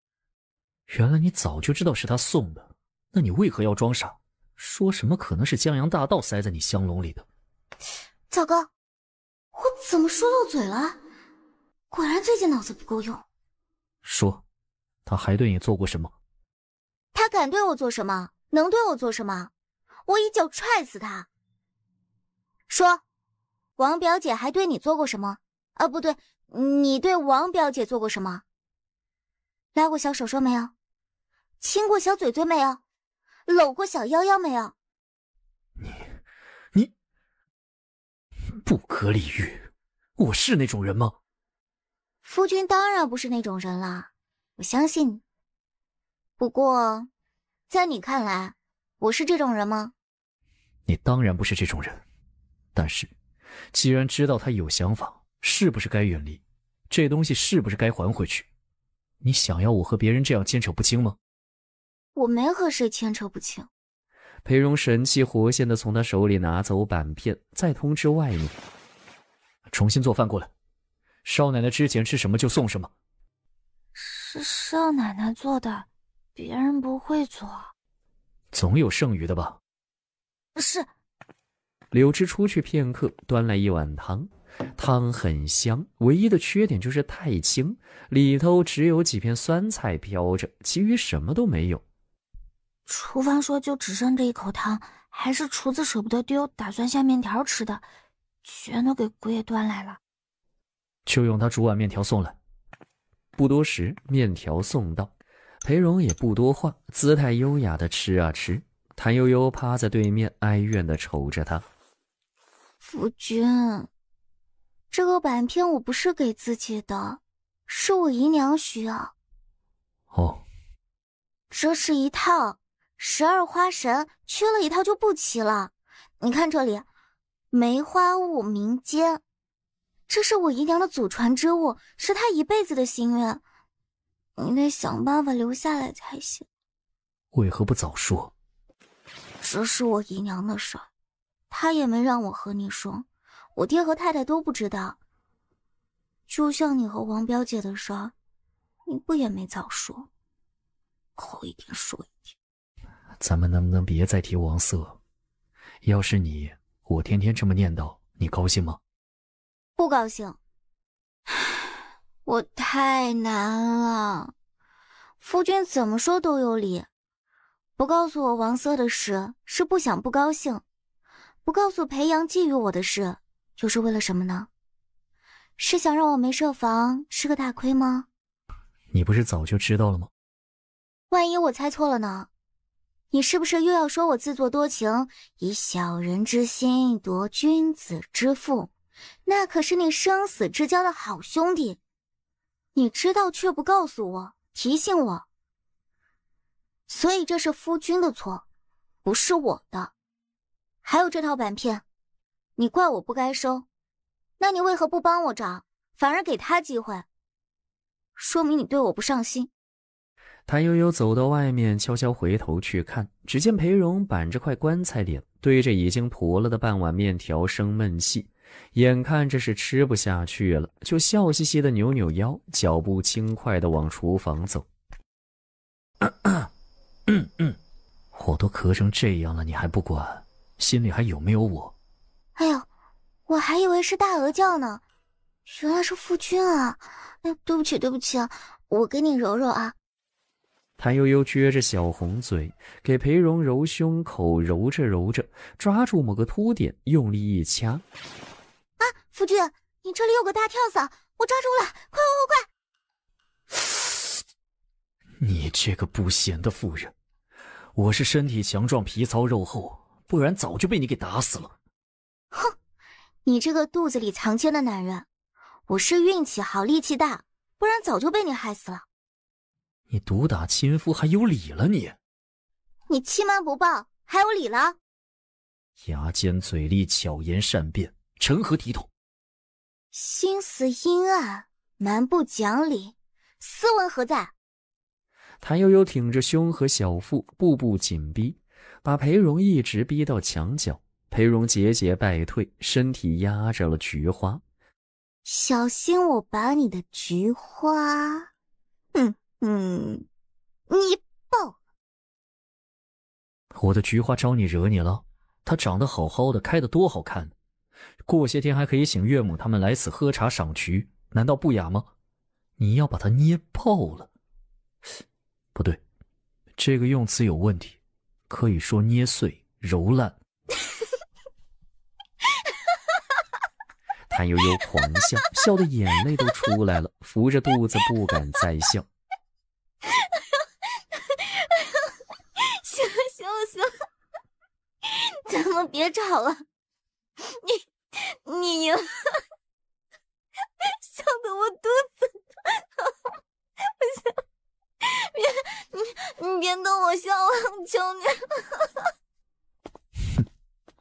原来你早就知道是他送的，那你为何要装傻，说什么可能是江洋大盗塞在你香笼里的？糟糕，我怎么说漏嘴了？果然最近脑子不够用。说，他还对你做过什么？他敢对我做什么？能对我做什么？我一脚踹死他。说，王表姐还对你做过什么？啊，不对，你对王表姐做过什么？拉过小手手没有？亲过小嘴嘴没有？搂过小腰腰没有？你不可理喻，我是那种人吗？夫君当然不是那种人啦，我相信你。不过，在你看来，我是这种人吗？你当然不是这种人，但是，既然知道他有想法，是不是该远离？这东西是不是该还回去？你想要我和别人这样牵扯不清吗？我没和谁牵扯不清。裴荣神气活现地从他手里拿走板片，再通知外面重新做饭过来。少奶奶之前吃什么就送什么。是少奶奶做的，别人不会做。总有剩余的吧？是。柳枝出去片刻，端来一碗汤，汤很香，唯一的缺点就是太清，里头只有几片酸菜飘着，其余什么都没有。厨房说就只剩这一口汤，还是厨子舍不得丢，打算下面条吃的，全都给姑爷端来了。就用他煮碗面条送来。不多时，面条送到，裴荣也不多话，姿态优雅地吃啊吃。谭悠悠趴在对面，哀怨地瞅着他。夫君，这个板片我不是给自己的，是我姨娘需要。哦，这是一套12花神，缺了一套就不齐了。你看这里，梅花坞名间，这是我姨娘的祖传之物，是她一辈子的心愿，你得想办法留下来才行。为何不早说？这是我姨娘的事儿，她也没让我和你说，我爹和太太都不知道。就像你和王表姐的事儿，你不也没早说，口一点说一点。咱们能不能别再提王色？要是你，我天天这么念叨，你高兴吗？不高兴。我太难了，夫君怎么说都有理。不告诉我王色的事，是不想不高兴；不告诉裴阳觊觎我的事，又是为了什么呢？是想让我没设防，吃个大亏吗？你不是早就知道了吗？万一我猜错了呢？你是不是又要说我自作多情，以小人之心夺君子之腹？那可是你生死之交的好兄弟，你知道却不告诉我，提醒我。所以这是夫君的错，不是我的。还有这套板片，你怪我不该收，那你为何不帮我找，反而给他机会？说明你对我不上心。谭悠悠走到外面，悄悄回头去看，只见裴荣板着块棺材脸，对着已经坨了的半碗面条生闷气，眼看着是吃不下去了，就笑嘻嘻的扭扭腰，脚步轻快地往厨房走。我都咳成这样了，你还不管，心里还有没有我？哎呦，我还以为是大鹅叫呢，原来是夫君啊！哎，对不起对不起，我给你揉揉啊。谭悠悠撅着小红嘴，给裴荣揉胸口，揉着揉着，抓住某个凸点，用力一掐。啊，夫君，你这里有个大跳蚤，我抓住了，快快快！你这个不贤的妇人，我是身体强壮，皮糙肉厚，不然早就被你给打死了。哼，你这个肚子里藏奸的男人，我是运气好，力气大，不然早就被你害死了。你毒打亲夫还有理了你？你欺瞒不报还有理了？牙尖嘴利，巧言善辩，成何体统？心思阴暗，蛮不讲理，斯文何在？谭悠悠挺着胸和小腹，步步紧逼，把裴荣一直逼到墙角。裴荣节节败退，身体压着了菊花。小心我把你的菊花……你爆！我的菊花招你惹你了？它长得好好的，开得多好看！过些天还可以请岳母他们来此喝茶赏菊，难道不雅吗？你要把它捏爆了？不对，这个用词有问题，可以说捏碎、揉烂。谭悠悠狂笑，笑得眼泪都出来了，扶着肚子不敢再笑。行了，咱们别吵了，你赢，笑得我肚子不行，你别逗我笑了，我求你。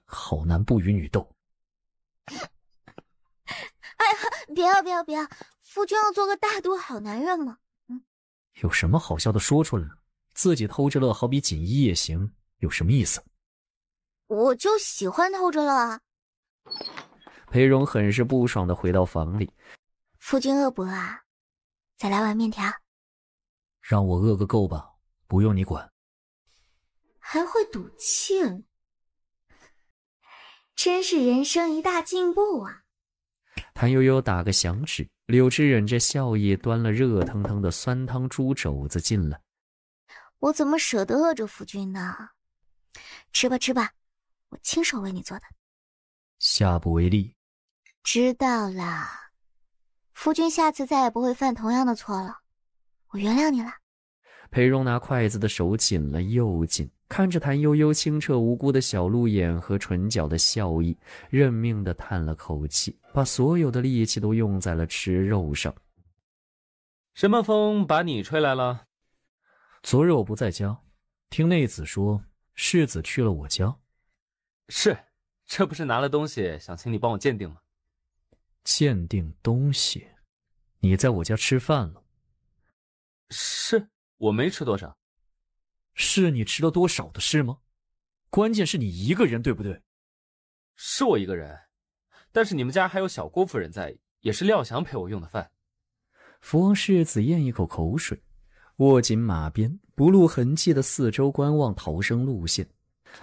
好男不与女斗。哎呀，别要，夫君要做个大度好男人嘛。有什么好笑的说出来呢？自己偷着乐，好比锦衣夜行，有什么意思？我就喜欢偷着乐啊。裴荣很是不爽地回到房里。夫君饿不饿啊？再来碗面条。让我饿个够吧，不用你管。还会赌气，真是人生一大进步啊。谭悠悠打个响指，柳枝忍着笑意端了热腾腾的酸汤猪肘子进来。我怎么舍得饿着夫君呢？吃吧，我亲手为你做的。下不为例。知道啦，夫君下次再也不会犯同样的错了，我原谅你了。裴荣拿筷子的手紧了又紧，看着谭悠悠清澈无辜的小鹿眼和唇角的笑意，认命地叹了口气，把所有的力气都用在了吃肉上。什么风把你吹来了？昨日我不在家，听内子说世子去了我家。是，这不是拿了东西想请你帮我鉴定吗？鉴定东西？你在我家吃饭了？是，我没吃多少。是你吃了多少的事吗？关键是你一个人，对不对？是我一个人，但是你们家还有小郭夫人在，也是廖翔陪我用的饭。福王世子咽一口口水，握紧马鞭，不露痕迹的四周观望逃生路线。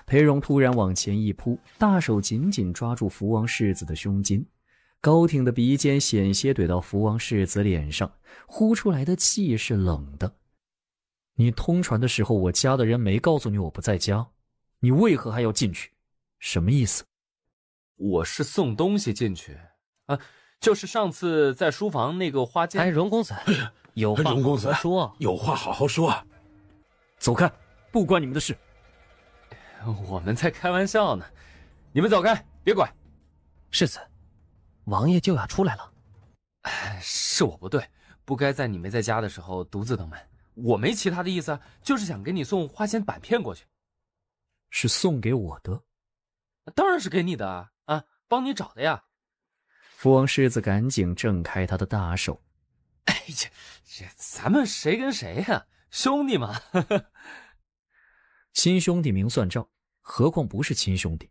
裴荣突然往前一扑，大手紧紧抓住福王世子的胸襟，高挺的鼻尖险些怼到福王世子脸上，呼出来的气是冷的。你通传的时候，我家的人没告诉你我不在家，你为何还要进去？什么意思？我是送东西进去啊，就是上次在书房那个花间。哎，荣公子，有话好好说。有话好好说。走开，不关你们的事。我们在开玩笑呢，你们走开，别管。世子，王爷就要出来了。是我不对，不该在你没在家的时候独自登门。我没其他的意思，就是想给你送花钱板片过去。是送给我的？当然是给你的啊，帮你找的呀。福王世子赶紧挣开他的大手。哎呀，这咱们谁跟谁呀？兄弟嘛。亲兄弟明算账，何况不是亲兄弟。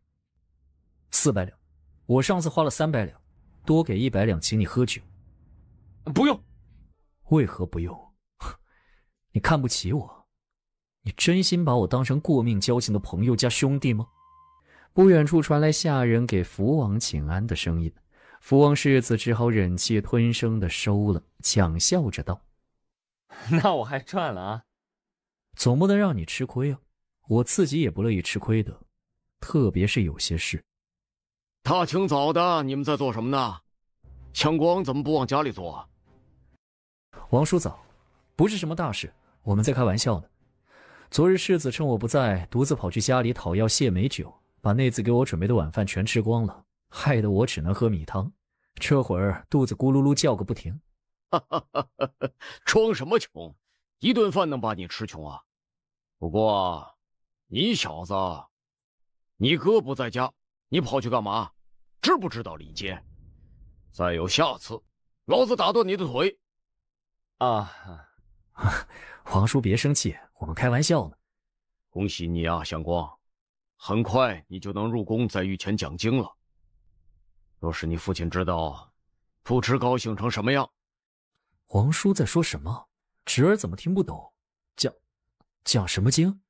400两，我上次花了300两，多给100两请你喝酒。不用。为何不用？你看不起我？你真心把我当成过命交情的朋友加兄弟吗？不远处传来下人给福王请安的声音，福王世子只好忍气吞声地收了，抢笑着道：那我还赚了啊。总不能让你吃亏啊，我自己也不乐意吃亏的，特别是有些事。大清早的，你们在做什么呢？相光怎么不往家里坐？王叔早，不是什么大事，我们在开玩笑呢。昨日世子趁我不在，独自跑去家里讨要谢美酒，把那次给我准备的晚饭全吃光了，害得我只能喝米汤，这会儿肚子咕噜噜叫个不停。装什么穷？一顿饭能把你吃穷啊？不过，你小子，你哥不在家，你跑去干嘛？知不知道礼节？再有下次，老子打断你的腿！皇叔别生气，我们开玩笑呢。恭喜你啊，相光，很快你就能入宫在御前讲经了。若是你父亲知道，不知高兴成什么样。皇叔在说什么？侄儿怎么听不懂？讲什么经？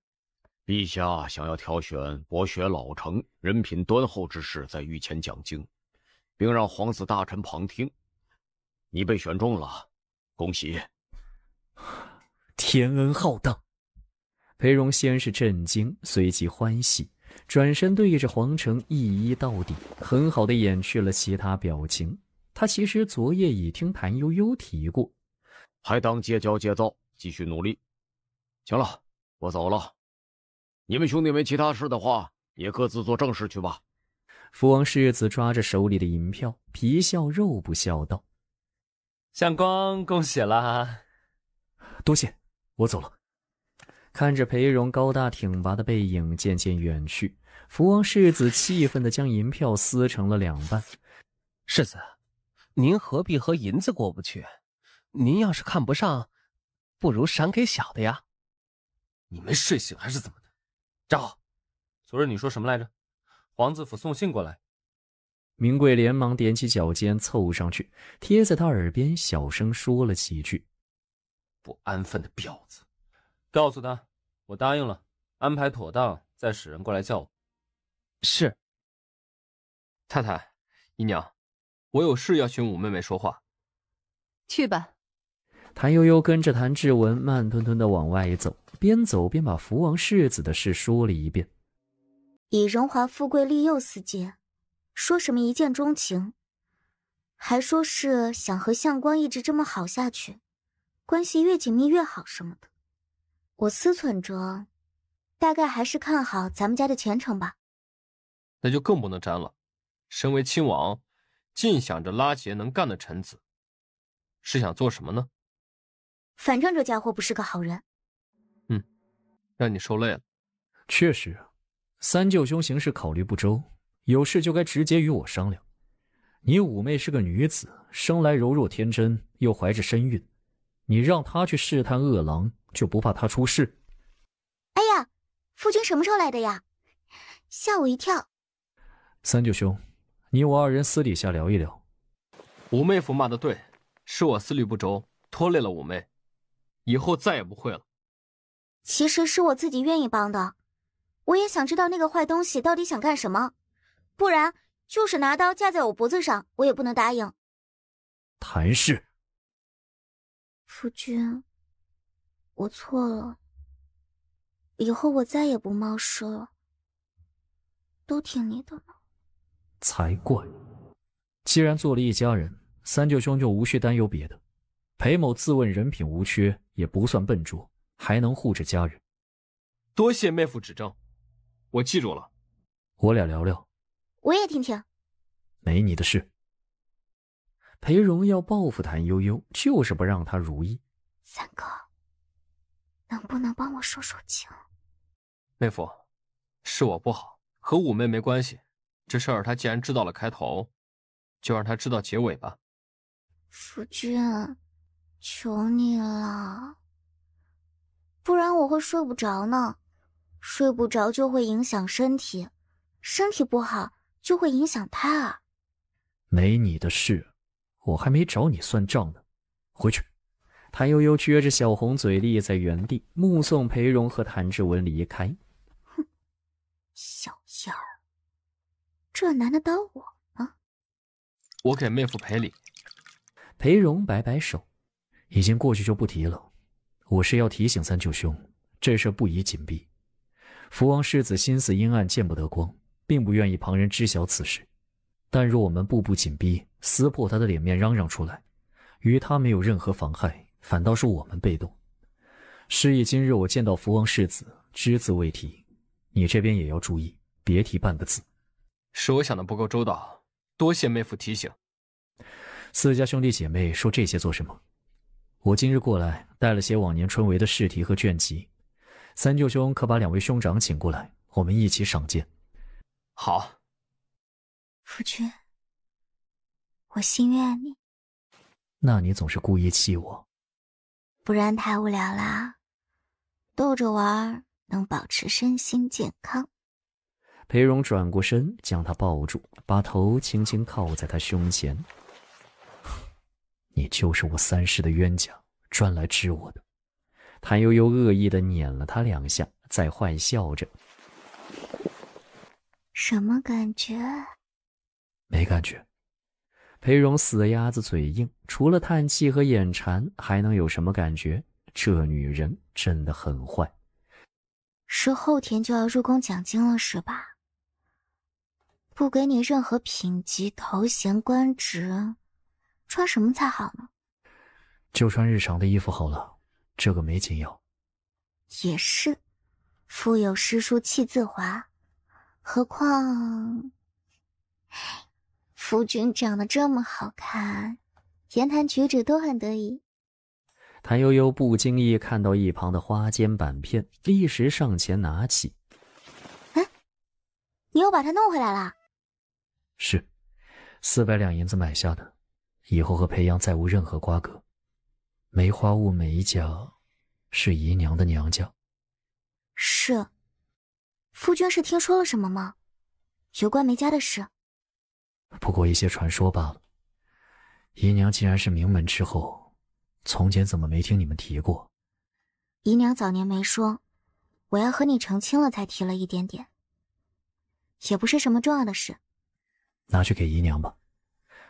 陛下想要挑选博学老成、人品端厚之士在御前讲经，并让皇子大臣旁听。你被选中了，恭喜！天恩浩荡。裴荣先是震惊，随即欢喜，转身对着皇城一一到底，很好的掩去了其他表情。他其实昨夜已听谭悠悠提过，还当戒骄戒躁，继续努力。行了，我走了。你们兄弟没其他事的话，也各自做正事去吧。福王世子抓着手里的银票，皮笑肉不笑道：相光恭喜啦！多谢，我走了。看着裴荣高大挺拔的背影渐渐远去，福王世子气愤地将银票撕成了2半。世子，您何必和银子过不去？您要是看不上，不如赏给小的呀。你没睡醒还是怎么的？站好！昨日你说什么来着？皇子府送信过来。明贵连忙踮起脚尖凑上去，贴在他耳边小声说了几句。不安分的婊子，告诉他我答应了，安排妥当再使人过来叫我。是。太太，姨娘，我有事要寻五妹妹说话。去吧。谭悠悠跟着谭志文慢吞吞地往外走，边走边把福王世子的事说了一遍。以荣华富贵利诱四界，说什么一见钟情，还说是想和相光一直这么好下去，关系越紧密越好什么的。我思忖着，大概还是看好咱们家的前程吧。那就更不能沾了。身为亲王，尽想着拉结能干的臣子，是想做什么呢？反正这家伙不是个好人。让你受累了。确实，三舅兄行事考虑不周，有事就该直接与我商量。你五妹是个女子，生来柔弱天真，又怀着身孕，你让她去试探恶狼，就不怕她出事？哎呀，夫君什么时候来的呀？吓我一跳。三舅兄，你我二人私底下聊一聊。五妹夫骂得对，是我思虑不周，拖累了五妹，以后再也不会了。其实是我自己愿意帮的，我也想知道那个坏东西到底想干什么，不然就是拿刀架在我脖子上，我也不能答应。谭氏，夫君，我错了，以后我再也不冒失了，都听你的了。才怪！既然做了一家人，三舅兄就无需担忧别的。裴某自问人品无缺，也不算笨拙，还能护着家人。多谢妹夫指正，我记住了。我俩聊聊。我也听听。没你的事。裴荣要报复谭悠悠，就是不让他如意。三哥，能不能帮我说说情？妹夫，是我不好，和五妹没关系。这事儿他既然知道了开头，就让他知道结尾吧。夫君，求你了，不然我会睡不着呢。睡不着就会影响身体，身体不好就会影响他。没你的事，我还没找你算账呢。回去。谭悠悠撅着小红嘴立在原地，目送裴荣和谭志文离开。哼，小燕儿，这难得倒我呢。我给妹夫赔礼。裴荣摆摆手，已经过去就不提了。我是要提醒三舅兄，这事不宜紧闭。福王世子心思阴暗，见不得光，并不愿意旁人知晓此事。但若我们步步紧逼，撕破他的脸面，嚷嚷出来，于他没有任何妨害，反倒是我们被动。示意今日我见到福王世子，只字未提，你这边也要注意，别提半个字。是我想的不够周到，多谢妹夫提醒。四家兄弟姐妹说这些做什么？我今日过来，带了些往年春闱的试题和卷集。三舅兄可把两位兄长请过来，我们一起赏鉴。好。夫君，我心悦你。那你总是故意气我。不然太无聊啦，逗着玩能保持身心健康。裴荣转过身，将他抱住，把头轻轻靠在他胸前。你就是我三世的冤家，专来治我的。谭悠悠恶意地撵了他两下，再坏笑着。什么感觉？没感觉。裴荣死鸭子嘴硬，除了叹气和眼馋，还能有什么感觉？这女人真的很坏。是后天就要入宫讲经了是吧？不给你任何品级、头衔、官职，穿什么才好呢？就穿日常的衣服好了。这个没紧要。也是，腹有诗书气自华，何况夫君长得这么好看，言谈举止都很得意。谭悠悠不经意看到一旁的花笺板片，立时上前拿起。你又把它弄回来了？是，400两银子买下的，以后和裴阳再无任何瓜葛。梅花坞梅家是姨娘的娘家。是。夫君是听说了什么吗？有关梅家的事？不过一些传说罢了。姨娘既然是名门之后，从前怎么没听你们提过？姨娘早年没说，我要和你成亲了才提了一点点，也不是什么重要的事。拿去给姨娘吧，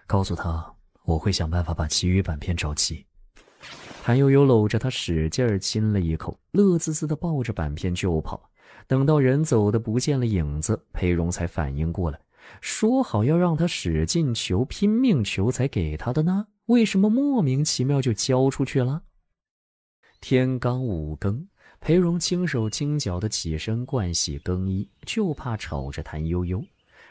告诉她我会想办法把其余板片找齐。谭悠悠搂着他使劲亲了一口，乐滋滋地抱着板片就跑。等到人走的不见了影子，裴荣才反应过来，说好要让他使劲求、拼命求才给他的呢，为什么莫名其妙就交出去了？天刚5更，裴荣轻手轻脚地起身盥洗更衣，就怕吵着谭悠悠。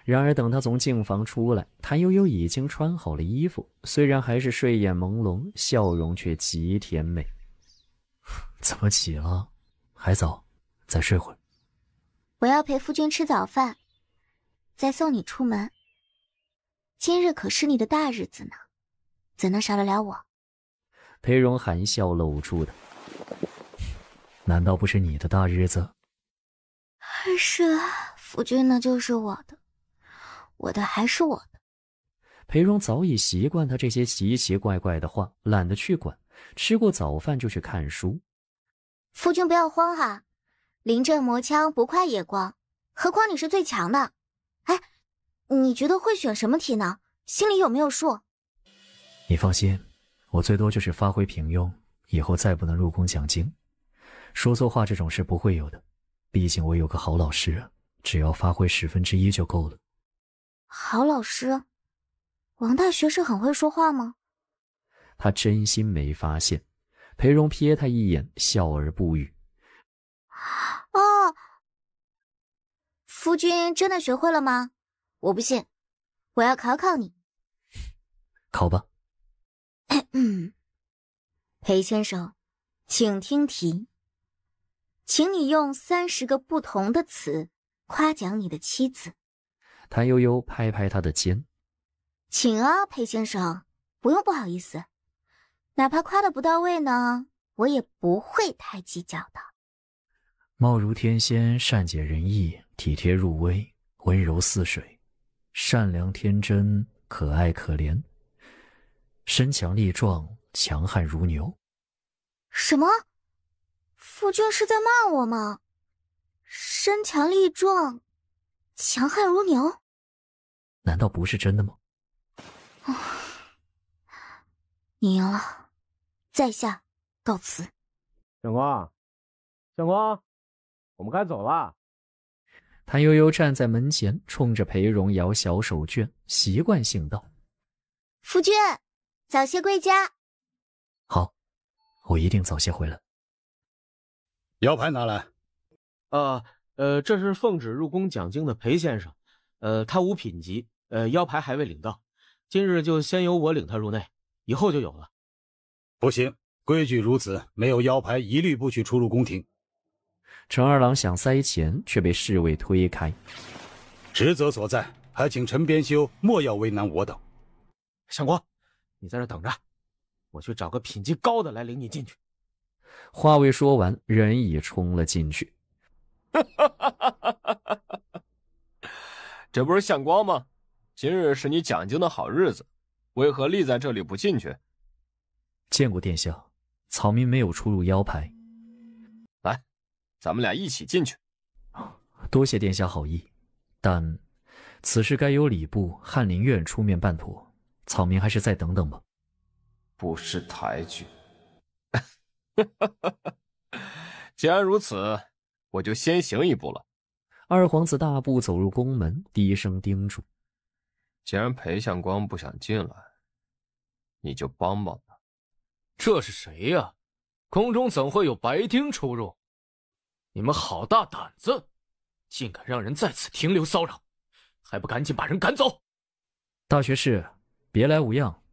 然而等他从净房出来，谭悠悠已经穿好了衣服，虽然还是睡眼朦胧，笑容却极甜美。怎么起了？还早，再睡会儿。我要陪夫君吃早饭，再送你出门。今日可是你的大日子呢，怎能少得了我？裴荣含笑搂住他。难道不是你的大日子？是啊，夫君呢就是我的，我的还是我的。裴荣早已习惯他这些奇奇怪怪的话，懒得去管，吃过早饭就去看书。夫君不要慌哈，临阵磨枪不快也光，何况你是最强的。哎，你觉得会选什么题呢？心里有没有数？你放心，我最多就是发挥平庸，以后再不能入宫讲经。说错话这种事不会有的，毕竟我有个好老师，只要发挥1/10就够了。好老师？王大学士很会说话吗？他真心没发现。裴荣瞥他一眼，笑而不语。哦，夫君真的学会了吗？我不信，我要考考你。考吧。裴先生，请听题，请你用30个不同的词夸奖你的妻子。谭悠悠拍拍他的肩。请啊，裴先生，不用不好意思，哪怕夸得不到位呢，我也不会太计较的。貌如天仙，善解人意，体贴入微，温柔似水，善良天真，可爱可怜，身强力壮，强悍如牛。什么？夫君是在骂我吗？身强力壮，强悍如牛？难道不是真的吗？你赢了，在下告辞。相光，相光，我们该走了。谭悠悠站在门前，冲着裴荣摇小手绢，习惯性道：“夫君，早些归家。”好，我一定早些回来。腰牌拿来。这是奉旨入宫讲经的裴先生，他无品级，腰牌还未领到，今日就先由我领他入内，以后就有了。不行，规矩如此，没有腰牌一律不许出入宫廷。陈二郎想塞钱，却被侍卫推开。职责所在，还请陈编修莫要为难我等。相光，你在这等着，我去找个品级高的来领你进去。话未说完，人已冲了进去。这不是相光吗？今日是你讲经的好日子，为何立在这里不进去？见过殿下，草民没有出入腰牌。来，咱们俩一起进去。多谢殿下好意，但此事该由礼部、翰林院出面办妥，草民还是再等等吧。不识抬举。既然如此，我就先行一步了。二皇子大步走入宫门，低声叮嘱：既然裴相光不想进来，你就帮帮他。这是谁呀？宫中怎会有白丁出入？你们好大胆子，竟敢让人在此停留骚扰，还不赶紧把人赶走！大学士，别来无恙。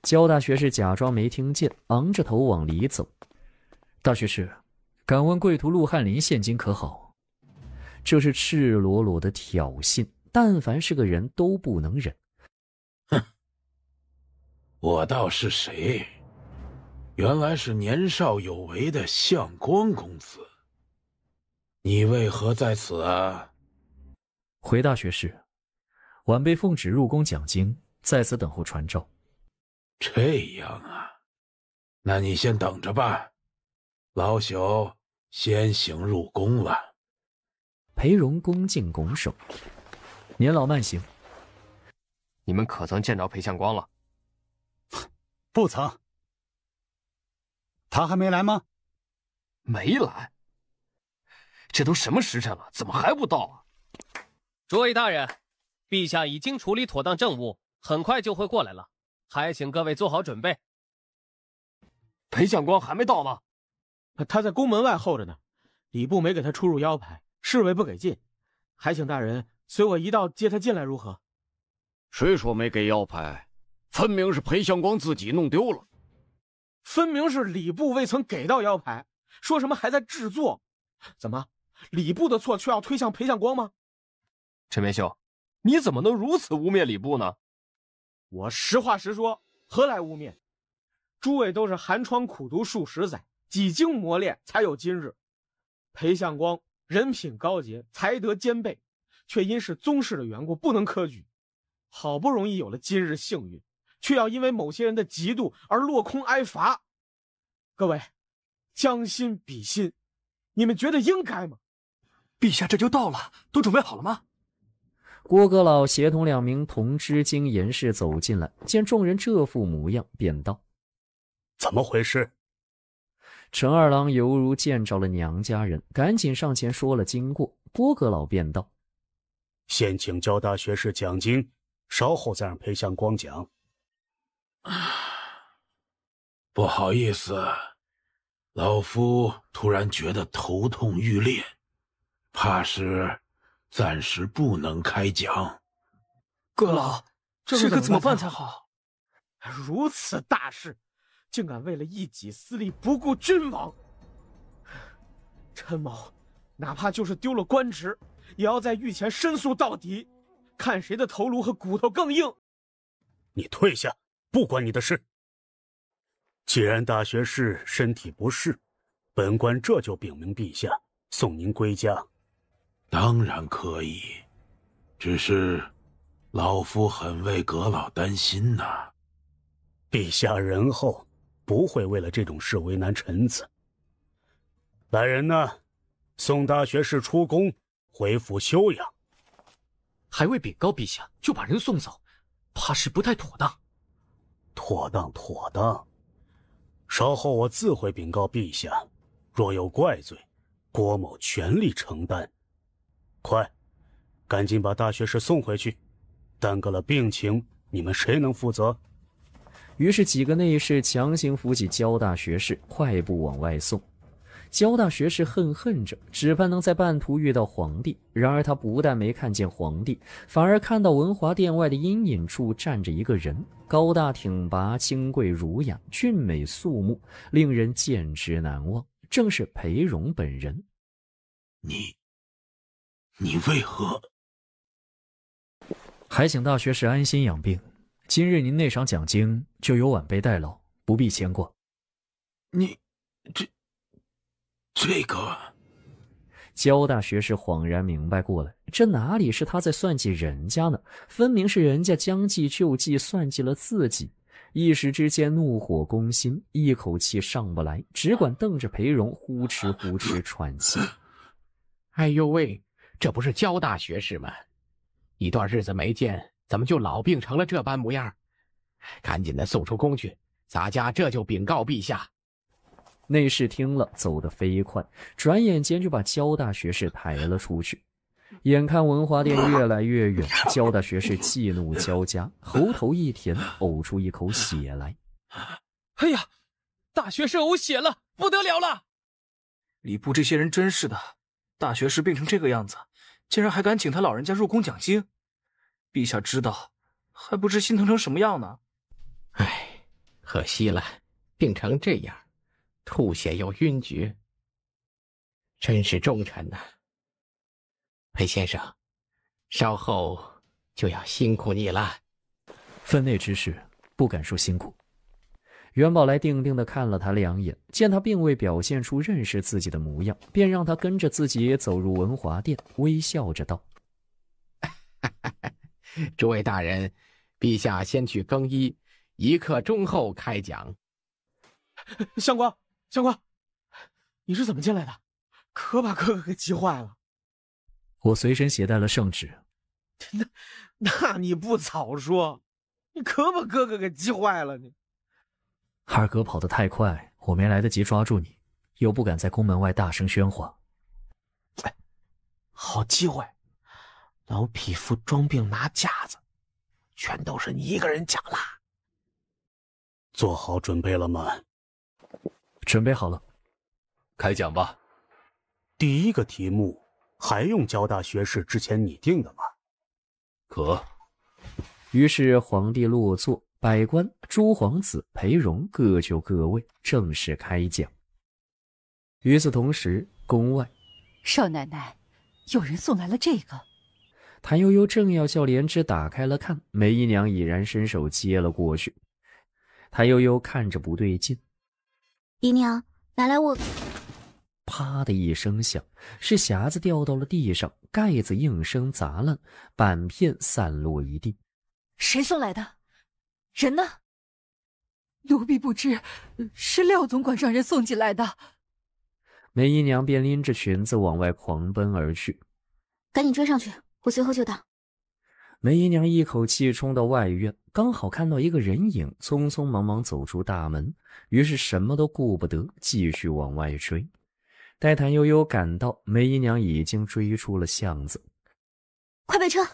焦大学士假装没听见，昂着头往里走。大学士，敢问贵徒陆翰林现今可好？这是赤裸裸的挑衅，但凡是个人都不能忍。哼，我道是谁？原来是年少有为的相光公子。你为何在此啊？回大学士，晚辈奉旨入宫讲经，在此等候传召。这样啊，那你先等着吧，老朽先行入宫了。裴荣恭敬拱手，年老慢行。你们可曾见着裴相光了？不曾。他还没来吗？没来。这都什么时辰了，怎么还不到啊？诸位大人，陛下已经处理妥当政务，很快就会过来了，还请各位做好准备。裴相光还没到吗？他在宫门外候着呢，礼部没给他出入腰牌，侍卫不给进，还请大人随我一道接他进来如何？谁说没给腰牌？分明是裴相光自己弄丢了。分明是礼部未曾给到腰牌，说什么还在制作，怎么礼部的错却要推向裴相光吗？陈编修，你怎么能如此污蔑礼部呢？我实话实说，何来污蔑？诸位都是寒窗苦读数十载，几经磨练才有今日。裴相光人品高洁，才德兼备，却因是宗室的缘故不能科举，好不容易有了今日幸运，却要因为某些人的嫉妒而落空挨罚。各位，将心比心，你们觉得应该吗？陛下这就到了，都准备好了吗？郭阁老协同2名同知经言士走进来，见众人这副模样，便道：怎么回事？陈二郎犹如见着了娘家人，赶紧上前说了经过。郭阁老便道：先请焦大学士讲经，稍后再让裴相光讲。不好意思，老夫突然觉得头痛欲裂，怕是暂时不能开讲。阁老，这可怎么办才好？如此大事，竟敢为了一己私利不顾君王！陈某，哪怕就是丢了官职，也要在御前申诉到底，看谁的头颅和骨头更硬。你退下，不关你的事。既然大学士身体不适，本官这就禀明陛下，送您归家。当然可以，只是老夫很为阁老担心呐。陛下仁厚，不会为了这种事为难臣子。来人呐，送大学士出宫，回府休养。还未禀告陛下，就把人送走，怕是不太妥当。妥当。稍后我自会禀告陛下，若有怪罪，郭某全力承担。快，赶紧把大学士送回去，耽搁了病情，你们谁能负责？于是几个内侍强行扶起焦大学士，快步往外送。焦大学士恨着，只盼能在半途遇到皇帝。然而他不但没看见皇帝，反而看到文华殿外的阴影处站着一个人，高大挺拔，清贵儒雅，俊美肃穆，令人见之难忘。正是裴荣本人。你为何？还请大学士安心养病，今日您那场讲经就由晚辈代劳，不必牵挂。这个，焦大学士恍然明白过来，这哪里是他在算计人家呢？分明是人家将计就计，算计了自己。一时之间怒火攻心，一口气上不来，只管瞪着裴荣，呼哧喘气。哎呦喂，这不是焦大学士吗？一段日子没见，怎么就老病成了这般模样？赶紧的送出宫去，咱家这就禀告陛下。内侍听了，走得飞快，转眼间就把焦大学士抬了出去。眼看文华殿越来越远，焦大学士气怒交加，喉头一甜，呕出一口血来。哎呀，大学士呕血了，不得了了！礼部这些人真是的，大学士病成这个样子，竟然还敢请他老人家入宫讲经。陛下知道，还不知心疼成什么样呢。唉，可惜了，病成这样，吐血又晕厥，真是忠臣呐。裴先生，稍后就要辛苦你了。分内之事，不敢说辛苦。袁宝来定定地看了他2眼，见他并未表现出认识自己的模样，便让他跟着自己走入文华殿，微笑着道：诸位大人，陛下先去更衣，1刻钟后开讲。相公，你是怎么进来的？可把哥哥给急坏了。我随身携带了圣旨。那你不早说，你可把哥哥给急坏了你。二哥跑得太快，我没来得及抓住你，又不敢在宫门外大声喧哗。好机会，老匹夫装病拿架子，全都是你一个人讲啦。做好准备了吗？准备好了。开讲吧。第一个题目还用焦大学士之前拟定的吗？可。于是皇帝落座，百官、诸皇子、裴荣各就各位，正式开讲。与此同时，宫外，少奶奶，有人送来了这个。谭悠悠正要叫莲枝打开了看，梅姨娘已然伸手接了过去。谭悠悠看着不对劲，姨娘，拿来我。啪的一声响，是匣子掉到了地上，盖子应声砸烂，板片散落一地。谁送来的？人呢？奴婢不知，是廖总管让人送进来的。梅姨娘便拎着裙子往外狂奔而去。赶紧追上去，我随后就到。梅姨娘一口气冲到外院，刚好看到一个人影匆匆忙忙走出大门，于是什么都顾不得，继续往外追。待谭悠悠赶到，梅姨娘已经追出了巷子。快备车！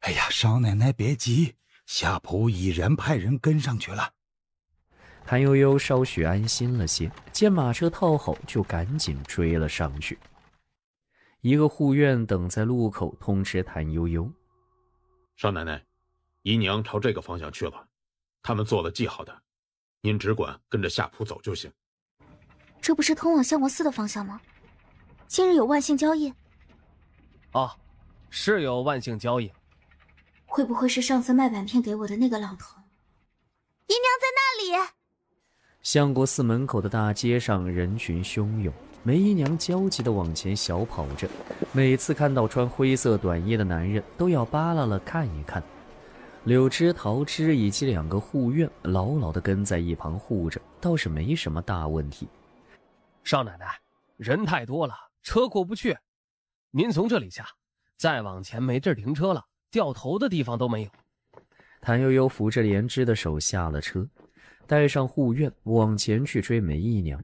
哎呀，少奶奶别急，夏普已然派人跟上去了。谭悠悠稍许安心了些，见马车套好，就赶紧追了上去。一个护院等在路口通知谭悠悠：“少奶奶，姨娘朝这个方向去了，他们做了记号的，您只管跟着下铺走就行。”这不是通往相国寺的方向吗？今日有万幸交易。哦，是有万幸交易。会不会是上次卖板片给我的那个老头？姨娘在那里。相国寺门口的大街上人群汹涌，梅姨娘焦急地往前小跑着，每次看到穿灰色短衣的男人都要扒拉了看一看。柳枝、桃枝以及2个护院牢牢地跟在一旁护着，倒是没什么大问题。少奶奶，人太多了，车过不去，您从这里下，再往前没地儿停车了，掉头的地方都没有。谭悠悠扶着莲枝的手下了车，带上护院往前去追梅姨娘。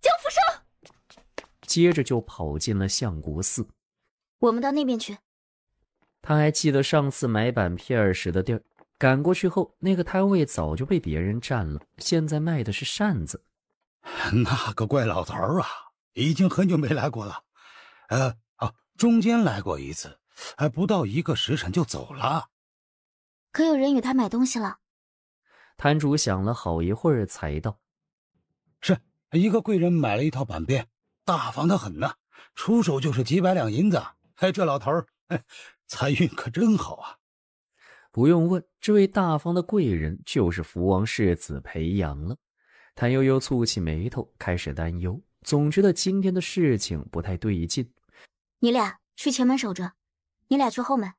江福生，接着就跑进了相国寺。我们到那边去。他还记得上次买板片时的地儿，赶过去后，那个摊位早就被别人占了，现在卖的是扇子。那个怪老头啊，已经很久没来过了。中间来过一次，还不到1个时辰就走了。可有人与他买东西了？摊主想了好一会儿才道：“是一个贵人买了1套板片，大方得很呢，出手就是几百两银子。这老头财运可真好啊！”不用问，这位大方的贵人就是福王世子裴阳了。谭悠悠蹙起眉头，开始担忧，总觉得今天的事情不太对劲。你俩去前门守着，你俩去后门。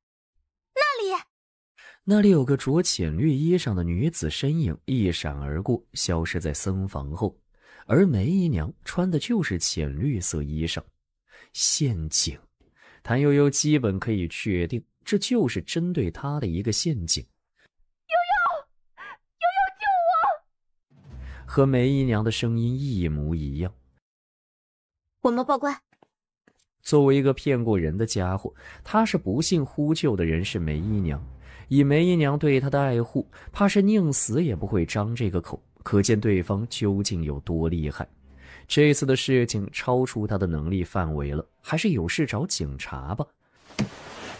那里有个着浅绿衣裳的女子身影一闪而过，消失在僧房后，而梅姨娘穿的就是浅绿色衣裳。陷阱，谭悠悠基本可以确定，这就是针对她的一个陷阱。悠悠，救我！和梅姨娘的声音一模一样。我们报官。作为一个骗过人的家伙，他是不信呼救的人是梅姨娘。以梅姨娘对他的爱护，怕是宁死也不会张这个口，可见对方究竟有多厉害。这次的事情超出他的能力范围了，还是有事找警察吧。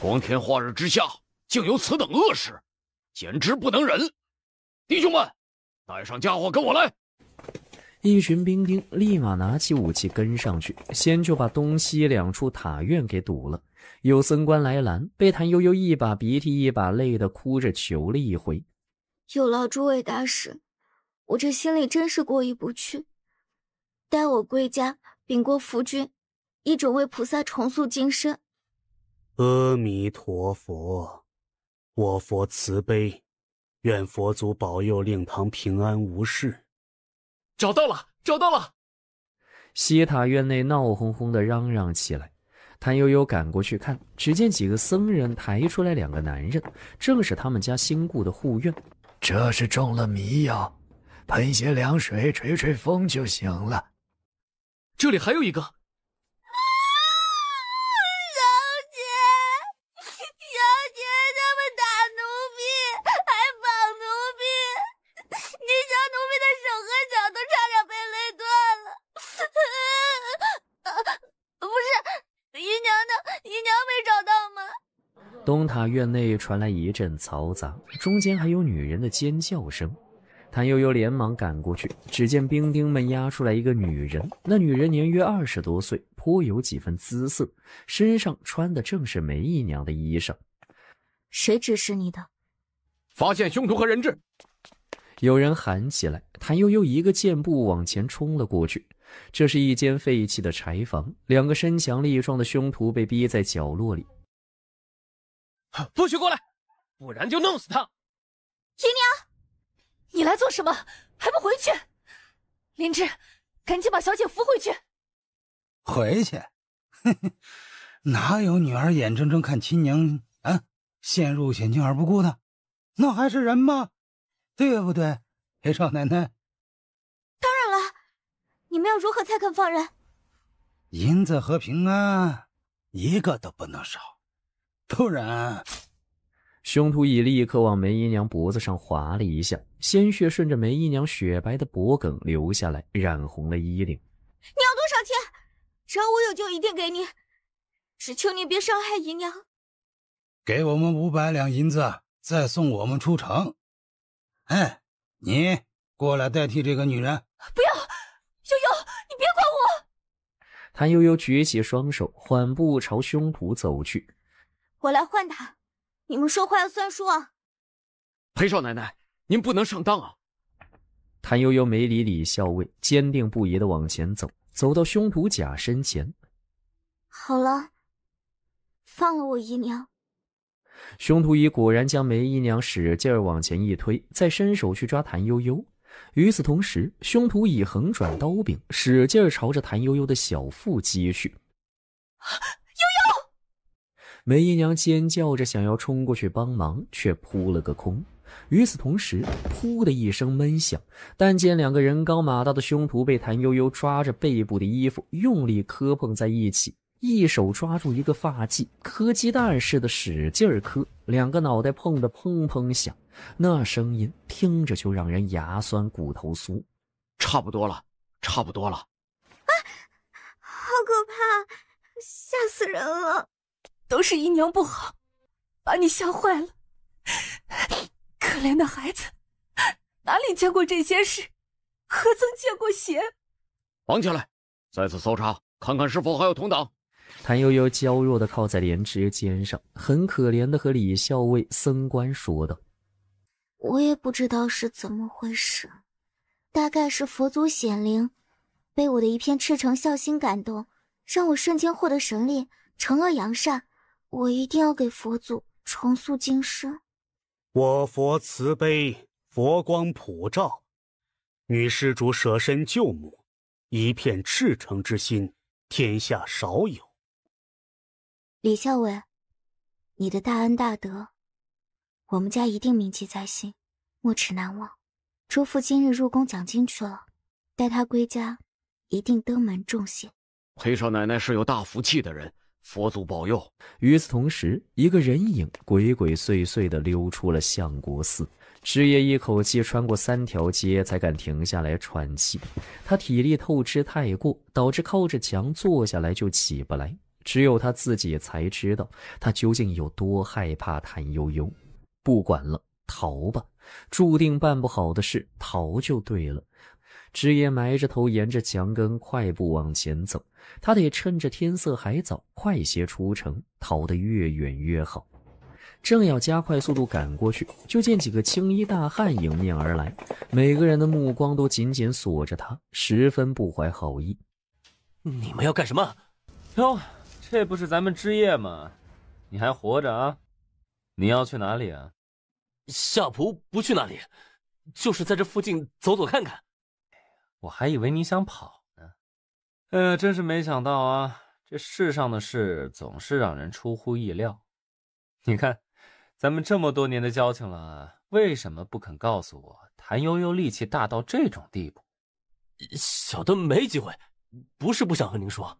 光天化日之下，竟有此等恶事，简直不能忍！弟兄们，带上家伙跟我来！一群兵丁立马拿起武器跟上去，先就把东西2处塔院给堵了。有僧官来拦，被谭悠悠一把鼻涕一把泪的哭着求了一回。有劳诸位大使，我这心里真是过意不去。待我归家禀过夫君，一准为菩萨重塑金身。阿弥陀佛，我佛慈悲，愿佛祖保佑令堂平安无事。找到了，找到了！西塔院内闹哄哄的嚷嚷起来。谭悠悠赶过去看，只见几个僧人抬出来2个男人，正是他们家新雇的护院。这是中了迷药，喷些凉水吹吹风就行了。这里还有一个。小姐，他们打奴婢，还绑奴婢，你小奴婢的手和脚都差点被勒断了。不是，姨娘呢？姨娘没找到吗？东塔院内传来一阵嘈杂，中间还有女人的尖叫声。谭悠悠连忙赶过去，只见兵丁们押出来一个女人，那女人年约20多岁，颇有几分姿色，身上穿的正是梅姨娘的衣裳。谁指使你的？发现凶徒和人质！有人喊起来，谭悠悠一个箭步往前冲了过去。这是一间废弃的柴房，2个身强力壮的凶徒被逼在角落里。不许过来，不然就弄死他！姨娘，你来做什么？还不回去？灵芝，赶紧把小姐扶回去。回去？哪有女儿眼睁睁看亲娘陷入险境而不顾的？那还是人吗？对不对，少奶奶？当然了，你们要如何才肯放人？银子和平安，一个都不能少，不然……凶徒已立刻往梅姨娘脖子上划了一下，鲜血顺着梅姨娘雪白的脖梗流下来，染红了衣领。你要多少钱？只要我有就一定给你。只求你别伤害姨娘。给我们500两银子，再送我们出城。哎，你过来代替这个女人。不要，悠悠，你别管我。谭悠悠举起双手，缓步朝凶徒走去。我来换他，你们说话要算数啊！裴少奶奶，您不能上当啊！谭悠悠没理李校尉，坚定不移地往前走，走到凶徒甲身前。好了，放了我姨娘。凶徒乙果然将梅姨娘使劲往前一推，再伸手去抓谭悠悠。与此同时，凶徒乙横转刀柄，使劲朝着谭悠悠的小腹击去。悠悠！梅姨娘尖叫着想要冲过去帮忙，却扑了个空。与此同时，噗的一声闷响，但见2个人高马大的凶徒被谭悠悠抓着背部的衣服用力磕碰在一起，一手抓住一个发髻，磕鸡蛋似的使劲磕，2个脑袋碰得砰砰响，那声音听着就让人牙酸骨头酥。差不多了，差不多了。啊，好可怕，吓死人了！都是姨娘不好，把你吓坏了。可怜的孩子，哪里见过这些事，何曾见过血？绑起来，再次搜查，看看是否还有同党。谭悠悠娇弱地靠在莲枝肩上，很可怜地和李校尉、僧官说道：“我也不知道是怎么回事，大概是佛祖显灵，被我的一片赤诚孝心感动，让我瞬间获得神力，惩恶扬善。我一定要给佛祖重塑金身。”我佛慈悲，佛光普照，女施主舍身救母，一片赤诚之心，天下少有。李校尉，你的大恩大德，我们家一定铭记在心，没齿难忘。朱父今日入宫讲经去了，待他归家，一定登门重谢。裴少奶奶是有大福气的人，佛祖保佑。与此同时，一个人影鬼鬼祟祟地溜出了相国寺。师爷一口气穿过3条街才敢停下来喘气，他体力透支太过，导致靠着墙坐下来就起不来。只有他自己才知道他究竟有多害怕谭悠悠。不管了，逃吧，注定办不好的事，逃就对了。师爷埋着头沿着墙根快步往前走，他得趁着天色还早，快些出城，逃得越远越好。正要加快速度赶过去，就见几个青衣大汉迎面而来，每个人的目光都紧紧锁着他，十分不怀好意。你们要干什么？哟，这不是咱们之夜吗？你还活着啊？你要去哪里啊？夏仆不去哪里，就是在这附近走走看看。我还以为你想跑呢。真是没想到啊，这世上的事总是让人出乎意料。你看，咱们这么多年的交情了，为什么不肯告诉我谭悠悠力气大到这种地步？小的没机会，不是不想和您说。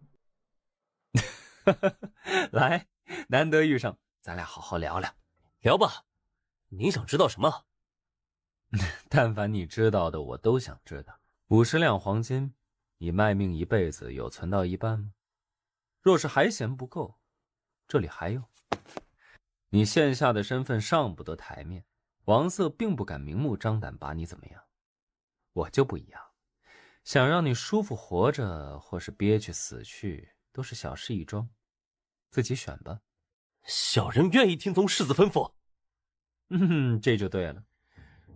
来，难得遇上，咱俩好好聊聊。聊吧，您想知道什么？但凡你知道的，我都想知道。50两黄金，你卖命一辈子有存到一半吗？若是还嫌不够，这里还有。你现下的身份上不得台面，王色并不敢明目张胆把你怎么样。我就不一样，想让你舒服活着，或是憋屈死去，都是小事一桩，自己选吧。小人愿意听从世子吩咐。这就对了。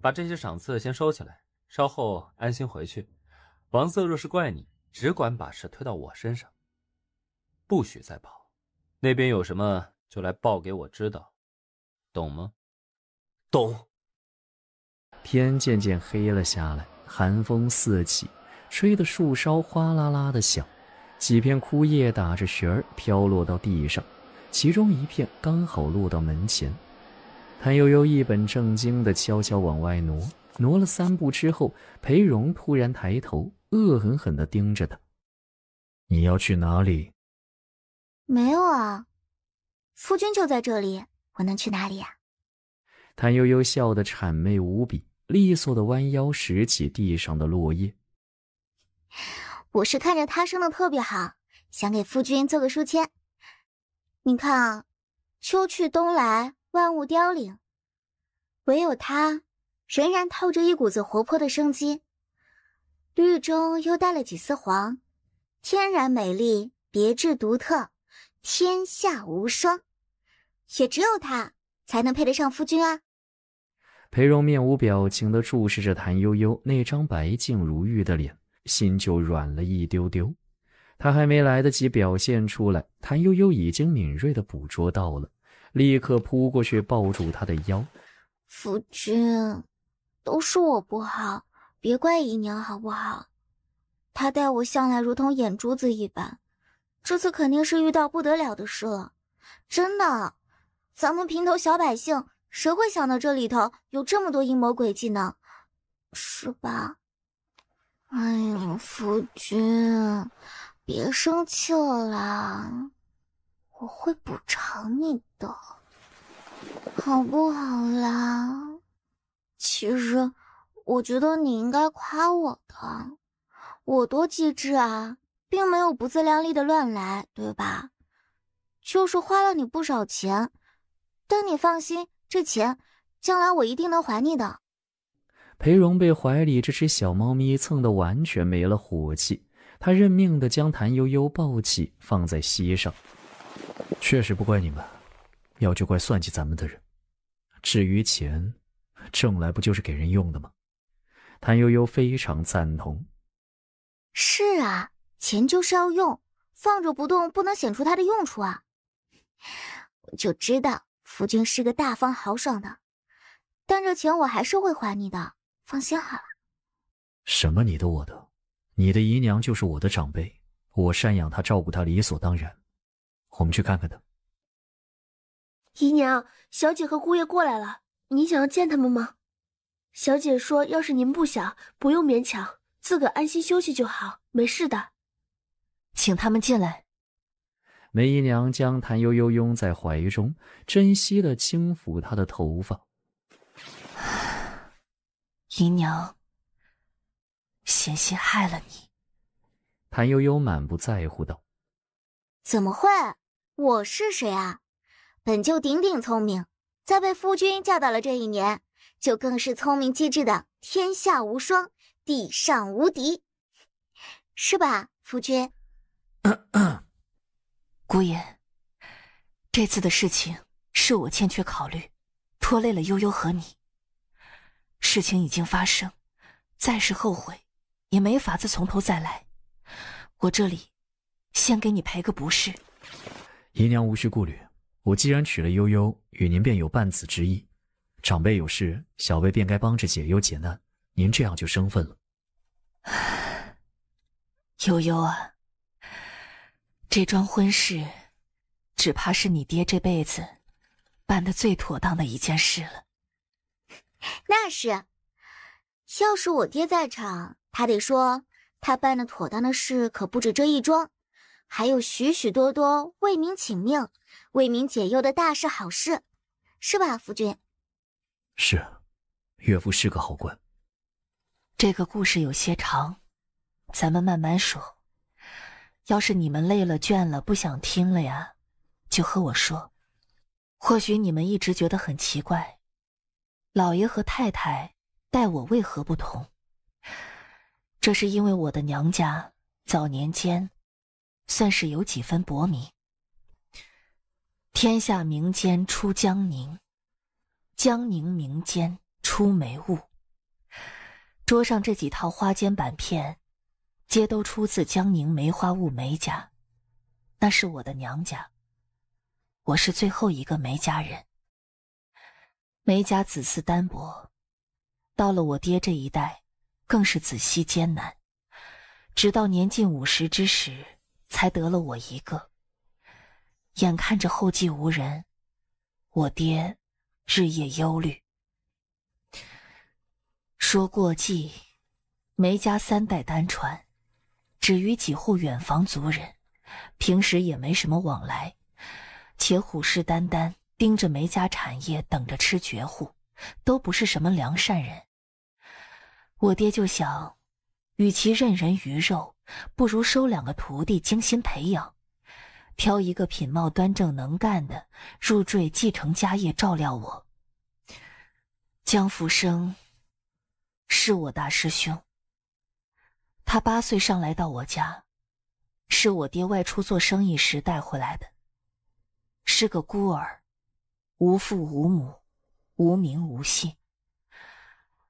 把这些赏赐先收起来，稍后安心回去。王色若是怪你，只管把事推到我身上，不许再跑。那边有什么就来报给我知道，懂吗？懂。天渐渐黑了下来，寒风四起，吹得树梢哗啦啦的响，几片枯叶打着旋儿飘落到地上，其中一片刚好落到门前。谭悠悠一本正经地悄悄往外挪，挪了3步之后，裴荣突然抬头，恶狠狠地盯着他：“你要去哪里？”“没有啊，夫君就在这里，我能去哪里啊？”谭悠悠笑得谄媚无比，利索地弯腰拾起地上的落叶。“我是看着他生的特别好，想给夫君做个书签。你看啊，秋去冬来，万物凋零，唯有它仍然透着一股子活泼的生机，绿中又带了几丝黄，天然美丽，别致独特，天下无双，也只有它才能配得上夫君啊。裴荣面无表情地注视着谭悠悠那张白净如玉的脸，心就软了一丢丢。他还没来得及表现出来，谭悠悠已经敏锐地捕捉到了，立刻扑过去抱住他的腰。夫君，都是我不好，别怪姨娘好不好？她待我向来如同眼珠子一般，这次肯定是遇到不得了的事了。真的，咱们平头小百姓谁会想到这里头有这么多阴谋诡计呢？是吧？哎呀，夫君，别生气了啦，我会补偿你的，好不好啦？其实，我觉得你应该夸我的，我多机智啊，并没有不自量力的乱来，对吧？就是花了你不少钱，但你放心，这钱将来我一定能还你的。裴荣被怀里这只小猫咪蹭得完全没了火气，他认命地将谭悠悠抱起放在膝上。确实不怪你们，要就怪算计咱们的人。至于钱，挣来不就是给人用的吗？谭悠悠非常赞同。是啊，钱就是要用，放着不动不能显出它的用处啊。我就知道夫君是个大方豪爽的，但这钱我还是会还你的，放心好了。什么你的我的，你的姨娘就是我的长辈，我赡养她照顾她理所当然。我们去看看她。姨娘，小姐和姑爷过来了，您想要见他们吗？小姐说要是您不想，不用勉强，自个安心休息就好，没事的。请他们进来。梅姨娘将谭悠悠拥在怀中，珍惜地轻抚她的头发。姨娘，险些害了你。谭悠悠满不在乎道。怎么会？我是谁啊？本就顶顶聪明，在被夫君嫁到了这一年，就更是聪明机智的天下无双，地上无敌，是吧，夫君？姑爷，这次的事情是我欠缺考虑，拖累了悠悠和你。事情已经发生，再是后悔，也没法子从头再来。我这里先给你赔个不是。姨娘无需顾虑，我既然娶了悠悠，与您便有半子之意。长辈有事，小辈便该帮着解忧解难，您这样就生分了。悠悠啊，这桩婚事只怕是你爹这辈子办得最妥当的一件事了。那是，要是我爹在场，他得说他办得妥当的事可不止这一桩，还有许许多多为民请命、为民解忧的大事好事，是吧，夫君？是，岳父是个好官。这个故事有些长，咱们慢慢说。要是你们累了倦了不想听了呀，就和我说。或许你们一直觉得很奇怪，老爷和太太待我为何不同？这是因为我的娘家早年间算是有几分薄名。天下名间出江宁，江宁名间出梅坞。桌上这几套花间板片皆都出自江宁梅花坞梅家，那是我的娘家，我是最后一个梅家人。梅家子嗣单薄，到了我爹这一代更是子息艰难，直到年近50之时才得了我一个。眼看着后继无人，我爹日夜忧虑。说过继，梅家3代单传，只与几户远房族人，平时也没什么往来，且虎视眈眈盯着梅家产业等着吃绝户，都不是什么良善人。我爹就想，与其任人鱼肉，不如收2个徒弟精心培养，挑一个品貌端正能干的入赘继承家业照料我。江福生是我大师兄，他8岁上来到我家，是我爹外出做生意时带回来的，是个孤儿，无父无母，无名无姓。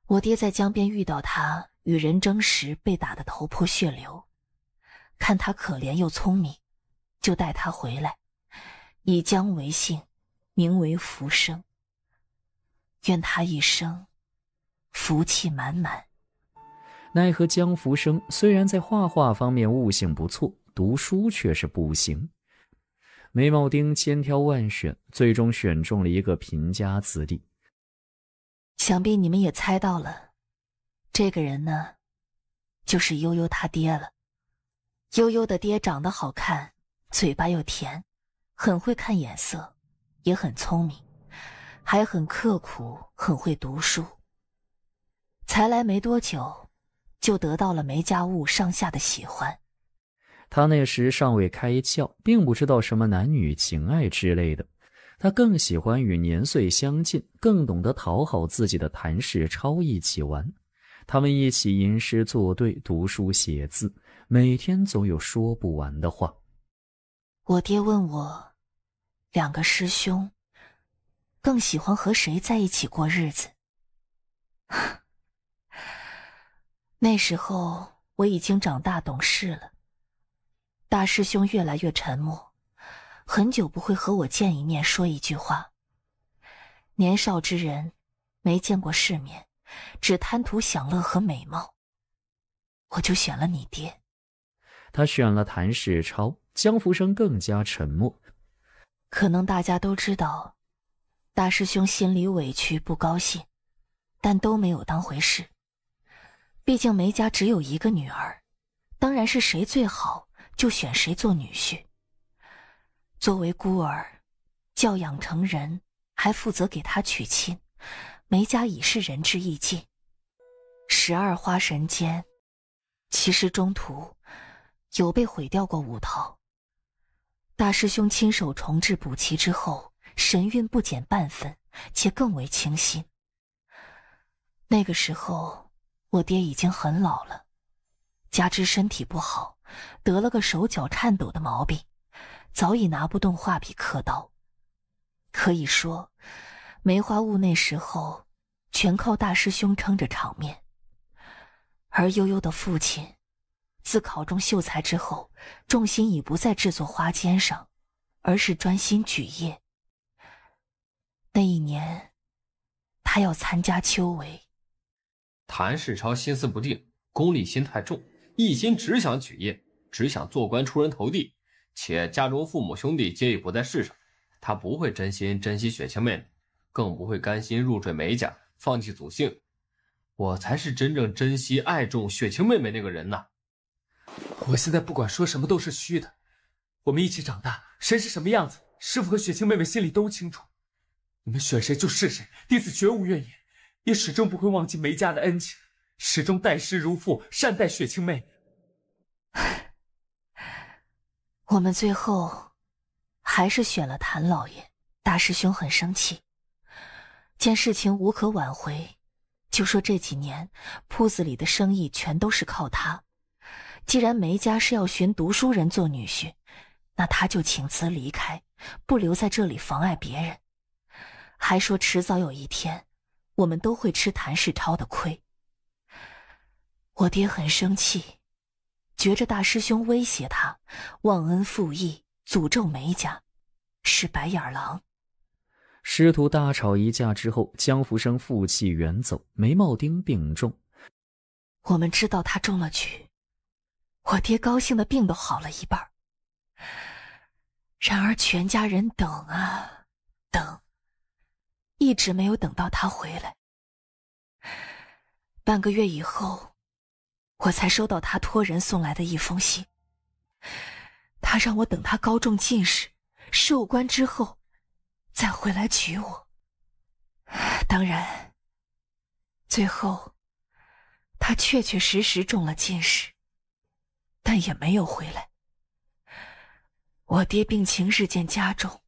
我爹在江边遇到他，与人争时被打得头破血流，看他可怜又聪明，就带他回来，以江为姓，名为福生。愿他一生福气满满。奈何江福生虽然在画画方面悟性不错，读书却是不行。梅茂丁千挑万选，最终选中了一个贫家子弟。想必你们也猜到了，这个人呢，就是悠悠他爹了。悠悠的爹长得好看，嘴巴又甜，很会看眼色，也很聪明，还很刻苦，很会读书。才来没多久，就得到了梅家务上下的喜欢。他那时尚未开窍，并不知道什么男女情爱之类的，他更喜欢与年岁相近、更懂得讨好自己的谭世超一起玩。他们一起吟诗作对，读书写字，每天总有说不完的话。我爹问我，2个师兄更喜欢和谁在一起过日子？那时候我已经长大懂事了。大师兄越来越沉默，很久不会和我见一面说一句话。年少之人，没见过世面，只贪图享乐和美貌。我就选了你爹。他选了谭世超，江福生更加沉默。可能大家都知道，大师兄心里委屈不高兴，但都没有当回事。毕竟梅家只有一个女儿，当然是谁最好就选谁做女婿。作为孤儿，教养成人，还负责给他娶亲，梅家已是仁至义尽。12花神间，其实中途有被毁掉过5套。大师兄亲手重置补齐之后，神韵不减半分，且更为清新。那个时候我爹已经很老了，加之身体不好，得了个手脚颤抖的毛病，早已拿不动画笔刻刀。可以说梅花坞那时候全靠大师兄撑着场面。而悠悠的父亲自考中秀才之后，重心已不在制作花笺上，而是专心举业。那一年他要参加秋闱。谭世超心思不定，功利心太重，一心只想举业，只想做官出人头地，且家中父母兄弟皆已不在世上，他不会真心珍惜雪清妹妹，更不会甘心入赘梅家，放弃祖姓。我才是真正珍惜爱重雪清妹妹那个人呐。我现在不管说什么都是虚的，我们一起长大，谁是什么样子，师父和雪清妹妹心里都清楚。你们选谁就是谁，弟子绝无怨言，也始终不会忘记梅家的恩情，始终待师如父，善待雪清妹妹。我们最后还是选了谭老爷，大师兄很生气，见事情无可挽回，就说这几年铺子里的生意全都是靠他，既然梅家是要寻读书人做女婿，那他就请辞离开，不留在这里妨碍别人。还说迟早有一天我们都会吃谭世超的亏。我爹很生气，觉着大师兄威胁他，忘恩负义，诅咒梅家，是白眼狼。师徒大吵一架之后，江福生负气远走，梅茂丁病重。我们知道他中了举，我爹高兴的病都好了一半。然而全家人等啊等，一直没有等到他回来。半个月以后，我才收到他托人送来的一封信。他让我等他高中进士，授官之后再回来娶我。当然，最后他确确实实中了进士，但也没有回来。我爹病情日渐加重，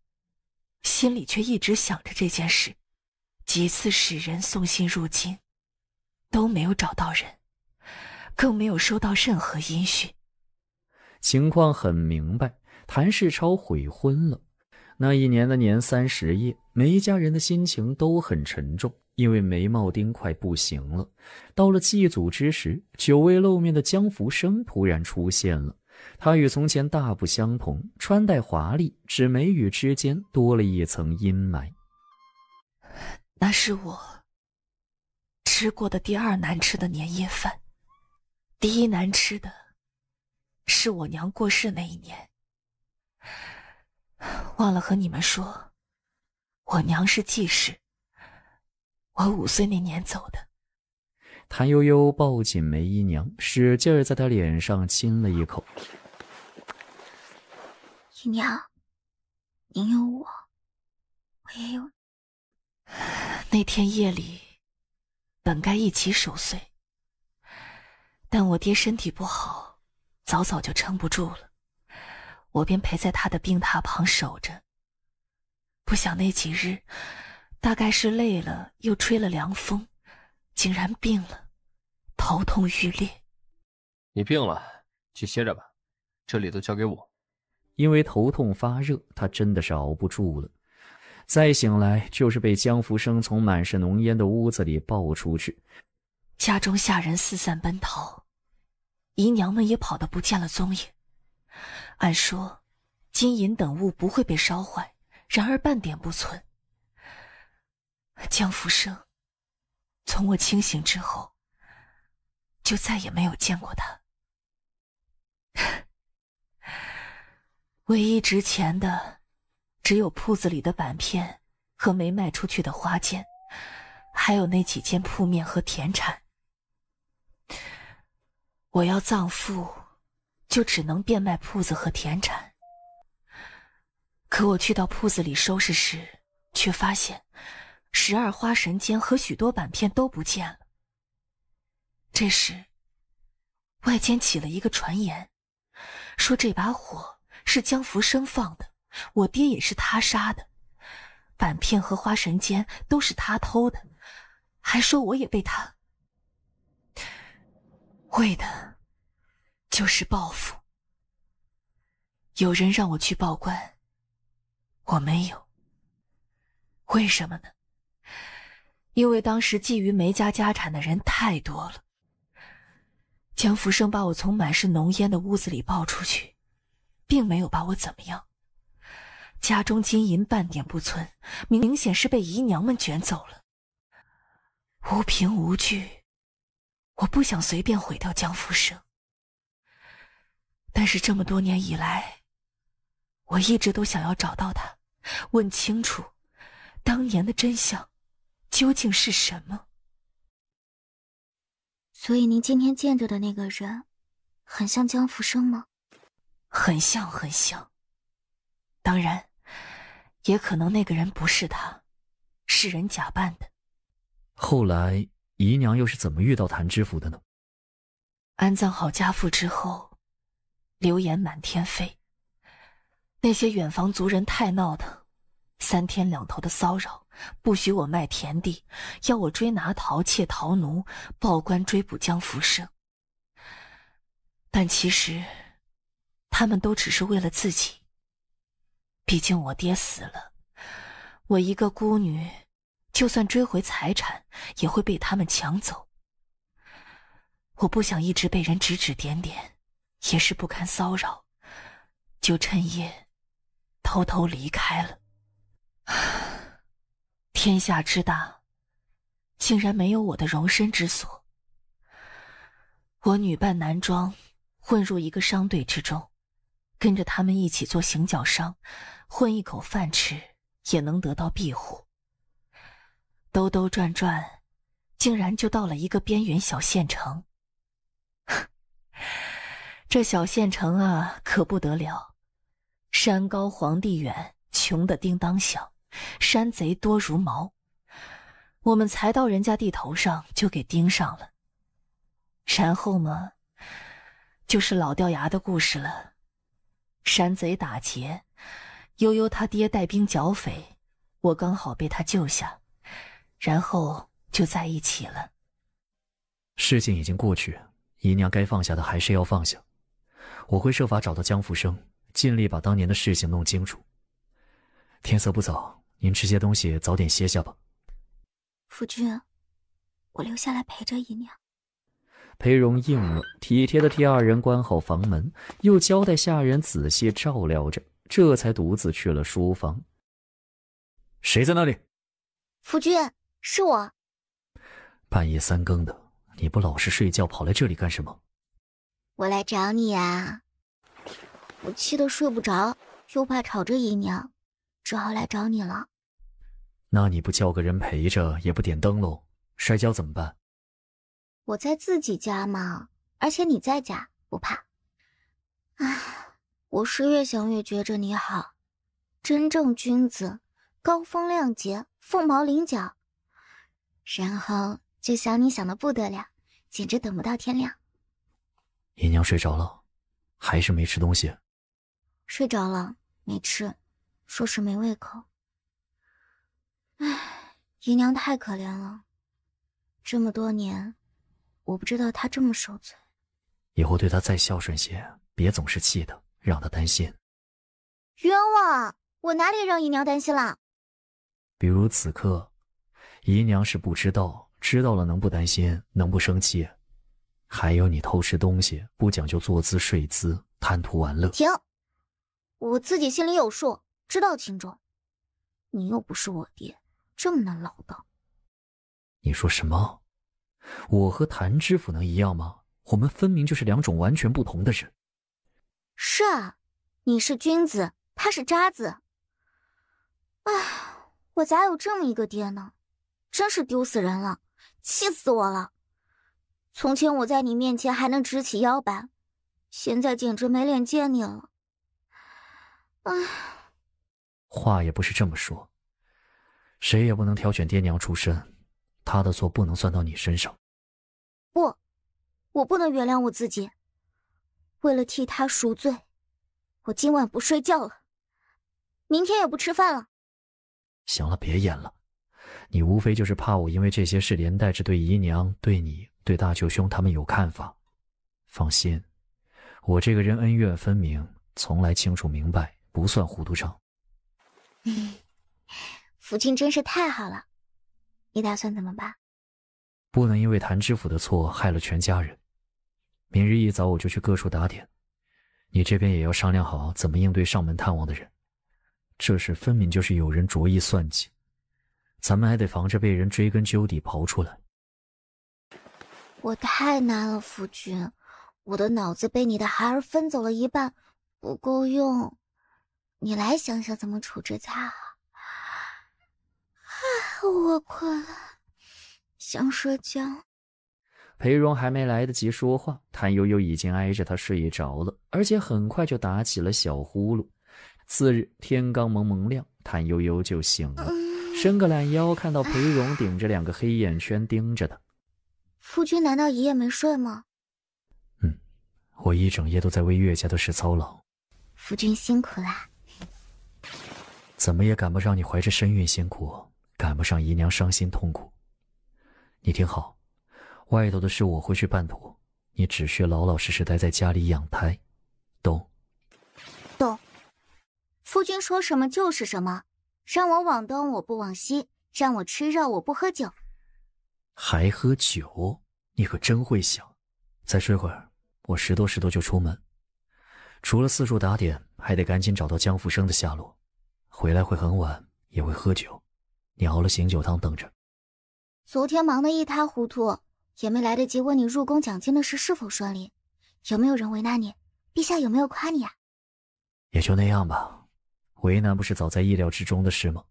心里却一直想着这件事，几次使人送信入京，都没有找到人，更没有收到任何音讯。情况很明白，谭世超悔婚了。那一年的年30夜，每一家人的心情都很沉重，因为梅茂丁快不行了。到了祭祖之时，久未露面的江福生突然出现了。他与从前大不相同，穿戴华丽，只眉宇之间多了一层阴霾。那是我吃过的第2难吃的年夜饭，第1难吃的是我娘过世那一年。忘了和你们说，我娘是继室，我5岁那年走的。谭悠悠抱紧梅姨娘，使劲儿在她脸上亲了一口。姨娘，您有我，我也有你。那天夜里本该一起守岁，但我爹身体不好，早早就撑不住了，我便陪在他的病榻旁守着。不想那几日，大概是累了又吹了凉风，竟然病了，头痛欲裂。你病了，去歇着吧，这里都交给我。因为头痛发热，他真的是熬不住了。再醒来，就是被江福生从满是浓烟的屋子里抱出去。家中下人四散奔逃，姨娘们也跑得不见了踪影。按说金银等物不会被烧坏，然而半点不存。江福生从我清醒之后就再也没有见过他。唯一值钱的只有铺子里的板片和没卖出去的花笺，还有那几间铺面和田产。我要葬父，就只能变卖铺子和田产。可我去到铺子里收拾时，却发现12花神间和许多板片都不见了。这时外间起了一个传言，说这把火是江福生放的，我爹也是他杀的，板片和花神间都是他偷的，还说我也被他，为的就是报复。有人让我去报官，我没有。为什么呢？因为当时觊觎梅家家产的人太多了。江福生把我从满是浓烟的屋子里抱出去，并没有把我怎么样。家中金银半点不存，明显是被姨娘们卷走了。无凭无据，我不想随便毁掉江福生。但是这么多年以来，我一直都想要找到他，问清楚当年的真相究竟是什么。所以您今天见着的那个人很像江福生吗？很像很像。当然也可能那个人不是他，是人假扮的。后来姨娘又是怎么遇到谭知府的呢？安葬好家父之后，流言满天飞。那些远房族人太闹腾，3天2头的骚扰，不许我卖田地，要我追拿陶妾陶奴，报官追捕江福生。但其实他们都只是为了自己。毕竟我爹死了，我一个孤女，就算追回财产也会被他们抢走。我不想一直被人指指点点，也是不堪骚扰，就趁夜偷偷离开了。天下之大，竟然没有我的容身之所。我女扮男装，混入一个商队之中，跟着他们一起做行脚商，混一口饭吃，也能得到庇护。兜兜转转，竟然就到了一个边缘小县城。这小县城啊，可不得了，山高皇帝远，穷得叮当响，山贼多如毛。我们才到人家地头上就给盯上了。然后嘛，就是老掉牙的故事了。山贼打劫，悠悠他爹带兵剿匪，我刚好被他救下，然后就在一起了。事情已经过去，姨娘该放下的还是要放下。我会设法找到江福生，尽力把当年的事情弄清楚。天色不早，您吃些东西，早点歇下吧。夫君，我留下来陪着姨娘。裴荣应了，体贴地替二人关好房门，又交代下人仔细照料着，这才独自去了书房。谁在那里？夫君，是我。半夜3更的，你不老实睡觉，跑来这里干什么？我来找你啊！我气得睡不着，又怕吵着姨娘，只好来找你了。那你不叫个人陪着，也不点灯笼，摔跤怎么办？我在自己家嘛，而且你在家，不怕。唉，我是越想越觉着你好，真正君子，高风亮节，凤毛麟角。然后就想你想得不得了，简直等不到天亮。姨娘睡着了，还是没吃东西？睡着了，没吃，说是没胃口。唉，姨娘太可怜了，这么多年，我不知道她这么受罪。以后对她再孝顺些，别总是气的，让她担心。冤枉！我哪里让姨娘担心了？比如此刻，姨娘是不知道，知道了能不担心，能不生气？还有你偷吃东西，不讲究坐姿睡姿，贪图玩乐。停！我自己心里有数，知道轻重。你又不是我爹，这么能唠叨。你说什么？我和谭知府能一样吗？我们分明就是两种完全不同的人。是啊，你是君子，他是渣子。唉，我咋有这么一个爹呢？真是丢死人了，气死我了。从前我在你面前还能直起腰板，现在简直没脸见你了。唉，话也不是这么说，谁也不能挑选爹娘出身，他的错不能算到你身上。不，我不能原谅我自己。为了替他赎罪，我今晚不睡觉了，明天也不吃饭了。行了，别演了，你无非就是怕我因为这些事连带着对姨娘、对你、对大舅兄他们有看法。放心，我这个人恩怨分明，从来清楚明白，不算糊涂账。父亲真是太好了，你打算怎么办？不能因为谭知府的错害了全家人。明日一早我就去各处打点，你这边也要商量好怎么应对上门探望的人。这事分明就是有人着意算计，咱们还得防着被人追根究底刨出来。我太难了，夫君，我的脑子被你的孩儿分走了一半，不够用。你来想想怎么处置他。我困了，想睡觉。裴荣还没来得及说话，谭悠悠已经挨着他睡着了，而且很快就打起了小呼噜。次日天刚蒙蒙亮，谭悠悠就醒了，伸个懒腰，看到裴荣顶着2个黑眼圈盯着他。夫君难道一夜没睡吗？我一整夜都在为岳家的事操劳。夫君辛苦啦。怎么也赶不上你怀着身孕辛苦，赶不上姨娘伤心痛苦。你听好，外头的事我会去办妥，你只需老老实实待在家里养胎，懂？懂。夫君说什么就是什么，让我往东我不往西，让我吃肉我不喝酒。还喝酒？你可真会想。再睡会儿，我10多就出门。除了四处打点，还得赶紧找到江福生的下落。回来会很晚，也会喝酒，你熬了醒酒汤等着。昨天忙得一塌糊涂，也没来得及问你入宫讲经的事是否顺利，有没有人为难你？陛下有没有夸你啊？也就那样吧，为难不是早在意料之中的事吗？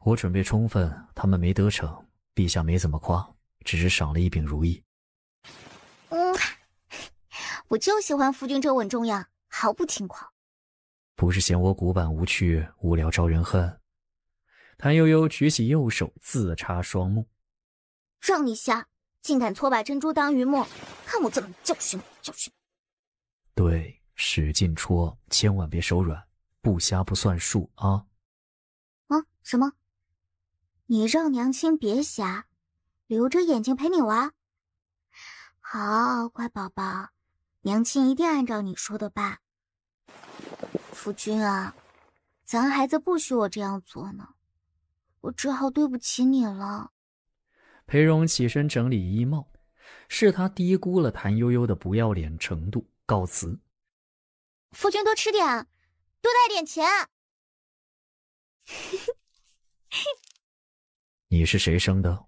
我准备充分，他们没得逞，陛下没怎么夸，只是赏了一柄如意。我就喜欢夫君这稳重样，毫不轻狂。不是嫌我古板无趣，无聊招人恨。谭悠悠举起右手自插双目。让你瞎，竟敢搓把珍珠当榆木，看我怎么教训。对，使劲戳，千万别手软，不瞎不算数啊！啊，什么？你让娘亲别瞎，留着眼睛陪你玩？好，乖宝宝，娘亲一定按照你说的办。夫君啊，咱孩子不许我这样做呢，我只好对不起你了。裴荣起身整理衣帽，是他低估了谭悠悠的不要脸程度，告辞。夫君多吃点，多带点钱。你是谁生的？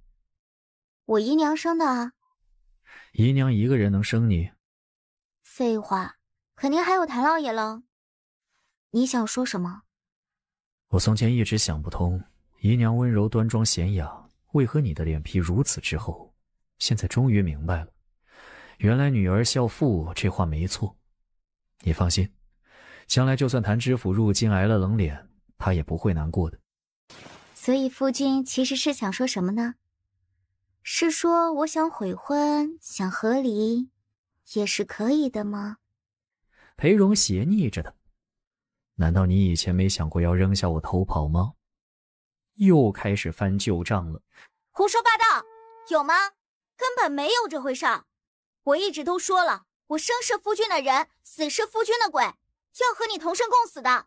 我姨娘生的啊。姨娘一个人能生你？废话，肯定还有谭老爷了。你想说什么？我从前一直想不通，姨娘温柔端庄娴雅，为何你的脸皮如此之厚？现在终于明白了，原来女儿孝父这话没错。你放心，将来就算谭知府入京挨了冷脸，他也不会难过的。所以夫君其实是想说什么呢？是说我想悔婚，想和离，也是可以的吗？裴荣斜睨着他，难道你以前没想过要扔下我偷跑吗？又开始翻旧账了。胡说八道，有吗？根本没有这回事儿。我一直都说了，我生是夫君的人，死是夫君的鬼，要和你同生共死的。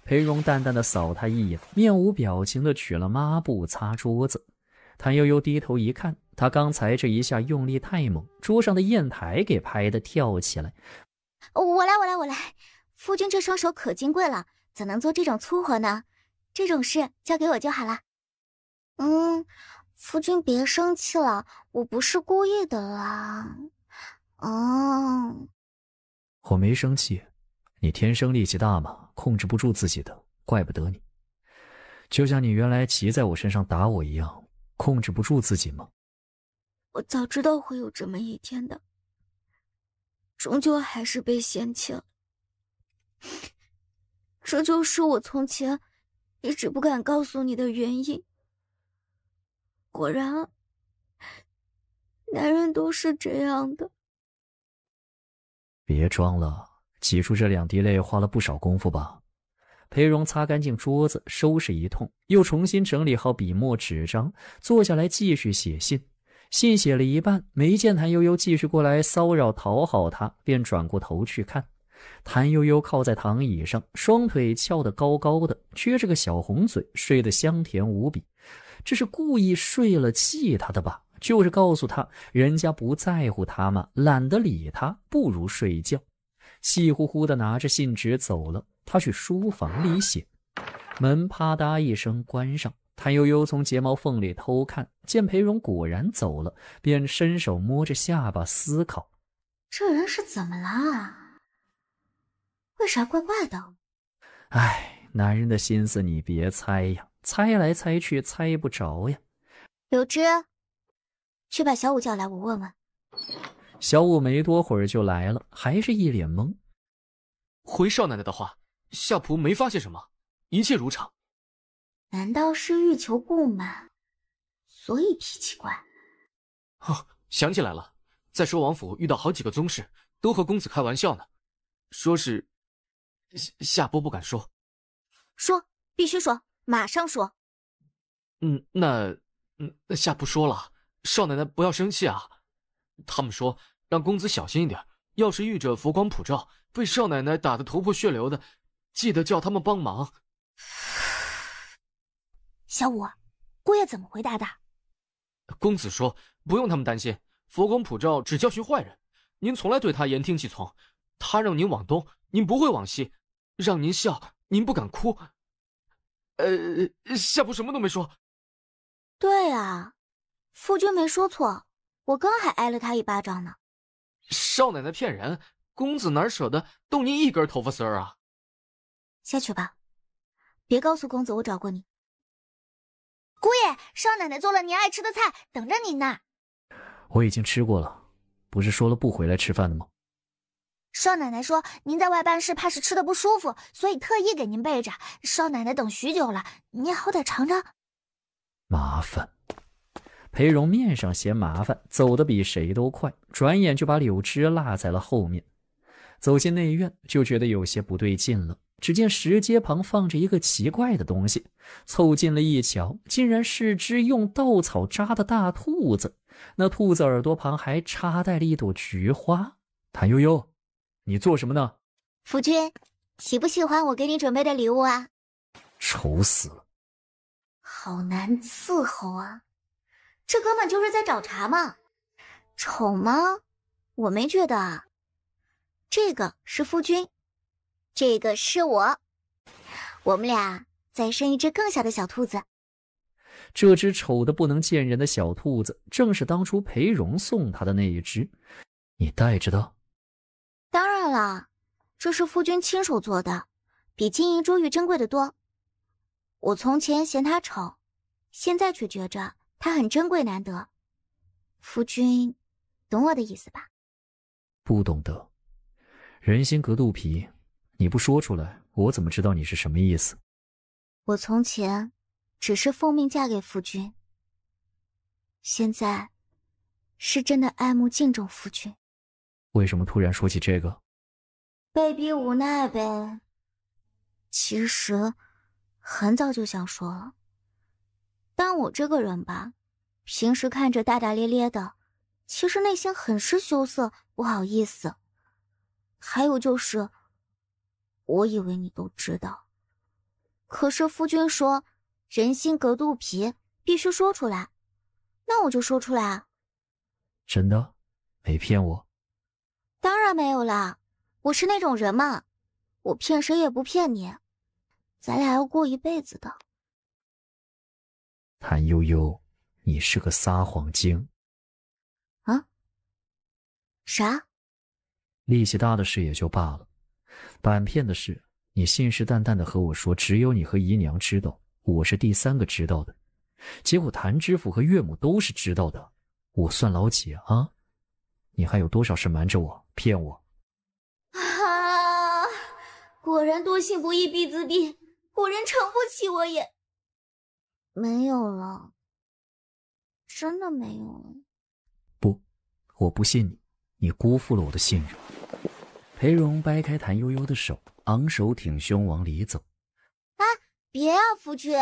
裴荣淡淡的扫他一眼，面无表情的取了抹布擦桌子。谭悠悠低头一看，他刚才这一下用力太猛，桌上的砚台给拍得跳起来。我来，夫君这双手可金贵了，怎能做这种粗活呢？这种事交给我就好了。夫君别生气了，我不是故意的啦。我没生气，你天生力气大嘛，控制不住自己的，怪不得你。就像你原来骑在我身上打我一样，控制不住自己吗？我早知道会有这么一天的，终究还是被嫌弃了。这就是我从前一直不敢告诉你的原因。果然，男人都是这样的。别装了，挤出这2滴泪花了不少功夫吧？裴荣擦干净桌子，收拾一通，又重新整理好笔墨纸张，坐下来继续写信。信写了一半，没见谭悠悠继续过来骚扰讨好他，便转过头去看。谭悠悠靠在躺椅上，双腿翘得高高的，撅着个小红嘴，睡得香甜无比。这是故意睡了气他的吧？就是告诉他，人家不在乎他嘛，懒得理他，不如睡觉。气呼呼地拿着信纸走了，他去书房里写。门啪嗒一声关上，谭悠悠从睫毛缝里偷看，见裴荣果然走了，便伸手摸着下巴思考：这人是怎么了？为啥怪怪的？唉，男人的心思你别猜呀，猜来猜去猜不着呀。柳枝，去把小五叫来，我问问。小五没多会儿就来了，还是一脸懵。回少奶奶的话，夏仆没发现什么，一切如常。难道是欲求不满，所以脾气怪？哦，想起来了，在寿王府遇到好几个宗室，都和公子开玩笑呢，说是夏波不敢说。说，必须说，马上说。那夏不说了，少奶奶不要生气啊。他们说让公子小心一点，要是遇着佛光普照，被少奶奶打得头破血流的，记得叫他们帮忙。小五，姑爷怎么回答的？公子说不用他们担心，佛光普照只教训坏人，您从来对他言听计从，他让您往东，您不会往西，让您笑，您不敢哭。夏不什么都没说。对啊，夫君没说错，我刚还挨了他一巴掌呢。少奶奶骗人，公子哪舍得动您一根头发丝儿啊？下去吧，别告诉公子我找过你。姑爷，少奶奶做了您爱吃的菜，等着您呢。我已经吃过了，不是说了不回来吃饭的吗？少奶奶说您在外办事，怕是吃的不舒服，所以特意给您备着。少奶奶等许久了，您好歹尝尝。麻烦。裴荣面上嫌麻烦，走得比谁都快，转眼就把柳枝落在了后面。走进内院，就觉得有些不对劲了。只见石阶旁放着一个奇怪的东西，凑近了一瞧，竟然是只用稻草扎的大兔子。那兔子耳朵旁还插戴了一朵菊花。谭悠悠，你做什么呢？夫君，喜不喜欢我给你准备的礼物啊？丑死了，好难伺候啊！这根本就是在找茬嘛。丑吗？我没觉得啊。这个是夫君，这个是我，我们俩再生一只更小的小兔子。这只丑得不能见人的小兔子，正是当初裴荣送他的那一只。你带着的？当然了，这是夫君亲手做的，比金银珠玉珍贵的多。我从前嫌它丑，现在却觉着它很珍贵难得。夫君，懂我的意思吧？不懂得。人心隔肚皮，你不说出来，我怎么知道你是什么意思？我从前只是奉命嫁给夫君，现在是真的爱慕敬重夫君。为什么突然说起这个？被逼无奈呗。其实很早就想说了，但我这个人吧，平时看着大大咧咧的，其实内心很是羞涩，不好意思。还有就是，我以为你都知道，可是夫君说人心隔肚皮，必须说出来，那我就说出来啊。真的？没骗我？当然没有啦，我是那种人嘛，我骗谁也不骗你，咱俩要过一辈子的。谭悠悠，你是个撒谎精。啊？啥？力气大的事也就罢了，板片的事，你信誓旦旦的和我说只有你和姨娘知道，我是第三个知道的，结果谭知府和岳母都是知道的，我算老几啊？你还有多少事瞒着我，骗我？啊！果然多行不义必自毙，果然撑不起我也。没有了，真的没有了。不，我不信你，你辜负了我的信任。裴荣掰开谭悠悠的手，昂首挺胸往里走。哎，别啊，夫君，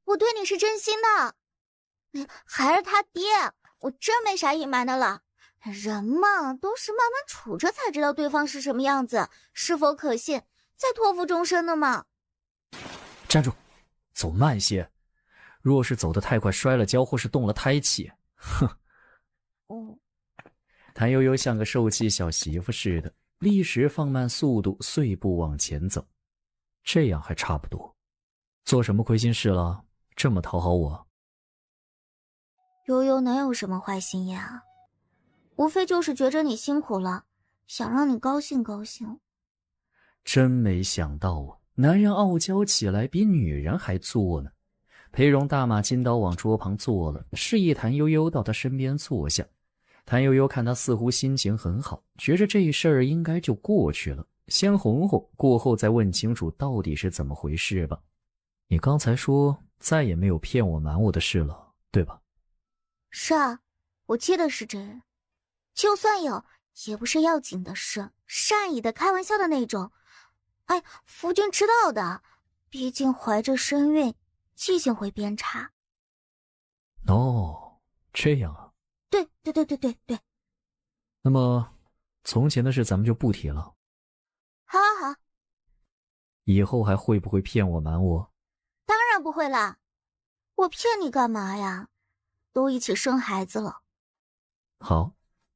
我对你是真心的。还是他爹，我真没啥隐瞒的了。人嘛，都是慢慢处着才知道对方是什么样子，是否可信，再托付终身的嘛。站住，走慢些。若是走得太快，摔了跤或是动了胎气，哼。哦。谭悠悠像个受气小媳妇似的，立时放慢速度，碎步往前走。这样还差不多。做什么亏心事了？这么讨好我？悠悠能有什么坏心眼啊？无非就是觉着你辛苦了，想让你高兴高兴。真没想到啊，男人傲娇起来比女人还作呢。裴荣大马金刀往桌旁坐了，示意谭悠悠到他身边坐下。谭悠悠看他似乎心情很好，觉着这事儿应该就过去了，先哄哄，过后再问清楚到底是怎么回事吧。你刚才说再也没有骗我瞒我的事了，对吧？是啊，我记得是这。就算有，也不是要紧的事，善意的开玩笑的那种。哎，夫君知道的，毕竟怀着身孕，记性会变差。哦，这样啊。对。那么，从前的事咱们就不提了。好。以后还会不会骗我瞒我？当然不会啦，我骗你干嘛呀？都一起生孩子了。好，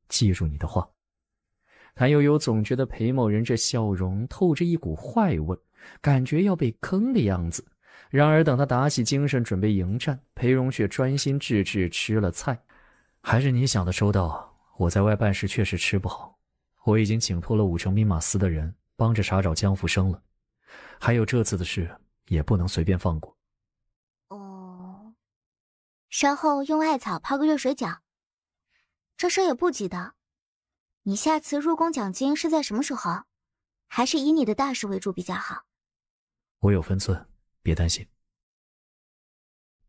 记住你的话。谭悠悠总觉得裴某人这笑容透着一股坏味，感觉要被坑的样子。然而等他打起精神准备迎战，裴荣却专心致志吃了菜。还是你想的周到，我在外办事确实吃不好，我已经请托了5城兵马司的人帮着查找江福生了，还有这次的事也不能随便放过。哦，稍后用艾草泡个热水饺，这事也不急的。你下次入宫讲经是在什么时候？还是以你的大事为主比较好。我有分寸，别担心。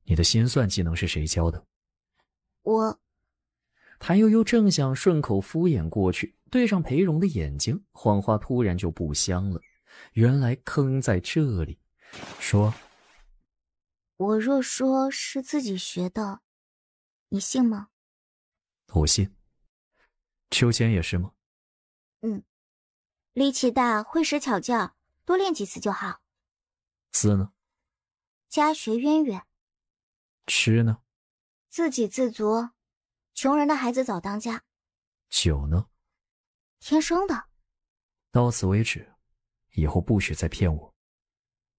你的心算技能是谁教的？我。谭悠悠正想顺口敷衍过去，对上裴荣的眼睛，谎话突然就不香了。原来坑在这里。说：我若说是自己学的，你信吗？我信。秋千也是吗？力气大，会使巧劲儿，多练几次就好。字呢？家学渊源。吃呢？自给自足，穷人的孩子早当家。酒呢？天生的。到此为止，以后不许再骗我。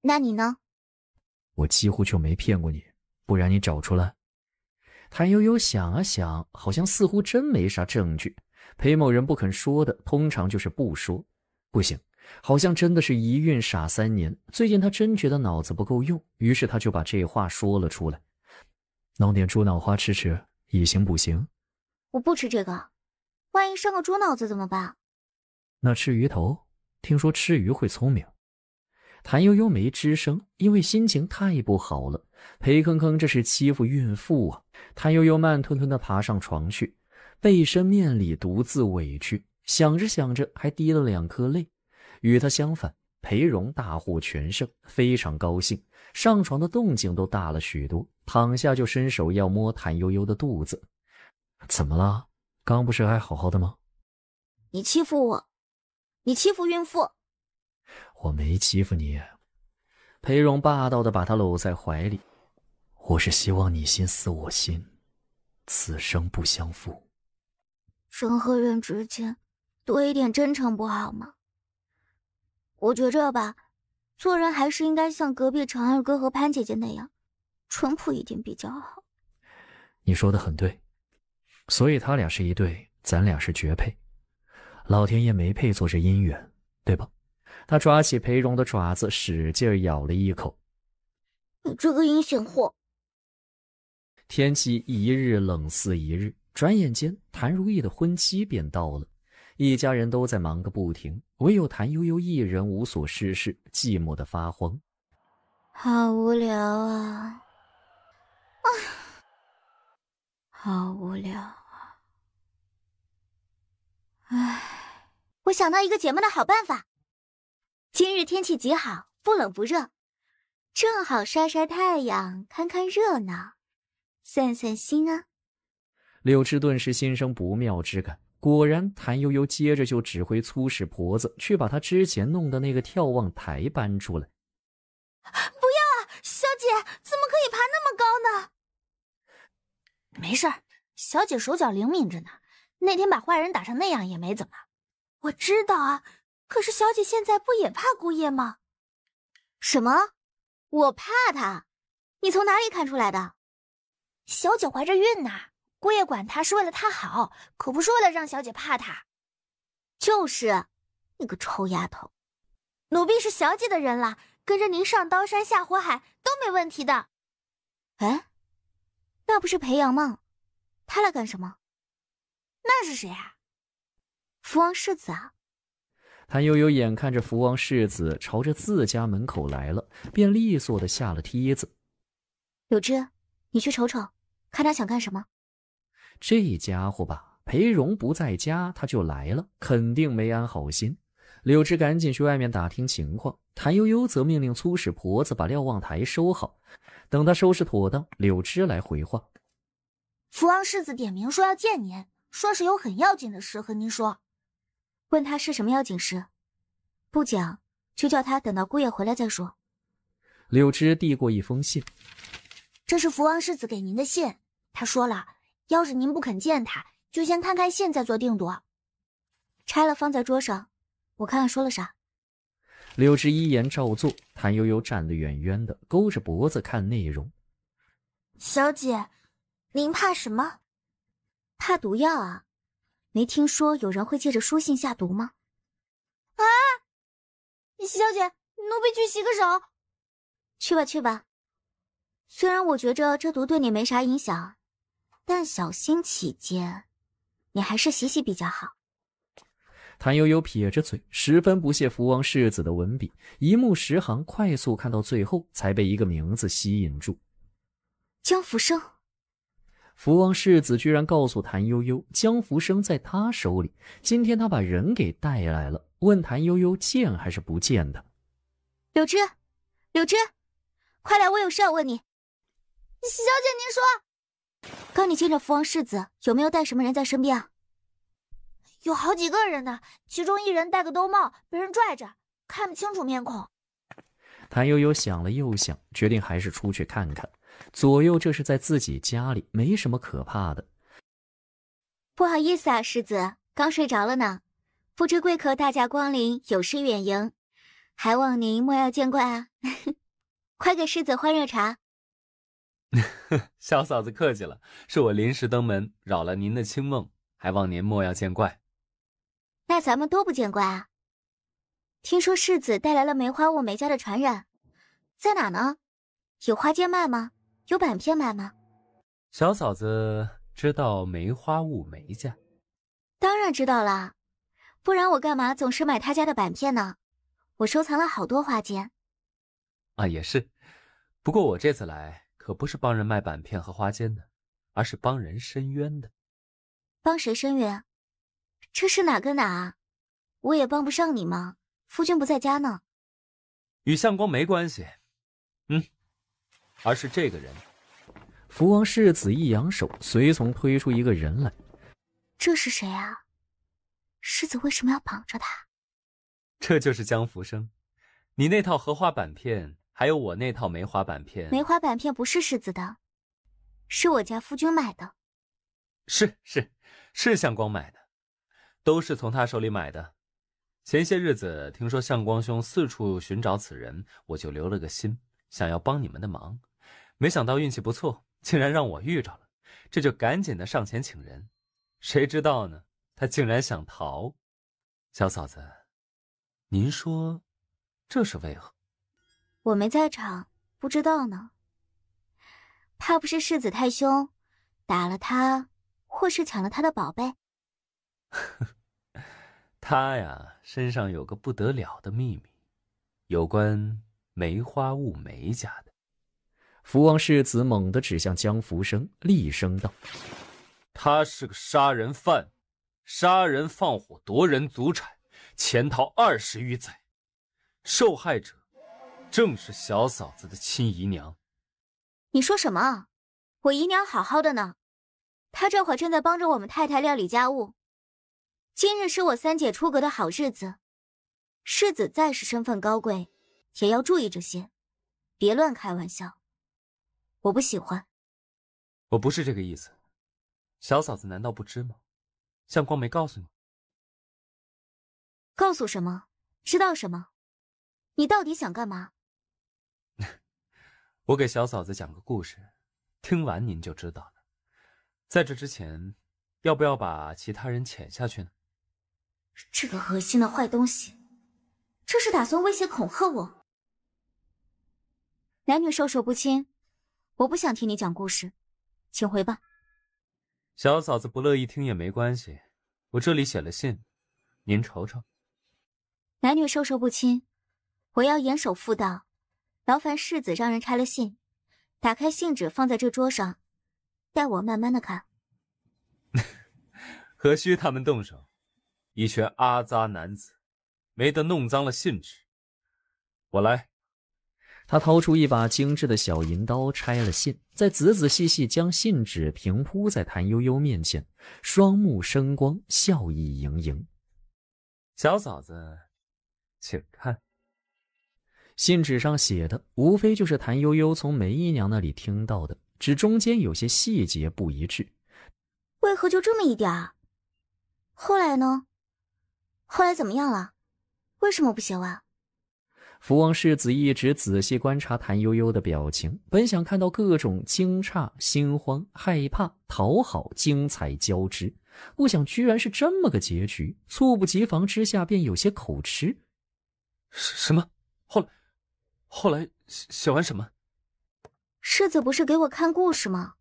那你呢？我几乎就没骗过你，不然你找出来。谭悠悠想啊想，好像似乎真没啥证据。裴某人不肯说的，通常就是不说。不行，好像真的是一孕傻3年。最近他真觉得脑子不够用，于是他就把这话说了出来。弄点猪脑花吃吃，以形补形。我不吃这个，万一生个猪脑子怎么办？那吃鱼头，听说吃鱼会聪明。谭悠悠没吱声，因为心情太不好了。裴铿铿这是欺负孕妇啊！谭悠悠慢吞吞地爬上床去，背身面里独自委屈，想着想着还滴了2颗泪。与他相反，裴荣大获全胜，非常高兴，上床的动静都大了许多，躺下就伸手要摸谭悠悠的肚子。怎么了？刚不是还好好的吗？你欺负我，你欺负孕妇。我没欺负你。裴荣霸道地把他搂在怀里。我是希望你心似我心，此生不相负。人和人之间多一点真诚不好吗？我觉着吧，做人还是应该像隔壁常二哥和潘姐姐那样，淳朴一点比较好。你说的很对，所以他俩是一对，咱俩是绝配。老天爷没配做这姻缘，对吧？他抓起裴荣的爪子，使劲咬了一口。你这个阴险货！天气一日冷似一日，转眼间谭如意的婚期便到了。一家人都在忙个不停，唯有谭悠悠一人无所事事，寂寞的发慌。好无聊啊！好无聊啊！唉，我想到一个解闷的好办法。今日天气极好，不冷不热，正好晒晒太阳，看看热闹，散散心啊。柳枝顿时心生不妙之感，果然谭悠悠接着就指挥粗使婆子去把他之前弄的那个眺望台搬出来。不要啊，小姐，怎么可以爬那么高呢？没事儿，小姐手脚灵敏着呢，那天把坏人打成那样也没怎么。我知道啊，可是小姐现在不也怕姑爷吗？什么？我怕他？你从哪里看出来的？小姐怀着孕呢，姑爷管她是为了她好，可不是为了让小姐怕她。就是，你个臭丫头！奴婢是小姐的人了，跟着您上刀山下火海都没问题的。哎，那不是裴阳吗？他来干什么？那是谁啊？福王世子啊！谭悠悠眼看着福王世子朝着自家门口来了，便利索地下了梯子。柳枝，你去瞅瞅，看他想干什么。这家伙吧，裴荣不在家，他就来了，肯定没安好心。柳枝赶紧去外面打听情况，谭悠悠则命令粗使婆子把瞭望台收好。等他收拾妥当，柳枝来回话：福王世子点名说要见您，说是有很要紧的事和您说。问他是什么要紧事，不讲就叫他等到姑爷回来再说。柳枝递过一封信，这是福王世子给您的信，他说了，要是您不肯见他，就先看看信再做定夺。拆了放在桌上，我看看说了啥。柳枝依言照做，谭悠悠站得远远的，勾着脖子看内容。小姐，您怕什么？怕毒药啊！没听说有人会借着书信下毒吗？啊！小姐，奴婢去洗个手。去吧去吧。虽然我觉着这毒对你没啥影响，但小心起见，你还是洗洗比较好。谭悠悠撇着嘴，十分不屑福王世子的文笔，一目十行，快速看到最后，才被一个名字吸引住。江福生。福王世子居然告诉谭悠悠，江福生在他手里。今天他把人给带来了，问谭悠悠见还是不见的。柳枝，柳枝，快来，我有事要问你。小姐，您说。刚你见着福王世子，有没有带什么人在身边啊？有好几个人呢，其中一人戴个兜帽，被人拽着，看不清楚面孔。谭悠悠想了又想，决定还是出去看看。左右这是在自己家里，没什么可怕的。不好意思啊，世子，刚睡着了呢。不知贵客大驾光临，有失远迎，还望您莫要见怪啊。快给世子换热茶。小嫂子客气了，是我临时登门，扰了您的清梦，还望您莫要见怪。那咱们都不见怪啊。听说世子带来了梅花雾梅家的传人，在哪呢？有花笺卖吗？有板片卖吗？小嫂子知道梅花雾梅家？当然知道啦，不然我干嘛总是买他家的板片呢？我收藏了好多花笺。啊，也是。不过我这次来可不是帮人卖板片和花笺的，而是帮人伸冤的。帮谁伸冤？这是哪跟哪啊？我也帮不上你吗？夫君不在家呢。与相光没关系，而是这个人。福王世子一扬手，随从推出一个人来。这是谁啊？世子为什么要绑着他？这就是江福生。你那套荷花板片，还有我那套梅花板片。梅花板片不是世子的，是我家夫君买的。是相光买的，都是从他手里买的。前些日子听说相光兄四处寻找此人，我就留了个心，想要帮你们的忙。没想到运气不错，竟然让我遇着了，这就赶紧的上前请人。谁知道呢，他竟然想逃。小嫂子，您说这是为何？我没在场，不知道呢。怕不是世子太凶，打了他，或是抢了他的宝贝。他呀，身上有个不得了的秘密，有关梅花雾梅家的。福王世子猛地指向江福生，厉声道：他是个杀人犯，杀人放火夺人祖产，潜逃20余载，受害者正是小嫂子的亲姨娘。你说什么？我姨娘好好的呢，她这会儿正在帮着我们太太料理家务。今日是我三姐出阁的好日子，世子再是身份高贵，也要注意这些，别乱开玩笑。我不喜欢。我不是这个意思，小嫂子难道不知吗？相光没告诉你？告诉什么？知道什么？你到底想干嘛？我给小嫂子讲个故事，听完您就知道了。在这之前，要不要把其他人遣下去呢？这个恶心的坏东西，这是打算威胁恐吓我？男女授受不亲，我不想听你讲故事，请回吧。小嫂子不乐意听也没关系，我这里写了信，您瞅瞅。男女授受不亲，我要严守妇道，劳烦世子让人拆了信，打开信纸放在这桌上，待我慢慢的看。何须他们动手？一群阿杂男子，没得弄脏了信纸。我来。他掏出一把精致的小银刀，拆了信，再仔仔细细将信纸平铺在谭悠悠面前，双目生光，笑意盈盈。小嫂子，请看。信纸上写的无非就是谭悠悠从梅姨娘那里听到的，只中间有些细节不一致。为何就这么一点儿？后来呢？后来怎么样了？为什么不写完？福王世子一直仔细观察谭悠悠的表情，本想看到各种惊诧、心慌、害怕、讨好、精彩交织，不想居然是这么个结局，猝不及防之下便有些口吃。什么？后来写完什么？世子不是给我看故事吗？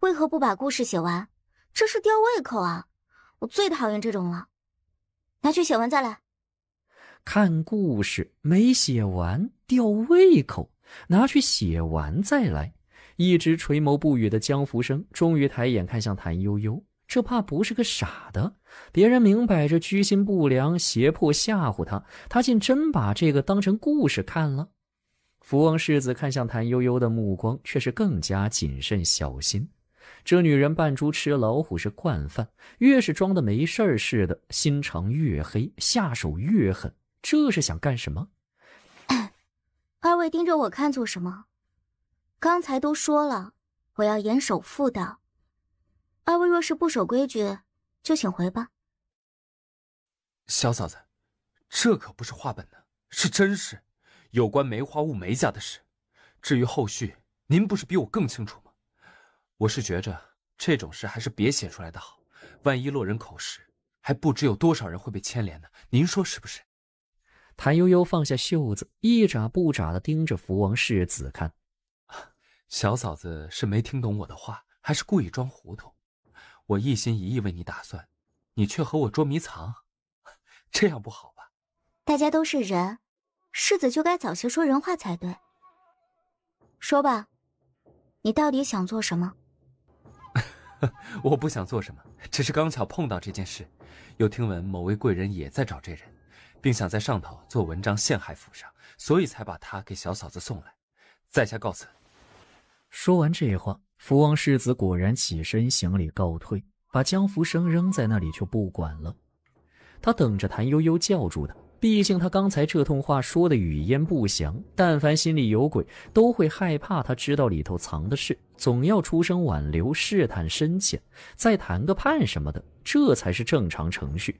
为何不把故事写完？这是吊胃口啊！我最讨厌这种了。拿去写完再来。看故事没写完，吊胃口，拿去写完再来。一直垂眸不语的江福生终于抬眼看向谭悠悠，这怕不是个傻的。别人明摆着居心不良，胁迫吓唬他，他竟真把这个当成故事看了。福王世子看向谭悠悠的目光却是更加谨慎小心。这女人扮猪吃老虎是惯犯，越是装得没事似的，心肠越黑，下手越狠，这是想干什么？二位盯着我看做什么？刚才都说了，我要严守妇道。二位若是不守规矩，就请回吧。小嫂子，这可不是话本呢，是真事，有关梅花坞梅家的事。至于后续，您不是比我更清楚吗？我是觉着这种事还是别写出来的好，万一落人口实，还不知有多少人会被牵连呢。您说是不是？谭悠悠放下袖子，一眨不眨地盯着福王世子看。小嫂子是没听懂我的话，还是故意装糊涂？我一心一意为你打算，你却和我捉迷藏，这样不好吧？大家都是人，世子就该早些说人话才对。说吧，你到底想做什么？我不想做什么，只是刚巧碰到这件事，又听闻某位贵人也在找这人，并想在上头做文章陷害府上，所以才把他给小嫂子送来。在下告辞。说完这话，福王世子果然起身行礼告退，把江福生扔在那里就不管了。他等着谭悠悠叫住他，毕竟他刚才这通话说的语焉不详，但凡心里有鬼，都会害怕他知道里头藏的事，总要出声挽留，试探深浅，再谈个判什么的，这才是正常程序。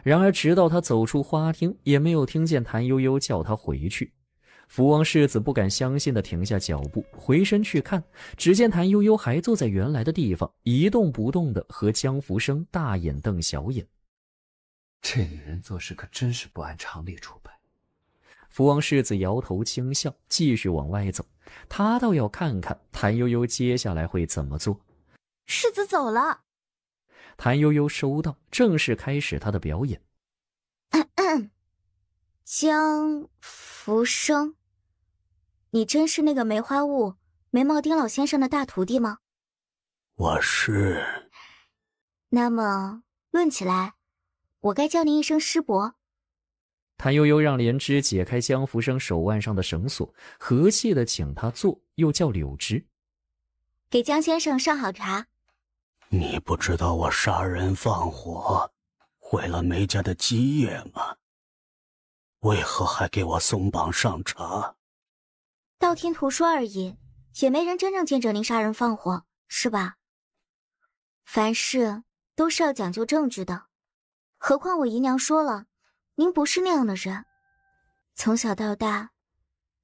然而直到他走出花厅，也没有听见谭悠悠叫他回去。福王世子不敢相信地停下脚步，回身去看，只见谭悠悠还坐在原来的地方，一动不动地和江福生大眼瞪小眼。这女人做事可真是不按常理出牌。福王世子摇头轻笑，继续往外走。他倒要看看谭悠悠接下来会怎么做。世子走了。谭悠悠收到，正式开始他的表演。江福生，你真是那个梅花坞梅茂丁老先生的大徒弟吗？我是。那么论起来，我该叫您一声师伯。谭悠悠让莲枝解开江福生手腕上的绳索，和气地请他坐，又叫柳枝给江先生上好茶。你不知道我杀人放火，毁了梅家的基业吗？为何还给我松绑上茶？道听途说而已，也没人真正见着您杀人放火，是吧？凡事都是要讲究证据的，何况我姨娘说了，您不是那样的人。从小到大，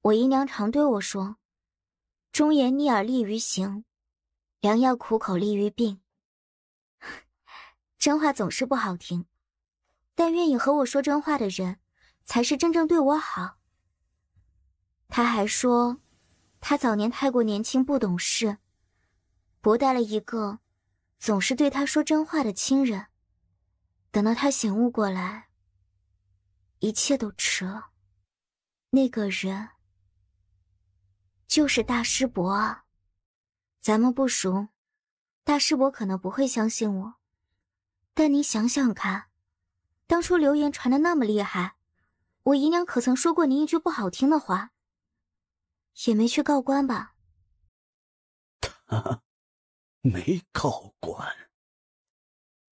我姨娘常对我说，忠言逆耳利于行，良药苦口利于病。真话总是不好听，但愿意和我说真话的人才是真正对我好。他还说，他早年太过年轻不懂事，薄待了一个总是对他说真话的亲人。等到他醒悟过来，一切都迟了。那个人就是大师伯啊。咱们不熟，大师伯可能不会相信我，但你想想看，当初流言传得那么厉害，我姨娘可曾说过您一句不好听的话？也没去告官吧？他没告官。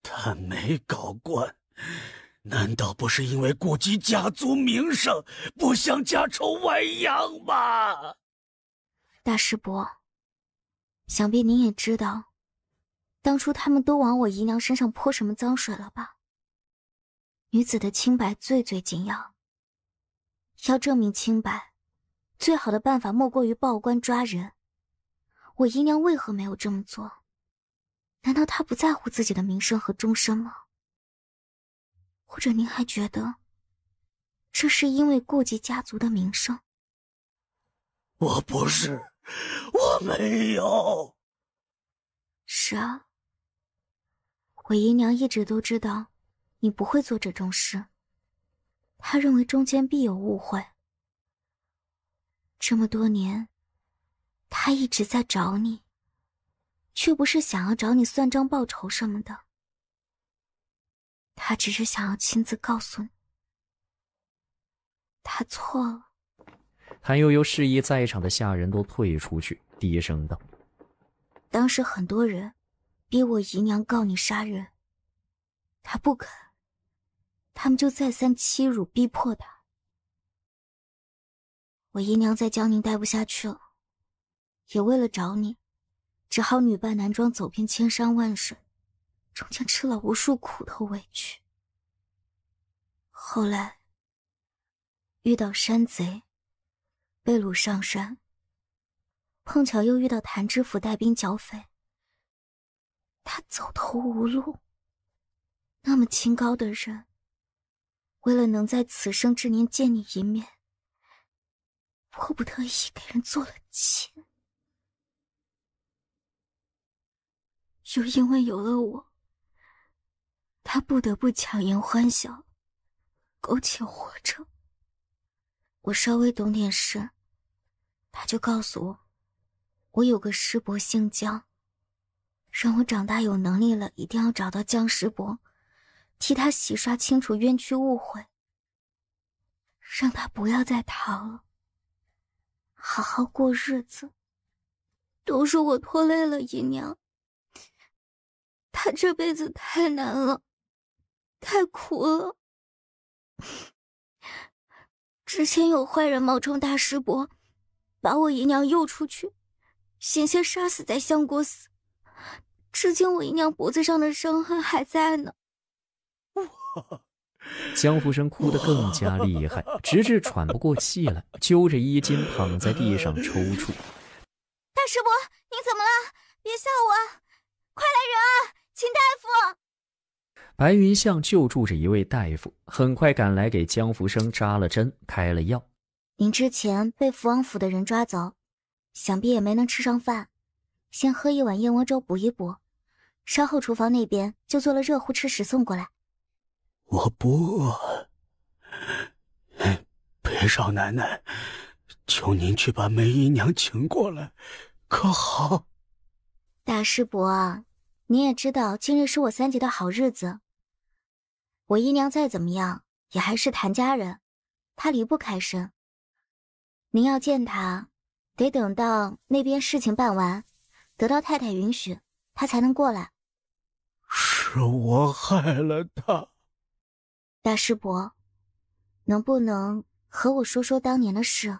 他没告官，难道不是因为顾及家族名声，不想家丑外扬吗？大师伯，想必您也知道，当初他们都往我姨娘身上泼什么脏水了吧？女子的清白最最紧要，要证明清白，最好的办法莫过于报官抓人。我姨娘为何没有这么做？难道她不在乎自己的名声和终身吗？或者您还觉得这是因为顾及家族的名声？我不是，我没有。是啊，我姨娘一直都知道你不会做这种事，她认为中间必有误会。这么多年，他一直在找你，却不是想要找你算账报仇什么的，他只是想要亲自告诉你，他错了。韩悠悠示意在场的下人都退出去，低声道：当时很多人逼我姨娘告你杀人，他不肯，他们就再三欺辱逼迫他。我姨娘在江宁待不下去了，也为了找你，只好女扮男装走遍千山万水，中间吃了无数苦头委屈。后来遇到山贼，被掳上山，碰巧又遇到谭知府带兵剿匪，他走投无路。那么清高的人，为了能在此生之年见你一面，迫不得已给人做了妾。又因为有了我，他不得不强颜欢笑，苟且活着。我稍微懂点事，他就告诉我，我有个师伯姓姜，让我长大有能力了一定要找到姜师伯，替他洗刷清楚冤屈误会，让他不要再逃了，好好过日子。都是我拖累了姨娘，她这辈子太难了，太苦了。之前有坏人冒充大师伯，把我姨娘诱出去，险些杀死在相国寺，至今我姨娘脖子上的伤痕还在呢。江福生哭得更加厉害，直至喘不过气来，揪着衣襟躺在地上抽搐。大师伯，您怎么了？别吓我！快来人啊，请大夫！白云相救助着一位大夫，很快赶来给江福生扎了针，开了药。您之前被福王府的人抓走，想必也没能吃上饭，先喝一碗燕窝粥补一补，稍后厨房那边就做了热乎吃食送过来。我不饿。裴少奶奶，求您去把梅姨娘请过来，可好？大师伯啊，你也知道今日是我三姐的好日子，我姨娘再怎么样也还是谭家人，她离不开身。您要见她，得等到那边事情办完，得到太太允许，她才能过来。是我害了她。大师伯，能不能和我说说当年的事？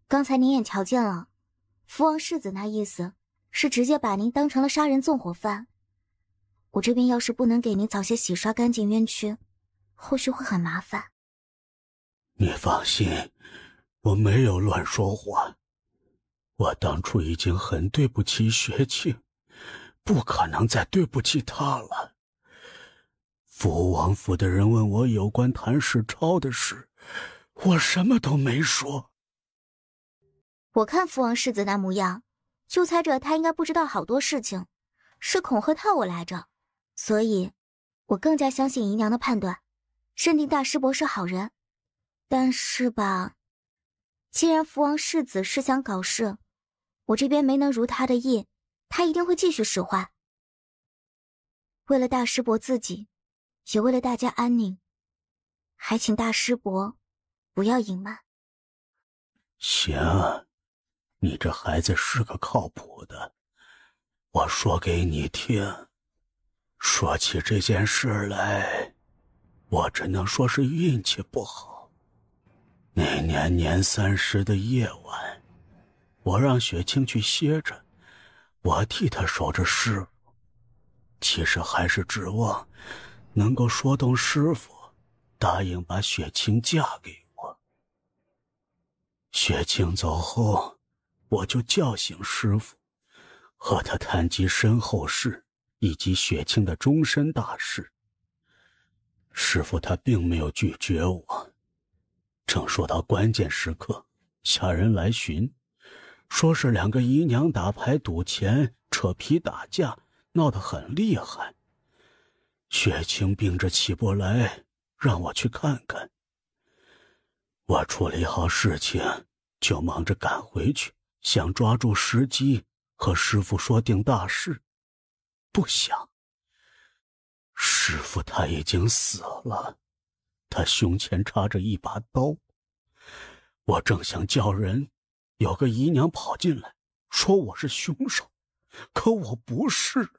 刚才您也瞧见了，福王世子那意思是直接把您当成了杀人纵火犯。我这边要是不能给您早些洗刷干净冤屈，后续会很麻烦。你放心，我没有乱说话。我当初已经很对不起雪清，不可能再对不起她了。福王府的人问我有关谭世超的事，我什么都没说。我看福王世子那模样，就猜着他应该不知道好多事情，是恐吓套我来着，所以我更加相信姨娘的判断，认定大师伯是好人。但是吧，既然福王世子是想搞事，我这边没能如他的意，他一定会继续使坏。为了大师伯自己，也为了大家安宁，还请大师伯不要隐瞒。行，你这孩子是个靠谱的，我说给你听。说起这件事来，我只能说是运气不好。那年年30的夜晚，我让雪清去歇着，我替她守着师傅，其实还是指望能够说动师傅答应把雪清嫁给我。雪清走后，我就叫醒师傅，和他谈及身后事以及雪清的终身大事。师傅他并没有拒绝我，正说到关键时刻，下人来询，说是2个姨娘打牌赌钱，扯皮打架，闹得很厉害。雪清病着起不来，让我去看看。我处理好事情，就忙着赶回去，想抓住时机和师父说定大事，不想。师父他已经死了，他胸前插着一把刀。我正想叫人，有个姨娘跑进来，说我是凶手，可我不是。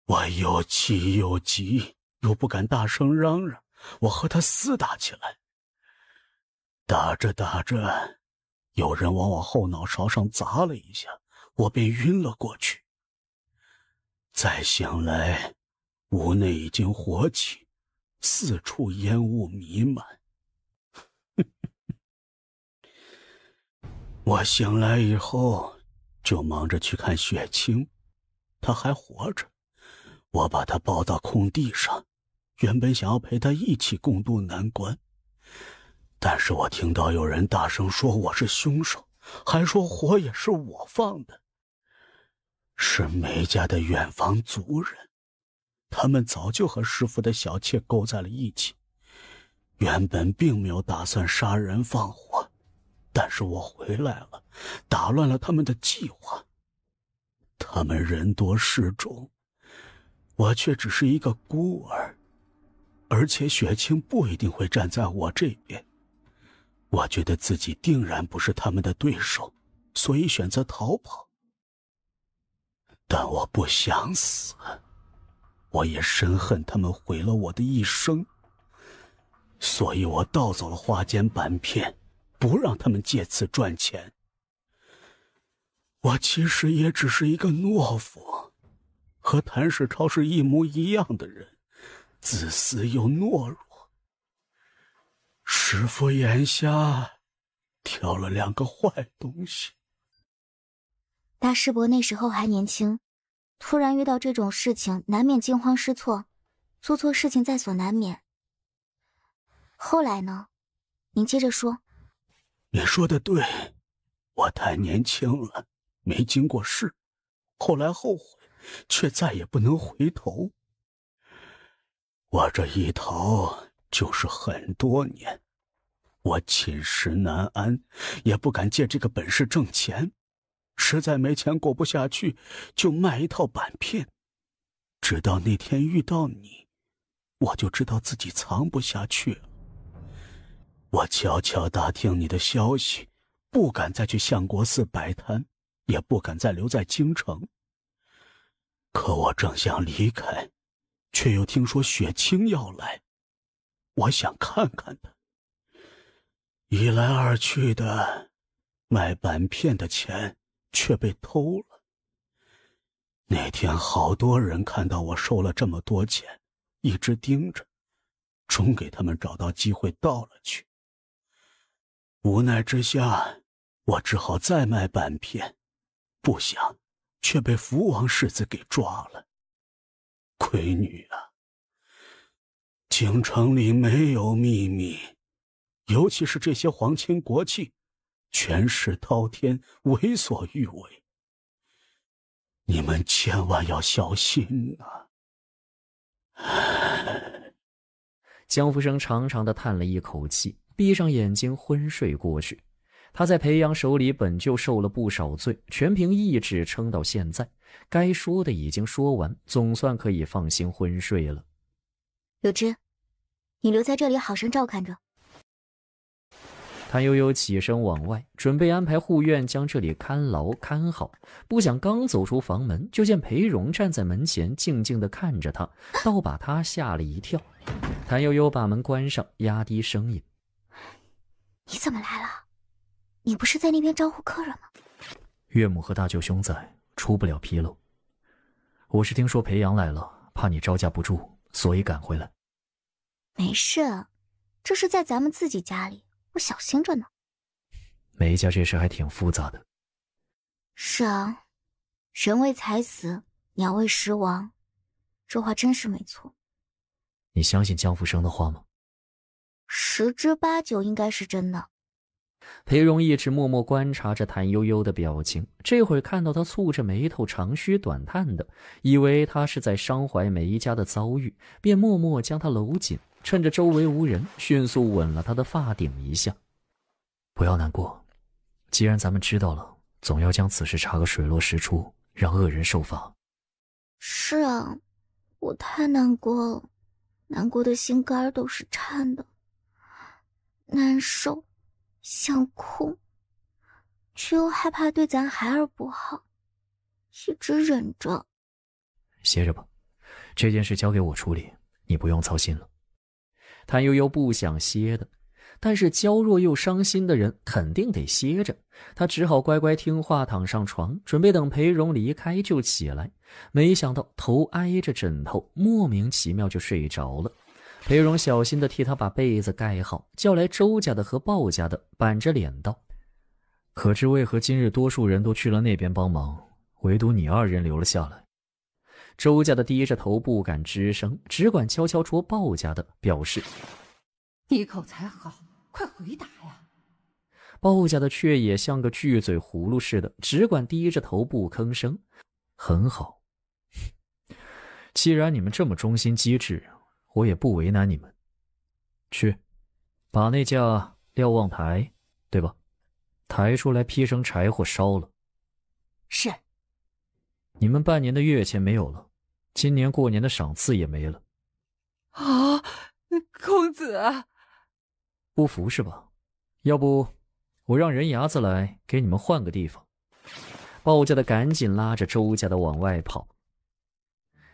我又气又急，又不敢大声嚷嚷，我和他厮打起来。打着打着，有人往我后脑勺上砸了一下，我便晕了过去。再醒来，屋内已经火起，四处烟雾弥漫。我醒来以后，就忙着去看雪清，她还活着。我把她抱到空地上，原本想要陪她一起共度难关。但是我听到有人大声说我是凶手，还说火也是我放的。是梅家的远房族人，他们早就和师父的小妾勾在了一起，原本并没有打算杀人放火，但是我回来了，打乱了他们的计划。他们人多势众，我却只是一个孤儿，而且雪清不一定会站在我这边。我觉得自己定然不是他们的对手，所以选择逃跑。但我不想死，我也深恨他们毁了我的一生，所以我盗走了花间板片，不让他们借此赚钱。我其实也只是一个懦夫，和谭世超是一模一样的人，自私又懦弱。师父眼下挑了2个坏东西。大师伯那时候还年轻，突然遇到这种事情，难免惊慌失措，做错事情在所难免。后来呢？您接着说。你说的对，我太年轻了，没经过事，后来后悔，却再也不能回头。我这一逃就是很多年，我寝食难安，也不敢借这个本事挣钱，实在没钱过不下去，就卖一套板片。直到那天遇到你，我就知道自己藏不下去了。我悄悄打听你的消息，不敢再去相国寺摆摊，也不敢再留在京城。可我正想离开，却又听说雪清要来，我想看看他。一来二去的，卖板片的钱却被偷了。那天好多人看到我收了这么多钱，一直盯着，终给他们找到机会盗了去。无奈之下，我只好再卖板片，不想却被福王世子给抓了。闺女啊，京城里没有秘密，尤其是这些皇亲国戚，权势滔天，为所欲为。你们千万要小心啊！江福生长长的叹了一口气，闭上眼睛昏睡过去。他在裴阳手里本就受了不少罪，全凭意志撑到现在，该说的已经说完，总算可以放心昏睡了。柳枝，你留在这里好生照看着。谭悠悠起身往外，准备安排护院将这里看牢看好，不想刚走出房门，就见裴荣站在门前静静地看着他，倒把他吓了一跳。谭悠悠把门关上，压低声音：你怎么来了？你不是在那边招呼客人吗？岳母和大舅兄在，出不了纰漏。我是听说裴阳来了，怕你招架不住，所以赶回来。没事，这是在咱们自己家里，我小心着呢。梅家这事还挺复杂的。是啊，人为财死，鸟为食亡，这话真是没错。你相信江福生的话吗？10之8九应该是真的。裴荣一直默默观察着谭悠悠的表情，这会儿看到他蹙着眉头，长吁短叹的，以为他是在伤怀梅家的遭遇，便默默将他搂紧，趁着周围无人，迅速吻了他的发顶一下。不要难过，既然咱们知道了，总要将此事查个水落石出，让恶人受罚。是啊，我太难过了，难过的心肝都是颤的，难受，想哭，却又害怕对咱孩儿不好，一直忍着。歇着吧，这件事交给我处理，你不用操心了。谭悠悠不想歇的，但是娇弱又伤心的人肯定得歇着，他只好乖乖听话躺上床，准备等裴荣离开就起来。没想到头挨着枕头，莫名其妙就睡着了。裴荣小心地替他把被子盖好，叫来周家的和鲍家的，板着脸道：可知为何今日多数人都去了那边帮忙，唯独你二人留了下来？周家的低着头不敢吱声，只管悄悄戳鲍家的，表示你口才好，快回答呀。鲍家的却也像个巨嘴葫芦似的，只管低着头不吭声。很好，既然你们这么忠心机智，我也不为难你们。去，把那架瞭望台，对吧？抬出来劈成柴火烧了。是。你们半年的月钱没有了，今年过年的赏赐也没了。啊，公子，不服是吧？要不我让人牙子来给你们换个地方。鲍家的赶紧拉着周家的往外跑。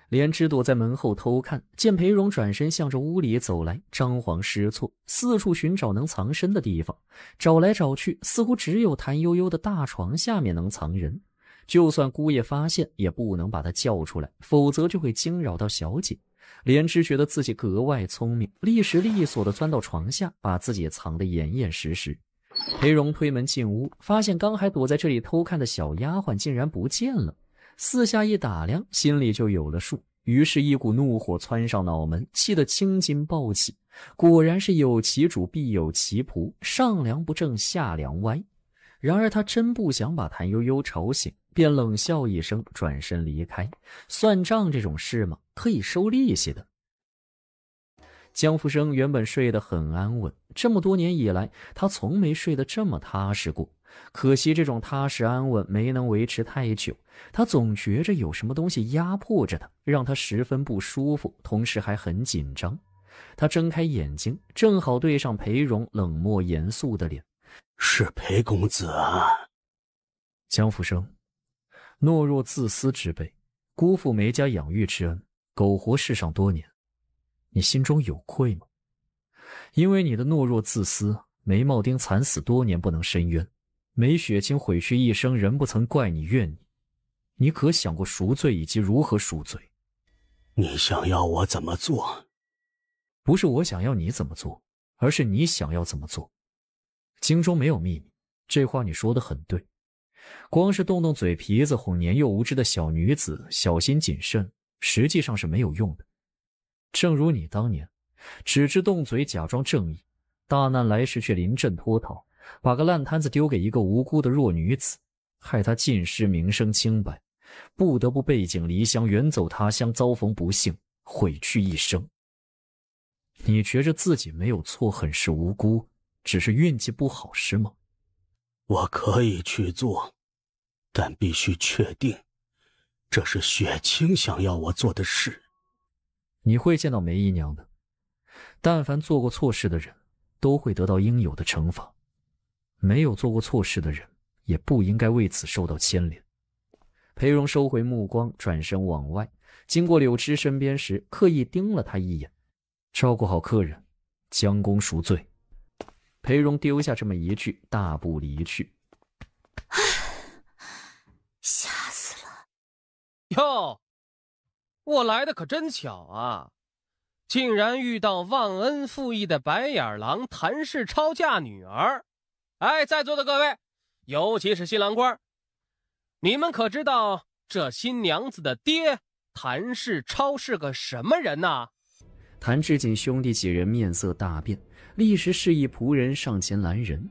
莲枝躲在门后偷看，见裴荣转身向着屋里走来，张皇失措，四处寻找能藏身的地方，找来找去，似乎只有谭悠悠的大床下面能藏人。就算姑爷发现，也不能把他叫出来，否则就会惊扰到小姐。莲枝觉得自己格外聪明，利时利索地钻到床下，把自己藏得严严实实。裴荣推门进屋，发现刚还躲在这里偷看的小丫鬟竟然不见了，四下一打量，心里就有了数，于是一股怒火窜上脑门，气得青筋暴起。果然是有其主必有其仆，上梁不正下梁歪。然而他真不想把谭悠悠吵醒，便冷笑一声，转身离开。算账这种事嘛，可以收利息的。江福生原本睡得很安稳，这么多年以来，他从没睡得这么踏实过。可惜这种踏实安稳没能维持太久，他总觉着有什么东西压迫着他，让他十分不舒服，同时还很紧张。他睁开眼睛，正好对上裴荣冷漠严肃的脸。是裴公子啊。江福生，懦弱自私之辈，辜负梅家养育之恩，苟活世上多年，你心中有愧吗？因为你的懦弱自私，梅茂丁惨死多年不能伸冤，梅雪清毁去一生，人不曾怪你怨你，你可想过赎罪以及如何赎罪？你想要我怎么做？不是我想要你怎么做，而是你想要怎么做。京中没有秘密，这话你说得很对。光是动动嘴皮子哄年幼无知的小女子小心谨慎，实际上是没有用的。正如你当年只知动嘴假装正义，大难来时却临阵脱逃，把个烂摊子丢给一个无辜的弱女子，害她尽失名声清白，不得不背井离乡，远走他乡，遭逢不幸，毁去一生。你觉着自己没有错，很是无辜，只是运气不好是吗？我可以去做，但必须确定这是雪清想要我做的事。你会见到梅姨娘的，但凡做过错事的人都会得到应有的惩罚，没有做过错事的人也不应该为此受到牵连。裴荣收回目光，转身往外，经过柳枝身边时刻意盯了他一眼。照顾好客人，将功赎罪。裴荣丢下这么一句，大步离去。吓死了！哟，我来的可真巧啊，竟然遇到忘恩负义的白眼狼谭氏超嫁女儿。哎，在座的各位，尤其是新郎官，你们可知道这新娘子的爹谭氏超是个什么人呢？谭志锦兄弟几人面色大变，立时示意仆人上前拦人。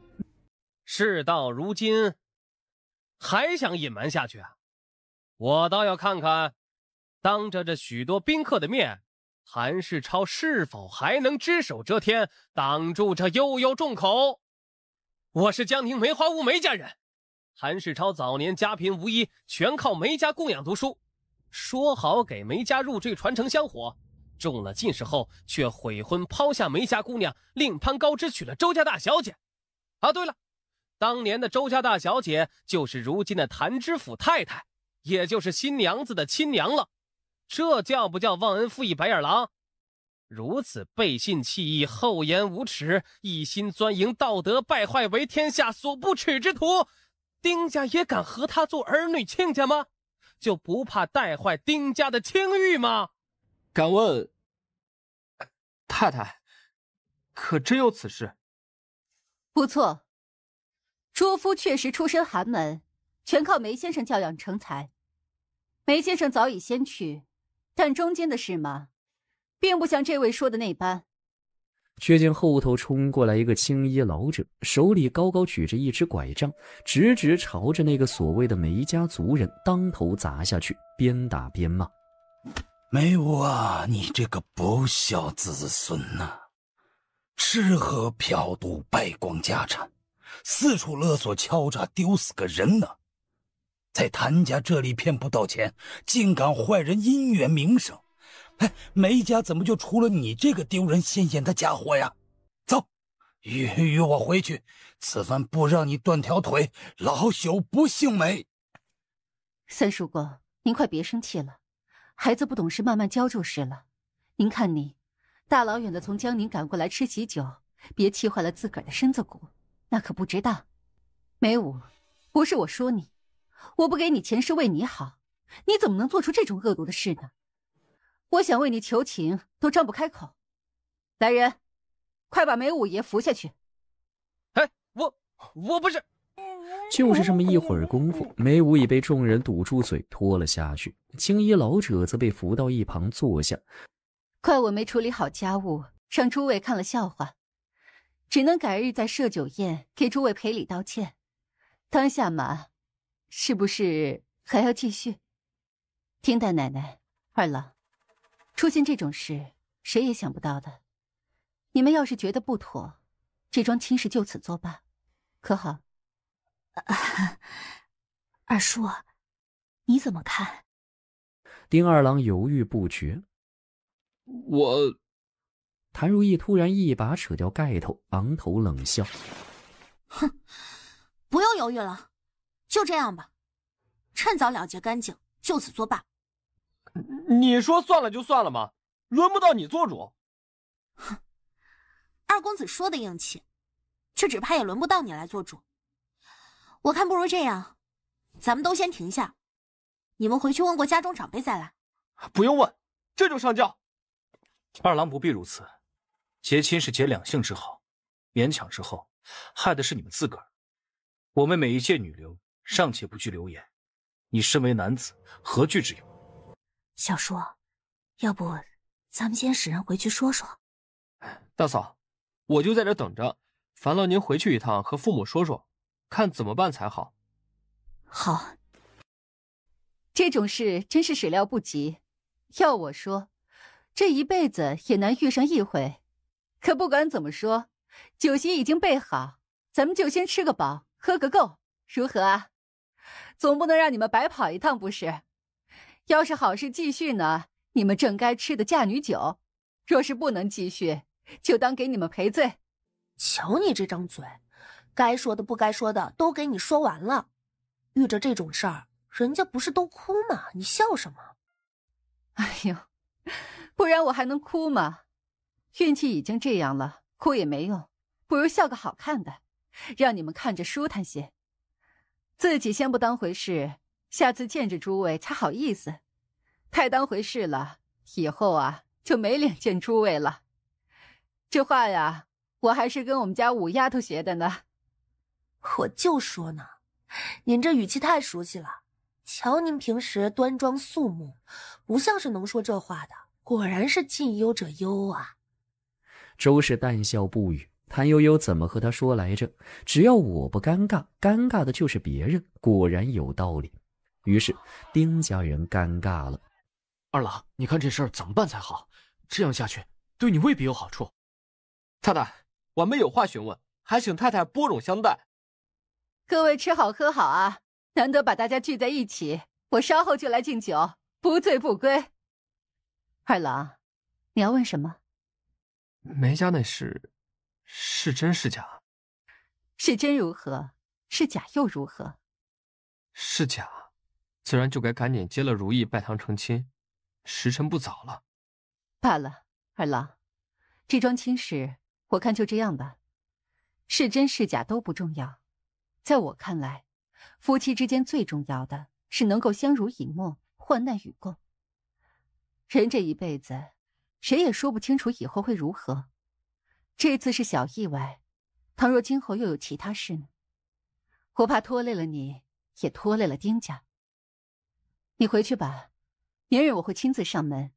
事到如今，还想隐瞒下去啊？我倒要看看，当着这许多宾客的面，谭世超是否还能只手遮天，挡住这悠悠众口。我是江宁梅花坞梅家人。韩世超早年家贫无依，全靠梅家供养读书，说好给梅家入赘传承香火，中了进士后却悔婚抛下梅家姑娘，另攀高枝娶了周家大小姐。啊，对了，当年的周家大小姐就是如今的谭知府太太，也就是新娘子的亲娘了。这叫不叫忘恩负义白眼狼？如此背信弃义、厚颜无耻、一心钻营、道德败坏为天下所不耻之徒，丁家也敢和他做儿女亲家吗？就不怕带坏丁家的清誉吗？敢问太太，可真有此事？不错，卓夫确实出身寒门，全靠梅先生教养成才。梅先生早已先去，但中间的事嘛，并不像这位说的那般。却见后头冲过来一个青衣老者，手里高高举着一只拐杖，直直朝着那个所谓的梅家族人当头砸下去，边打边骂：梅武啊，你这个不孝子孙啊，吃喝嫖赌败光家产，四处勒索敲诈，丢死个人呢！在谭家这里骗不到钱，竟敢坏人姻缘名声。哎，梅家怎么就出了你这个丢人现眼的家伙呀？走，与我回去，此番不让你断条腿，老朽不姓梅。三叔公，您快别生气了，孩子不懂事，慢慢教就是了。您看你，大老远的从江宁赶过来吃喜酒，别气坏了自个儿的身子骨，那可不值当。梅武，不是我说你，我不给你钱是为你好，你怎么能做出这种恶毒的事呢？我想为你求情，都张不开口。来人，快把梅五爷扶下去。哎，我不是。就是这么一会儿功夫，梅武已被众人堵住嘴拖了下去，青衣老者则被扶到一旁坐下。怪我没处理好家务，让诸位看了笑话，只能改日再设酒宴给诸位赔礼道歉。当下嘛，是不是还要继续？听大奶奶、二郎，出现这种事，谁也想不到的。你们要是觉得不妥，这桩亲事就此作罢，可好？二叔，你怎么看？丁二郎犹豫不决。谭如意突然一把扯掉盖头，昂头冷笑：哼，不用犹豫了，就这样吧，趁早了结干净，就此作罢。你说算了就算了吗？轮不到你做主。哼，二公子说的硬气，却只怕也轮不到你来做主。我看不如这样，咱们都先停下，你们回去问过家中长辈再来。不用问，这就上轿。二郎不必如此，结亲是结两性之好，勉强之后，害的是你们自个儿。我们每一届女流尚且不惧流言，你身为男子，何惧之有？小叔，要不咱们先使人回去说说。大嫂，我就在这等着，烦劳您回去一趟和父母说说，看怎么办才好。好。这种事真是始料不及，要我说，这一辈子也难遇上一回。可不管怎么说，酒席已经备好，咱们就先吃个饱，喝个够，如何啊？总不能让你们白跑一趟不是？要是好事继续呢，你们正该吃的嫁女酒；若是不能继续，就当给你们赔罪。瞧你这张嘴，该说的不该说的都给你说完了。遇着这种事儿，人家不是都哭吗？你笑什么？哎呦，不然我还能哭吗？运气已经这样了，哭也没用，不如笑个好看的，让你们看着舒坦些。自己先不当回事，下次见着诸位才好意思。太当回事了，以后啊就没脸见诸位了。这话呀，我还是跟我们家五丫头学的呢。我就说呢，您这语气太熟悉了。瞧您平时端庄肃穆，不像是能说这话的，果然是近忧者忧啊。周氏淡笑不语，谭悠悠怎么和他说来着？只要我不尴尬，尴尬的就是别人，果然有道理。于是丁家人尴尬了。二郎，你看这事儿怎么办才好？这样下去对你未必有好处。太太，晚辈有话询问，还请太太拨冗相待。各位吃好喝好啊，难得把大家聚在一起，我稍后就来敬酒，不醉不归。二郎，你要问什么？梅家那事是真是假？是真如何？是假又如何？是假，自然就该赶紧接了如意拜堂成亲，时辰不早了。罢了，二郎，这桩亲事我看就这样吧，是真是假都不重要。在我看来，夫妻之间最重要的是能够相濡以沫，患难与共。人这一辈子，谁也说不清楚以后会如何。这次是小意外，倘若今后又有其他事呢？我怕拖累了你，也拖累了丁家。你回去吧，明日我会亲自上门，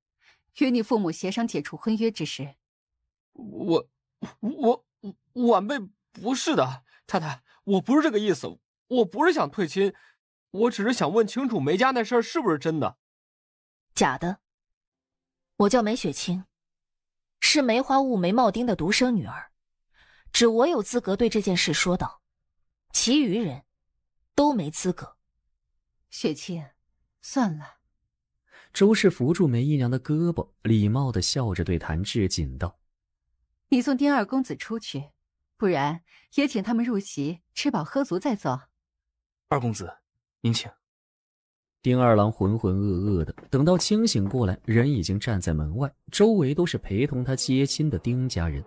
与你父母协商解除婚约之事。晚辈不是的，太太，我不是这个意思，我不是想退亲，我只是想问清楚梅家那事儿是不是真的。假的。我叫梅雪清，是梅花坞梅茂丁的独生女儿，只我有资格对这件事说道，其余人都没资格。雪清，算了。周氏扶住梅姨娘的胳膊，礼貌地笑着对谭志锦道：“你送丁二公子出去，不然也请他们入席，吃饱喝足再走。”二公子，您请。丁二郎浑浑噩噩的，等到清醒过来，人已经站在门外，周围都是陪同他接亲的丁家人。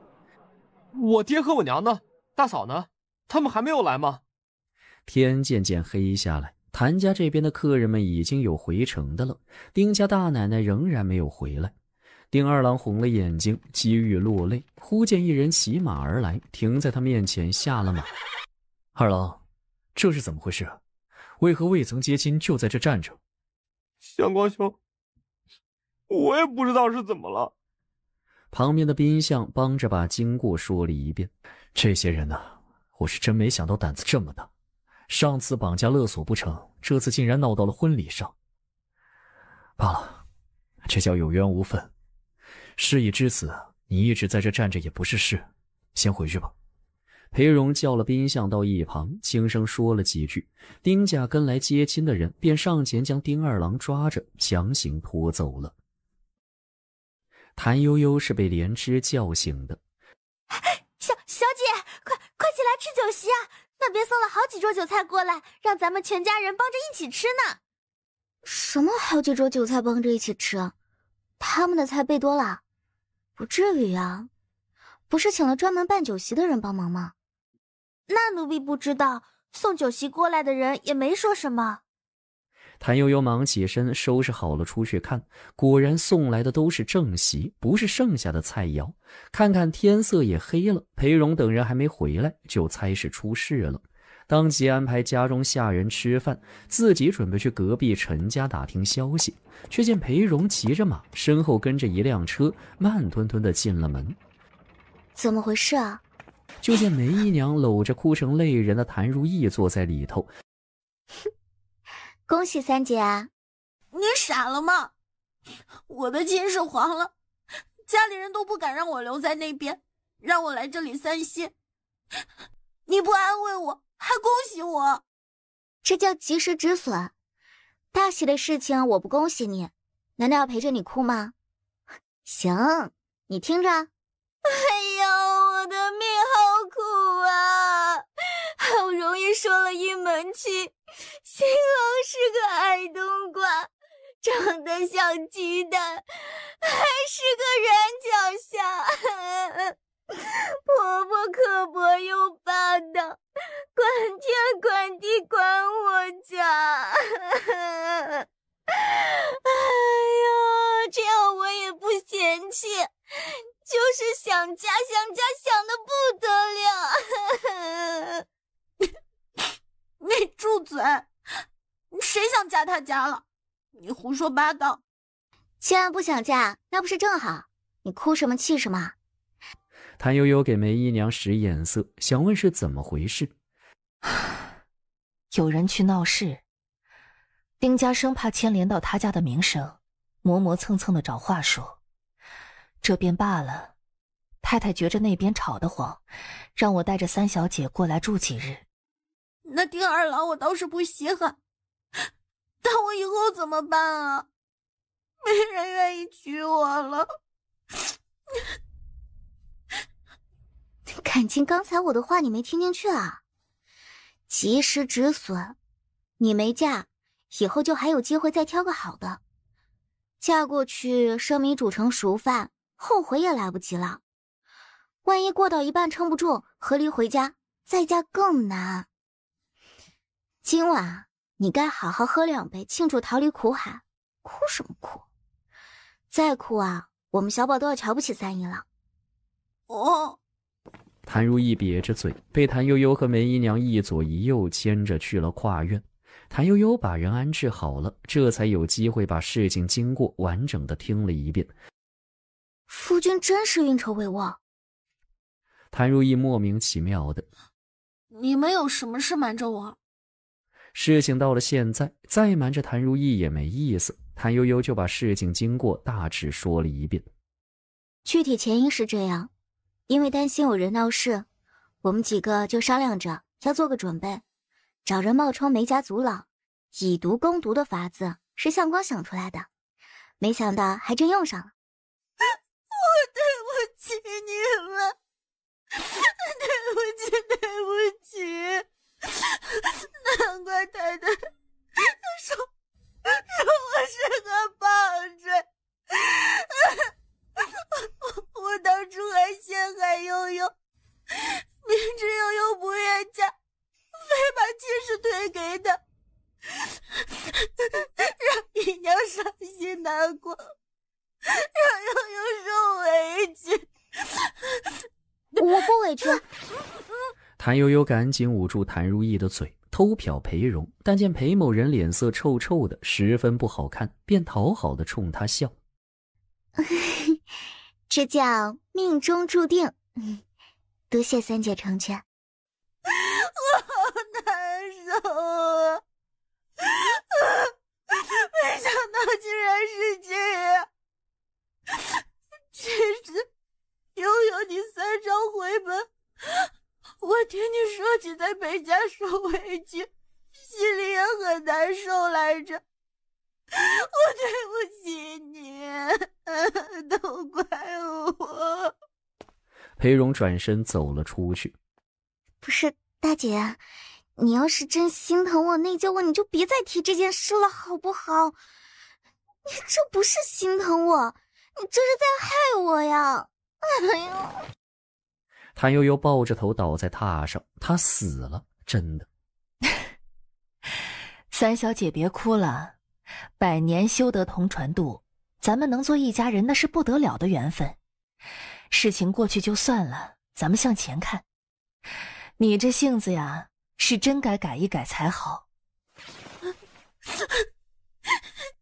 我爹和我娘呢？大嫂呢？他们还没有来吗？天渐渐黑下来，谭家这边的客人们已经有回城的了，丁家大奶奶仍然没有回来。丁二郎红了眼睛，几欲落泪，忽见一人骑马而来，停在他面前，下了马。二郎，这是怎么回事？为何未曾接亲就在这站着？相光兄，我也不知道是怎么了。旁边的宾相帮着把经过说了一遍。这些人我是真没想到胆子这么大，上次绑架勒索不成，这次竟然闹到了婚礼上。罢了，这叫有缘无分。事已至此，你一直在这站着也不是事，先回去吧。裴荣叫了宾相到一旁，轻声说了几句，丁家跟来接亲的人便上前将丁二郎抓着，强行拖走了。谭悠悠是被莲枝叫醒的。小姐，快起来吃酒席啊！那边送了好几桌酒菜过来，让咱们全家人帮着一起吃呢。什么好几桌酒菜帮着一起吃？他们的菜备多了？不至于啊，不是请了专门办酒席的人帮忙吗？那奴婢不知道，送酒席过来的人也没说什么。谭悠悠忙起身收拾好了出去看，果然送来的都是正席，不是剩下的菜肴。看看天色也黑了，裴荣等人还没回来，就猜是出事了，当即安排家中下人吃饭，自己准备去隔壁陈家打听消息，却见裴荣骑着马，身后跟着一辆车，慢吞吞地进了门。怎么回事啊？就见梅姨娘搂着哭成泪人的谭如意坐在里头。恭喜三姐啊！你傻了吗？我的亲事黄了，家里人都不敢让我留在那边，让我来这里散心。你不安慰我，还恭喜我，这叫及时止损。大喜的事情我不恭喜你，难道要陪着你哭吗？行，你听着。哎呦，我的命好苦啊！好容易说了一门亲，新郎是个矮冬瓜，长得像鸡蛋，还是个软脚虾。婆婆刻薄又霸道，管天管地管我家。哎呀，这样我也不嫌弃，就是想家想的不得了。你住嘴！谁想嫁他家了？你胡说八道！既然不想嫁，那不是正好？你哭什么气什么？谭悠悠给梅姨娘使眼色，想问是怎么回事。有人去闹事，丁家生怕牵连到他家的名声，磨磨蹭蹭的找话说，这便罢了，太太觉着那边吵得慌，让我带着三小姐过来住几日。那丁二郎我倒是不稀罕，但我以后怎么办啊？没人愿意娶我了。感情刚才我的话你没听进去啊？及时止损，你没嫁，以后就还有机会再挑个好的。嫁过去，生米煮成熟饭，后悔也来不及了。万一过到一半撑不住，和离回家，再嫁更难。今晚你该好好喝2杯，庆祝逃离苦海。哭什么哭？再哭啊，我们小宝都要瞧不起三姨了。哦。谭如意瘪着嘴，被谭悠悠和梅姨娘一左一右牵着去了跨院。谭悠悠把人安置好了，这才有机会把事情经过完整的听了一遍。夫君真是运筹帷幄。谭如意莫名其妙的，你们有什么事瞒着我？事情到了现在，再瞒着谭如意也没意思。谭悠悠就把事情经过大致说了一遍。具体前因是这样，因为担心有人闹事，我们几个就商量着要做个准备，找人冒充梅家族老，以毒攻毒的法子是相光想出来的，没想到还真用上了。我对不起你们，对不起，对不起。难怪太太说我是个棒槌。我当初还陷害悠悠，明知悠悠不愿嫁，非把亲事推给她，让姨娘伤心难过，让悠悠受委屈。我不委屈。谭悠悠赶紧捂住谭如意的嘴，偷瞟裴荣，但见裴某人脸色臭臭的，十分不好看，便讨好的冲他笑。这叫命中注定。多谢三姐成全。我好难受啊！没想到竟然是这样。其实悠悠你3朝回本，我听你说起在北家受委屈，心里也很难受来着。我对不起你，都怪我。裴荣转身走了出去。不是大姐，你要是真心疼我、内疚我，你就别再提这件事了，好不好？你这不是心疼我，你这是在害我呀！哎呦！谭悠悠抱着头倒在榻上，她死了，真的。三小姐别哭了，100年修得同船渡，咱们能做一家人那是不得了的缘分。事情过去就算了，咱们向前看。你这性子呀，是真该改一改才好。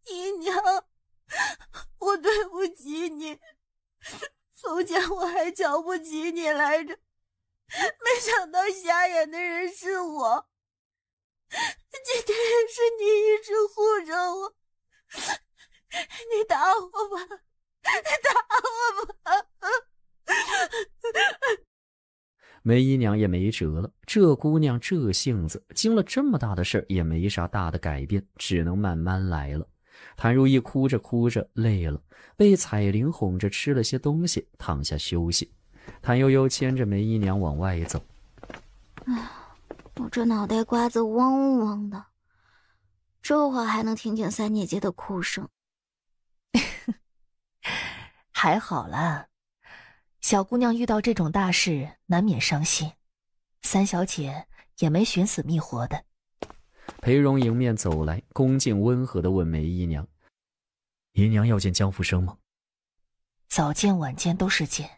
姨娘，我对不起你。从前我还瞧不起你来着，没想到瞎眼的人是我。今天也是你一直护着我，你打我吧，打我吧。梅姨娘也没辙了，这姑娘这性子，经了这么大的事也没啥大的改变，只能慢慢来了。谭如意哭着哭着累了，被彩铃哄着吃了些东西，躺下休息。谭悠悠牵着梅姨娘往外走。我这脑袋瓜子嗡嗡的，这会还能听见三姐姐的哭声。还好啦，小姑娘遇到这种大事难免伤心，三小姐也没寻死觅活的。裴荣迎面走来，恭敬温和地问梅姨娘：“姨娘要见江福生吗？”早见晚见都是见，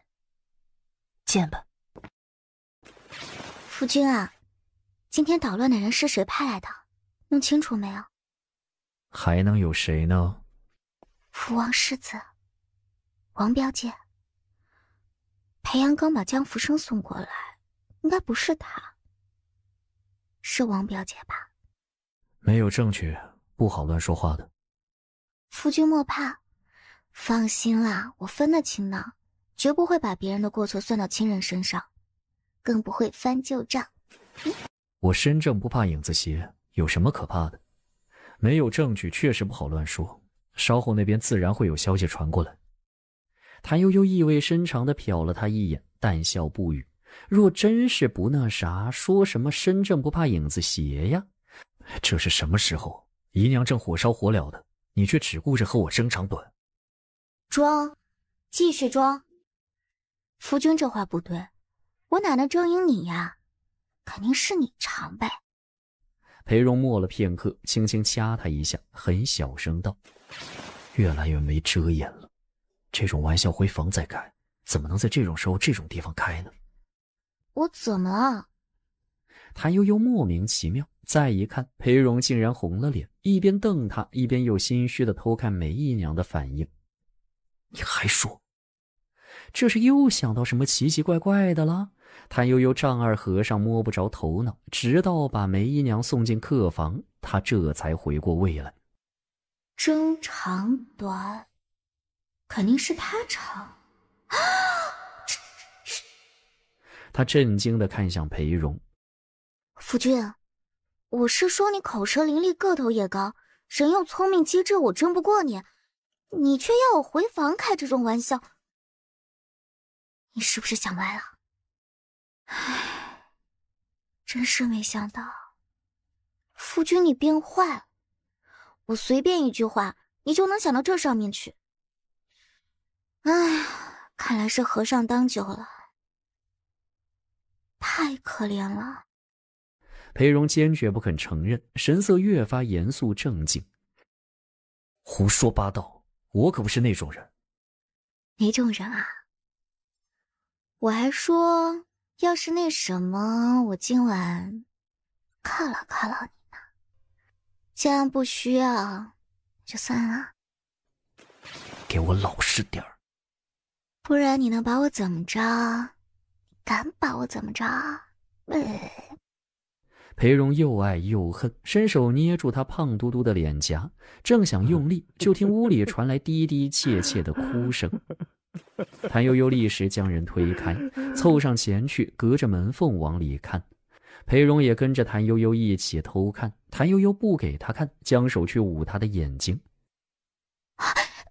见吧。夫君啊，今天捣乱的人是谁派来的？弄清楚没有？还能有谁呢？福王世子，王表姐。裴阳刚把江福生送过来，应该不是他，是王表姐吧？没有证据，不好乱说话的。夫君莫怕，放心啦，我分得清的，绝不会把别人的过错算到亲人身上，更不会翻旧账。我身正不怕影子斜，有什么可怕的？没有证据确实不好乱说，稍后那边自然会有消息传过来。谭悠悠意味深长地瞟了他一眼，淡笑不语。若真是不那啥，说什么身正不怕影子斜呀？这是什么时候？姨娘正火烧火燎的，你却只顾着和我争长短。装，继续装。夫君这话不对，我哪能争赢你呀？肯定是你长呗。裴荣默了片刻，轻轻掐他一下，很小声道：越来越没遮掩了，这种玩笑回房再开，怎么能在这种时候这种地方开呢？我怎么了？谭悠悠莫名其妙，再一看，裴荣竟然红了脸，一边瞪他，一边又心虚地偷看梅姨娘的反应。你还说？这是又想到什么奇奇怪怪的了？谭悠悠丈二和尚摸不着头脑，直到把梅姨娘送进客房，他这才回过味来。争长短，肯定是他长。他震惊地看向裴荣。夫君，我是说你口舌伶俐，个头也高，人又聪明机智，我争不过你，你却要我回房开这种玩笑，你是不是想歪了？唉，真是没想到，夫君你变坏了，我随便一句话，你就能想到这上面去。唉，看来是和尚当久了，太可怜了。裴荣坚决不肯承认，神色越发严肃正经。胡说八道，我可不是那种人。哪种人啊？我还说，要是那什么，我今晚犒劳犒劳你呢。既然不需要，就算了。给我老实点儿，不然你能把我怎么着？你敢把我怎么着？裴荣又爱又恨，伸手捏住他胖嘟嘟的脸颊，正想用力，就听屋里传来低低切切的哭声。谭悠悠立时将人推开，凑上前去，隔着门缝往里看。裴荣也跟着谭悠悠一起偷看，谭悠悠不给他看，将手去捂他的眼睛。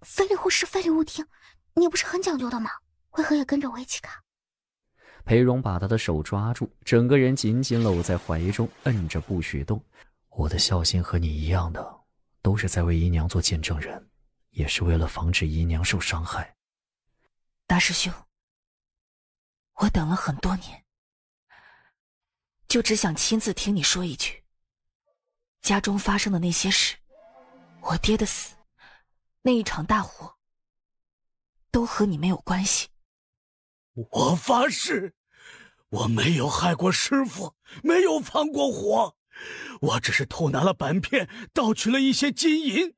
非礼勿视，非礼勿听，你不是很讲究的吗？为何也跟着我一起看？裴荣把他的手抓住，整个人紧紧搂在怀中，摁着不许动。我的孝心和你一样的，都是在为姨娘做见证人，也是为了防止姨娘受伤害。大师兄，我等了很多年，就只想亲自听你说一句，家中发生的那些事，我爹的死，那一场大火，都和你没有关系。我发誓，我没有害过师父，没有放过火，我只是偷拿了板片，盗取了一些金银。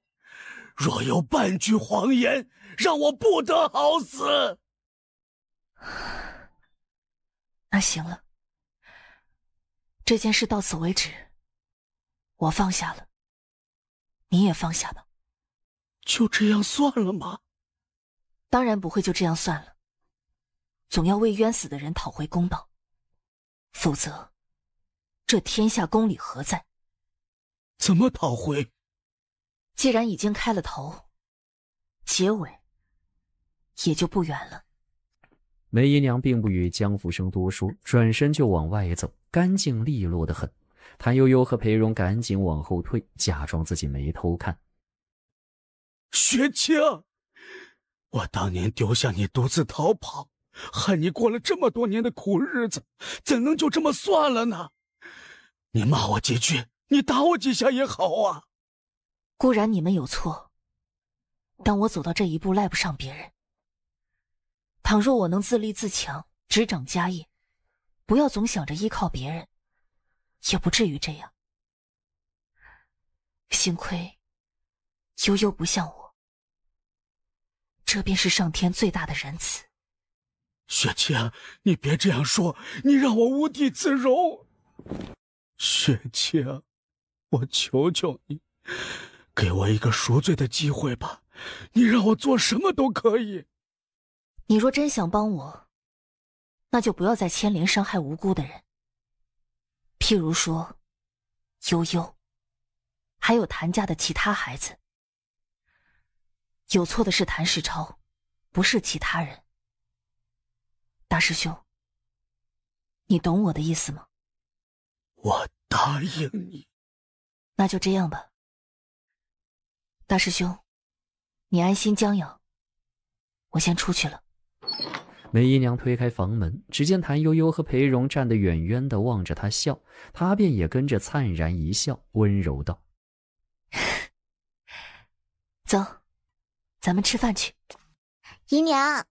若有半句谎言，让我不得好死。那行了，这件事到此为止，我放下了，你也放下吧。就这样算了吗？当然不会就这样算了，总要为冤死的人讨回公道，否则这天下公理何在？怎么讨回？既然已经开了头，结尾也就不远了。梅姨娘并不与江福生多说，转身就往外走，干净利落得很。谭悠悠和裴荣赶紧往后退，假装自己没偷看。雪清，我当年丢下你独自逃跑，害你过了这么多年的苦日子，怎能就这么算了呢？你骂我几句，你打我几下也好啊。固然你们有错，但我走到这一步赖不上别人。倘若我能自立自强，执掌家业，不要总想着依靠别人，也不至于这样。幸亏悠悠不像我，这便是上天最大的仁慈。雪清，你别这样说，你让我无地自容。雪清，我求求你，给我一个赎罪的机会吧，你让我做什么都可以。你若真想帮我，那就不要再牵连伤害无辜的人，譬如说悠悠，还有谭家的其他孩子。有错的是谭世超，不是其他人。大师兄，你懂我的意思吗？我答应你。那就这样吧。大师兄，你安心将养，我先出去了。梅姨娘推开房门，只见谭悠悠和裴荣站得远远地望着她笑，她便也跟着灿然一笑，温柔道：走，咱们吃饭去。姨娘，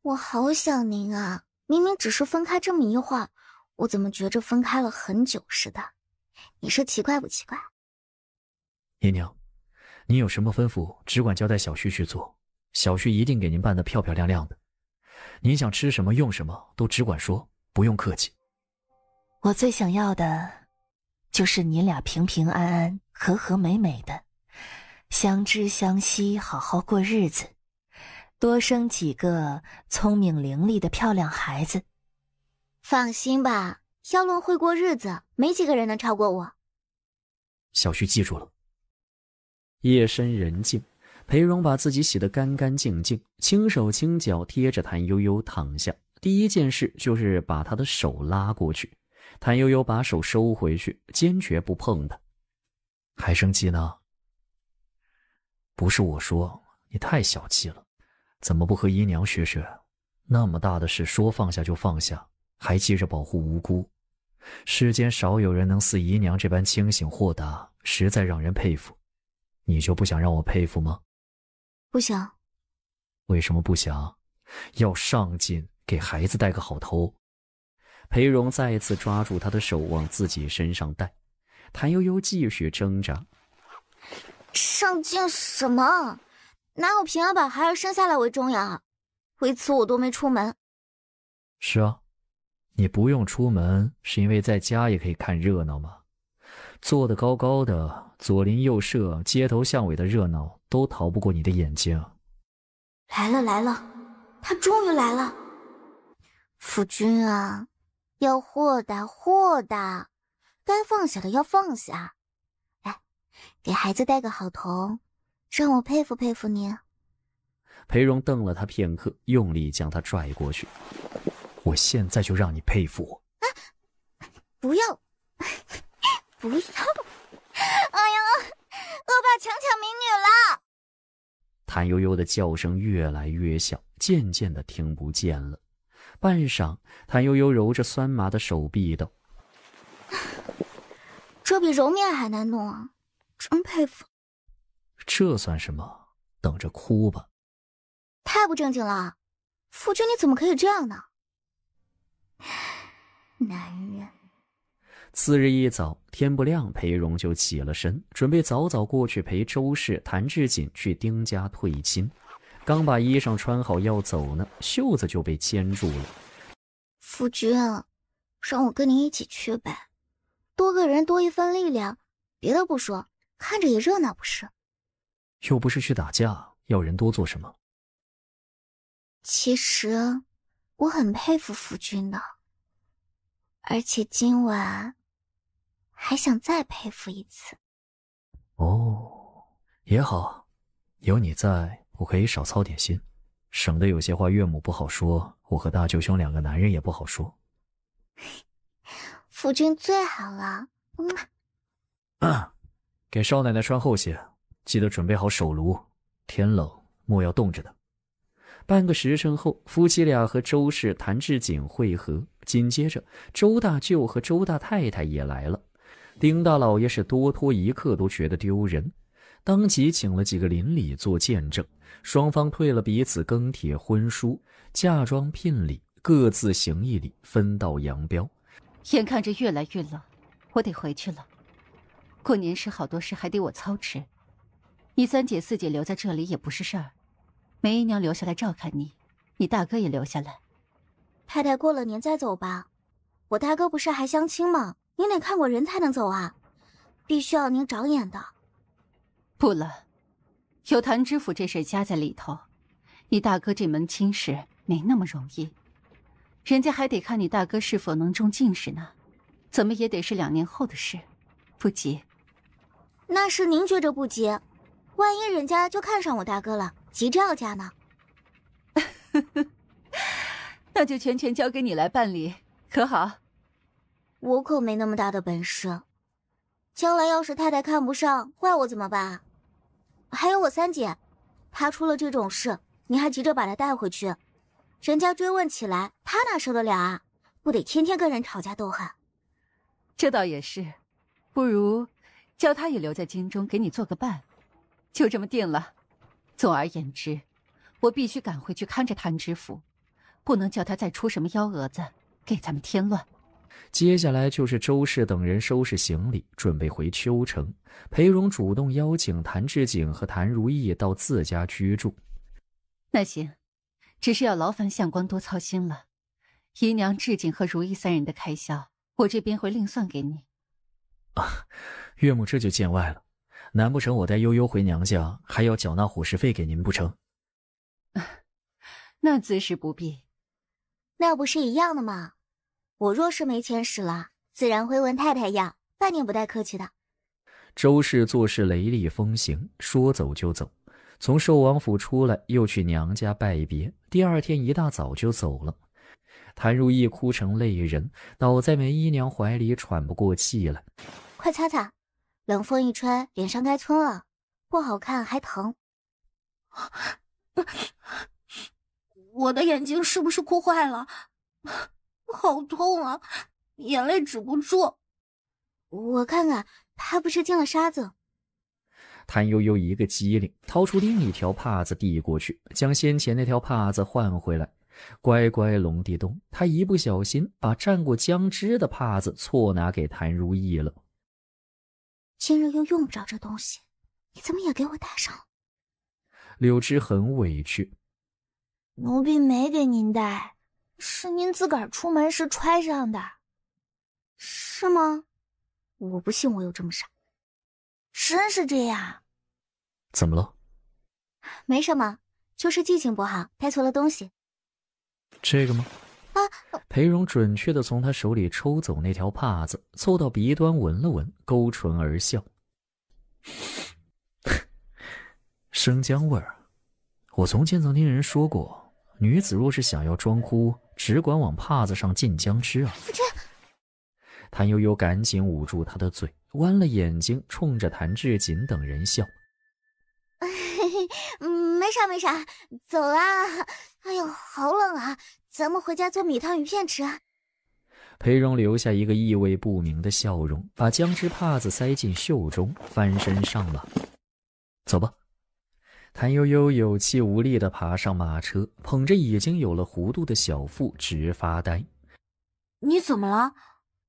我好想您啊，明明只是分开这么一会儿，我怎么觉着分开了很久似的？你说奇怪不奇怪？姨娘，您有什么吩咐只管交代小婿去做，小婿一定给您办得漂漂亮亮的。您想吃什么用什么都只管说，不用客气。我最想要的就是你俩平平安安和和美美的相知相惜，好好过日子，多生几个聪明伶俐的漂亮孩子。放心吧，要论会过日子，没几个人能超过我。小婿记住了。夜深人静，裴荣把自己洗得干干净净，轻手轻脚贴着谭悠悠躺下，第一件事就是把她的手拉过去。谭悠悠把手收回去，坚决不碰她。还生气呢？不是我说，你太小气了，怎么不和姨娘学学？那么大的事说放下就放下，还急着保护无辜。世间少有人能似姨娘这般清醒豁达，实在让人佩服。你就不想让我佩服吗？不想。为什么不想？要上进，给孩子带个好头。裴荣再次抓住他的手往自己身上带，谭悠悠继续挣扎。上进什么？哪有平安把孩儿生下来为重要？为此我都没出门。是啊，你不用出门，是因为在家也可以看热闹吗？坐得高高的，左邻右舍、街头巷尾的热闹都逃不过你的眼睛。来了来了，他终于来了。夫君啊，要豁达豁达，该放下的要放下。来，给孩子带个好头，让我佩服佩服你。裴荣瞪了他片刻，用力将他拽过去。我现在就让你佩服我。不要不要！哎呀，恶霸强抢民女了！谭悠悠的叫声越来越小，渐渐的听不见了。半晌，谭悠悠揉着酸麻的手臂道：这比揉面还难弄啊，真佩服。这算什么？等着哭吧。太不正经了，夫君你怎么可以这样呢？男人。次日一早，天不亮，裴荣就起了身，准备早早过去陪周氏、谭志锦去丁家退亲。刚把衣裳穿好要走呢，袖子就被牵住了。夫君，让我跟您一起去呗，多个人多一份力量，别的不说，看着也热闹不是？又不是去打架，要人多做什么？其实我很佩服夫君的，而且今晚还想再佩服一次。哦，也好，有你在，我可以少操点心，省得有些话岳母不好说，我和大舅兄两个男人也不好说。夫君最好了。给少奶奶穿厚些，记得准备好手炉，天冷莫要冻着的。半个时辰后，夫妻俩和周氏、谭志锦会合，紧接着周大舅和周大太太也来了。丁大老爷是多拖一刻都觉得丢人，当即请了几个邻里做见证，双方退了彼此庚帖婚书、嫁妆聘礼，各自行一礼，分道扬镳。眼看着越来越冷，我得回去了。过年时好多事还得我操持，你三姐四姐留在这里也不是事儿。梅姨娘留下来照看你，你大哥也留下来。太太过了年再走吧，我大哥不是还相亲吗？您得看过人才能走啊，必须要您长眼的。不了，有谭知府这事夹在里头，你大哥这门亲事没那么容易，人家还得看你大哥是否能中进士呢，怎么也得是2年后的事，不急。那是您觉着不急，万一人家就看上我大哥了，急着要嫁呢？那就全权交给你来办理，可好？我可没那么大的本事，将来要是太太看不上，怪我怎么办？还有我三姐，她出了这种事，你还急着把她带回去，人家追问起来，她哪受得了啊？不得天天跟人吵架斗狠？这倒也是，不如叫她也留在京中给你做个伴，就这么定了。总而言之，我必须赶回去看着谭知府，不能叫他再出什么幺蛾子，给咱们添乱。接下来就是周氏等人收拾行李，准备回丘城。裴荣主动邀请谭志景和谭如意到自家居住。那行，只是要劳烦相公多操心了。姨娘、志景和如意3人的开销，我这边会另算给你。岳母这就见外了，难不成我带悠悠回娘家，还要缴纳伙食费给您不成？那自是不必。那不是一样的吗？我若是没钱使了，自然会问太太要，半点不带客气的。周氏做事雷厉风行，说走就走，从寿王府出来又去娘家拜别，第2天一大早就走了。谭如意哭成泪人，倒在梅姨娘怀里喘不过气来。快擦擦，冷风一吹，脸上该皴了，不好看还疼。我的眼睛是不是哭坏了？好痛啊，眼泪止不住。我看看，他不是进了沙子。谭悠悠一个机灵，掏出另一条帕子递过去，将先前那条帕子换回来。乖乖龙地洞，他一不小心把蘸过姜汁的帕子错拿给谭如意了。今日又用不着这东西，你怎么也给我带上了？柳枝很委屈。奴婢没给您带，是您自个儿出门时揣上的。是吗？我不信我有这么傻。真是这样。怎么了？没什么，就是记性不好，带错了东西。这个吗？裴荣准确地从他手里抽走那条帕子，凑到鼻端闻了闻，勾唇而笑。生姜味儿。我从前曾听人说过，女子若是想要装哭，只管往帕子上浸姜汁啊。谭悠悠赶紧捂住他的嘴，弯了眼睛冲着谭志锦等人笑。没啥没啥，走啦。哎呦，好冷啊，咱们回家做米汤鱼片吃。裴荣留下一个意味不明的笑容，把姜汁帕子塞进袖中，翻身上马。走吧。谭悠悠有气无力地爬上马车，捧着已经有了弧度的小腹直发呆。你怎么了？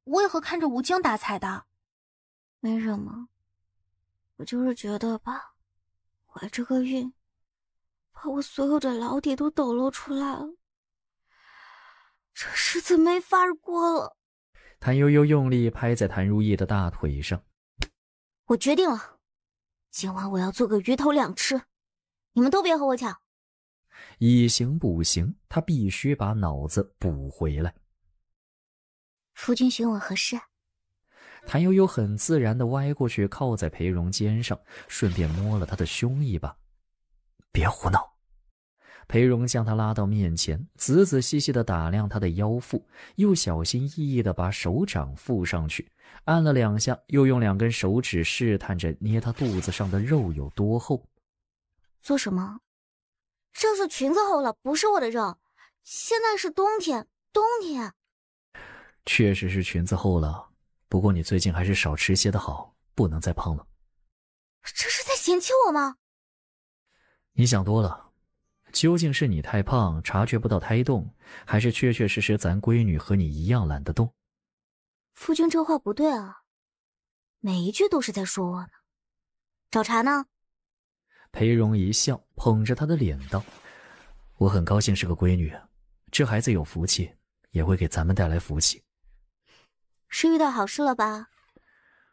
为何看着吴京打采的？没什么，我就是觉得吧，怀这个孕，把我所有的老底都抖露出来了，这日子没法过了。谭悠悠用力拍在谭如意的大腿上。我决定了，今晚我要做个鱼头两吃，你们都别和我抢。以形补形，他必须把脑子补回来。夫君选我合适？谭悠悠很自然地歪过去，靠在裴荣肩上，顺便摸了他的胸一把。别胡闹！裴荣将他拉到面前，仔仔细细地打量他的腰腹，又小心翼翼地把手掌附上去，按了2下，又用2根手指试探着捏他肚子上的肉有多厚。做什么？这是裙子厚了，不是我的肉。现在是冬天，冬天。确实是裙子厚了，不过你最近还是少吃些的好，不能再胖了。这是在嫌弃我吗？你想多了，究竟是你太胖察觉不到胎动，还是确确实实咱闺女和你一样懒得动？夫君这话不对啊，每一句都是在说我呢。找茬呢？裴荣一笑，捧着她的脸道：我很高兴是个闺女，这孩子有福气，也会给咱们带来福气。是遇到好事了吧？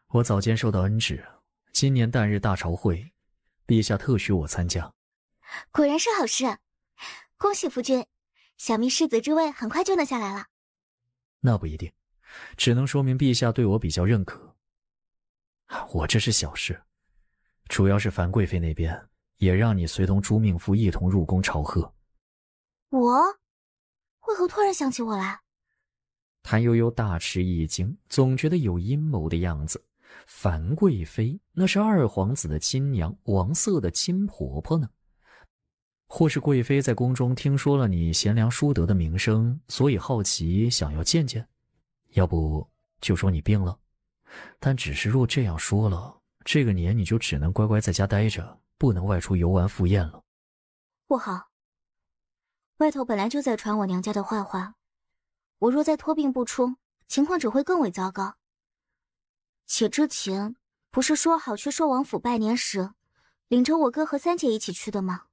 我早间受到恩旨，今年旦日大朝会，陛下特许我参加。果然是好事。恭喜夫君，小蜜世子之位很快就能下来了。那不一定，只能说明陛下对我比较认可。我这是小事，主要是樊贵妃那边也让你随同朱命夫一同入宫朝贺。我？为何突然想起我来？谭悠悠大吃一惊，总觉得有阴谋的样子。樊贵妃那是二皇子的亲娘，王瑟的亲婆婆呢？或是贵妃在宫中听说了你贤良淑德的名声，所以好奇想要见见？要不就说你病了？但只是若这样说了，这个年你就只能乖乖在家待着，不能外出游玩赴宴了。不好，外头本来就在传我娘家的坏话，我若再拖病不出，情况只会更为糟糕。且之前不是说好去寿王府拜年时，领着我哥和三姐一起去的吗？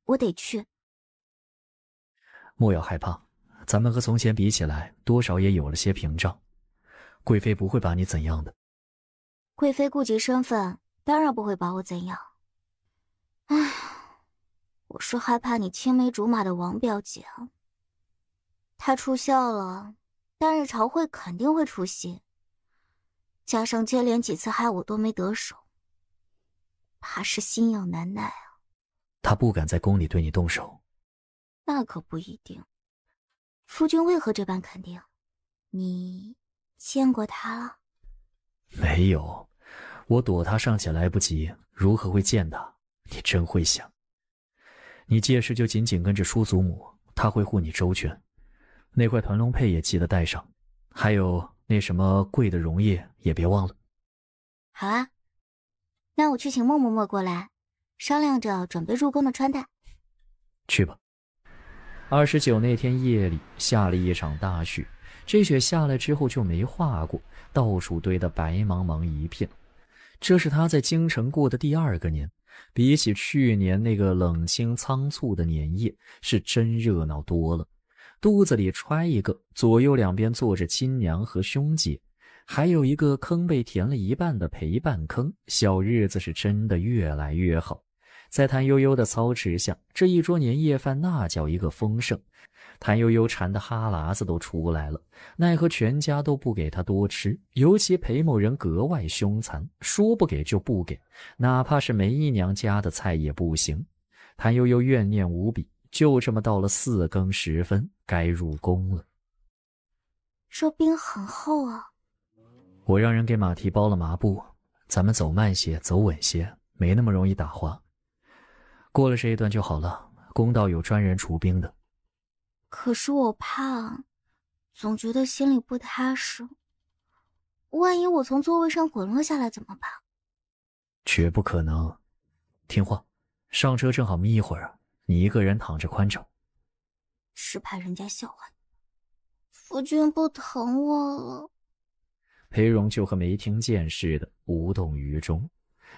我得去。莫要害怕，咱们和从前比起来，多少也有了些屏障。贵妃不会把你怎样的。贵妃顾及身份，当然不会把我怎样。唉，我是害怕你青梅竹马的王表姐啊。她出校了，当日朝会肯定会出席，加上接连几次害我都没得手，怕是心痒难耐啊。她不敢在宫里对你动手。那可不一定。夫君为何这般肯定？你见过她了？没有，我躲她尚且来不及，如何会见她？你真会想。你届时就紧紧跟着叔祖母，她会护你周全。那块团龙佩也记得带上，还有那什么贵的溶液也别忘了。好啊，那我去请默默过来，商量着准备入宫的穿戴。去吧。29那天夜里下了一场大雪，这雪下来之后就没化过，到处堆得白茫茫一片。这是他在京城过的第2个年，比起去年那个冷清仓促的年夜，是真热闹多了。肚子里揣一个，左右两边坐着亲娘和兄姐，还有一个坑被填了一半的陪伴坑，小日子是真的越来越好。在谭悠悠的操持下，这一桌年夜饭那叫一个丰盛。谭悠悠馋得哈喇子都出来了，奈何全家都不给他多吃，尤其裴某人格外凶残，说不给就不给，哪怕是梅姨娘家的菜也不行。谭悠悠怨念无比，就这么到了4更时分，该入宫了。这冰很厚啊。我让人给马蹄包了麻布，咱们走慢些，走稳些，没那么容易打滑。过了这一段就好了，宫道有专人除冰的。可是我怕，总觉得心里不踏实。万一我从座位上滚落下来怎么办？绝不可能。听话，上车正好眯一会儿，你一个人躺着宽敞。是怕人家笑话你。夫君不疼我了。裴荣就和没听见似的，无动于衷。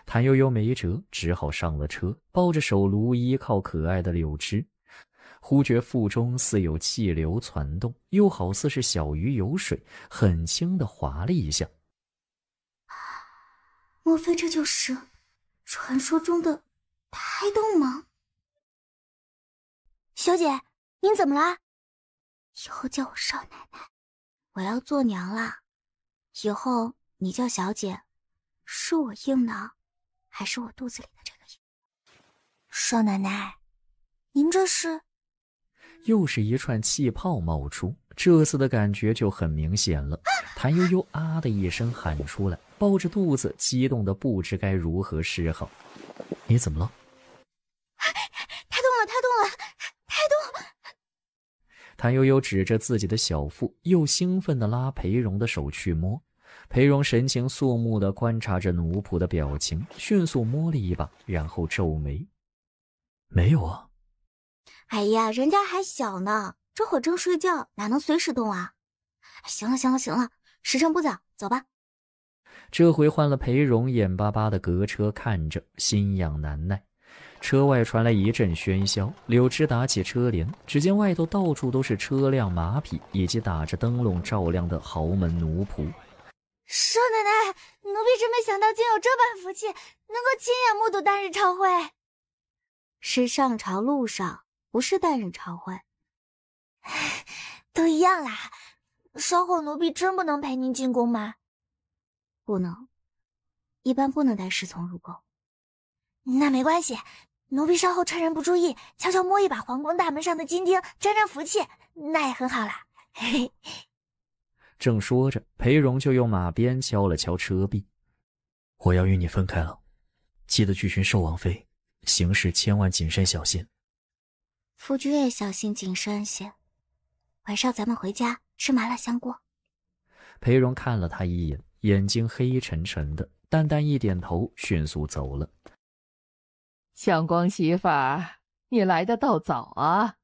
谭悠悠没辙，只好上了车，抱着手炉依靠可爱的柳枝，忽觉腹中似有气流攒动，又好似是小鱼游水，很轻地滑了一下。莫非这就是传说中的胎动吗？小姐，您怎么啦？以后叫我少奶奶，我要做娘啦。以后你叫小姐，是我硬呢，还是我肚子里的这个硬？少奶奶，您这是？又是一串气泡冒出，这次的感觉就很明显了。谭悠悠啊的一声喊出来，抱着肚子，激动的不知该如何是好。你怎么了？胎动了，胎动了，胎动了！谭悠悠指着自己的小腹，又兴奋地拉裴荣的手去摸。裴荣神情肃穆地观察着奴仆的表情，迅速摸了一把，然后皱眉：“没有啊。”哎呀，人家还小呢，这会儿正睡觉，哪能随时动啊？行了，时辰不早，走吧。这回换了裴荣眼巴巴的隔车看着，心痒难耐。车外传来一阵喧嚣，柳枝打起车帘，只见外头到处都是车辆、马匹以及打着灯笼照亮的豪门奴仆。少奶奶，奴婢真没想到竟有这般福气，能够亲眼目睹当日朝会。是上朝路上，不是旦日朝会。都一样啦。稍后奴婢真不能陪您进宫吗？不能，一般不能带侍从入宫。那没关系，奴婢稍后趁人不注意，悄悄摸一把皇宫大门上的金钉，沾沾福气，那也很好啦。嘿嘿。正说着，裴荣就用马鞭敲了敲车壁。我要与你分开了，记得去寻寿王妃，行事千万谨慎小心。夫君也小心谨慎些。晚上咱们回家吃麻辣香锅。裴荣看了他一眼，眼睛黑沉沉的，淡淡一点头，迅速走了。相光媳妇儿，你来的倒早啊！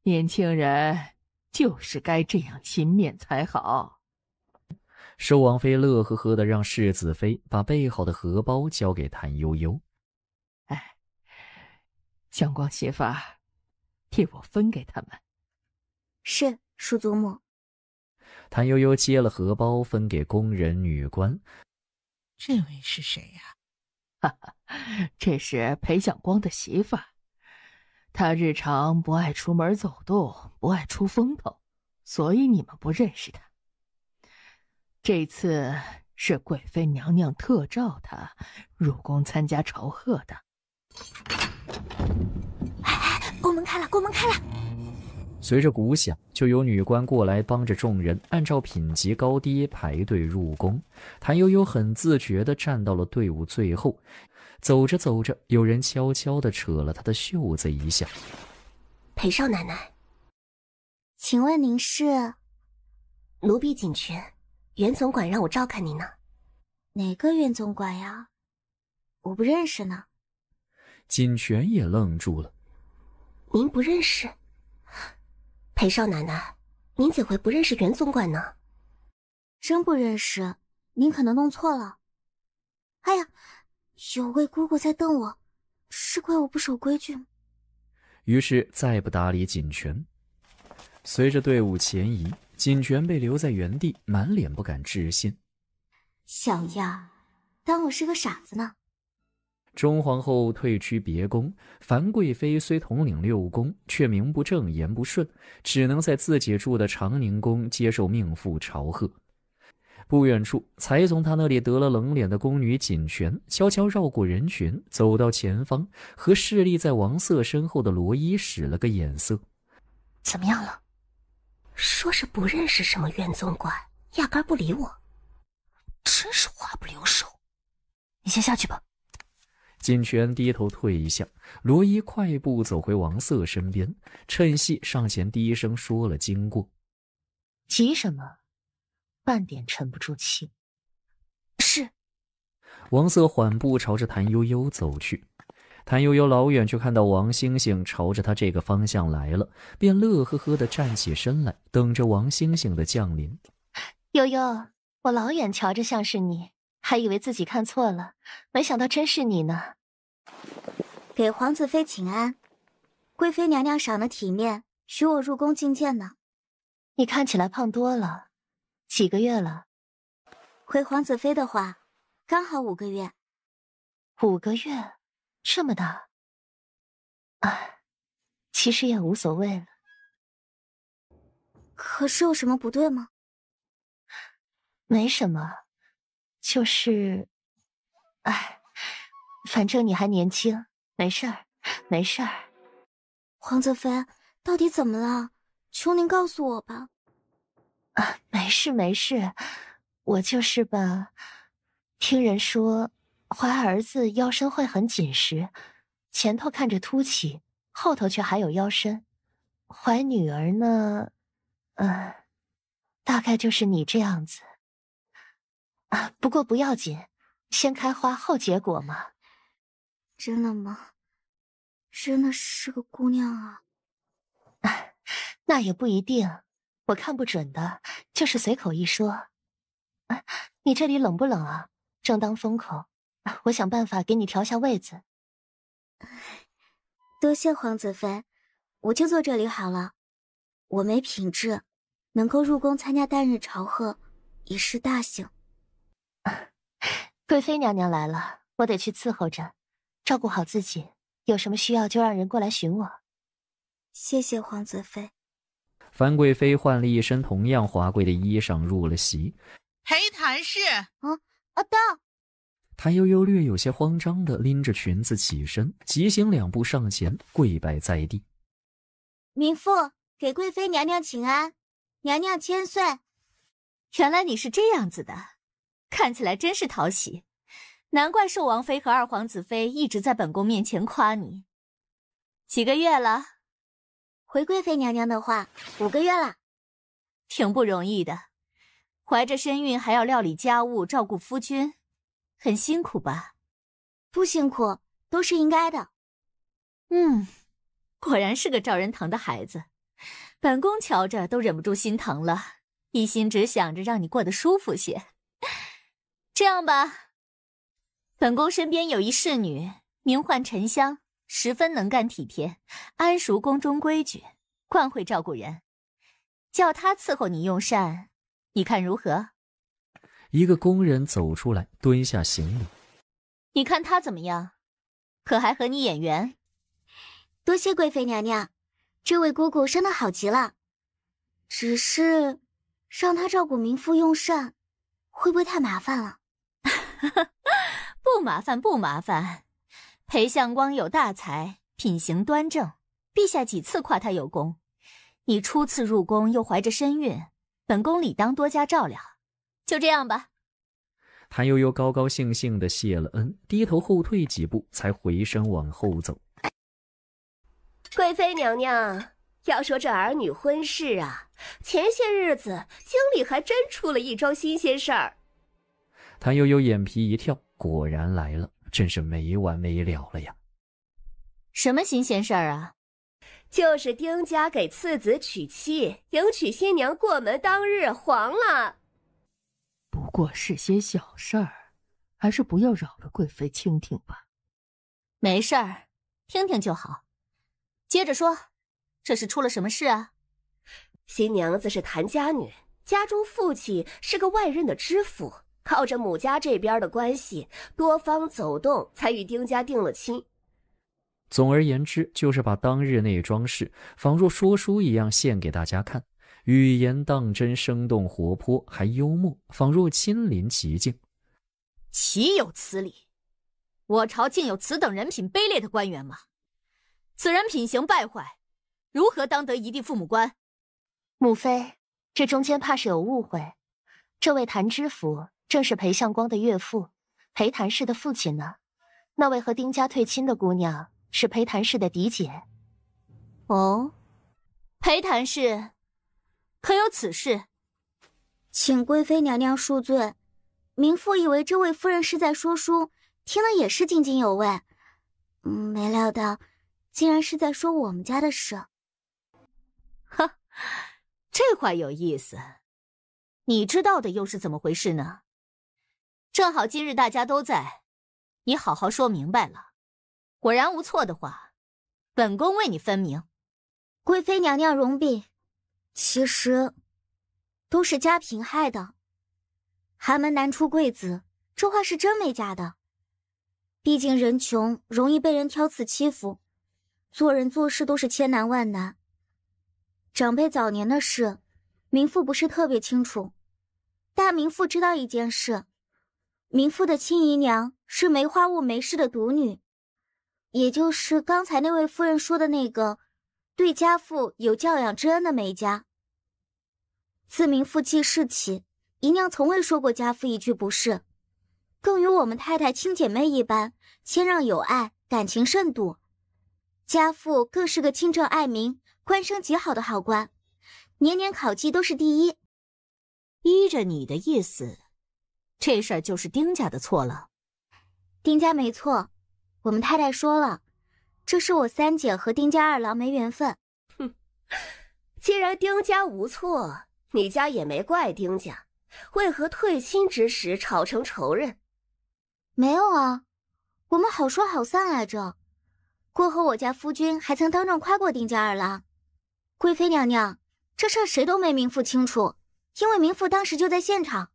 年轻人就是该这样勤勉才好。寿王妃乐呵呵地让世子妃把备好的荷包交给谭悠悠。哎，相光媳妇儿，替我分给他们。是，叔祖母。谭悠悠接了荷包，分给宫人女官。这位是谁呀？哈哈，这是裴相光的媳妇儿。她日常不爱出门走动，不爱出风头，所以你们不认识她。这次是贵妃娘娘特召她入宫参加朝贺的。宫门开了，宫门开了！随着鼓响，就有女官过来帮着众人按照品级高低排队入宫。谭悠悠很自觉地站到了队伍最后，走着走着，有人悄悄地扯了她的袖子一下。裴少奶奶，请问您是？奴婢锦泉，袁总管让我照看您呢。哪个袁总管呀？我不认识呢。锦泉也愣住了。您不认识？裴少奶奶，您怎会不认识袁总管呢？真不认识，您可能弄错了。哎呀，有位姑姑在瞪我，是怪我不守规矩。于是再不搭理锦泉。随着队伍前移，锦泉被留在原地，满脸不敢置信。小样，当我是个傻子呢。钟皇后退居别宫，樊贵妃虽统领6宫，却名不正言不顺，只能在自己住的长宁宫接受命妇朝贺。不远处，才从她那里得了冷脸的宫女锦泉悄悄绕过人群，走到前方，和侍立在王瑟身后的罗伊使了个眼色。怎么样了？说是不认识什么袁总管，压根不理我，真是话不留手。你先下去吧。锦泉低头退一下，罗伊快步走回王瑟身边，趁隙上前低声说了经过。急什么？半点沉不住气。是。王瑟缓步朝着谭悠悠走去。谭悠悠老远就看到王星星朝着他这个方向来了，便乐呵呵地站起身来，等着王星星的降临。悠悠，我老远瞧着像是你，还以为自己看错了，没想到真是你呢。给皇子妃请安，贵妃娘娘赏了体面，许我入宫觐见呢。你看起来胖多了，几个月了？回皇子妃的话，刚好5个月。5个月，这么大？其实也无所谓了。可是有什么不对吗？没什么，就是，反正你还年轻，没事儿，没事儿。皇子妃，到底怎么了？求您告诉我吧。没事没事，我就是吧，听人说怀儿子腰身会很紧实，前头看着凸起，后头却还有腰身。怀女儿呢，大概就是你这样子。不过不要紧，先开花后结果嘛。真的吗？真的是个姑娘啊？那也不一定，我看不准的，就是随口一说。你这里冷不冷啊？正当风口，我想办法给你调下位子。多谢皇子妃，我就坐这里好了。我没品质，能够入宫参加旦日朝贺，已是大幸。贵妃娘娘来了，我得去伺候着，照顾好自己。有什么需要就让人过来寻我。谢谢皇子妃。樊贵妃换了一身同样华贵的衣裳入了席。裴谭氏，到。谭悠悠略有些慌张地拎着裙子起身，急行2步上前，跪拜在地。民妇给贵妃娘娘请安，娘娘千岁。原来你是这样子的，看起来真是讨喜，难怪寿王妃和二皇子妃一直在本宫面前夸你。几个月了？回贵妃娘娘的话，5个月了。挺不容易的，怀着身孕还要料理家务，照顾夫君，很辛苦吧？不辛苦，都是应该的。果然是个招人疼的孩子，本宫瞧着都忍不住心疼了，一心只想着让你过得舒服些。这样吧，本宫身边有一侍女，名唤沉香，十分能干体贴，谙熟宫中规矩，惯会照顾人，叫她伺候你用膳，你看如何？一个工人走出来，蹲下行礼。你看她怎么样？可还和你眼缘？多谢贵妃娘娘，这位姑姑生得好极了。只是让她照顾民妇用膳，会不会太麻烦了？不麻烦，不麻烦。裴相光有大才，品行端正，陛下几次夸他有功。你初次入宫又怀着身孕，本宫理当多加照料。就这样吧。谭悠悠高高兴兴地谢了恩，低头后退几步，才回身往后走。贵妃娘娘，要说这儿女婚事啊，前些日子京里还真出了一桩新鲜事儿。谭悠悠眼皮一跳，果然来了，真是没完没了了呀。什么新鲜事儿啊？就是丁家给次子娶妻，迎娶新娘过门当日黄了。不过是些小事儿，还是不要扰了贵妃听听吧。没事儿，听听就好。接着说，这是出了什么事啊？新娘子是谭家女，家中父亲是个外任的知府，靠着母家这边的关系，多方走动，才与丁家定了亲。总而言之，就是把当日那桩事仿若说书一样献给大家看，语言当真，生动活泼，还幽默，仿若亲临其境。岂有此理！我朝竟有此等人品卑劣的官员吗？此人品行败坏，如何当得一地父母官？母妃，这中间怕是有误会。这位谭知府正是裴相光的岳父，裴谭氏的父亲呢。那位和丁家退亲的姑娘是裴谭氏的嫡姐。哦，裴谭氏，可有此事？请贵妃娘娘恕罪，民妇以为这位夫人是在说书，听了也是津津有味。没料到竟然是在说我们家的事。哈，这话有意思。你知道的又是怎么回事呢？正好今日大家都在，你好好说明白了。果然无错的话，本宫为你分明。贵妃娘娘容禀，其实都是家贫害的。寒门难出贵子，这话是真没假的。毕竟人穷，容易被人挑刺欺负，做人做事都是千难万难。长辈早年的事，民妇不是特别清楚，但民妇知道一件事，民妇的亲姨娘是梅花坞梅氏的独女，也就是刚才那位夫人说的那个对家父有教养之恩的梅家。自民妇记事起，姨娘从未说过家父一句不是，更与我们太太亲姐妹一般，谦让有爱，感情甚笃。家父更是个清正爱民、官声极好的好官，年年考绩都是第一。依着你的意思，这事儿就是丁家的错了。丁家没错，我们太太说了，这是我三姐和丁家二郎没缘分。哼，既然丁家无错，你家也没怪丁家，为何退亲之时吵成仇人？没有啊，我们好说好散来着。过后我家夫君还曾当众夸过丁家二郎。贵妃娘娘，这事儿谁都没民妇清楚，因为民妇当时就在现场。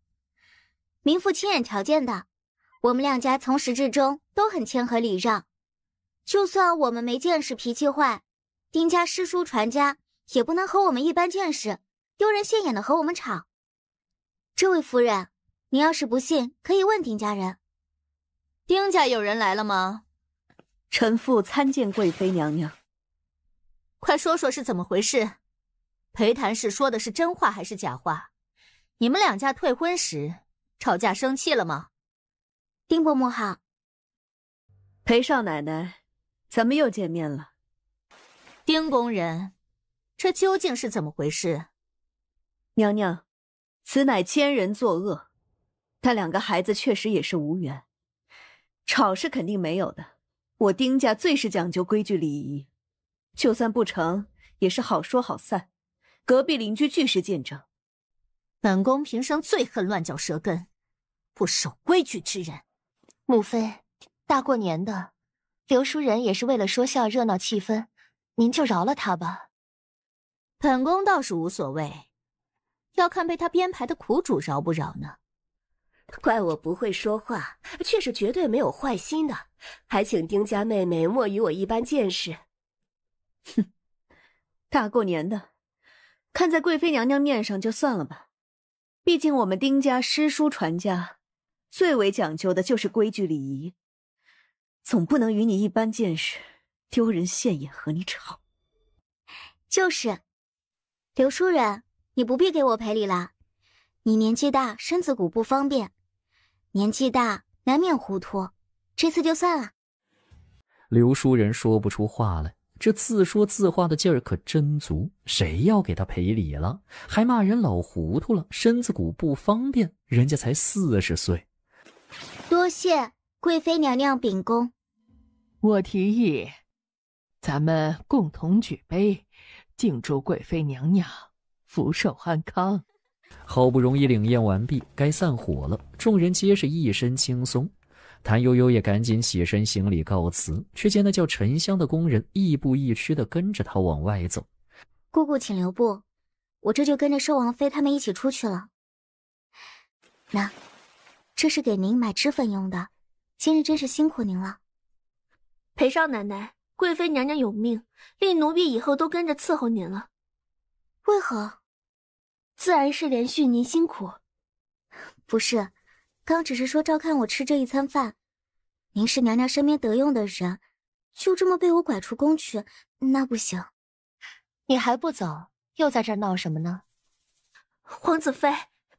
民妇亲眼瞧见的，我们两家从始至终都很谦和礼让。就算我们没见识，脾气坏，丁家诗书传家，也不能和我们一般见识，丢人现眼的和我们吵。这位夫人，你要是不信，可以问丁家人。丁家有人来了吗？臣妇参见贵妃娘娘。快说说是怎么回事？裴谭氏说的是真话还是假话？你们两家退婚时吵架生气了吗？丁伯母好。裴少奶奶，咱们又见面了。丁宫人，这究竟是怎么回事？娘娘，此乃奸人作恶，但两个孩子确实也是无缘。吵是肯定没有的，我丁家最是讲究规矩礼仪，就算不成，也是好说好散。隔壁邻居俱是见证。本宫平生最恨乱嚼舌根、不守规矩之人。母妃，大过年的，刘淑人也是为了说笑热闹气氛，您就饶了他吧。本宫倒是无所谓，要看被他编排的苦主饶不饶呢。怪我不会说话，却是绝对没有坏心的，还请丁家妹妹莫与我一般见识。哼，大过年的，看在贵妃娘娘面上就算了吧。毕竟我们丁家诗书传家，最为讲究的就是规矩礼仪，总不能与你一般见识，丢人现眼和你吵。就是，刘淑人，你不必给我赔礼了。你年纪大，身子骨不方便，年纪大难免糊涂，这次就算了。刘淑人说不出话来，这自说自话的劲儿可真足，谁要给他赔礼了？还骂人老糊涂了，身子骨不方便，人家才40岁。多谢贵妃娘娘秉公。我提议，咱们共同举杯，敬祝贵妃娘娘福寿安康。好不容易领宴完毕，该散伙了，众人皆是一身轻松。谭悠悠也赶紧起身行礼告辞，却见那叫沉香的工人亦步亦趋地跟着他往外走。姑姑请留步，我这就跟着寿王妃他们一起出去了。那，这是给您买脂粉用的，今日真是辛苦您了。裴少奶奶，贵妃娘娘有命，令奴婢以后都跟着伺候您了。为何？自然是连续您辛苦。不是，刚只是说照看我吃这一餐饭。您是娘娘身边得用的人，就这么被我拐出宫去，那不行。你还不走，又在这儿闹什么呢？皇子妃，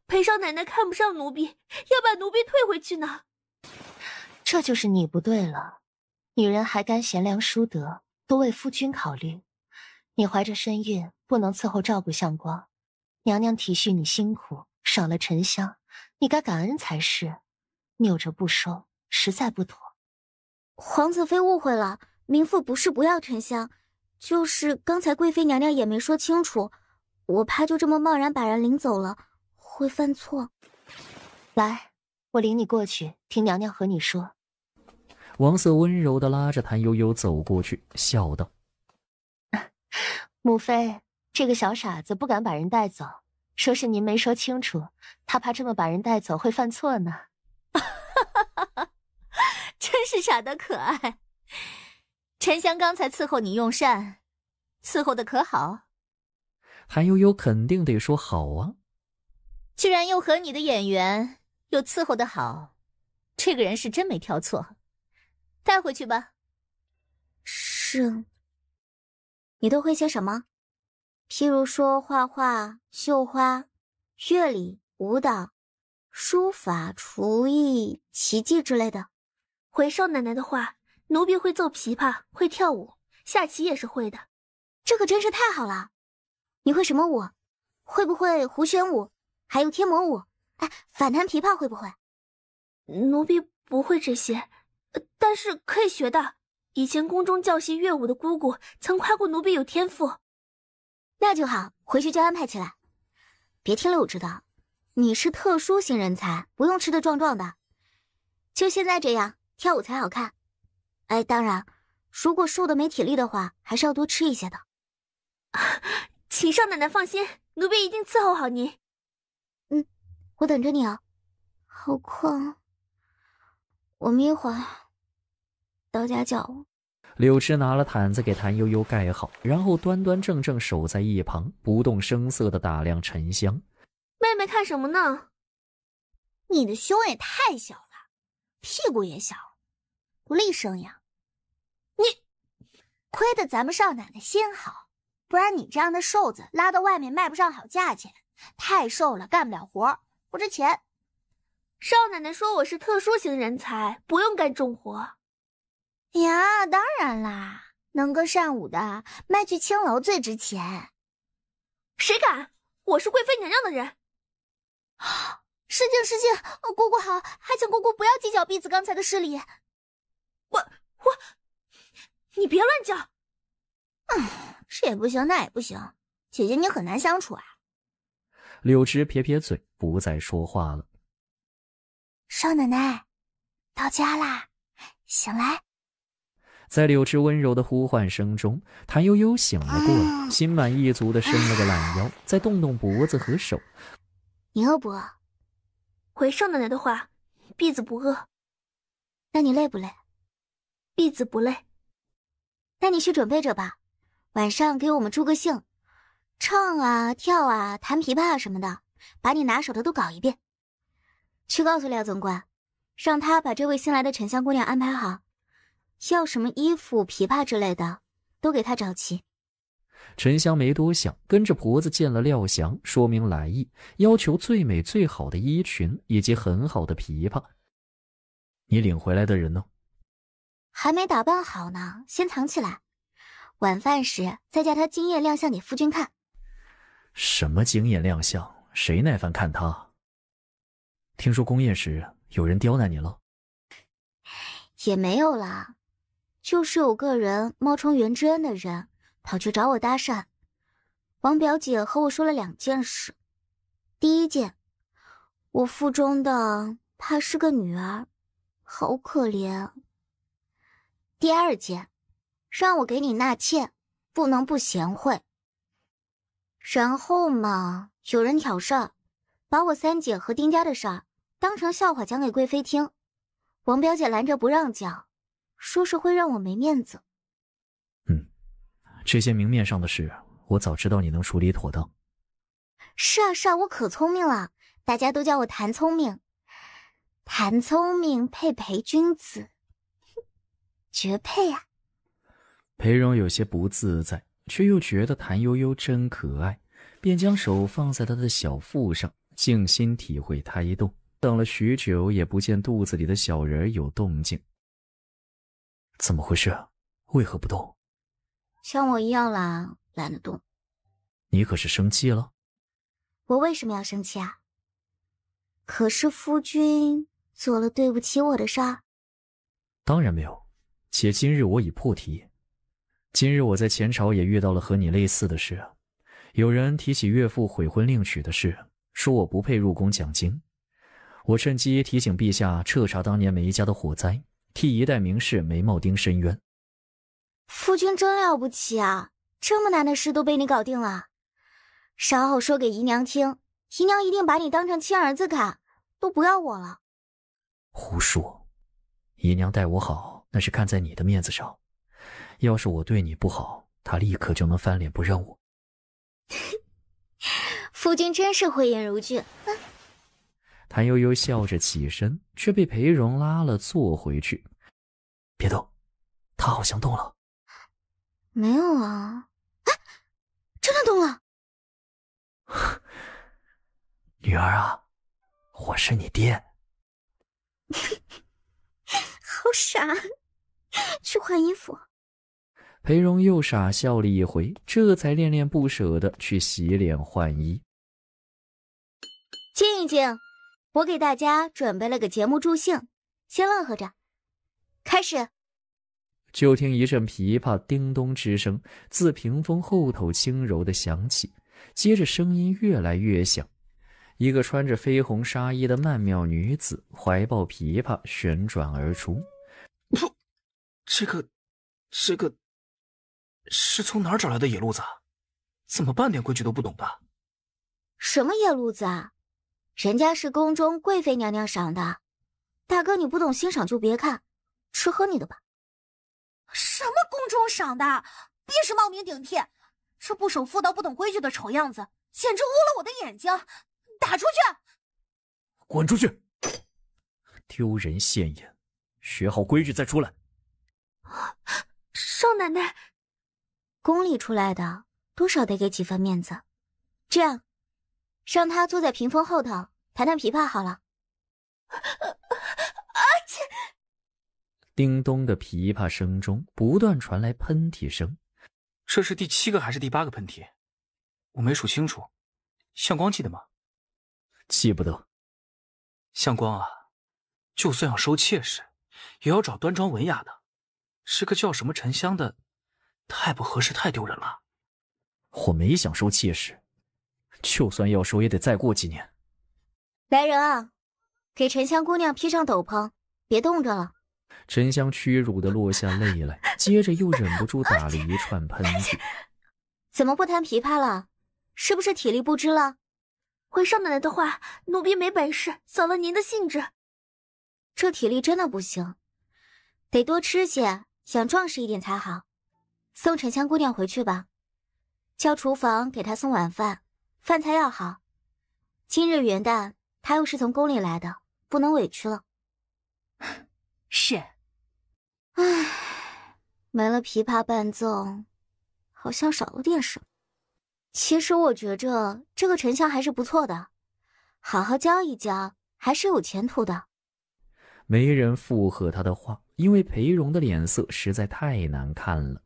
裴少奶奶看不上奴婢，要把奴婢退回去呢。这就是你不对了，女人还该贤良淑德，多为夫君考虑。你怀着身孕，不能伺候照顾相光，娘娘体恤你辛苦，少了沉香，你该感恩才是。拗着不收，实在不妥。皇子妃误会了，民妇不是不要沉香，就是刚才贵妃娘娘也没说清楚，我怕就这么贸然把人领走了，会犯错。来，我领你过去，听娘娘和你说。王瑟温柔地拉着谭悠悠走过去，笑道：母妃，这个小傻子不敢把人带走，说是您没说清楚，他怕这么把人带走会犯错呢。真是傻得可爱。沉香刚才伺候你用膳，伺候的可好？谭悠悠肯定得说好啊。既然又和你的眼缘，又伺候的好，这个人是真没挑错。带回去吧。是。你都会些什么？譬如说画画、绣花、乐理、舞蹈、书法、厨艺、棋技之类的。回少奶奶的话，奴婢会奏琵琶，会跳舞，下棋也是会的。这可真是太好了。你会什么舞？会不会胡旋舞？还有天魔舞？哎，反弹琵琶会不会？奴婢不会这些，但是可以学的。以前宫中教习乐舞的姑姑曾夸过奴婢有天赋。那就好，回去就安排起来。别听了我知道，你是特殊型人才，不用吃得壮壮的。就现在这样，跳舞才好看。哎，当然，如果瘦的没体力的话，还是要多吃一些的。请少奶奶放心，奴婢一定伺候好您。我等着你啊。好困，我们一会儿到家叫我。柳枝拿了毯子给谭悠悠盖好，然后端端正正守在一旁，不动声色地打量沉香。妹妹看什么呢？你的胸也太小了，屁股也小，不利生养。你亏得咱们少奶奶心好，不然你这样的瘦子拉到外面卖不上好价钱，太瘦了干不了活，不值钱。少奶奶说我是特殊型人才，不用干重活。呀，当然啦，能歌善舞的卖去青楼最值钱。谁敢？我是贵妃娘娘的人。失敬失敬，姑姑好，还请姑姑不要计较婢子刚才的失礼。你别乱叫。这也不行那也不行，姐姐你很难相处啊。柳枝撇撇嘴，不再说话了。少奶奶，到家啦，醒来。在柳枝温柔的呼唤声中，谭悠悠醒了过来，心满意足地伸了个懒腰，再动动脖子和手。你饿不饿？回少奶奶的话，婢子不饿。那你累不累？婢子不累。那你去准备着吧，晚上给我们助个兴，唱啊跳啊弹琵琶什么的，把你拿手的都搞一遍。去告诉廖总管，让他把这位新来的沉香姑娘安排好，要什么衣服琵琶之类的都给她找齐。沉香没多想，跟着婆子见了廖翔，说明来意，要求最美最好的衣裙以及很好的琵琶。你领回来的人呢？还没打扮好呢，先藏起来，晚饭时再叫他惊艳亮相给夫君看。什么惊艳亮相？谁耐烦看他？听说宫宴时有人刁难你了？也没有啦，就是有个人冒充袁之恩的人跑去找我搭讪。王表姐和我说了2件事。第一件，我腹中的怕是个女儿，好可怜。第二件，让我给你纳妾，不能不贤惠。然后嘛，有人挑事儿，把我3姐和丁家的事儿当成笑话讲给贵妃听。王表姐拦着不让讲，说是会让我没面子。这些明面上的事，我早知道你能处理妥当。是啊是啊，我可聪明了，大家都叫我谭聪明。谭聪明配裴君子，绝配啊！裴荣有些不自在，却又觉得谭悠悠真可爱，便将手放在她的小腹上，静心体会胎动。等了许久，也不见肚子里的小人有动静。怎么回事？为何不动？像我一样啦，懒得动。你可是生气了？我为什么要生气啊？可是夫君做了对不起我的事儿？当然没有，且今日我已破题。今日我在前朝也遇到了和你类似的事，有人提起岳父悔婚另娶的事，说我不配入宫讲经。我趁机提醒陛下彻查当年梅家的火灾，替一代名士梅茂丁申冤。夫君真了不起啊，这么难的事都被你搞定了。稍后说给姨娘听，姨娘一定把你当成亲儿子看，都不要我了。胡说，姨娘待我好，那是看在你的面子上。要是我对你不好，她立刻就能翻脸不认我。夫君真是慧眼如炬。谭悠悠笑着起身，却被裴荣拉了坐回去。别动，他好像动了。没有啊，哎，真的动了。女儿啊，我是你爹。好傻，去换衣服。裴荣又傻笑了一回，这才恋恋不舍地去洗脸换衣。静一静，我给大家准备了个节目助兴，先乐呵着。开始。就听一阵琵琶叮咚之声自屏风后头轻柔地响起，接着声音越来越响。一个穿着绯红纱衣的曼妙女子怀抱琵琶旋转而出。这个是从哪儿找来的野路子？怎么半点规矩都不懂的？什么野路子啊？人家是宫中贵妃娘娘赏的，大哥你不懂欣赏就别看，吃喝你的吧。什么鬼？赏的，别是冒名顶替，这不守妇道、不懂规矩的丑样子，简直污了我的眼睛！打出去！滚出去！丢人现眼，学好规矩再出来。少奶奶，宫里出来的，多少得给几分面子。这样，让他坐在屏风后头弹弹琵琶好了。叮咚的琵琶声中不断传来喷嚏声。这是第7个还是第8个喷嚏？我没数清楚。相光记得吗？记不得。相光啊，就算要收妾室，也要找端庄文雅的。是个叫什么沉香的，太不合适，太丢人了。我没想收妾室，就算要收也得再过几年。来人啊，给沉香姑娘披上斗篷，别冻着了。沉香屈辱地落下泪来，接着又忍不住打了一串喷嚏。怎么不弹琵琶了？是不是体力不支了？回少奶奶的话，奴婢没本事，扫了您的兴致。这体力真的不行，得多吃些，养壮实一点才好。送沉香姑娘回去吧，叫厨房给她送晚饭，饭菜要好。今日元旦，她又是从宫里来的，不能委屈了。是。唉，没了琵琶伴奏，好像少了点什么。其实我觉着这个沉香还是不错的，好好教一教，还是有前途的。没人附和他的话，因为裴荣的脸色实在太难看了。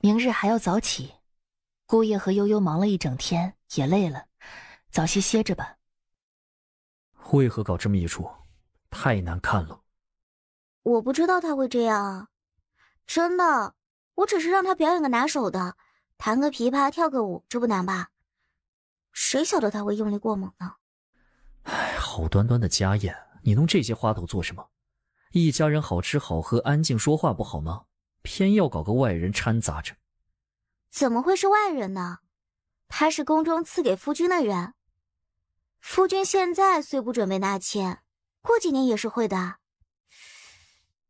明日还要早起，姑爷和悠悠忙了一整天，也累了，早些歇着吧。为何搞这么一出？太难看了。我不知道他会这样啊，真的，我只是让他表演个拿手的，弹个琵琶，跳个舞，这不难吧？谁晓得他会用力过猛呢？唉，好端端的家宴，你弄这些花头做什么？一家人好吃好喝，安静说话不好吗？偏要搞个外人掺杂着。怎么会是外人呢？他是宫中赐给夫君的人。夫君现在虽不准备纳妾，过几年也是会的。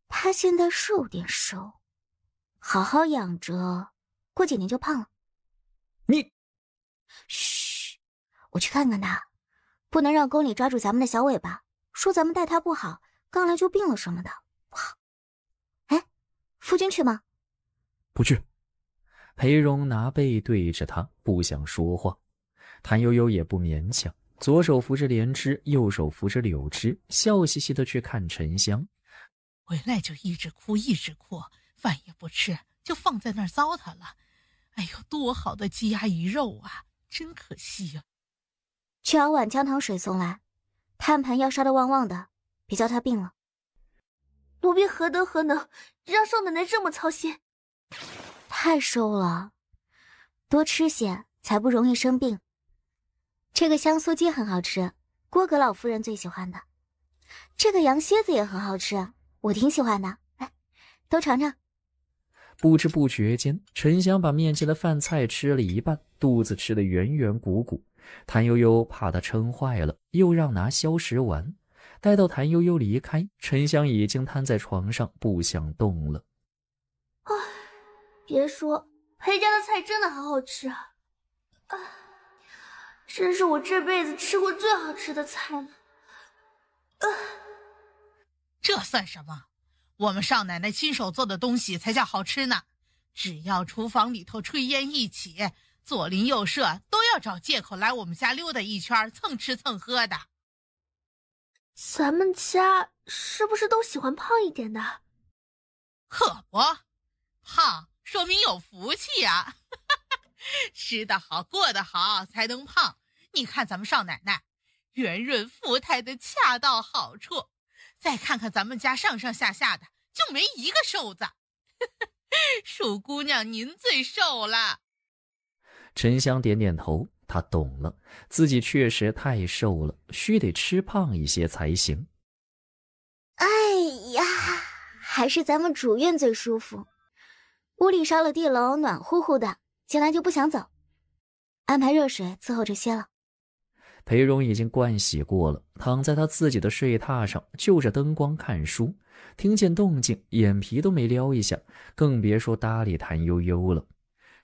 他现在是有点瘦，好好养着，过几年就胖了。你，嘘，我去看看他，不能让宫里抓住咱们的小尾巴，说咱们待他不好，刚来就病了什么的，不好。哎，夫君去吗？不去。裴荣拿背对着他，不想说话。谭悠悠也不勉强，左手扶着莲枝，右手扶着柳枝，笑嘻嘻的去看沉香。回来就一直哭一直哭，饭也不吃，就放在那儿糟蹋了。哎呦，多好的鸡鸭鱼肉啊，真可惜啊。去熬碗姜糖水送来，炭盆要烧得旺旺的，别叫他病了。奴婢何德何能，让少奶奶这么操心？太瘦了，多吃些才不容易生病。这个香酥鸡很好吃，郭阁老夫人最喜欢的。这个羊蝎子也很好吃，我挺喜欢的，来，都尝尝。不知不觉间，沉香把面前的饭菜吃了一半，肚子吃得圆圆鼓鼓。谭悠悠怕他撑坏了，又让拿消食丸。待到谭悠悠离开，沉香已经瘫在床上，不想动了。唉，别说，裴家的菜真的好好吃啊！真是我这辈子吃过最好吃的菜呢。这算什么？我们少奶奶亲手做的东西才叫好吃呢。只要厨房里头炊烟一起，左邻右舍都要找借口来我们家溜达一圈，蹭吃蹭喝的。咱们家是不是都喜欢胖一点的？可不，胖说明有福气呀。吃得好过得好才能胖。你看咱们少奶奶圆润富态的恰到好处，再看看咱们家上上下下的就没一个瘦子。鼠姑娘您最瘦了。沉香点点头，她懂了，自己确实太瘦了，须得吃胖一些才行。哎呀，还是咱们主院最舒服，屋里烧了地笼，暖乎乎的，进来就不想走。安排热水伺候着歇了。裴荣已经盥洗过了，躺在他自己的睡榻上，就着灯光看书，听见动静眼皮都没撩一下，更别说搭理谭悠悠了。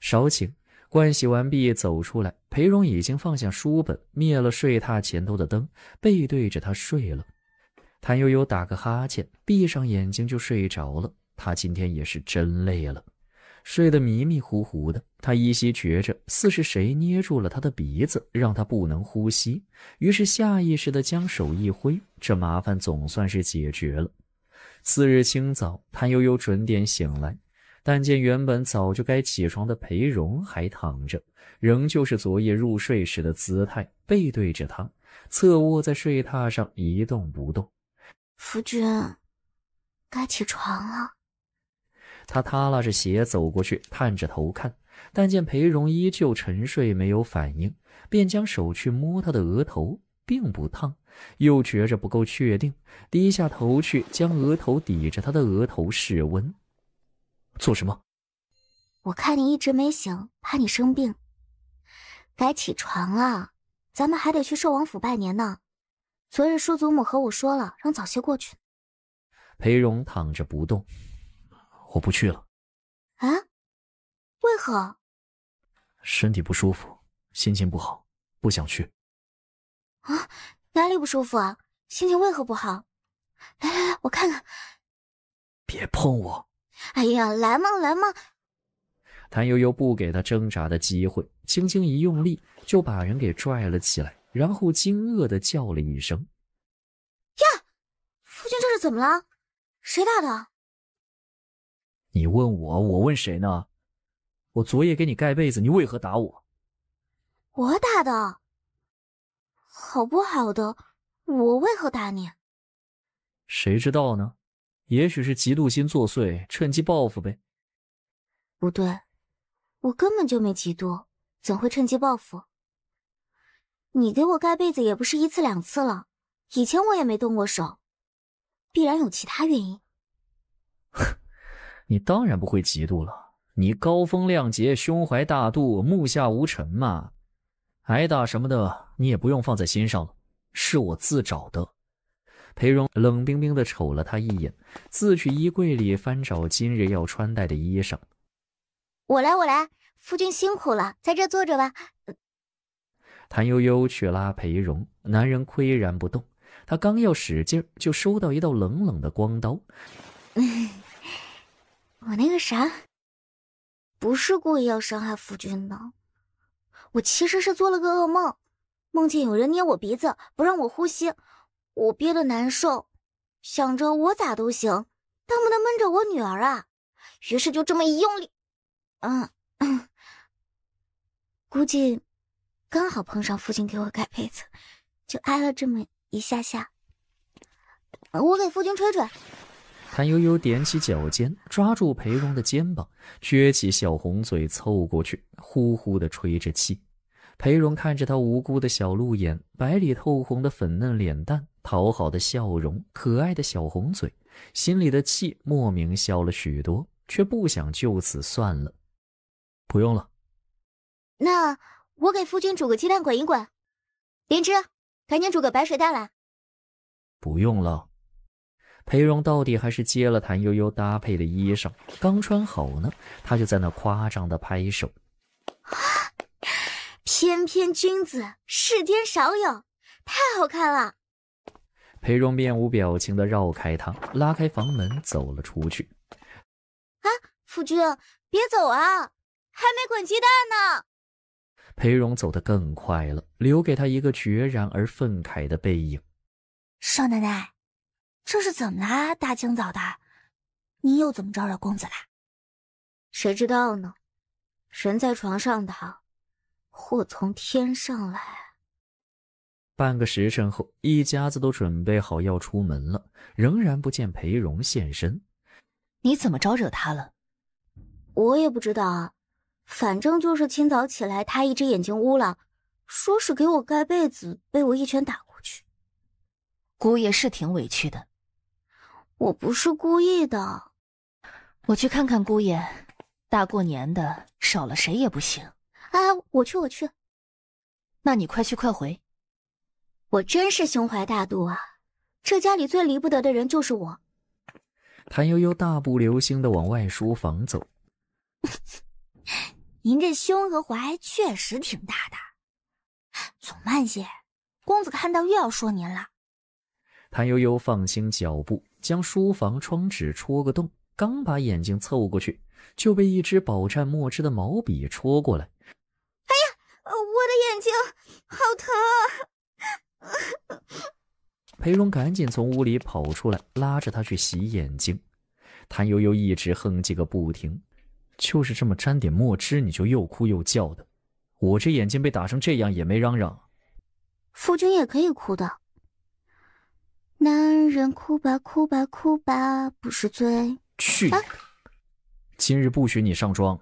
少顷，盥洗完毕走出来，裴荣已经放下书本，灭了睡榻前头的灯，背对着他睡了。谭悠悠打个哈欠，闭上眼睛就睡着了。他今天也是真累了，睡得迷迷糊糊的，他依稀觉着似是谁捏住了他的鼻子，让他不能呼吸，于是下意识地将手一挥，这麻烦总算是解决了。次日清早，谭悠悠准点醒来，但见原本早就该起床的裴荣还躺着，仍旧是昨夜入睡时的姿态，背对着他，侧卧在睡榻上一动不动。夫君，该起床了。他耷拉着鞋走过去，探着头看，但见裴荣依旧沉睡没有反应，便将手去摸他的额头，并不烫，又觉着不够确定，低下头去将额头抵着他的额头试温。做什么？我看你一直没醒，怕你生病。该起床了，咱们还得去寿王府拜年呢。昨日叔祖母和我说了，让早些过去。裴荣躺着不动。我不去了。啊？为何？身体不舒服，心情不好，不想去。啊？哪里不舒服啊？心情为何不好？来，我看看。别碰我！哎呀，来嘛来嘛！谭悠悠不给他挣扎的机会，轻轻一用力，就把人给拽了起来，然后惊愕地叫了一声：“呀！夫君这是怎么了？谁打的？”你问我，我问谁呢？我昨夜给你盖被子，你为何打我？我打的？好不好的，我为何打你？谁知道呢？也许是嫉妒心作祟，趁机报复呗。不对，我根本就没嫉妒，怎会趁机报复？你给我盖被子也不是一次两次了，以前我也没动过手，必然有其他原因。你当然不会嫉妒了，你高风亮节，胸怀大度，目下无尘嘛。挨打什么的你也不用放在心上了，是我自找的。裴荣冷冰冰地瞅了他一眼，自去衣柜里翻找今日要穿戴的衣裳。我来，夫君辛苦了，在这坐着吧。谭悠悠去拉裴荣，男人岿然不动，他刚要使劲，就收到一道冷冷的光刀。我那个啥，不是故意要伤害夫君的，我其实是做了个噩梦，梦见有人捏我鼻子，不让我呼吸，我憋得难受，想着我咋都行，但不能闷着我女儿啊，于是就这么一用力，估计刚好碰上夫君给我盖被子，就挨了这么一下下。我给夫君吹吹。谭悠悠踮起脚尖，抓住裴荣的肩膀，撅起小红嘴凑过去，呼呼地吹着气。裴荣看着他无辜的小鹿眼，白里透红的粉嫩脸蛋，讨好的笑容，可爱的小红嘴，心里的气莫名消了许多，却不想就此算了。不用了。那我给夫君煮个鸡蛋滚一滚。灵芝，赶紧煮个白水蛋来。不用了。裴荣到底还是接了谭悠悠搭配的衣裳，刚穿好呢，他就在那夸张的拍手。翩翩君子，世间少有，太好看了。裴荣面无表情地绕开他，拉开房门走了出去。啊，夫君，别走啊，还没滚鸡蛋呢。裴荣走得更快了，留给他一个决然而愤慨的背影。少奶奶，这是怎么啦？大清早的，你又怎么招惹公子啦？谁知道呢？人在床上的，祸从天上来。半个时辰后，一家子都准备好要出门了，仍然不见裴荣现身。你怎么招惹他了？我也不知道啊，反正就是清早起来，他一只眼睛乌了，说是给我盖被子，被我一拳打过去。姑爷是挺委屈的。我不是故意的。我去看看姑爷，大过年的少了谁也不行。哎，我去。那你快去快回。我真是胸怀大度啊！这家里最离不得的人就是我。谭悠悠大步流星地往外书房走。您这胸和怀确实挺大的，走慢些，公子看到又要说您了。谭悠悠放轻脚步，将书房窗纸戳个洞，刚把眼睛凑过去，就被一支饱蘸墨汁的毛笔戳过来。哎呀，我的眼睛好疼啊！裴荣赶紧从屋里跑出来，拉着他去洗眼睛。谭悠悠一直哼唧个不停，就是这么沾点墨汁你就又哭又叫的，我这眼睛被打成这样也没嚷嚷。夫君也可以哭的。男人哭吧哭吧哭吧不是罪。去你的！今日不许你上妆，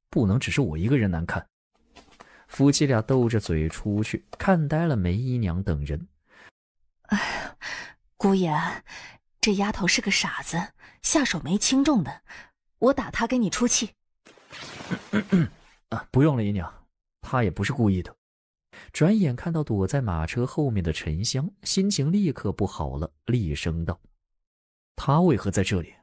不能只是我一个人难看。夫妻俩斗着嘴出去，看呆了梅姨娘等人。哎呀，姑爷，这丫头是个傻子，下手没轻重的，我打她给你出气。不用了，姨娘，她也不是故意的。转眼看到躲在马车后面的沉香，心情立刻不好了，厉声道：“他为何在这里？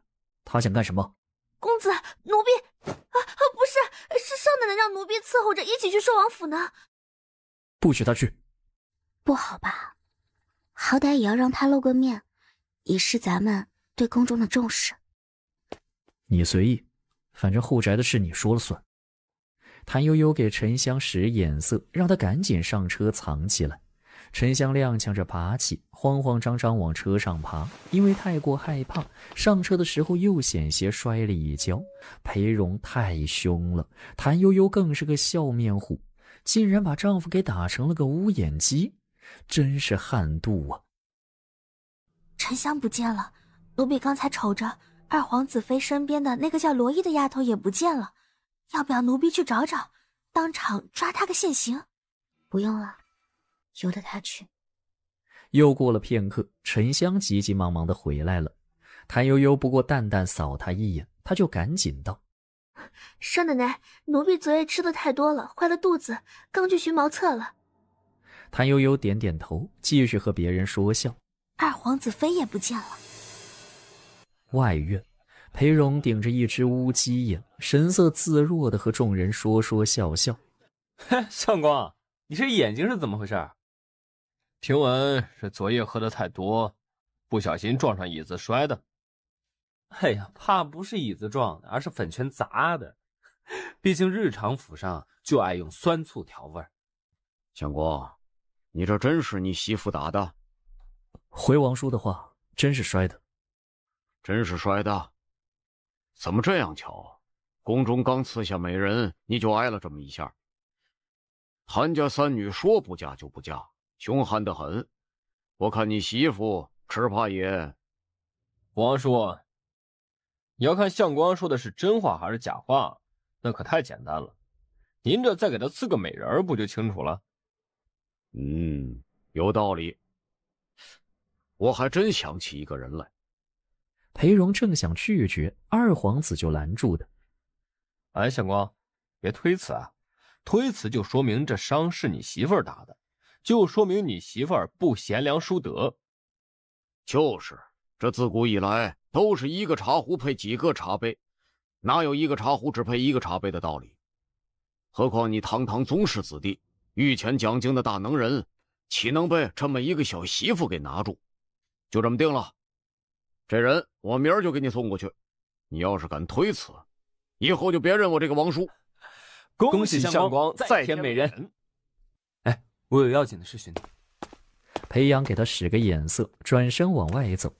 他想干什么？”公子，奴婢不是，是少奶奶让奴婢伺候着，一起去寿王府呢。不许他去。不好吧？好歹也要让他露个面，以示咱们对宫中的重视。你随意，反正后宅的事你说了算。谭悠悠给沉香使眼色，让他赶紧上车藏起来。沉香踉跄着爬起，慌慌张张往车上爬，因为太过害怕，上车的时候又险些摔了一跤。裴荣太凶了，谭悠悠更是个笑面虎，竟然把丈夫给打成了个乌眼鸡，真是悍妒啊！沉香不见了，奴婢刚才瞅着二皇子妃身边的那个叫罗伊的丫头也不见了，要不要奴婢去找找，当场抓她个现行？不用了，由得她去。又过了片刻，沉香急急忙忙地回来了。谭悠悠不过淡淡扫她一眼，她就赶紧道：“少奶奶，奴婢昨夜吃的太多了，坏了肚子，刚去寻茅厕了。”谭悠悠点点头，继续和别人说笑。二皇子妃也不见了。外院，裴荣顶着一只乌鸡眼，神色自若地和众人说说笑笑。相公，你这眼睛是怎么回事？听闻是昨夜喝得太多，不小心撞上椅子摔的。哎呀，怕不是椅子撞的，而是粉圈砸的。毕竟日常府上就爱用酸醋调味。相公，你这真是你媳妇打的？回王叔的话，真是摔的。真是摔的？怎么这样巧？宫中刚赐下美人，你就挨了这么一下。谭家三女说不嫁就不嫁，凶悍得很。我看你媳妇只怕也……王叔，你要看相公说的是真话还是假话，那可太简单了。您这再给他赐个美人不就清楚了？有道理。我还真想起一个人来。裴荣正想拒绝，二皇子就拦住的。哎，相公，别推辞啊！推辞就说明这伤是你媳妇儿打的，就说明你媳妇儿不贤良淑德。就是，这自古以来都是一个茶壶配几个茶杯，哪有一个茶壶只配一个茶杯的道理？何况你堂堂宗室子弟，御前讲经的大能人，岂能被这么一个小媳妇给拿住？就这么定了，这人我明儿就给你送过去。你要是敢推辞，以后就别认我这个王叔。恭喜相公再添美人。哎，我有要紧的事询你。裴阳给他使个眼色，转身往外走。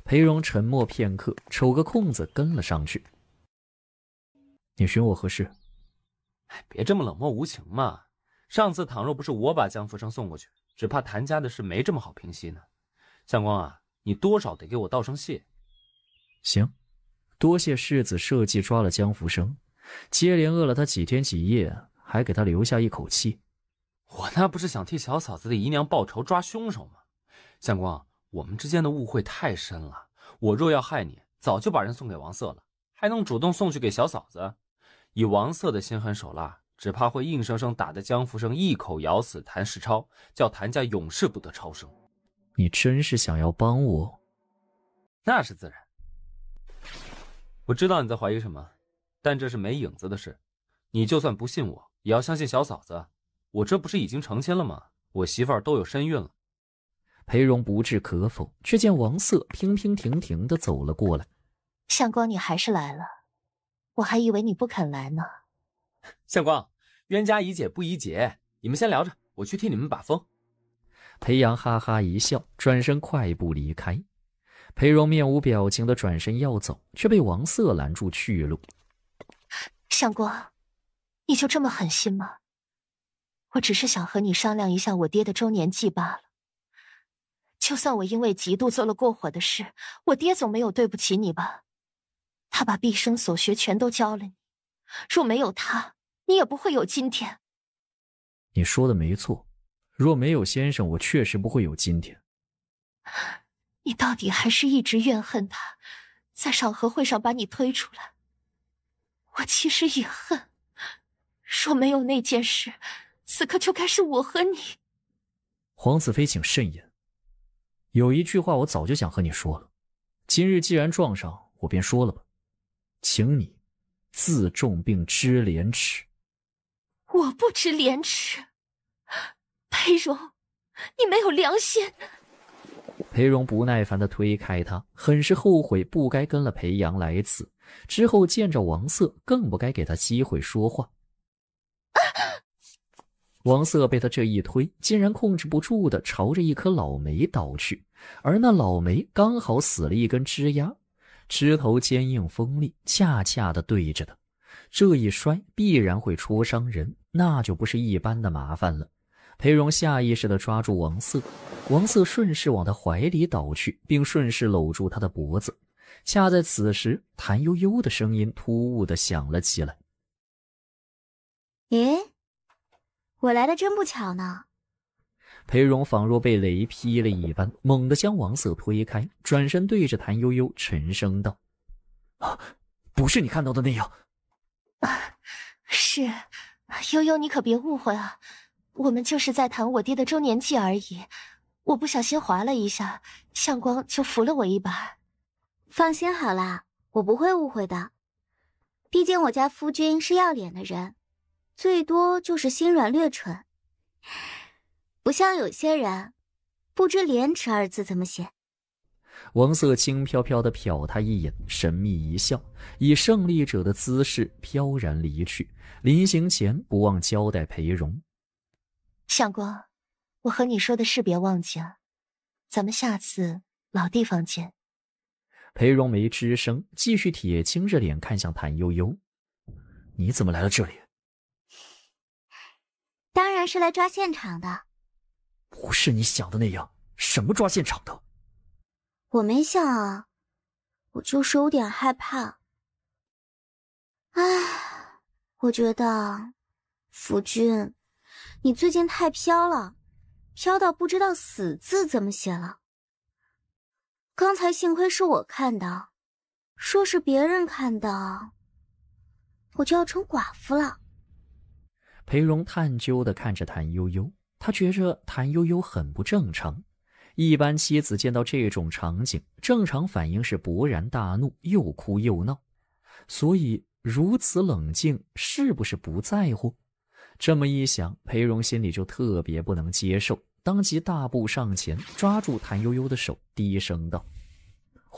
裴荣沉默片刻，瞅个空子跟了上去。你寻我何事？别这么冷漠无情嘛。上次倘若不是我把江福生送过去，只怕谭家的事没这么好平息呢。相公啊，你多少得给我道声谢。行，多谢世子设计抓了江福生，接连饿了他几天几夜，还给他留下一口气。我那不是想替小嫂子的姨娘报仇抓凶手吗？相公，我们之间的误会太深了，我若要害你，早就把人送给王瑟了，还能主动送去给小嫂子？以王瑟的心狠手辣，只怕会硬生生打得江福生一口咬死谭世超，叫谭家永世不得超生。你真是想要帮我？那是自然。我知道你在怀疑什么，但这是没影子的事。你就算不信我，也要相信小嫂子。我这不是已经成亲了吗？我媳妇儿都有身孕了。裴荣不置可否，却见王瑟平平停停地走了过来。相光，你还是来了，我还以为你不肯来呢。相光，冤家宜解不宜结，你们先聊着，我去替你们把风。裴阳哈哈一笑，转身快步离开。裴荣面无表情地转身要走，却被王瑟拦住去路。相光，你就这么狠心吗？我只是想和你商量一下我爹的周年祭罢了。就算我因为嫉妒做了过火的事，我爹总没有对不起你吧？他把毕生所学全都教了你，若没有他，你也不会有今天。你说的没错，若没有先生，我确实不会有今天。你到底还是一直怨恨他，在赏荷会上把你推出来。我其实也恨，若没有那件事，此刻就该是我和你。黄子飞，请慎言。有一句话我早就想和你说了，今日既然撞上，我便说了吧，请你自重并知廉耻。我不知廉耻，裴荣，你没有良心。裴荣不耐烦地推开他，很是后悔不该跟了裴阳来此，之后见着王瑟更不该给他机会说话。王瑟被他这一推，竟然控制不住地朝着一棵老梅倒去，而那老梅刚好死了一根枝丫，枝头坚硬锋利，恰恰地对着他。这一摔必然会戳伤人，那就不是一般的麻烦了。裴荣下意识地抓住王瑟，王瑟顺势往他怀里倒去，并顺势搂住他的脖子。恰在此时，谭悠悠的声音突兀地响了起来：“咦，我来的真不巧呢。”裴荣仿若被雷劈了一般，猛地将王瑟推开，转身对着谭悠悠沉声道：“不是你看到的那样。”是，悠悠，你可别误会啊，我们就是在谈我爹的周年祭而已，我不小心滑了一下，相光就扶了我一把。放心好啦，我不会误会的。毕竟我家夫君是要脸的人，最多就是心软略蠢，不像有些人不知廉耻二字怎么写。王瑟轻飘飘地瞟他一眼，神秘一笑，以胜利者的姿势飘然离去。临行前不忘交代裴荣：“相光，我和你说的事别忘记了，咱们下次老地方见。”裴荣没吱声，继续铁青着脸看向谭悠悠：“你怎么来了这里？”“当然是来抓现场的。”“不是你想的那样，什么抓现场的？”“我没想啊，我就是有点害怕。唉，我觉得夫君，你最近太飘了，飘到不知道死字怎么写了。刚才幸亏是我看到，说是别人看到，我就要成寡妇了。”裴荣探究地看着谭悠悠，他觉着谭悠悠很不正常。一般妻子见到这种场景，正常反应是勃然大怒，又哭又闹。所以如此冷静，是不是不在乎？这么一想，裴荣心里就特别不能接受，当即大步上前，抓住谭悠悠的手，低声道：“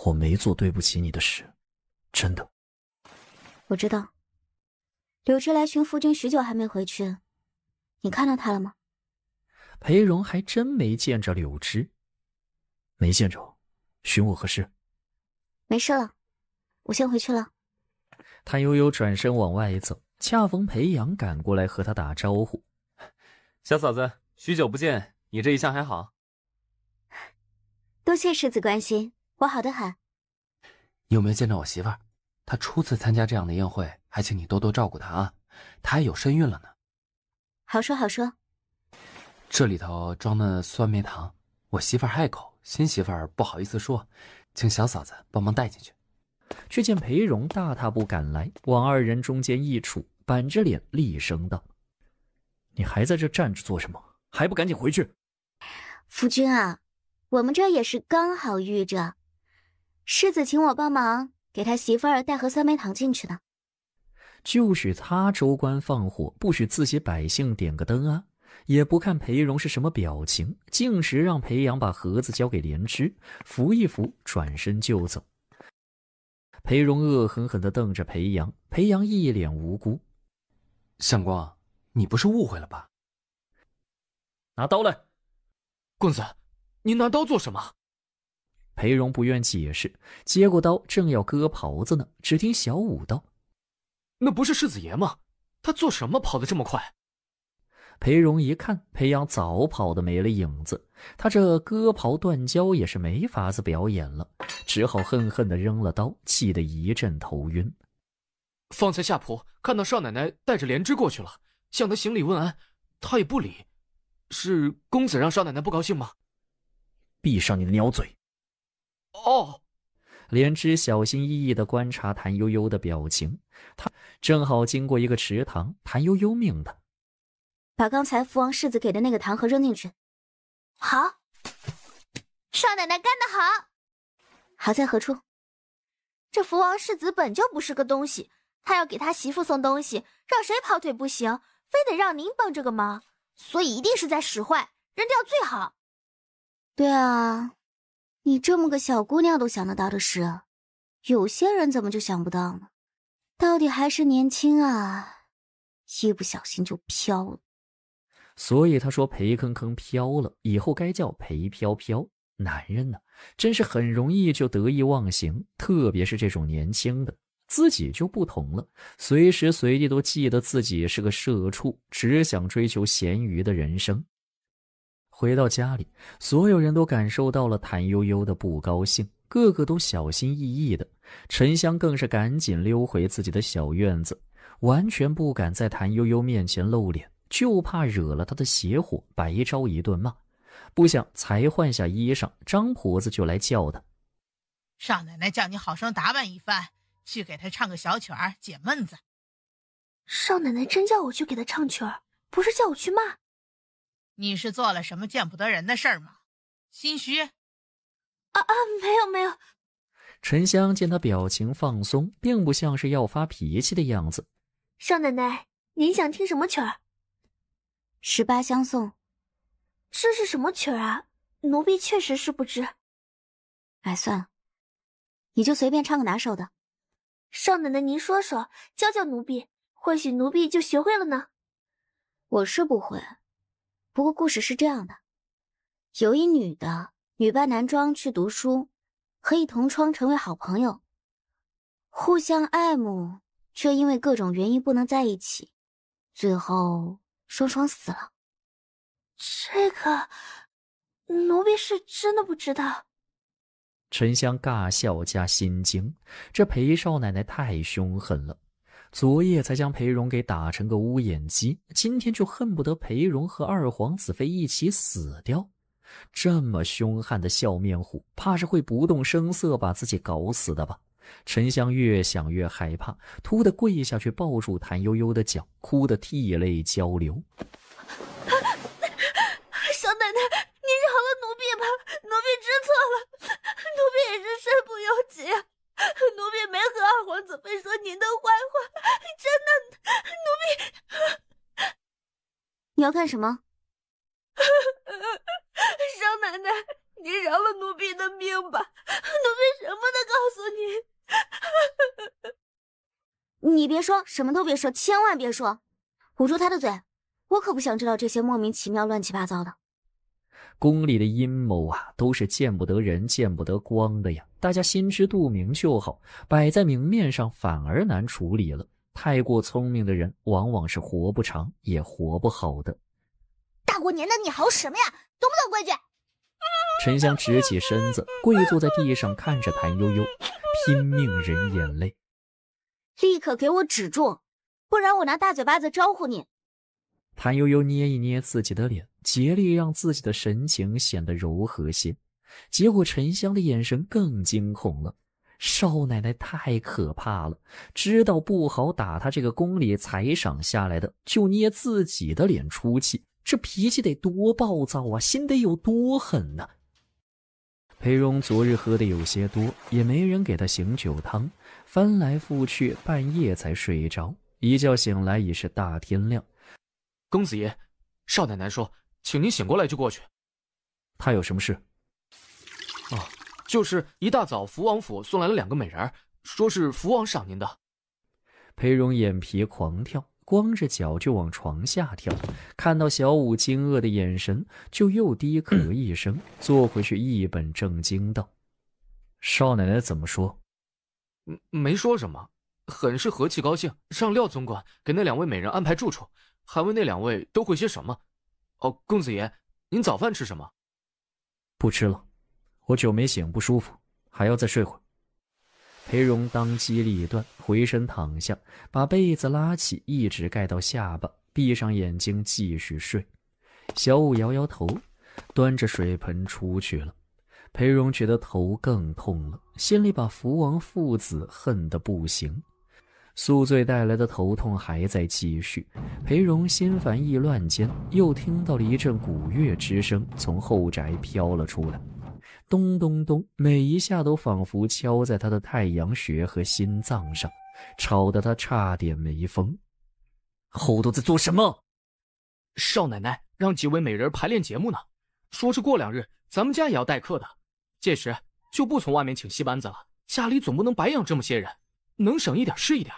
我没做对不起你的事，真的。”“我知道。柳枝来寻夫君许久还没回去，你看到他了吗？”裴荣还真没见着柳枝。“没见着，寻我何事？”“没事了，我先回去了。”谭悠悠转身往外走，恰逢裴阳赶过来和他打招呼：“小嫂子，许久不见，你这一向还好？”“多谢世子关心，我好得很。”“你有没有见着我媳妇儿？她初次参加这样的宴会，还请你多多照顾她啊，她还有身孕了呢。”“好说好说。”“这里头装的酸梅糖，我媳妇儿害口，新媳妇儿不好意思说，请小嫂子帮忙带进去。”却见裴荣大踏步赶来，往二人中间一杵，板着脸厉声道：“你还在这站着做什么？还不赶紧回去！夫君啊，我们这也是刚好遇着，世子请我帮忙，给他媳妇儿带盒酸梅糖进去呢。就许他州官放火，不许自己百姓点个灯啊！也不看裴荣是什么表情，径直让裴阳把盒子交给莲枝，扶一扶，转身就走。裴荣恶狠狠地瞪着裴阳，裴阳一脸无辜。相光，你不是误会了吧？拿刀来！公子，您拿刀做什么？裴荣不愿解释，接过刀正要割袍子呢，只听小武道：“那不是世子爷吗？他做什么跑得这么快？”裴荣一看，裴阳早跑得没了影子，他这割袍断交也是没法子表演了，只好恨恨地扔了刀，气得一阵头晕。方才夏普看到少奶奶带着莲枝过去了，向她行礼问安，她也不理。是公子让少奶奶不高兴吗？闭上你的鸟嘴！哦。莲枝小心翼翼地观察谭悠悠的表情，他正好经过一个池塘，谭悠悠命他把刚才福王世子给的那个糖盒扔进去。好，少奶奶干得好。好在何处？这福王世子本就不是个东西，他要给他媳妇送东西，让谁跑腿不行，非得让您帮这个忙，所以一定是在使坏，扔掉最好。对啊，你这么个小姑娘都想得到的事，有些人怎么就想不到呢？到底还是年轻啊，一不小心就飘了。所以他说裴铿铿飘了，以后该叫裴飘飘。男人呢，真是很容易就得意忘形，特别是这种年轻的，自己就不同了，随时随地都记得自己是个社畜，只想追求咸鱼的人生。回到家里，所有人都感受到了谭悠悠的不高兴，个个都小心翼翼的。沉香更是赶紧溜回自己的小院子，完全不敢在谭悠悠面前露脸，就怕惹了他的邪火，白招一顿骂。不想才换下衣裳，张婆子就来叫他。少奶奶叫你好生打扮一番，去给她唱个小曲儿解闷子。少奶奶真叫我去给她唱曲儿，不是叫我去骂。你是做了什么见不得人的事儿吗？心虚？没有。沉香见他表情放松，并不像是要发脾气的样子。少奶奶，您想听什么曲儿？18相送。这是什么曲儿啊？奴婢确实是不知。哎，算了，你就随便唱个拿手的。少奶奶您说说，教教奴婢，或许奴婢就学会了呢。我是不会，不过故事是这样的，有一女的女扮男装去读书，和一同窗成为好朋友，互相爱慕，却因为各种原因不能在一起，最后双双死了。这个奴婢是真的不知道。沉香尬笑加心惊，这裴少奶奶太凶狠了，昨夜才将裴荣给打成个乌眼鸡，今天就恨不得裴荣和二皇子妃一起死掉。这么凶悍的笑面虎，怕是会不动声色把自己搞死的吧。沉香越想越害怕，突地跪下去抱住谭悠悠的脚，哭得涕泪交流。少奶奶，您饶了奴婢吧，奴婢知错了，奴婢也是身不由己啊，奴婢没和二皇子妃说您的坏话，真的，奴婢。你要干什么？少奶奶，您饶了奴婢的命吧，奴婢什么都告诉您。你别说，什么都别说，千万别说，捂住他的嘴，我可不想知道这些莫名其妙乱七八糟的。宫里的阴谋啊，都是见不得人见不得光的呀，大家心知肚明就好，摆在明面上反而难处理了。太过聪明的人往往是活不长也活不好的。大过年的你嚎什么呀，懂不懂规矩？沉香直起身子，跪坐在地上看着谭悠悠，拼命忍眼泪。立刻给我止住，不然我拿大嘴巴子招呼你。谭悠悠捏一捏自己的脸，竭力让自己的神情显得柔和些，结果沉香的眼神更惊恐了。少奶奶太可怕了，知道不好打她这个宫里才赏下来的，就捏自己的脸出气，这脾气得多暴躁啊，心得有多狠啊。裴荣昨日喝得有些多，也没人给他醒酒汤，翻来覆去半夜才睡着，一觉醒来已是大天亮。公子爷，少奶奶说请您醒过来就过去。他有什么事？就是一大早福王府送来了2个美人，说是福王赏您的。裴荣眼皮狂跳，光着脚就往床下跳，看到小五惊愕的眼神，就又低咳一声，坐回去一本正经道：少奶奶怎么说？没说什么，很是和气高兴，让廖总管给那2位美人安排住处，还问那2位都会些什么。公子爷，您早饭吃什么？不吃了，我酒没醒，不舒服，还要再睡会儿。裴荣当机立断，回身躺下，把被子拉起，一直盖到下巴，闭上眼睛继续睡。小五摇摇头，端着水盆出去了。裴荣觉得头更痛了，心里把福王父子恨得不行。宿醉带来的头痛还在继续，裴荣心烦意乱间，又听到了一阵鼓乐之声从后宅飘了出来，咚咚咚，每一下都仿佛敲在他的太阳穴和心脏上，吵得他差点没疯。后头在做什么？少奶奶让几位美人排练节目呢，说是过2日咱们家也要待客的，届时就不从外面请戏班子了，家里总不能白养这么些人，能省一点是一点。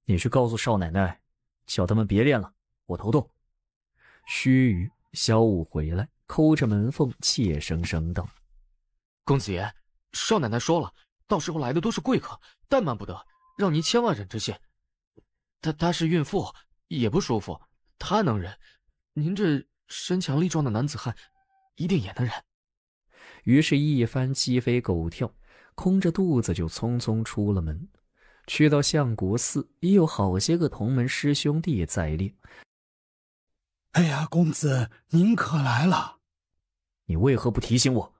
你去告诉少奶奶，叫他们别练了，我头痛。须臾，小五回来，抠着门缝，怯生生道：公子爷，少奶奶说了，到时候来的都是贵客，怠慢不得，让您千万忍着些。她是孕妇，也不舒服，她能忍，您这身强力壮的男子汉，一定也能忍。于是，一番鸡飞狗跳，空着肚子就匆匆出了门。去到相国寺，已有好些个同门师兄弟在列。哎呀，公子，您可来了！你为何不提醒我？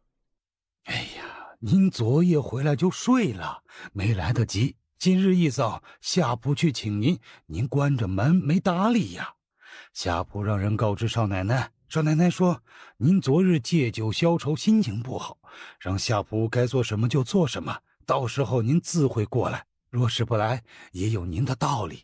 哎呀，您昨夜回来就睡了，没来得及。今日一早，夏仆去请您，您关着门没搭理呀。夏仆让人告知少奶奶，少奶奶说您昨日借酒消愁，心情不好，让夏仆该做什么就做什么，到时候您自会过来。若是不来，也有您的道理。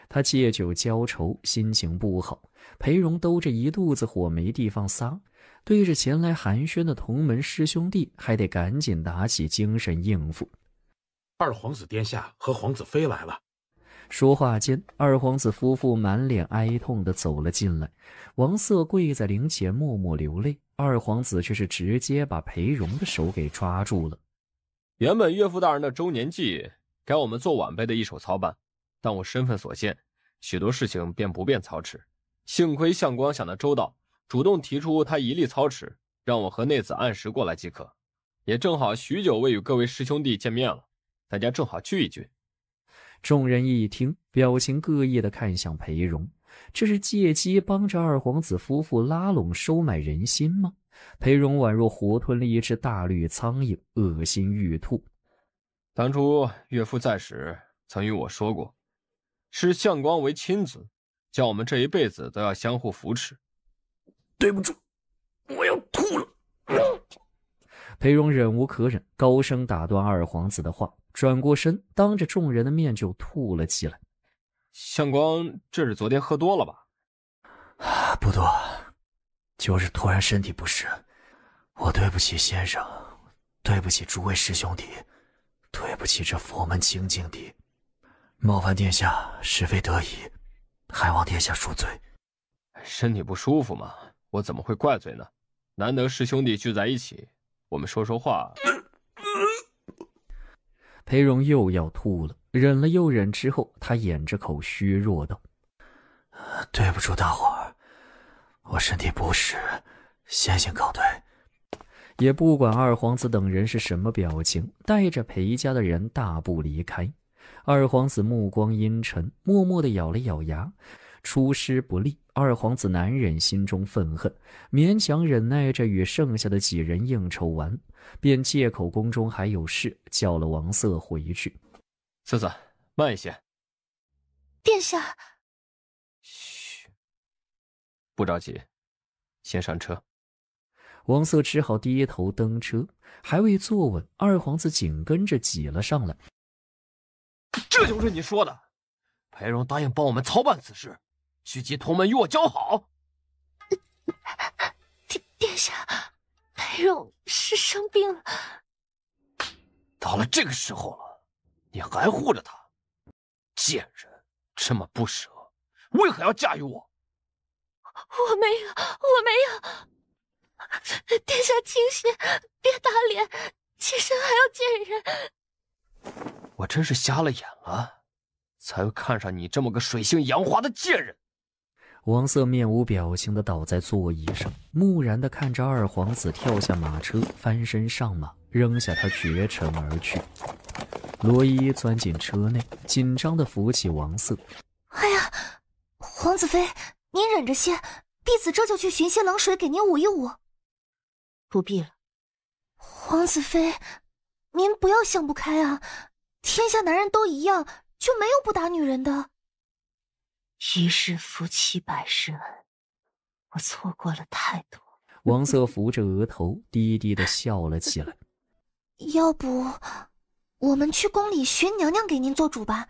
他借酒浇愁，心情不好，裴荣兜着一肚子火没地方撒，对着前来寒暄的同门师兄弟，还得赶紧打起精神应付。二皇子殿下和皇子妃来了。说话间，二皇子夫妇满脸哀痛地走了进来，王瑟跪在灵前默默流泪，二皇子却是直接把裴荣的手给抓住了。原本岳父大人的周年祭该我们做晚辈的一手操办，但我身份所限，许多事情便不便操持。幸亏相光想得周到，主动提出他一力操持，让我和内子按时过来即可。也正好许久未与各位师兄弟见面了，大家正好聚一聚。众人一听，表情各异地看向裴荣，这是借机帮着二皇子夫妇拉拢收买人心吗？裴荣宛若活吞了一只大绿苍蝇，恶心欲吐。当初岳父在时曾与我说过，视相光为亲子，叫我们这一辈子都要相互扶持。对不住，我要吐了。裴荣忍无可忍，高声打断二皇子的话，转过身，当着众人的面就吐了起来。相光这是昨天喝多了吧？不多，就是突然身体不适。我对不起先生，对不起诸位师兄弟，对不起这佛门清净地，冒犯殿下实非得已，还望殿下恕罪。身体不舒服嘛，我怎么会怪罪呢？难得师兄弟聚在一起，我们说说话。裴荣又要吐了，忍了又忍之后，他掩着口虚弱道：对不住大伙儿，我身体不适，先行告退。也不管二皇子等人是什么表情，带着裴家的人大步离开。二皇子目光阴沉，默默地咬了咬牙，出师不利，二皇子难忍心中愤恨，勉强忍耐着与剩下的几人应酬完，便借口宫中还有事，叫了王瑟回去。瑟瑟，慢一些。殿下。嘘，不着急，先上车。王瑟只好低头登车，还未坐稳，二皇子紧跟着挤了上来。这就是你说的，裴荣答应帮我们操办此事，许其同门与我交好。殿下，裴荣是生病了。到了这个时候了，你还护着他，贱人，这么不舍，为何要嫁与我？我没有。殿下清醒，别打脸，妾身还要见人。我真是瞎了眼了，才会看上你这么个水性杨花的贱人。王瑟面无表情地倒在座椅上，木然地看着二皇子跳下马车，翻身上马，扔下他绝尘而去。罗伊钻进车内，紧张地扶起王瑟。哎呀，皇子妃，您忍着些，婢子这就去寻些冷水给您捂一捂。不必了。皇子妃，您不要想不开啊，天下男人都一样，就没有不打女人的。一世夫妻百世恩，我错过了太多。王瑟扶着额头，低低地笑了起来。要不我们去宫里寻娘娘给您做主吧，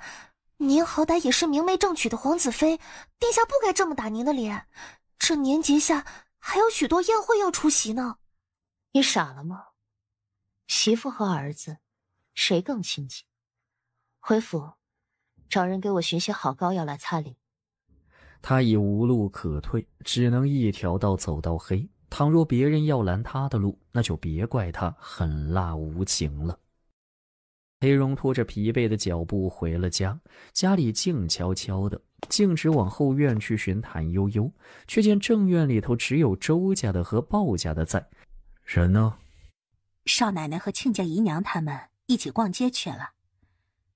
您好歹也是明媒正娶的皇子妃，殿下不该这么打您的脸。这年节下还有许多宴会要出席呢。你傻了吗？媳妇和儿子谁更亲近？回府找人给我寻些好膏药来擦脸。他已无路可退，只能一条道走到黑。倘若别人要拦他的路，那就别怪他狠辣无情了。裴荣拖着疲惫的脚步回了家，家里静悄悄的，径直往后院去寻谭悠悠，却见正院里头只有周家的和鲍家的在。人呢？少奶奶和亲家姨娘他们一起逛街去了，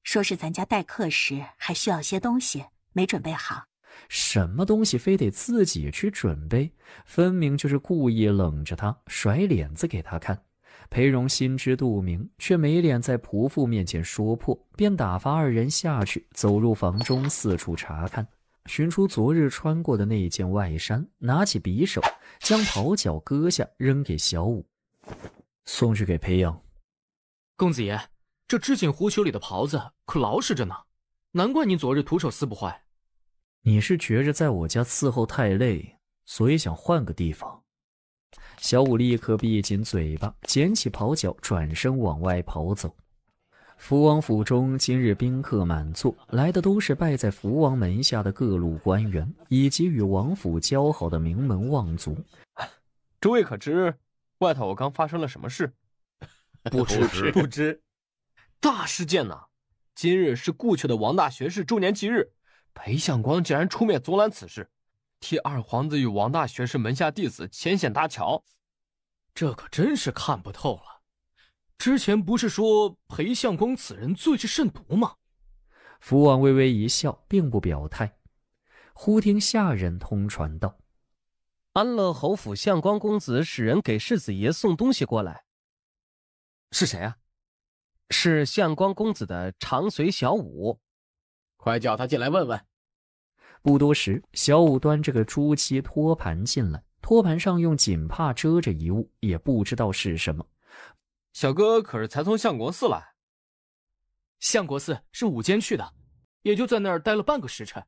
说是咱家待客时还需要些东西，没准备好。什么东西非得自己去准备？分明就是故意冷着他，甩脸子给他看。裴荣心知肚明，却没脸在仆妇面前说破，便打发二人下去，走入房中四处查看，寻出昨日穿过的那件外衫，拿起匕首将袍角割下，扔给小五，送去给裴阳。公子爷，这织锦狐裘里的袍子可老实着呢，难怪你昨日徒手撕不坏。你是觉着在我家伺候太累，所以想换个地方？小五立刻闭紧嘴巴，捡起袍角，转身往外跑走。福王府中今日宾客满座，来的都是拜在福王门下的各路官员，以及与王府交好的名门望族。诸位可知外头刚发生了什么事？不知。大事件呐！今日是故去的王大学士周年忌日，裴相光竟然出面阻拦此事，替二皇子与王大学士门下弟子牵线搭桥。这可真是看不透了。之前不是说裴相公此人罪之甚毒吗？福王微微一笑，并不表态。忽听下人通传道：安乐侯府相光公子使人给世子爷送东西过来。是谁啊？是相光公子的长随小五。快叫他进来问问。不多时，小五端着个朱漆托盘进来，托盘上用锦帕遮着一物，也不知道是什么。小哥可是才从相国寺来？相国寺是午间去的，也就在那儿待了半个时辰。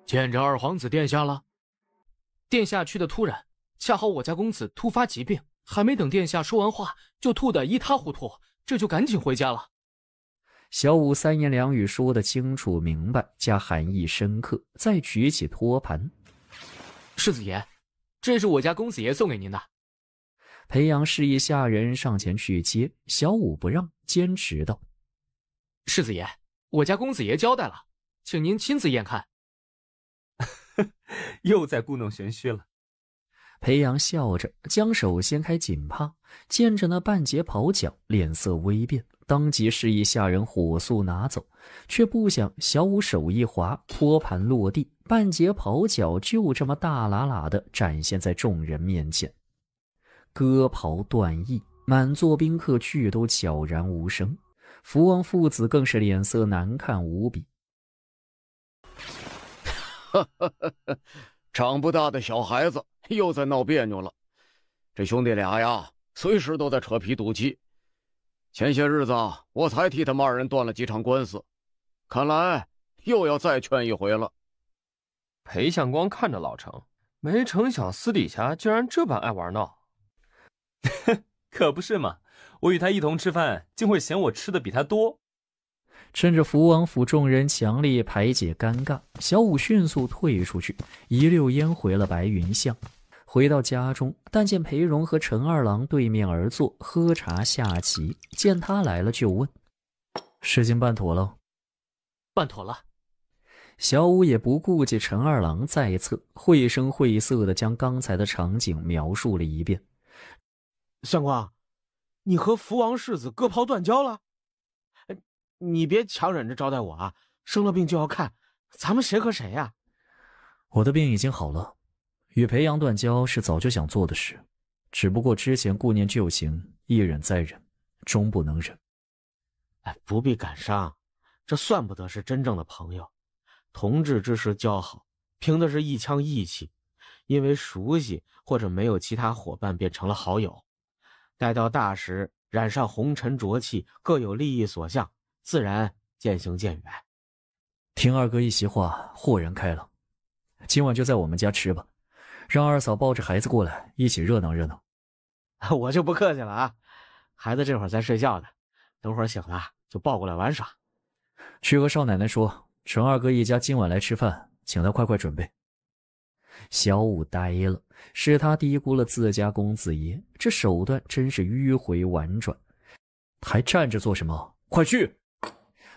见着二皇子殿下了。殿下去的突然，恰好我家公子突发疾病，还没等殿下说完话，就吐得一塌糊涂，这就赶紧回家了。小五三言两语说得清楚明白，加含义深刻，再举起托盘。世子爷，这是我家公子爷送给您的。裴阳示意下人上前去接，小五不让，坚持道：世子爷，我家公子爷交代了，请您亲自验看。又在故弄玄虚了。裴阳笑着将手掀开锦帕，见着那半截袍角，脸色微变，当即示意下人火速拿走，却不想小五手一滑，托盘落地，半截袍角就这么大喇喇地展现在众人面前。割袍断翼，满座宾客俱都悄然无声，福王父子更是脸色难看无比。长不大的小孩子又在闹别扭了，这兄弟俩呀，随时都在扯皮赌气。前些日子我才替他们二人断了几场官司，看来又要再劝一回了。裴相光看着老程，没成想私底下竟然这般爱玩闹。可不是嘛，我与他一同吃饭，竟会嫌我吃的比他多。趁着福王府众人强力排解尴尬，小五迅速退出去，一溜烟回了白云巷。回到家中，但见裴荣和陈二郎对面而坐，喝茶下棋。见他来了，就问：“事情办妥了？”“办妥了。”小五也不顾及陈二郎在侧，绘声绘色地将刚才的场景描述了一遍。相光，你和福王世子割袍断交了？你别强忍着招待我啊！生了病就要看，咱们谁和谁呀？我的病已经好了，与裴阳断交是早就想做的事，只不过之前顾念旧情，一忍再忍，终不能忍。不必感伤，这算不得是真正的朋友。同志之时交好，凭的是一腔义气，因为熟悉或者没有其他伙伴便成了好友。待到大时，染上红尘浊气，各有利益所向，自然渐行渐远。听二哥一席话，豁然开朗。今晚就在我们家吃吧，让二嫂抱着孩子过来，一起热闹热闹。我就不客气了啊，孩子这会儿在睡觉呢，等会儿醒了就抱过来玩耍。去和少奶奶说，陈二哥一家今晚来吃饭，请他快快准备。小五呆了，是他低估了自家公子爷，这手段真是迂回婉转。还站着做什么？快去！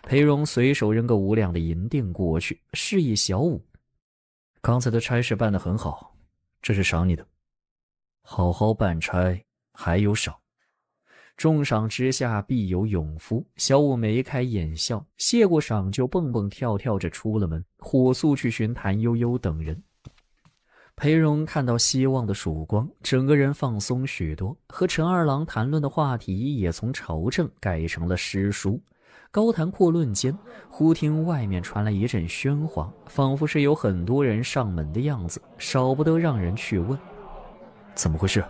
裴荣随手扔个无量的银锭过去，示意小五：“刚才的差事办得很好，这是赏你的。好好办差，还有赏。重赏之下必有勇夫。”小五眉开眼笑，谢过赏就蹦蹦跳跳着出了门，火速去寻谭悠悠等人。裴荣看到希望的曙光，整个人放松许多，和陈二郎谈论的话题也从朝政改成了诗书。高谈阔论间，忽听外面传来一阵喧哗，仿佛是有很多人上门的样子，少不得让人去问：“怎么回事？”